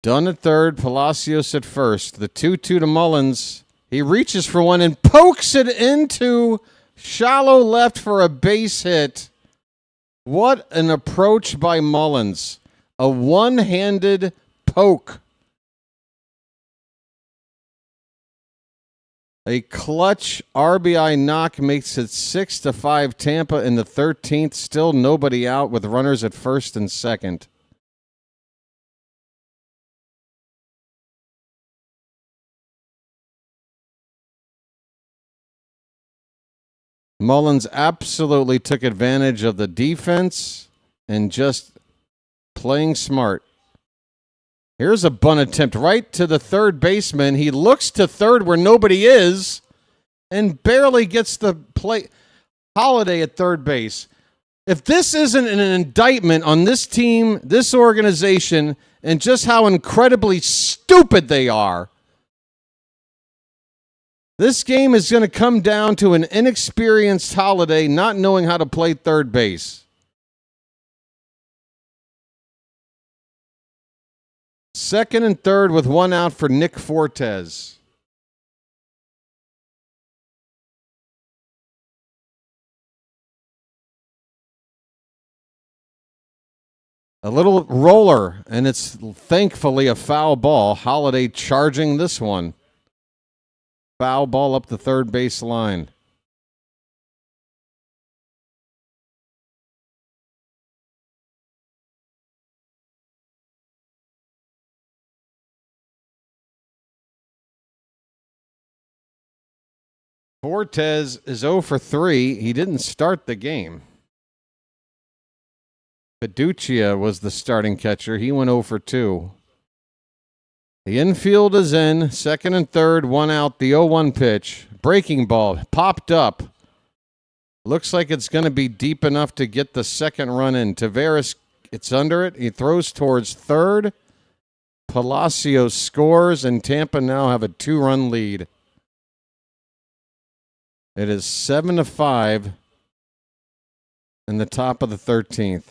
Dunn at third, Palacios at first. The 2-2 to Mullins. He reaches for one and pokes it into shallow left for a base hit. What an approach by Mullins. A one-handed poke. A clutch RBI knock makes it 6-5 Tampa in the 13th. Still nobody out with runners at first and second. Mullins absolutely took advantage of the defense and just playing smart. Here's a bunt attempt right to the third baseman. He looks to third where nobody is and barely gets the play. Holiday at third base. If this isn't an indictment on this team, this organization, and just how incredibly stupid they are, this game is going to come down to an inexperienced Holiday not knowing how to play third base. Second and third with one out for Nick Fortes. A little roller, and it's thankfully a foul ball. Holiday charging this one. Foul ball up the third base line. Fortes is 0 for 3. He didn't start the game. Fiducia was the starting catcher. He went 0 for 2. The infield is in. Second and third, one out. The 0-1 pitch. Breaking ball. Popped up. Looks like it's going to be deep enough to get the second run in. Taveras, it's under it. He throws towards third. Palacios scores, and Tampa now have a 2-run lead. It is 7-5 in the top of the 13th.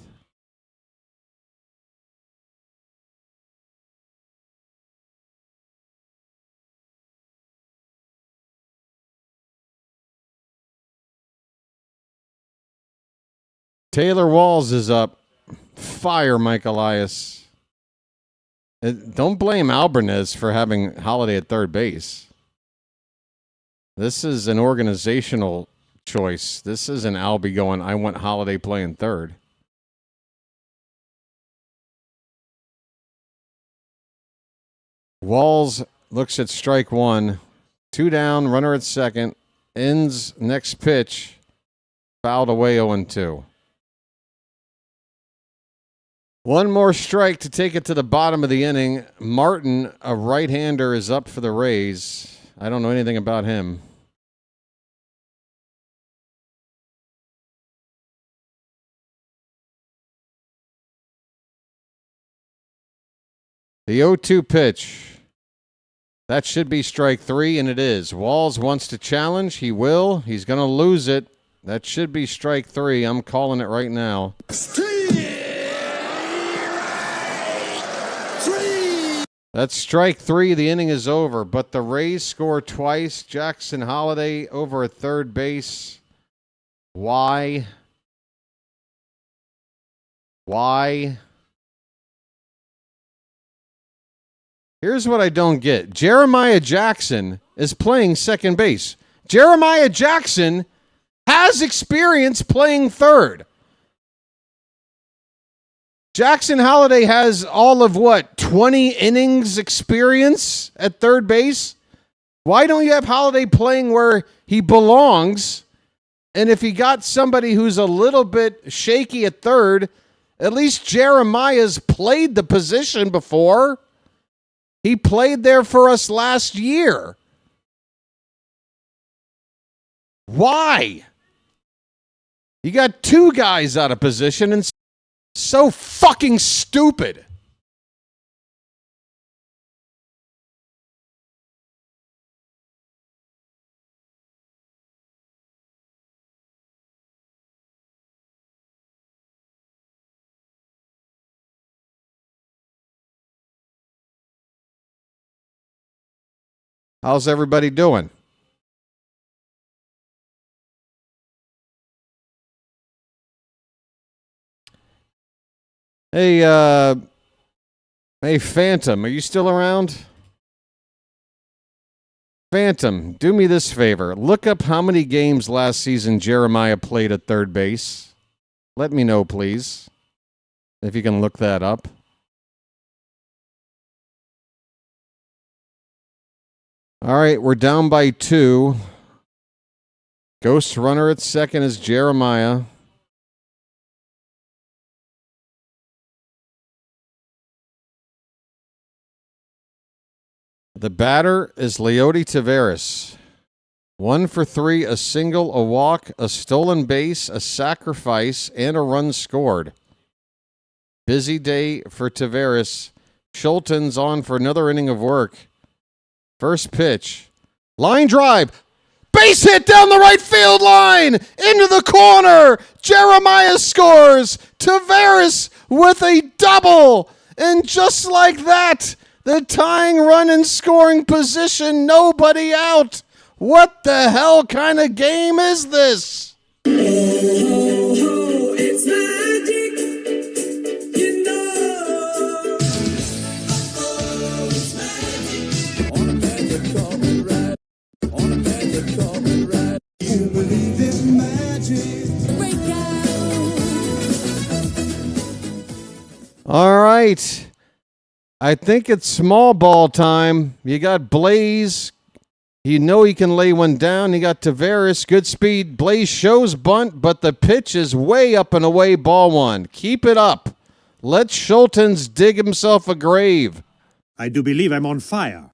Taylor Walls is up. Fire Mike Elias. Don't blame Albarnez for having Holiday at third base. This is an organizational choice. This isn't Albie going, I want Holiday playing third. Walls looks at strike one. 2 down, runner at second. Ends next pitch. Fouled away 0-2. One more strike to take it to the bottom of the inning. Martin, a right-hander, is up for the Rays. I don't know anything about him. The 0-2 pitch. That should be strike 3, and it is. Walls wants to challenge. He will. He's going to lose it. That should be strike 3. I'm calling it right now. That's strike 3. The inning is over, but the Rays score twice. Jackson Holiday over at third base. Why? Here's what I don't get. Jeremiah Jackson is playing second base. Jeremiah Jackson has experience playing third. Jackson Holiday has all of 20 innings experience at third base? Why don't you have Holiday playing where he belongs? And if he got somebody who's a little bit shaky at third, at least Jeremiah's played the position before. He played there for us last year. Why? You got 2 guys out of position and so fucking stupid. How's everybody doing? Hey, Phantom, are you still around? Phantom, do me this favor. Look up how many games last season Jeremiah played at third base. Let me know, please, if you can look that up. All right, we're down by 2. Ghost runner at second is Jeremiah. The batter is Leody Taveras. 1 for 3, a single, a walk, a stolen base, a sacrifice, and a run scored. Busy day for Taveras. Schulten's on for another inning of work. First pitch. Line drive. Base hit down the right field line. Into the corner. Jeremiah scores. Taveras with a double. And just like that, the tying run in scoring position. Nobody out. What the hell kind of game is this? Oh, oh, it's magic, you know. Oh, it's magic. On a magic carpet ride. On a magic carpet ride. You believe in magic. Break out. All right. I think it's small ball time. You got Blaze. You know he can lay one down. You got Taveras, good speed. Blaze shows bunt, but the pitch is way up and away, ball 1. Keep it up. Let Schultens dig himself a grave. I do believe I'm on fire.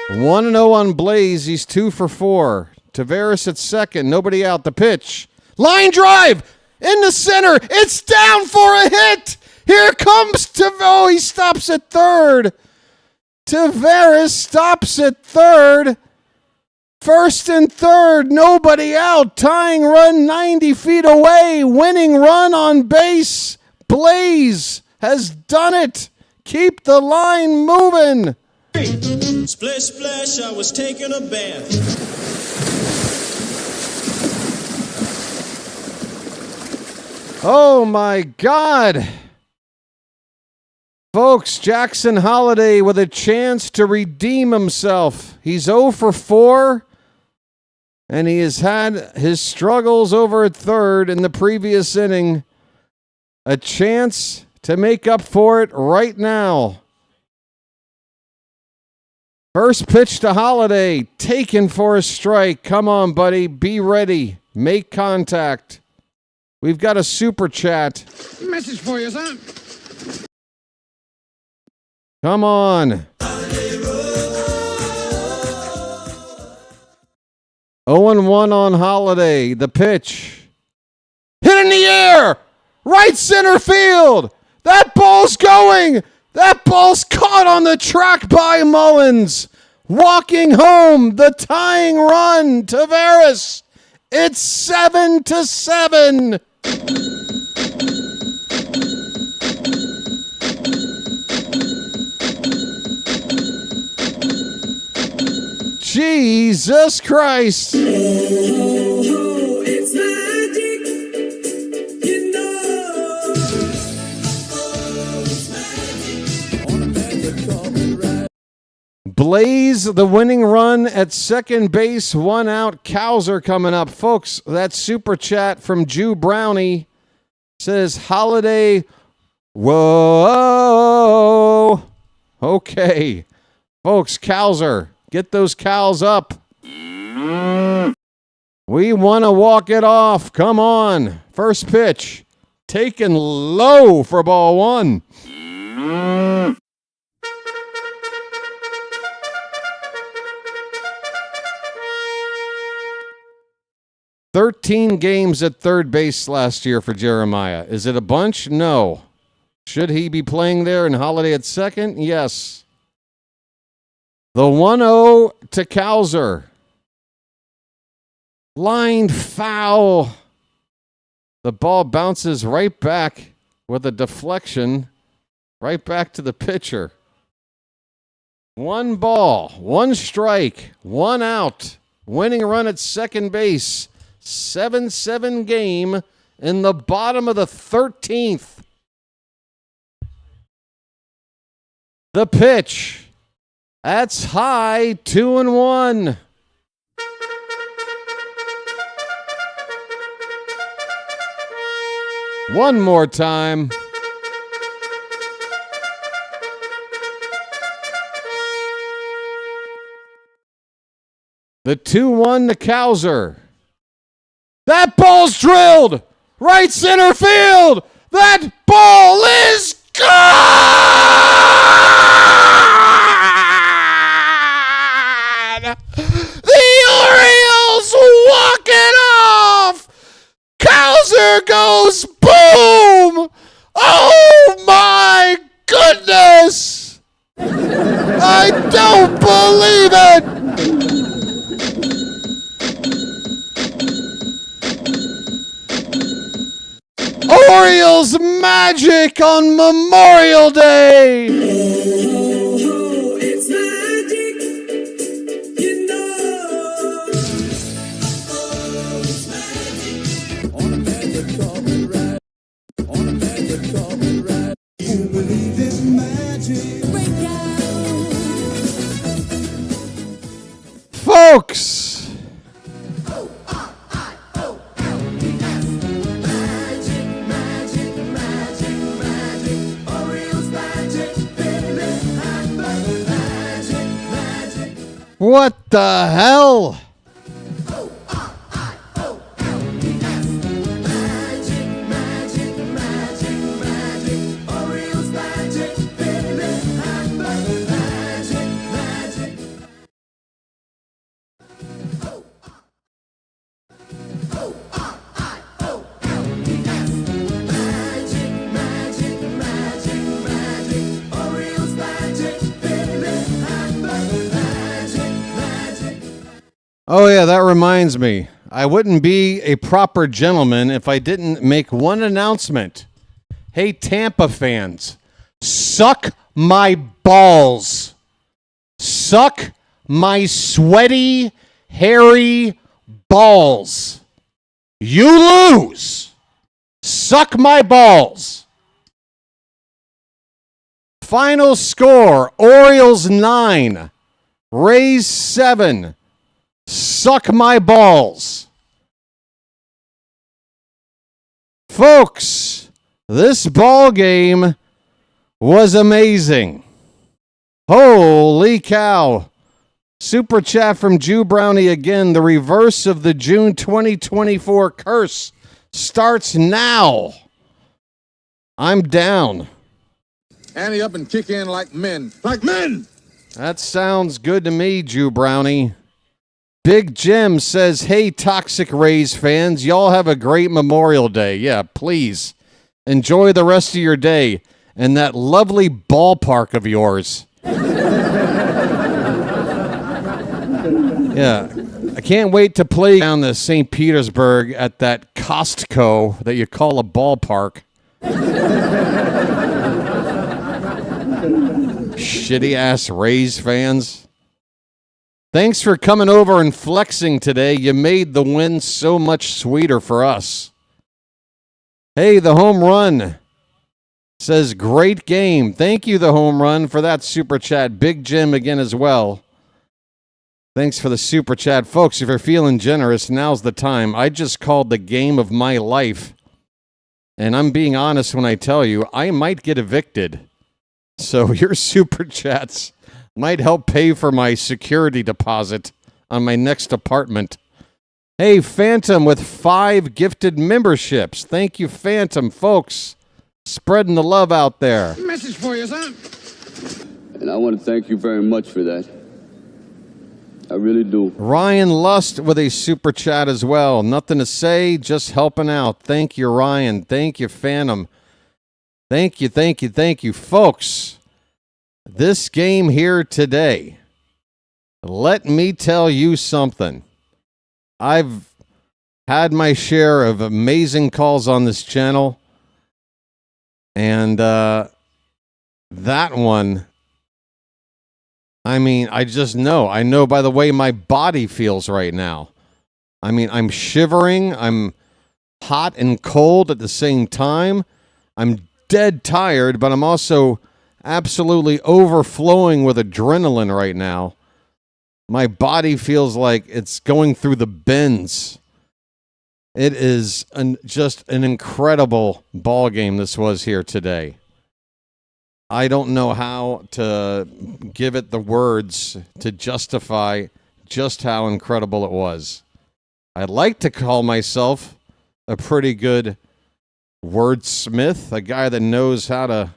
1-0 on Blaze. He's 2 for 4. Taveras at second. Nobody out. The pitch. Line drive in the center. It's down for a hit. Here comes Taveras. He stops at third. Taveras stops at third. First and third. Nobody out. Tying run 90 feet away. Winning run on base. Blaze has done it. Keep the line moving. Splish, splash, I was taking a bath. Oh, my God. Folks, Jackson Holliday with a chance to redeem himself. He's 0 for 4, and he has had his struggles over at third in the previous inning. A chance to make up for it right now. First pitch to Holliday, taken for a strike. Come on, buddy, be ready. Make contact. We've got a super chat. Message for you, son. Come on. 0-1 on Holliday. The pitch. Hit in the air. Right center field. That ball's going. That ball's caught on the track by Mullins. Walking home. The tying run. Tavares. It's 7-7. Jesus Christ. It's magic, you know. Blaze the winning run at second base, 1 out. Cowser coming up. Folks, that super chat from Jew Brownie says Holliday. Whoa. Okay. Folks, Cowser. Get those cows up. We want to walk it off. Come on. First pitch. Taken low for ball 1. 13 games at third base last year for Jeremiah. Is it a bunch? No. Should he be playing there and Holliday at second? Yes. The 1-0 to Cowser. Lined foul. The ball bounces right back with a deflection, right back to the pitcher. 1 ball, 1 strike, 1 out. Winning run at second base. 7-7 game in the bottom of the 13th. The pitch. That's high, 2-1. One more time. The 2-1 to Cowser. That ball's drilled. Right center field. That ball is gone. The Orioles walk it off. Cowser goes boom. Oh my goodness. I don't believe it. Orioles magic on Memorial Day. It's magic, you know. It's magic. On a magic carpet ride. On a magic carpet ride. You believe in magic. Folks. What the hell? Oh, yeah, that reminds me. I wouldn't be a proper gentleman if I didn't make one announcement. Hey, Tampa fans, suck my balls. Suck my sweaty, hairy balls. You lose. Suck my balls. Final score, Orioles 9, Rays 7. Suck my balls. Folks, this ball game was amazing. Holy cow. Super chat from Jew Brownie again. The reverse of the June 2024 curse starts now. I'm down. Ante up and kick in like men. Like men! That sounds good to me, Jew Brownie. Big Jim says, hey, Toxic Rays fans, y'all have a great Memorial Day. Yeah, please. Enjoy the rest of your day in that lovely ballpark of yours. Yeah, I can't wait to play down to St. Petersburg at that Costco that you call a ballpark. Shitty-ass Rays fans. Thanks for coming over and flexing today. You made the win so much sweeter for us. Hey, the home run says, great game. Thank you, the home run, for that super chat. Big Jim again as well. Thanks for the super chat. Folks, if you're feeling generous, now's the time. I just called the game of my life. And I'm being honest when I tell you, I might get evicted. So your super chats might help pay for my security deposit on my next apartment. Hey, Phantom with 5 gifted memberships. Thank you, Phantom, folks. Spreading the love out there. Message for you, son. And I want to thank you very much for that. I really do. Ryan Lust with a super chat as well. Nothing to say, just helping out. Thank you, Ryan. Thank you, Phantom. Thank you, thank you, thank you. Folks, this game here today, let me tell you something. I've had my share of amazing calls on this channel, and that one, I mean, I just know. I know by the way my body feels right now. I mean, I'm shivering. I'm hot and cold at the same time. I'm dead tired, but I'm also absolutely overflowing with adrenaline right now. My body feels like it's going through the bends. It is just an incredible ball game this was here today. I don't know how to give it the words to justify just how incredible it was. I'd like to call myself a pretty good wordsmith, a guy that knows how to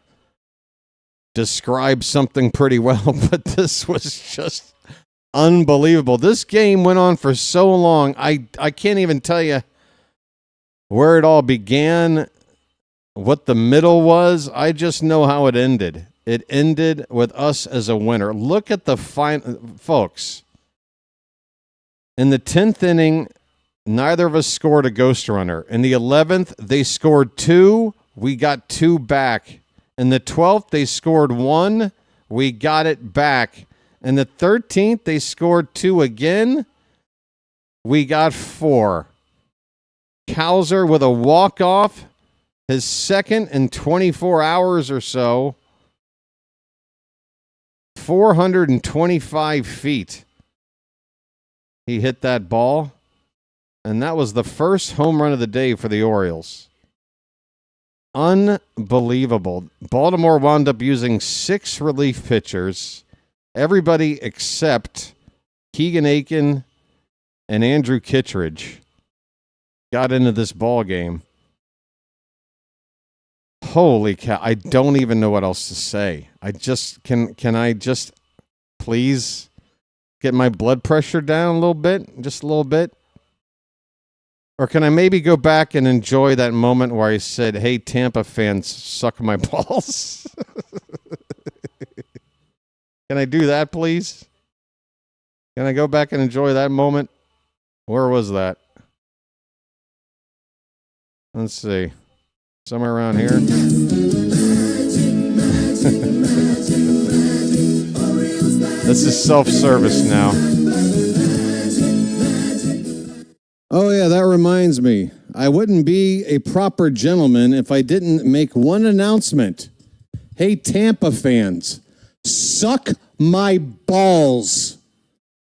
describe something pretty well, but this was just unbelievable. This game went on for so long, I can't even tell you where it all began, what the middle was. I just know how it ended. It ended with us as a winner. Look at the folks. In the 10th inning, neither of us scored a ghost runner. In the 11th, they scored 2. We got 2 back. In the 12th, they scored 1. We got it back. In the 13th, they scored 2 again. We got 4. Cowser with a walk-off, his second in 24 hours or so. 425 feet. He hit that ball. And that was the first home run of the day for the Orioles. Unbelievable. Baltimore wound up using 6 relief pitchers. Everybody except Keegan Aiken and Andrew Kittredge got into this ball game. Holy cow. I don't even know what else to say. I just can I just please get my blood pressure down a little bit? Just a little bit? Or can I maybe go back and enjoy that moment where I said, hey, Tampa fans, suck my balls? Can I do that, please? Can I go back and enjoy that moment? Where was that? Let's see. Somewhere around here. The This is self-service now. Oh, yeah, that reminds me. I wouldn't be a proper gentleman if I didn't make one announcement. Hey, Tampa fans, suck my balls.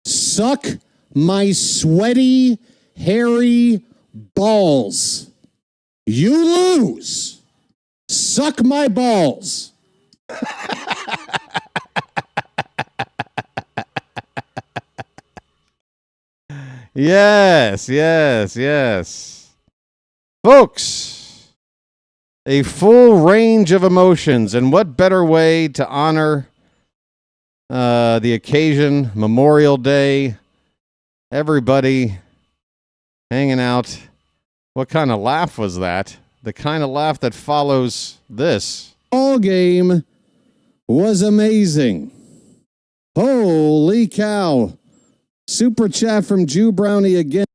Suck my sweaty, hairy balls. You lose. Suck my balls. Yes, yes, yes. Folks, a full range of emotions, and what better way to honor the occasion, Memorial Day, everybody hanging out. What kind of laugh was that? The kind of laugh that follows this. Ball game was amazing. Holy cow. Super chat from Jew Brownie again.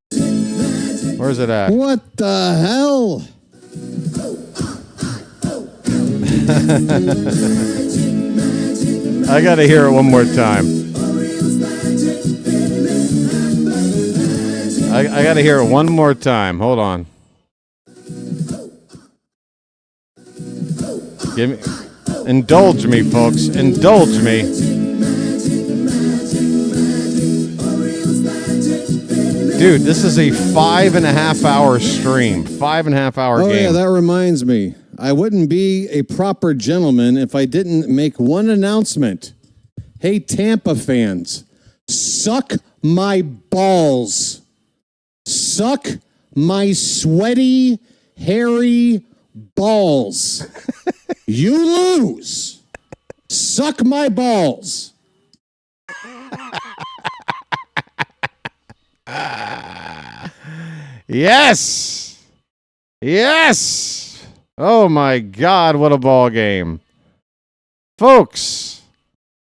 Where's it at? What the hell? I got to hear it one more time. I got to hear it one more time. Hold on. Indulge me, folks. Indulge me. Dude, this is a 5.5 hour stream. 5.5 hour game. Oh, yeah, that reminds me. I wouldn't be a proper gentleman if I didn't make one announcement. Hey, Tampa fans, suck my balls. Suck my sweaty, hairy balls. You lose. Suck my balls. Yes. Yes. Oh, my God, what a ball game. Folks,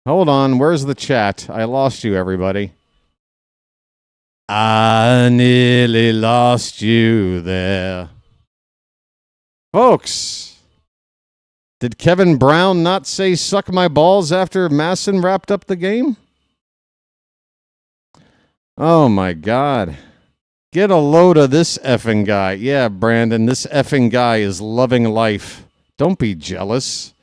hold on. Where's the chat? I lost you, everybody. I nearly lost you there. Folks, did Kevin Brown not say suck my balls after Masson wrapped up the game? Oh, my God. Get a load of this effing guy. Yeah, Brandon, this effing guy is loving life. Don't be jealous.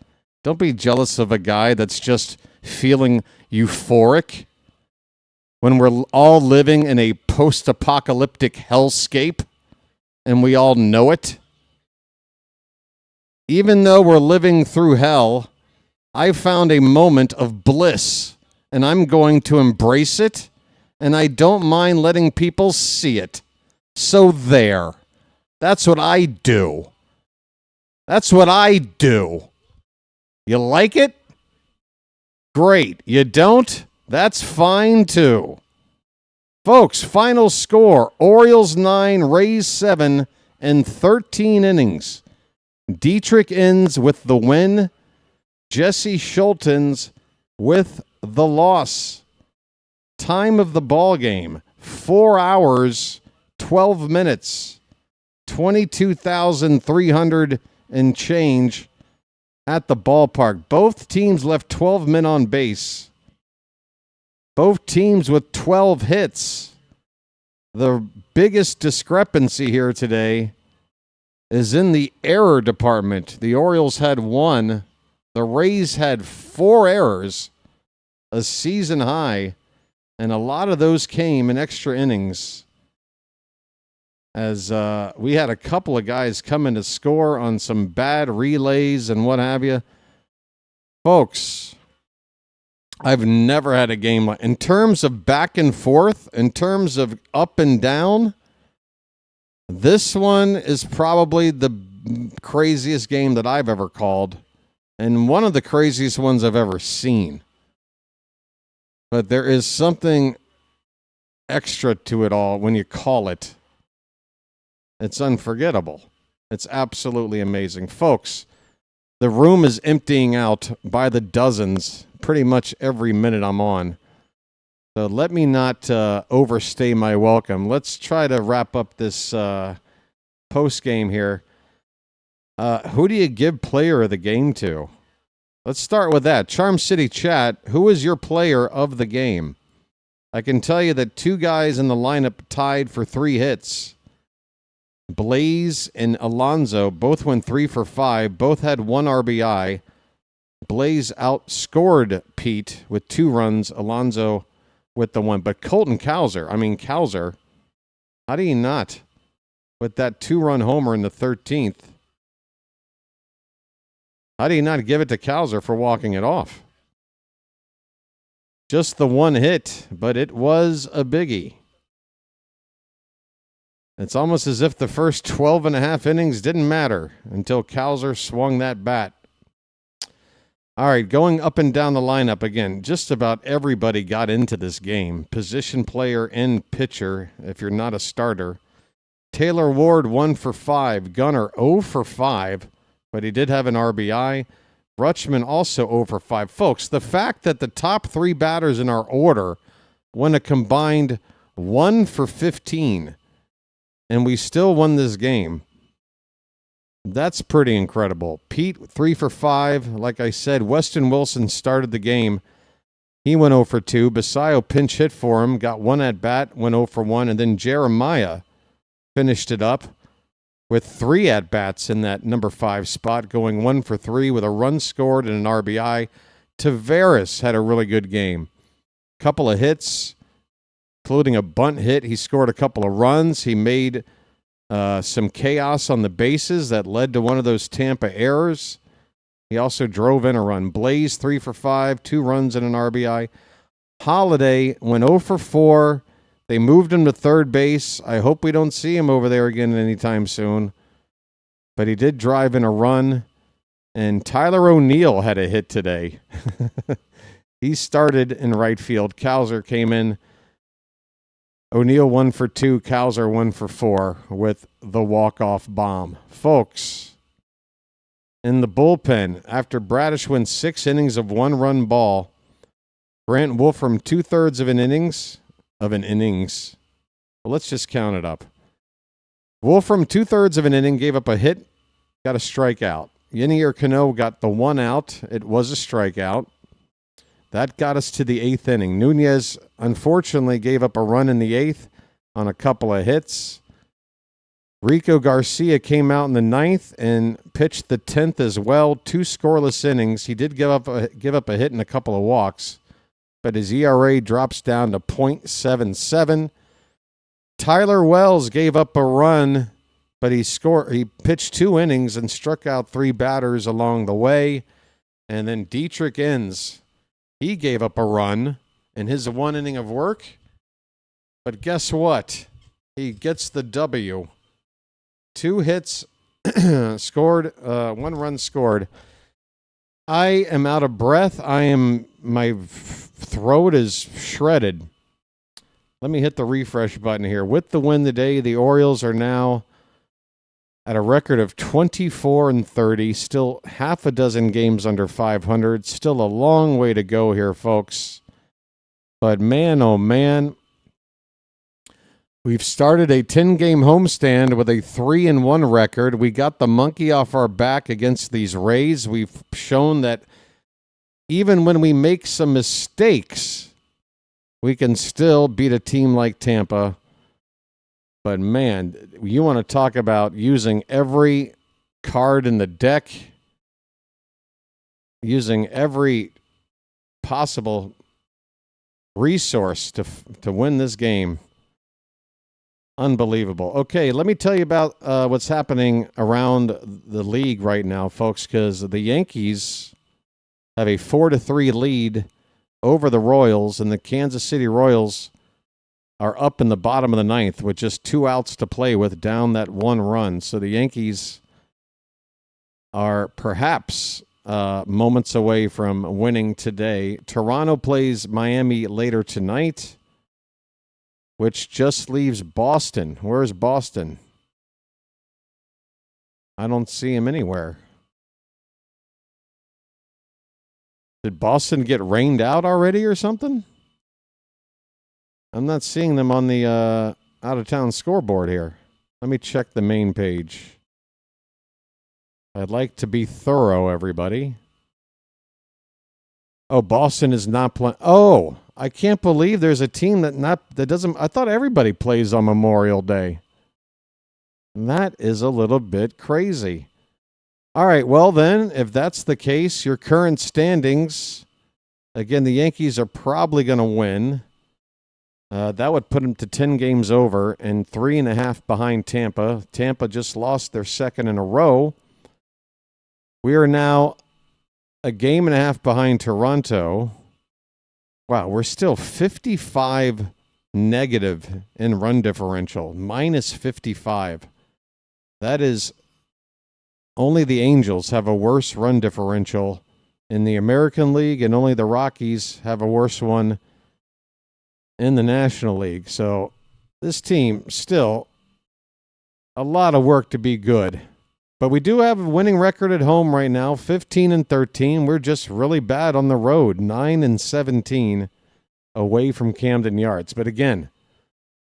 Don't be jealous of a guy that's just feeling euphoric when we're all living in a post-apocalyptic hellscape and we all know it. Even though we're living through hell, I found a moment of bliss, and I'm going to embrace it. And I don't mind letting people see it. So there. That's what I do. That's what I do. You like it? Great. You don't? That's fine too. Folks, final score. Orioles 9, Rays 7 in 13 innings. Dietrich ends with the win. Jesse Schultens with the loss. Time of the ball game, 4 hours, 12 minutes, 22,300 and change at the ballpark. Both teams left 12 men on base. Both teams with 12 hits. The biggest discrepancy here today is in the error department. The Orioles had 1. The Rays had 4 errors, a season high. And a lot of those came in extra innings as we had a couple of guys come in to score on some bad relays and what have you. Folks, I've never had a game like, in terms of back and forth, in terms of up and down, this one is probably the craziest game that I've ever called and one of the craziest ones I've ever seen. But there is something extra to it all when you call it. It's unforgettable. It's absolutely amazing. Folks, the room is emptying out by the dozens pretty much every minute I'm on. So let me not overstay my welcome. Let's try to wrap up this post game here. Who do you give player of the game to? Let's start with that. Charm City chat, who is your player of the game? I can tell you that 2 guys in the lineup tied for 3 hits. Blaze and Alonso both went 3 for 5. Both had 1 RBI. Blaze outscored Pete with 2 runs. Alonso with the 1. But Colton Cowser, how do you not? With that 2-run homer in the 13th. How do you not give it to Cowser for walking it off? Just the 1 hit, but it was a biggie. It's almost as if the first 12 and a half innings didn't matter until Cowser swung that bat. All right, going up and down the lineup again, just about everybody got into this game. Position player and pitcher, if you're not a starter. Taylor Ward, 1 for 5. Gunnar, 0 for 5, but he did have an RBI. Rutschman also 0 for 5. Folks, the fact that the top 3 batters in our order went a combined 1 for 15, and we still won this game, that's pretty incredible. Pete, 3 for 5. Like I said, Weston Wilson started the game. He went 0 for 2. Basayo pinch hit for him, got 1 at bat, went 0 for 1. And then Jeremiah finished it up with 3 at bats in that number 5 spot, going 1 for 3 with a run scored and an RBI. Tavares had a really good game. Couple of hits, including a bunt hit. He scored a couple of runs. He made some chaos on the bases that led to one of those Tampa errors. He also drove in a run. Blaze, 3 for 5, 2 runs and an RBI. Holiday went 0 for 4. They moved him to third base. I hope we don't see him over there again anytime soon. But he did drive in a run. And Tyler O'Neill had a hit today. He started in right field. Cowser came in. O'Neill 1 for 2, Cowser 1 for 4 with the walk-off bomb. Folks, in the bullpen, after Bradish went 6 innings of 1-run ball, Grant Wolfram 2/3 of an innings. Well, let's just count it up. Wolfram 2/3 of an inning, gave up a hit, got a strikeout. Yenier Cano got the 1 out. It was a strikeout. That got us to the 8th inning. Nunez, unfortunately, gave up a run in the 8th on a couple of hits. Rico Garcia came out in the 9th and pitched the 10th as well. 2 scoreless innings. He did give up a hit and a couple of walks, but his ERA drops down to .77. Tyler Wells gave up a run, but he pitched 2 innings and struck out 3 batters along the way. And then Dietrich Enns, he gave up a run in his 1 inning of work. But guess what? He gets the W. 2 hits scored, 1 run scored. I am out of breath. My throat is shredded. Let me hit the refresh button here. With the win today, the Orioles are now at a record of 24-30, still half a dozen games under 500. Still a long way to go here, folks. But man, oh man, we've started a 10-game homestand with a 3-1 record. We got the monkey off our back against these Rays. We've shown that even when we make some mistakes, we can still beat a team like Tampa. But man, you want to talk about using every card in the deck, using every possible resource to win this game. Unbelievable. Okay, let me tell you about what's happening around the league right now, folks, because the Yankees have a 4-3 lead over the Royals, and the Kansas City Royals are up in the bottom of the 9th with just 2 outs to play with, down that 1 run. So the Yankees are perhaps moments away from winning today. Toronto plays Miami later tonight, which just leaves Boston. Where's Boston? I don't see him anywhere. Did Boston get rained out already or something? I'm not seeing them on the out-of-town scoreboard here. Let me check the main page. I'd like to be thorough, everybody. Oh, Boston is not playing. Oh, I can't believe there's a team that doesn't. I thought everybody plays on Memorial Day. That is a little bit crazy. All right, well then, if that's the case, your current standings, again, the Yankees are probably going to win. That would put them to 10 games over and 3.5 behind Tampa. Tampa just lost their second in a row. We are now a game and a half behind Toronto. Wow, we're still 55 negative in run differential, minus 55. That is, only the Angels have a worse run differential in the American League, and only the Rockies have a worse one in the National League. So this team still a lot of work to be good. But we do have a winning record at home right now, 15-13. We're just really bad on the road, 9-17 away from Camden Yards. But again,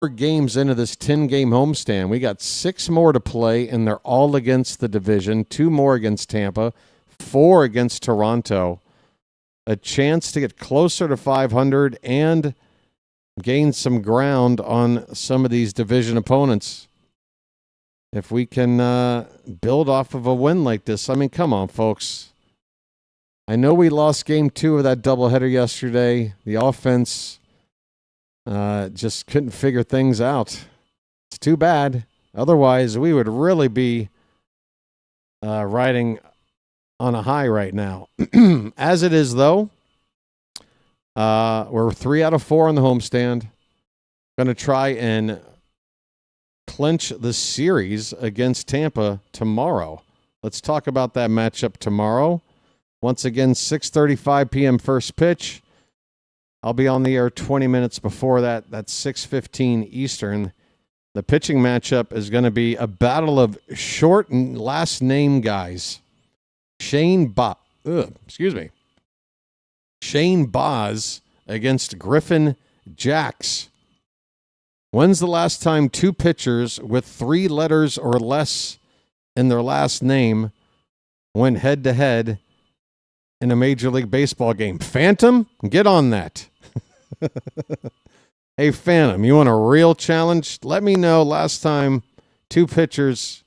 4 games into this 10-game homestand. We got 6 more to play, and they're all against the division. 2 more against Tampa, 4 against Toronto. A chance to get closer to 500 and gain some ground on some of these division opponents. If we can build off of a win like this. I mean, come on, folks. I know we lost game 2 of that doubleheader yesterday. The offense just couldn't figure things out. It's too bad. Otherwise, we would really be riding on a high right now. As it is, though, we're 3 out of 4 on the homestand. Going to try and clinch the series against Tampa tomorrow. Let's talk about that matchup tomorrow. Once again, 6:35 p.m. first pitch. I'll be on the air 20 minutes before that. That's 6:15 Eastern. The pitching matchup is going to be a battle of short and last name guys. Shane Boz against Griffin Jax. When's the last time 2 pitchers with 3 letters or less in their last name went head-to-head in a Major League Baseball game? Phantom, get on that. Hey, Phantom, you want a real challenge? Let me know last time 2 pitchers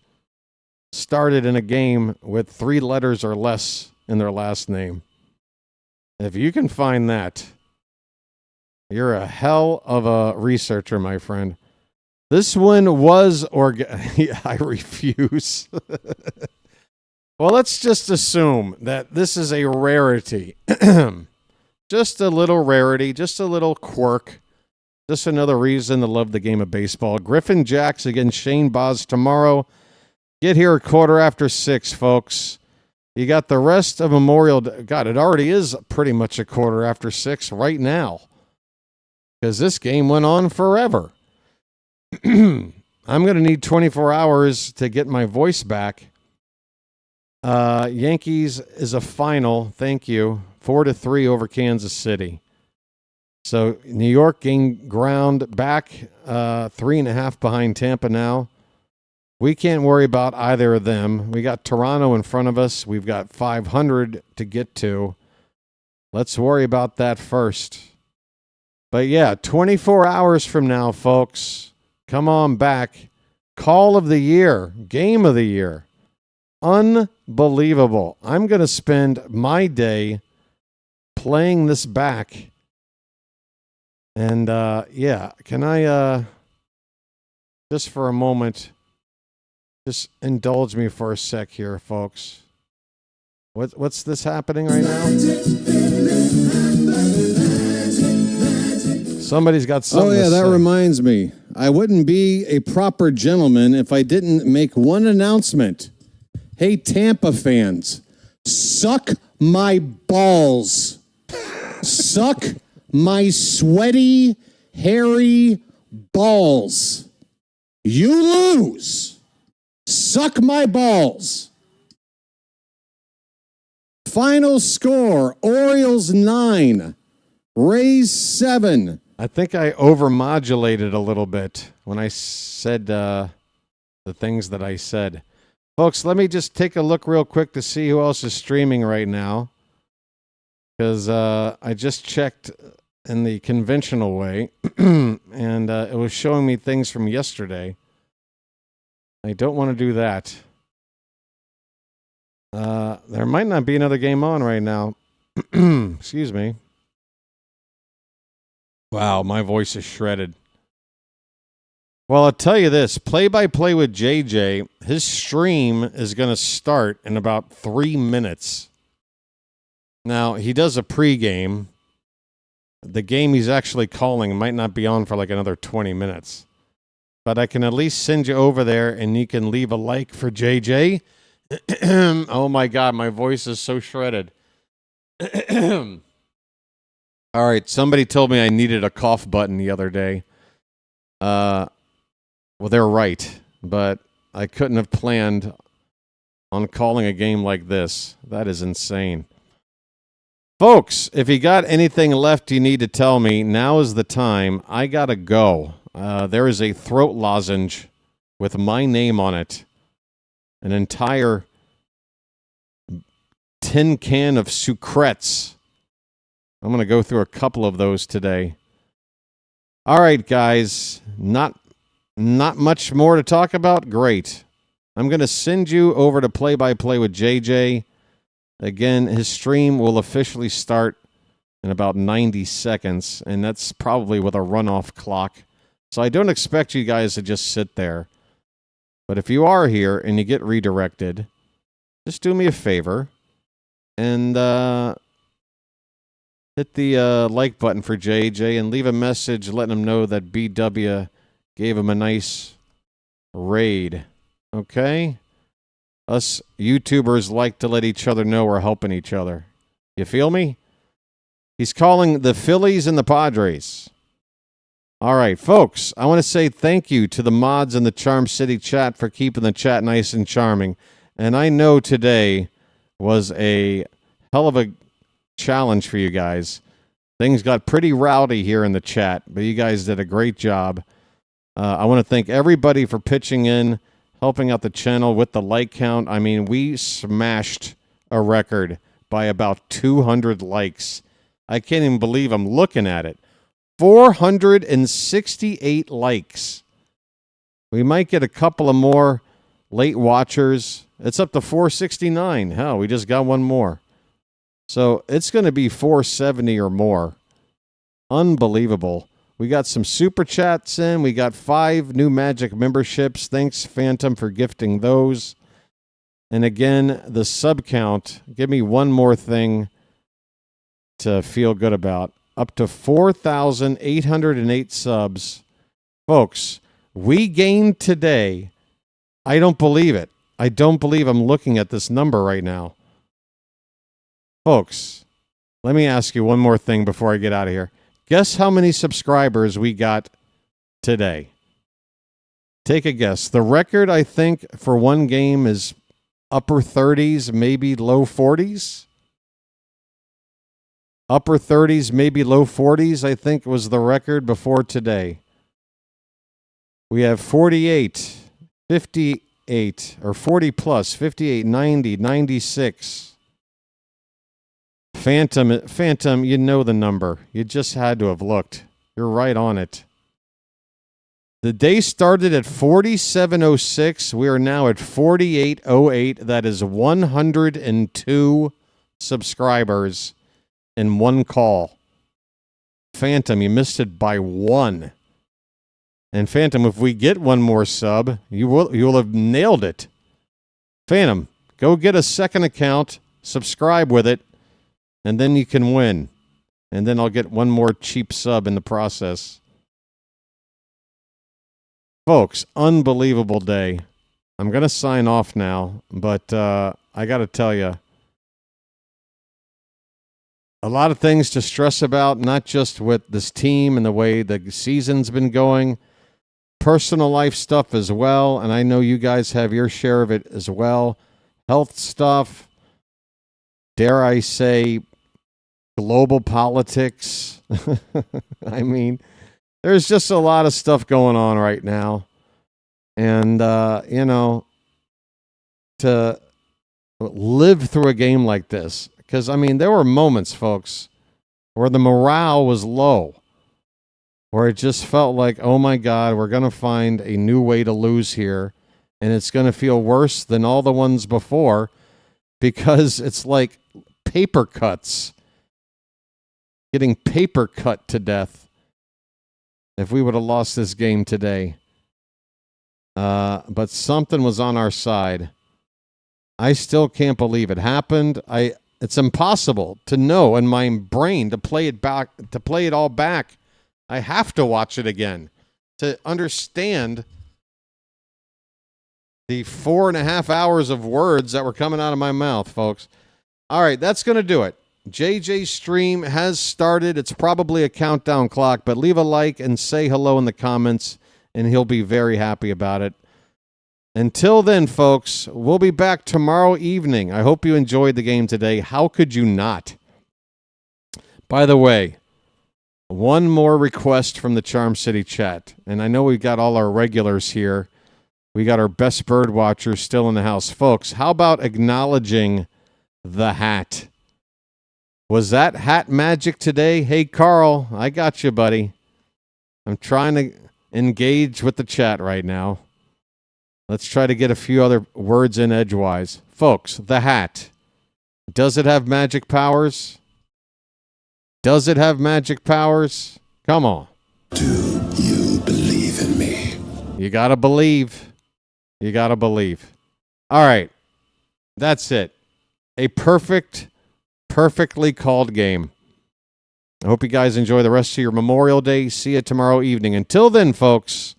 started in a game with 3 letters or less in their last name. If you can find that, you're a hell of a researcher, my friend. This one was I refuse. Well, let's just assume that this is a rarity. Just a little rarity, just a little quirk. Just another reason to love the game of baseball. Griffin Jax against Shane Boz tomorrow. Get here at 6:15, folks. You got the rest of Memorial Day. God, it already is pretty much 6:15 right now, because this game went on forever. I'm going to need 24 hours to get my voice back. Yankees is a final, thank you, 4-3 over Kansas City. So New York gained ground back, 3.5 behind Tampa now. We can't worry about either of them. We got Toronto in front of us. We've got 500 to get to. Let's worry about that first. But yeah, 24 hours from now, folks, come on back. Call of the year, game of the year. Unbelievable. I'm going to spend my day playing this back. And yeah, can I just for a moment, just indulge me for a sec here, folks. What's this happening right now? Somebody's got something. Oh yeah, that reminds me. I wouldn't be a proper gentleman if I didn't make one announcement. Hey, Tampa fans, suck my balls. Suck my sweaty, hairy balls. You lose. Suck my balls. Final score, Orioles 9, Rays 7. I think I overmodulated a little bit when I said the things that I said. Folks, let me just take a look real quick to see who else is streaming right now. because I just checked in the conventional way, and it was showing me things from yesterday. I don't want to do that. There might not be another game on right now. Excuse me. Wow, my voice is shredded. Well, I'll tell you this. Play-by-play with JJ, his stream is going to start in about 3 minutes. Now, he does a pregame. The game he's actually calling might not be on for like another 20 minutes. But I can at least send you over there, and you can leave a like for JJ. Oh, my God, my voice is so shredded. All right, somebody told me I needed a cough button the other day. Well, they're right, but I couldn't have planned on calling a game like this. That is insane. Folks, if you got anything left you need to tell me, now is the time. I got to go. There is a throat lozenge with my name on it. An entire tin can of sucrets. I'm going to go through a couple of those today. All right, guys. Not much more to talk about? Great. I'm going to send you over to Play-by-Play with JJ. Again, his stream will officially start in about 90 seconds, and that's probably with a runoff clock. So I don't expect you guys to just sit there. But if you are here and you get redirected, just do me a favor and hit the like button for JJ and leave a message letting him know that BW gave him a nice raid. Okay? Us YouTubers like to let each other know we're helping each other. You feel me? He's calling the Phillies and the Padres. All right, folks, I want to say thank you to the mods in the Charm City chat for keeping the chat nice and charming. And I know today was a hell of a challenge for you guys. Things got pretty rowdy here in the chat, but you guys did a great job. I want to thank everybody for pitching in, helping out the channel with the like count. I mean, we smashed a record by about 200 likes. I can't even believe I'm looking at it. 468 likes. We might get a couple of more late watchers. It's up to 469. Hell, we just got one more. So it's going to be 470 or more. Unbelievable. We got some super chats in. We got 5 new Magic memberships. Thanks, Phantom, for gifting those. And again, the sub count. Give me one more thing to feel good about. Up to 4,808 subs. Folks, we gained today. I don't believe it. I don't believe I'm looking at this number right now. Folks, let me ask you one more thing before I get out of here. Guess how many subscribers we got today? Take a guess. The record, I think, for one game is upper 30s, maybe low 40s. Upper 30s, maybe low 40s, I think was the record before today. We have 48, 58, or 40 plus, 58, 90, 96. Phantom, you know the number. You just had to have looked. You're right on it. The day started at 4706. We are now at 4808. That is 102 subscribers in one call. Phantom, you missed it by 1. And Phantom, if we get one more sub, you will have nailed it. Phantom, go get a second account, subscribe with it, and then you can win. And then I'll get one more cheap sub in the process. Folks, unbelievable day. I'm going to sign off now, but I got to tell you, a lot of things to stress about, not just with this team and the way the season's been going, personal life stuff as well, and I know you guys have your share of it as well. Health stuff, dare I say, global politics. I mean, there's just a lot of stuff going on right now. And, to live through a game like this, Because, I mean, there were moments, folks, where the morale was low, where it just felt like, oh, my God, we're going to find a new way to lose here, and it's going to feel worse than all the ones before because it's like paper cuts, getting paper cut to death if we would have lost this game today. But something was on our side. I still can't believe it happened. It's impossible to know in my brain to play it all back. I have to watch it again to understand the 4.5 hours of words that were coming out of my mouth, folks. All right, that's going to do it. JJ's stream has started. It's probably a countdown clock, but leave a like and say hello in the comments, and he'll be very happy about it. Until then, folks, we'll be back tomorrow evening. I hope you enjoyed the game today. How could you not? By the way, one more request from the Charm City chat, and I know we've got all our regulars here. We got our best bird watchers still in the house. Folks, how about acknowledging the hat? Was that hat magic today? Hey, Carl, I got you, buddy. I'm trying to engage with the chat right now. Let's try to get a few other words in edgewise. Folks, the hat. Does it have magic powers? Does it have magic powers? Come on. Do you believe in me? You got to believe. You got to believe. All right. That's it. A perfectly called game. I hope you guys enjoy the rest of your Memorial Day. See you tomorrow evening. Until then, folks,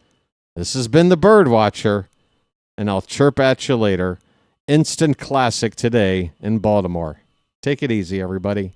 this has been the BirdWatcher, and I'll chirp at you later. Instant classic today in Baltimore. Take it easy, everybody.